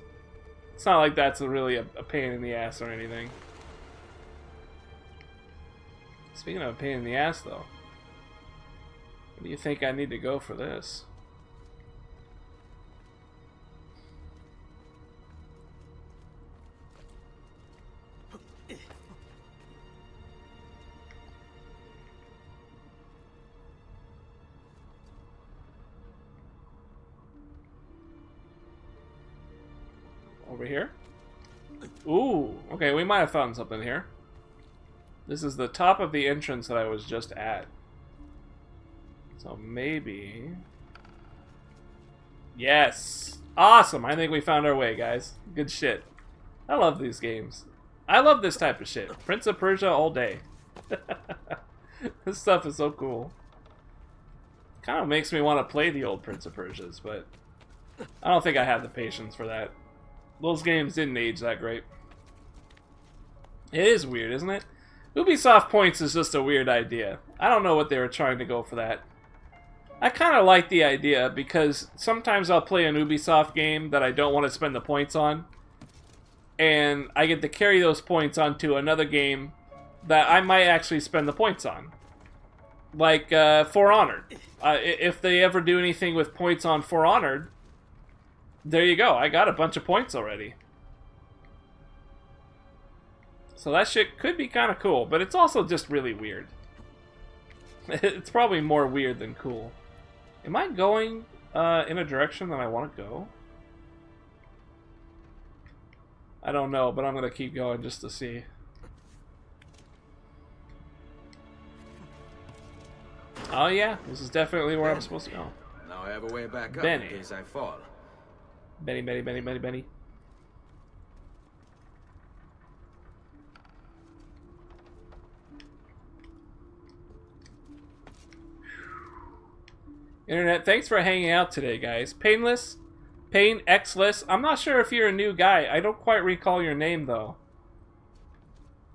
really a pain in the ass or anything. Speaking of a pain in the ass, though, Where do you think I need to go for this? Over here? Ooh, okay, we might have found something here. This is the top of the entrance that I was just at. So maybe... Yes! Awesome! I think we found our way, guys. Good shit. I love these games. I love this type of shit. Prince of Persia all day. This stuff is so cool. Kind of makes me want to play the old Prince of Persias, but I don't think I have the patience for that. Those games didn't age that great. It is weird, isn't it? Ubisoft points is just a weird idea. I don't know what they were trying to go for that. I kind of like the idea because sometimes I'll play an Ubisoft game that I don't want to spend the points on, and I get to carry those points onto another game that I might actually spend the points on. Like For Honor. If they ever do anything with points on For Honor, there you go. I got a bunch of points already. So that shit could be kind of cool, but it's also just really weird. It's probably more weird than cool. Am I going in a direction that I want to go? I don't know, but I'm going to keep going just to see. Oh yeah, this is definitely where I'm supposed to go. Now I have a way back up Benny. in case I fall. Benny, Benny, Benny, Benny, Benny. Internet, thanks for hanging out today, guys. Painless? Pain Xless? I'm not sure if you're a new guy. I don't quite recall your name, though.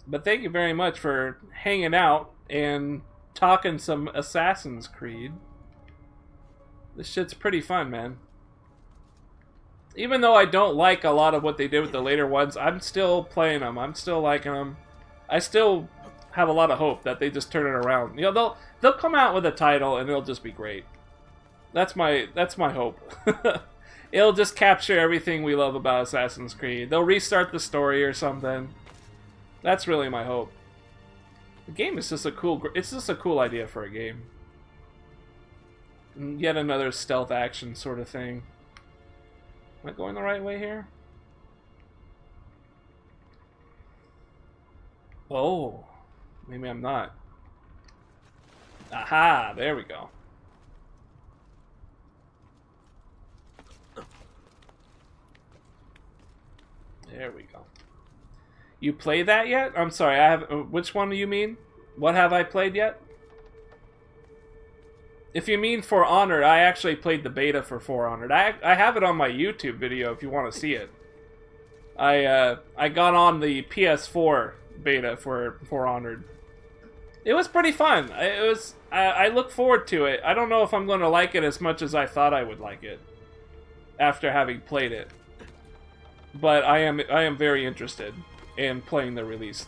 But thank you very much for hanging out and talking some Assassin's Creed. This shit's pretty fun, man. Even though I don't like a lot of what they did with the later ones, I'm still playing them. I'm still liking them. I still have a lot of hope that they just turn it around. You know, they'll come out with a title and it'll just be great. That's my hope. It'll just capture everything we love about Assassin's Creed. They'll restart the story or something. That's really my hope. The game is just a cool. It's just a cool idea for a game. Yet another stealth action sort of thing. Am I going the right way here? Oh, maybe I'm not. Aha! There we go. There we go. You play that yet? I'm sorry, I have... which one do you mean? What have I played yet? If you mean For Honor, I actually played the beta for For Honor. I have it on my YouTube video if you want to see it. I got on the PS4 beta for Honored. It was pretty fun. I look forward to it. I don't know if I'm going to like it as much as I thought I would like it after having played it. But I am very interested in playing the release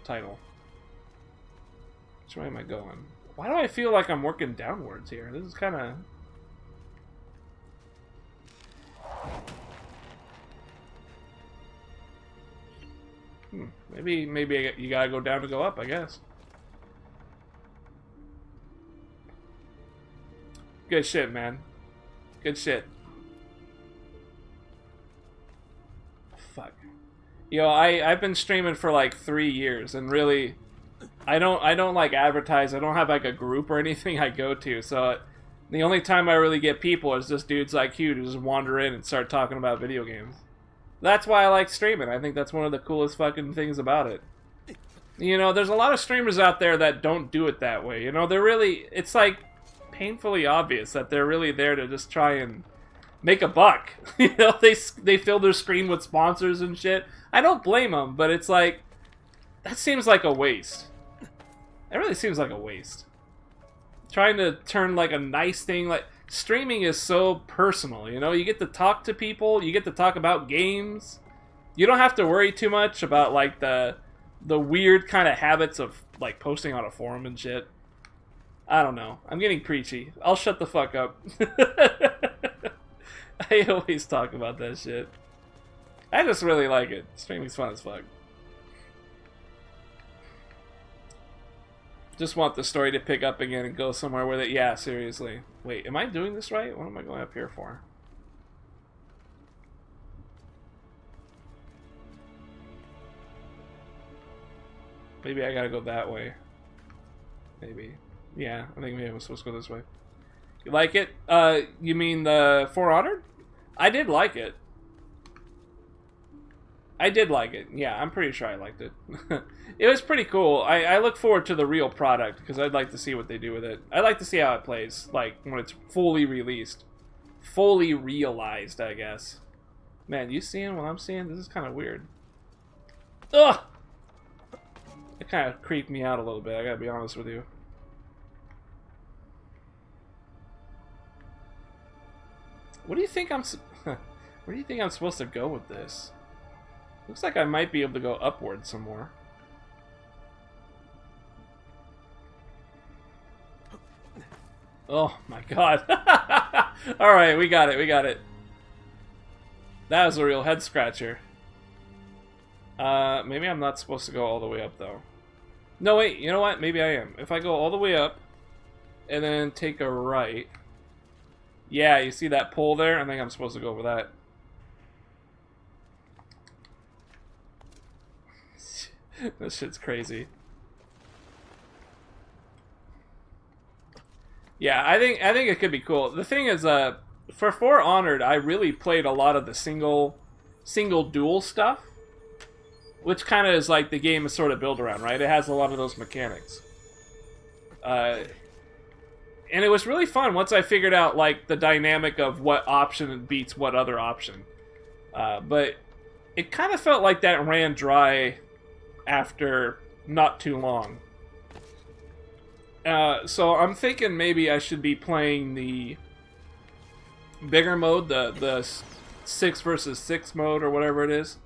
title. Which way am I going? Why do I feel like I'm working downwards here? This is kind of... Maybe you gotta go down to go up, I guess. Good shit, man. Good shit. Fuck. Yo, I've been streaming for like 3 years, and really, I don't like advertise. I don't have like a group or anything I go to, so the only time I really get people is just dudes like you who just wander in and start talking about video games. That's why I like streaming. I think that's one of the coolest fucking things about it. You know, there's a lot of streamers out there that don't do it that way. You know, they're really, it's like painfully obvious that they're really there to just try and make a buck. You know, they fill their screen with sponsors and shit. I don't blame them, but it's like, that seems like a waste. It really seems like a waste. Trying to turn like a nice thing, like, streaming is so personal, you know? You get to talk to people, you get to talk about games. You don't have to worry too much about like the weird kind of habits of like posting on a forum and shit. I don't know. I'm getting preachy. I'll shut the fuck up. I always talk about that shit. I just really like it. Streaming's fun as fuck. Just want the story to pick up again and go somewhere with it. Yeah, seriously. Wait, am I doing this right? What am I going up here for? Maybe I gotta go that way. Maybe. Yeah, I think maybe I'm supposed to go this way. You like it? You mean the For Honored? I did like it. I did like it. Yeah, I'm pretty sure I liked it. It was pretty cool. I look forward to the real product because I'd like to see what they do with it. I'd like to see how it plays, like when it's fully released. Fully realized, I guess. Man, you seeing what I'm seeing? This is kind of weird. Ugh! It kind of creeped me out a little bit, I gotta be honest with you. What do you think I'm where do you think I'm supposed to go with this? Looks like I might be able to go upward some more. Oh my god. Alright, we got it, we got it. That was a real head scratcher. Maybe I'm not supposed to go all the way up, though. No, wait, you know what? Maybe I am. If I go all the way up, and then take a right... Yeah, you see that pole there? I think I'm supposed to go over that. This shit's crazy. Yeah, I think it could be cool. The thing is, for For Honored, I really played a lot of the single duel stuff. Which kind of is like the game is sort of built around, right? It has a lot of those mechanics. And it was really fun once I figured out like the dynamic of what option beats what other option. But it kind of felt like that ran dry after not too long. So I'm thinking maybe I should be playing the bigger mode, the 6 versus 6 mode or whatever it is.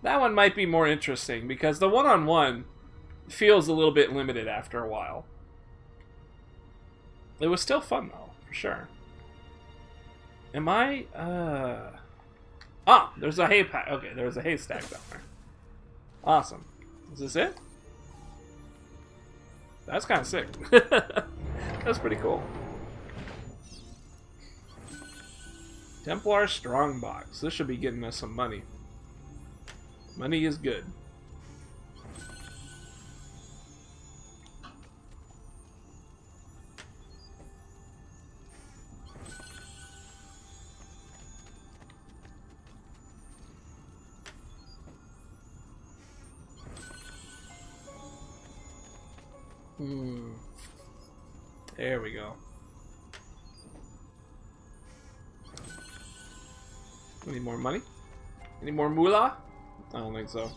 That one might be more interesting, because the one-on-one feels a little bit limited after a while. It was still fun, though, for sure. Am I, Ah, there's a hay pack. Okay, there's a haystack down there. Awesome. Is this it? That's kind of sick. That's pretty cool. Templar Strongbox. This should be getting us some money. Money is good. There we go. Any more money? Any more moolah? I don't think so.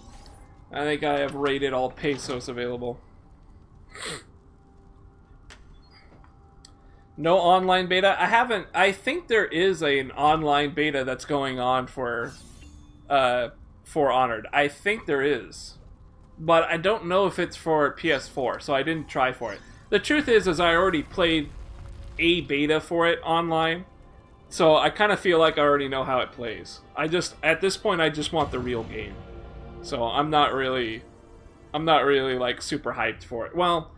I think I have rated all pesos available. No online beta? I haven't... I think there is an online beta that's going on for Honored. I think there is. But I don't know if it's for PS4, so I didn't try for it. The truth is I already played a beta for it online. So I kind of feel like I already know how it plays. At this point, I just want the real game. So I'm not really like super hyped for it. Well,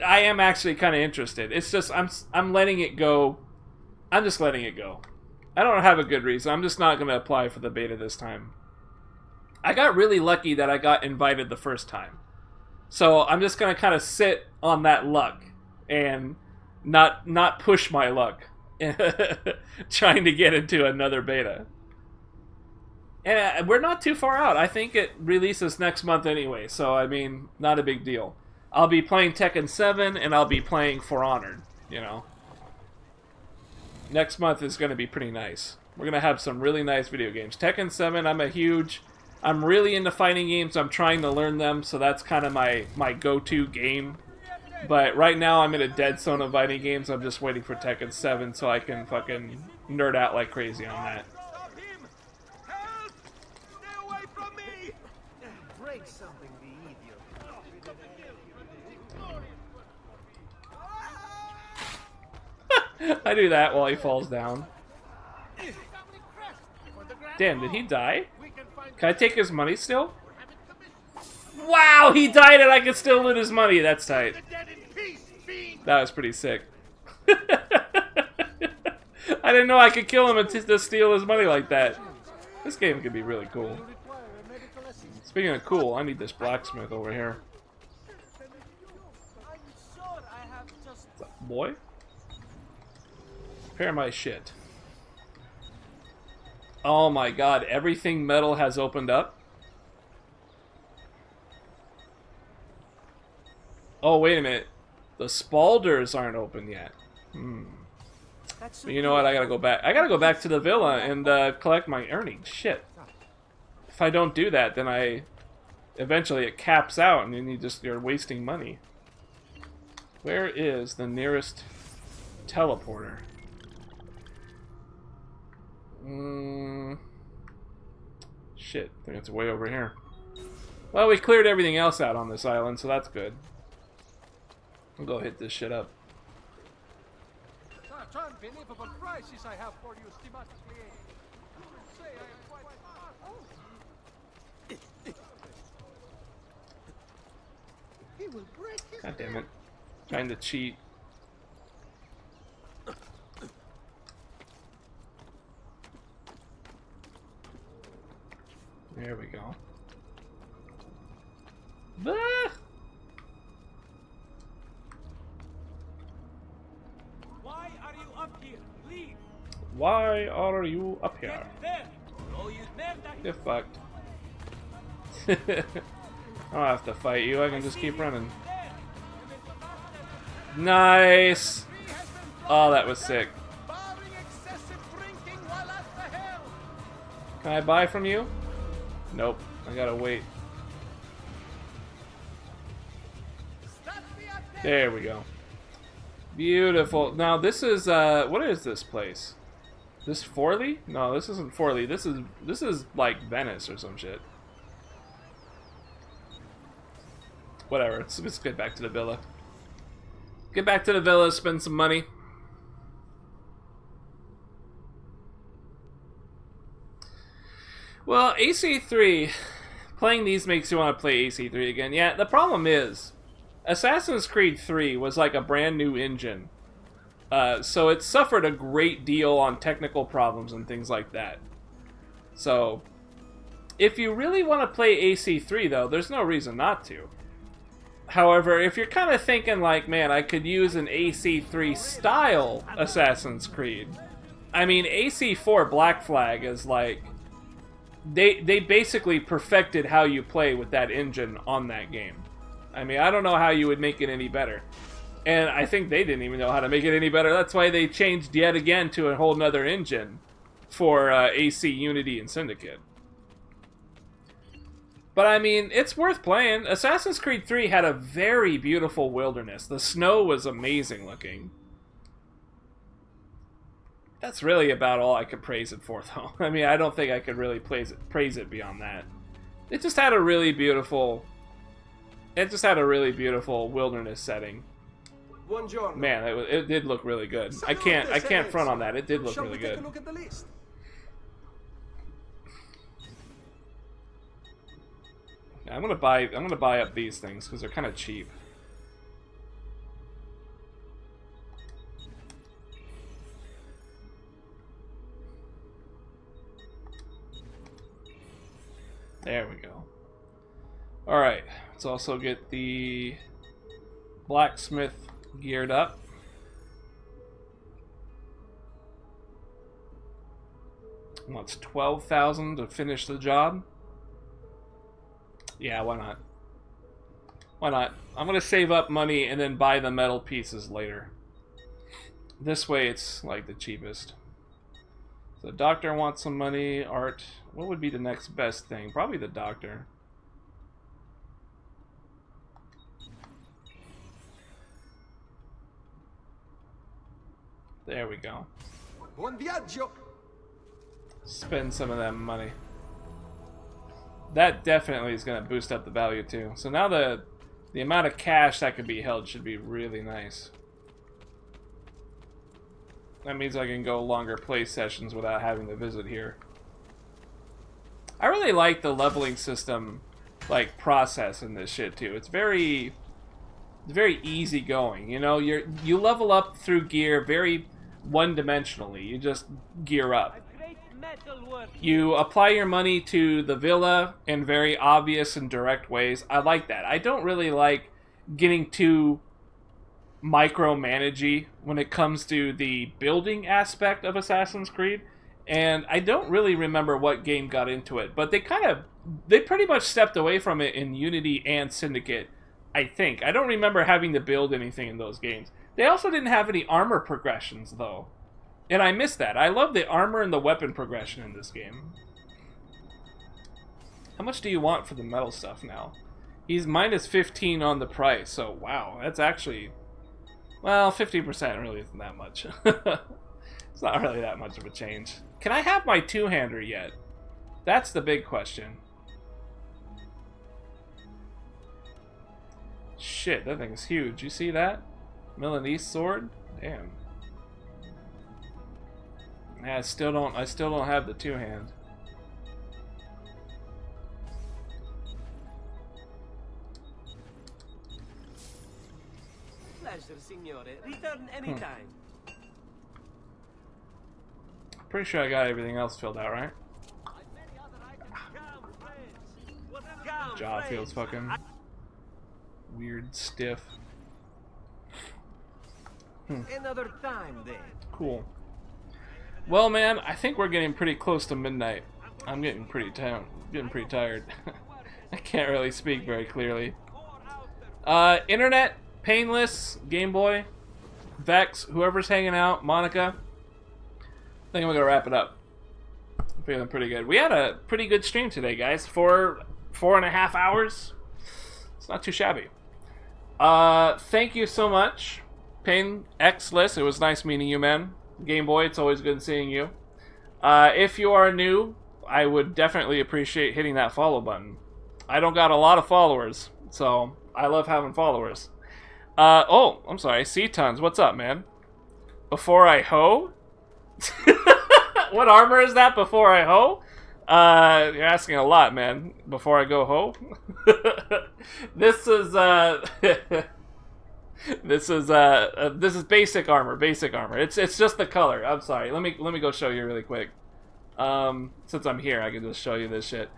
I am actually kind of interested. It's just I'm letting it go. I'm just letting it go. I don't have a good reason. I'm just not going to apply for the beta this time. I got really lucky that I got invited the first time. So I'm just going to kind of sit on that luck and not push my luck trying to get into another beta. And we're not too far out. I think it releases next month anyway, so I mean, not a big deal. I'll be playing Tekken 7 and I'll be playing For Honored, you know. Next month is going to be pretty nice. We're going to have some really nice video games. Tekken 7, I'm really into fighting games. I'm trying to learn them, so that's kind of my go-to game. But right now I'm in a dead zone of fighting games. I'm just waiting for Tekken 7 so I can fucking nerd out like crazy on that. I do that while he falls down. Damn, did he die? Can I take his money still? Wow, he died and I can still loot his money. That's tight. That was pretty sick. I didn't know I could kill him and just steal his money like that. This game could be really cool. Speaking of cool, I need this blacksmith over here. What's up, boy? Repair my shit. Oh my god, everything metal has opened up? Oh, wait a minute. The spalders aren't open yet. But you know what? I gotta go back. I gotta go back to the villa and collect my earnings. Shit. If I don't do that, then eventually it caps out, and then you're wasting money. Where is the nearest teleporter? Shit. I think it's way over here. Well, we cleared everything else out on this island, so that's good. I'll go hit this shit up. Such unbelievable prices I have for you, schematically. I would say I am quite... He will break his God damn it. Trying to cheat. There we go. Ah! Why are you up here? Leave! Why are you up here? There! Oh, you Get fucked. I don't have to fight you, I can just keep running. Nice! Oh, that was sick. Can I buy from you? Nope, I gotta wait. There we go. Beautiful. Now this is what is this place? This Forley? No, this isn't Forley. This is like Venice or some shit. Whatever. Let's get back to the villa. Get back to the villa, spend some money. Well, AC3, playing these makes you want to play AC3 again. Yeah, the problem is, Assassin's Creed 3 was like a brand new engine. So it suffered a great deal on technical problems and things like that. So, if you really want to play AC3 though, there's no reason not to. However, if you're kind of thinking like, man, I could use an AC3 style Assassin's Creed. I mean, AC4 Black Flag is like... They basically perfected how you play with that engine on that game. I mean, I don't know how you would make it any better. And I think they didn't even know how to make it any better. That's why they changed yet again to a whole nother engine for AC Unity and Syndicate. But I mean, it's worth playing. Assassin's Creed 3 had a very beautiful wilderness. The snow was amazing looking. That's really about all I could praise it for, though. I mean, I don't think I could really praise it beyond that. It just had a really beautiful... It just had a really beautiful wilderness setting. Buongiorno. Man, it did look really good. I can't front on that. It did look really good. Take a look at the list? I'm gonna buy up these things because they're kind of cheap. There we go. Alright, let's also get the blacksmith geared up. Wants 12,000 to finish the job. Yeah, why not? Why not? I'm gonna save up money and then buy the metal pieces later. This way it's like the cheapest. So the doctor wants some money. Art. What would be the next best thing? Probably the doctor. There we go. Buon viaggio. Spend some of that money. That definitely is going to boost up the value too. So now the amount of cash that could be held should be really nice. That means I can go longer play sessions without having to visit here. I really like the leveling system, like, process in this shit, too. It's very easy going, you know? You level up through gear very one-dimensionally. You just gear up. You apply your money to the villa in very obvious and direct ways. I like that. I don't really like getting too micromanagey when it comes to the building aspect of Assassin's Creed, and I don't really remember what game got into it, but they pretty much stepped away from it in Unity and Syndicate, I think. I don't remember having to build anything in those games. They also didn't have any armor progressions, though, and I miss that. I love the armor and the weapon progression in this game. How much do you want for the metal stuff now? He's minus 15 on the price, so wow, that's actually... Well, 50% really isn't that much. It's not really that much of a change. Can I have my two-hander yet? That's the big question. Shit, that thing's huge. You see that? Milanese sword? Damn. Yeah, I still don't have the two-hand. Pleasure, signore. Return anytime. Pretty sure I got everything else filled out, right? Jaw feels fucking weird, stiff. Another time, then. Cool. Well, man, I think we're getting pretty close to midnight. I'm getting pretty tired. I can't really speak very clearly. Internet, Painless, Game Boy, Vex, whoever's hanging out, Monica. I think I'm gonna wrap it up. I'm feeling pretty good. We had a pretty good stream today, guys. 4.5 hours. It's not too shabby. Thank you so much, Pain Xless. It was nice meeting you, man. Game Boy, it's always good seeing you. If you are new, I would definitely appreciate hitting that follow button. I don't got a lot of followers, so I love having followers. Oh, I'm sorry, C-Tons, what's up, man? Before I hoe? What armor is that, before I hoe? You're asking a lot, man. Before I go hoe? This is this is basic armor. It's just the color. I'm sorry. Let me go show you really quick. Since I'm here, I can just show you this shit.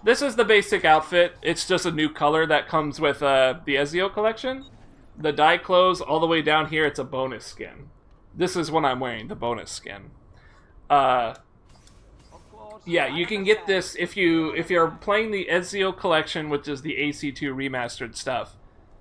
This is the basic outfit. It's just a new color that comes with the Ezio collection. The dye clothes all the way down here. It's a bonus skin. This is what I'm wearing, the bonus skin. Yeah, you can get this if you're playing the Ezio collection, which is the AC2 remastered stuff.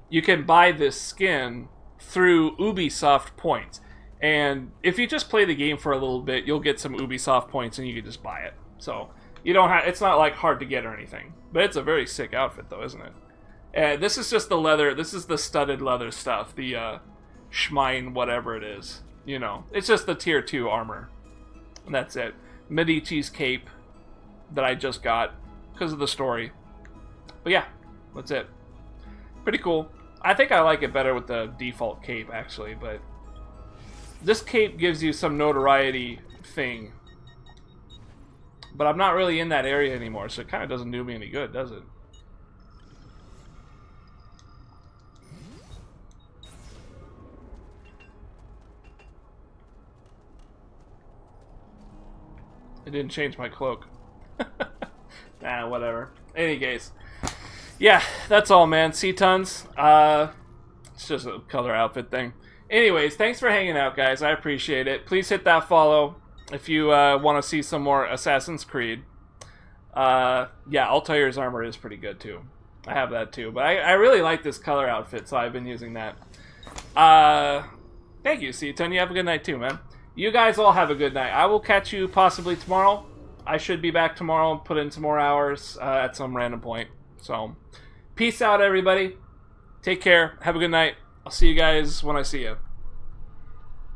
You can buy this skin through Ubisoft points, and if you just play the game for a little bit, you'll get some Ubisoft points, and you can just buy it. So you don't have. It's not like hard to get or anything, but it's a very sick outfit, though, isn't it? This is just the leather. This is the studded leather stuff. The Schmein, whatever it is. You know, it's just the tier 2 armor. And that's it. Medici's cape that I just got because of the story. But yeah, that's it. Pretty cool. I think I like it better with the default cape, actually, but this cape gives you some notoriety thing. But I'm not really in that area anymore, so it kind of doesn't do me any good, does it? It didn't change my cloak. Nah, whatever. Any case. Yeah, that's all, man. C-Tons. It's just a color outfit thing. Anyways, thanks for hanging out, guys. I appreciate it. Please hit that follow if you want to see some more Assassin's Creed. Yeah, Altair's armor is pretty good, too. I have that, too. But I really like this color outfit, so I've been using that. Thank you, C-Ton. You have a good night, too, man. You guys all have a good night. I will catch you possibly tomorrow. I should be back tomorrow and put in some more hours at some random point. So, peace out, everybody. Take care. Have a good night. I'll see you guys when I see you.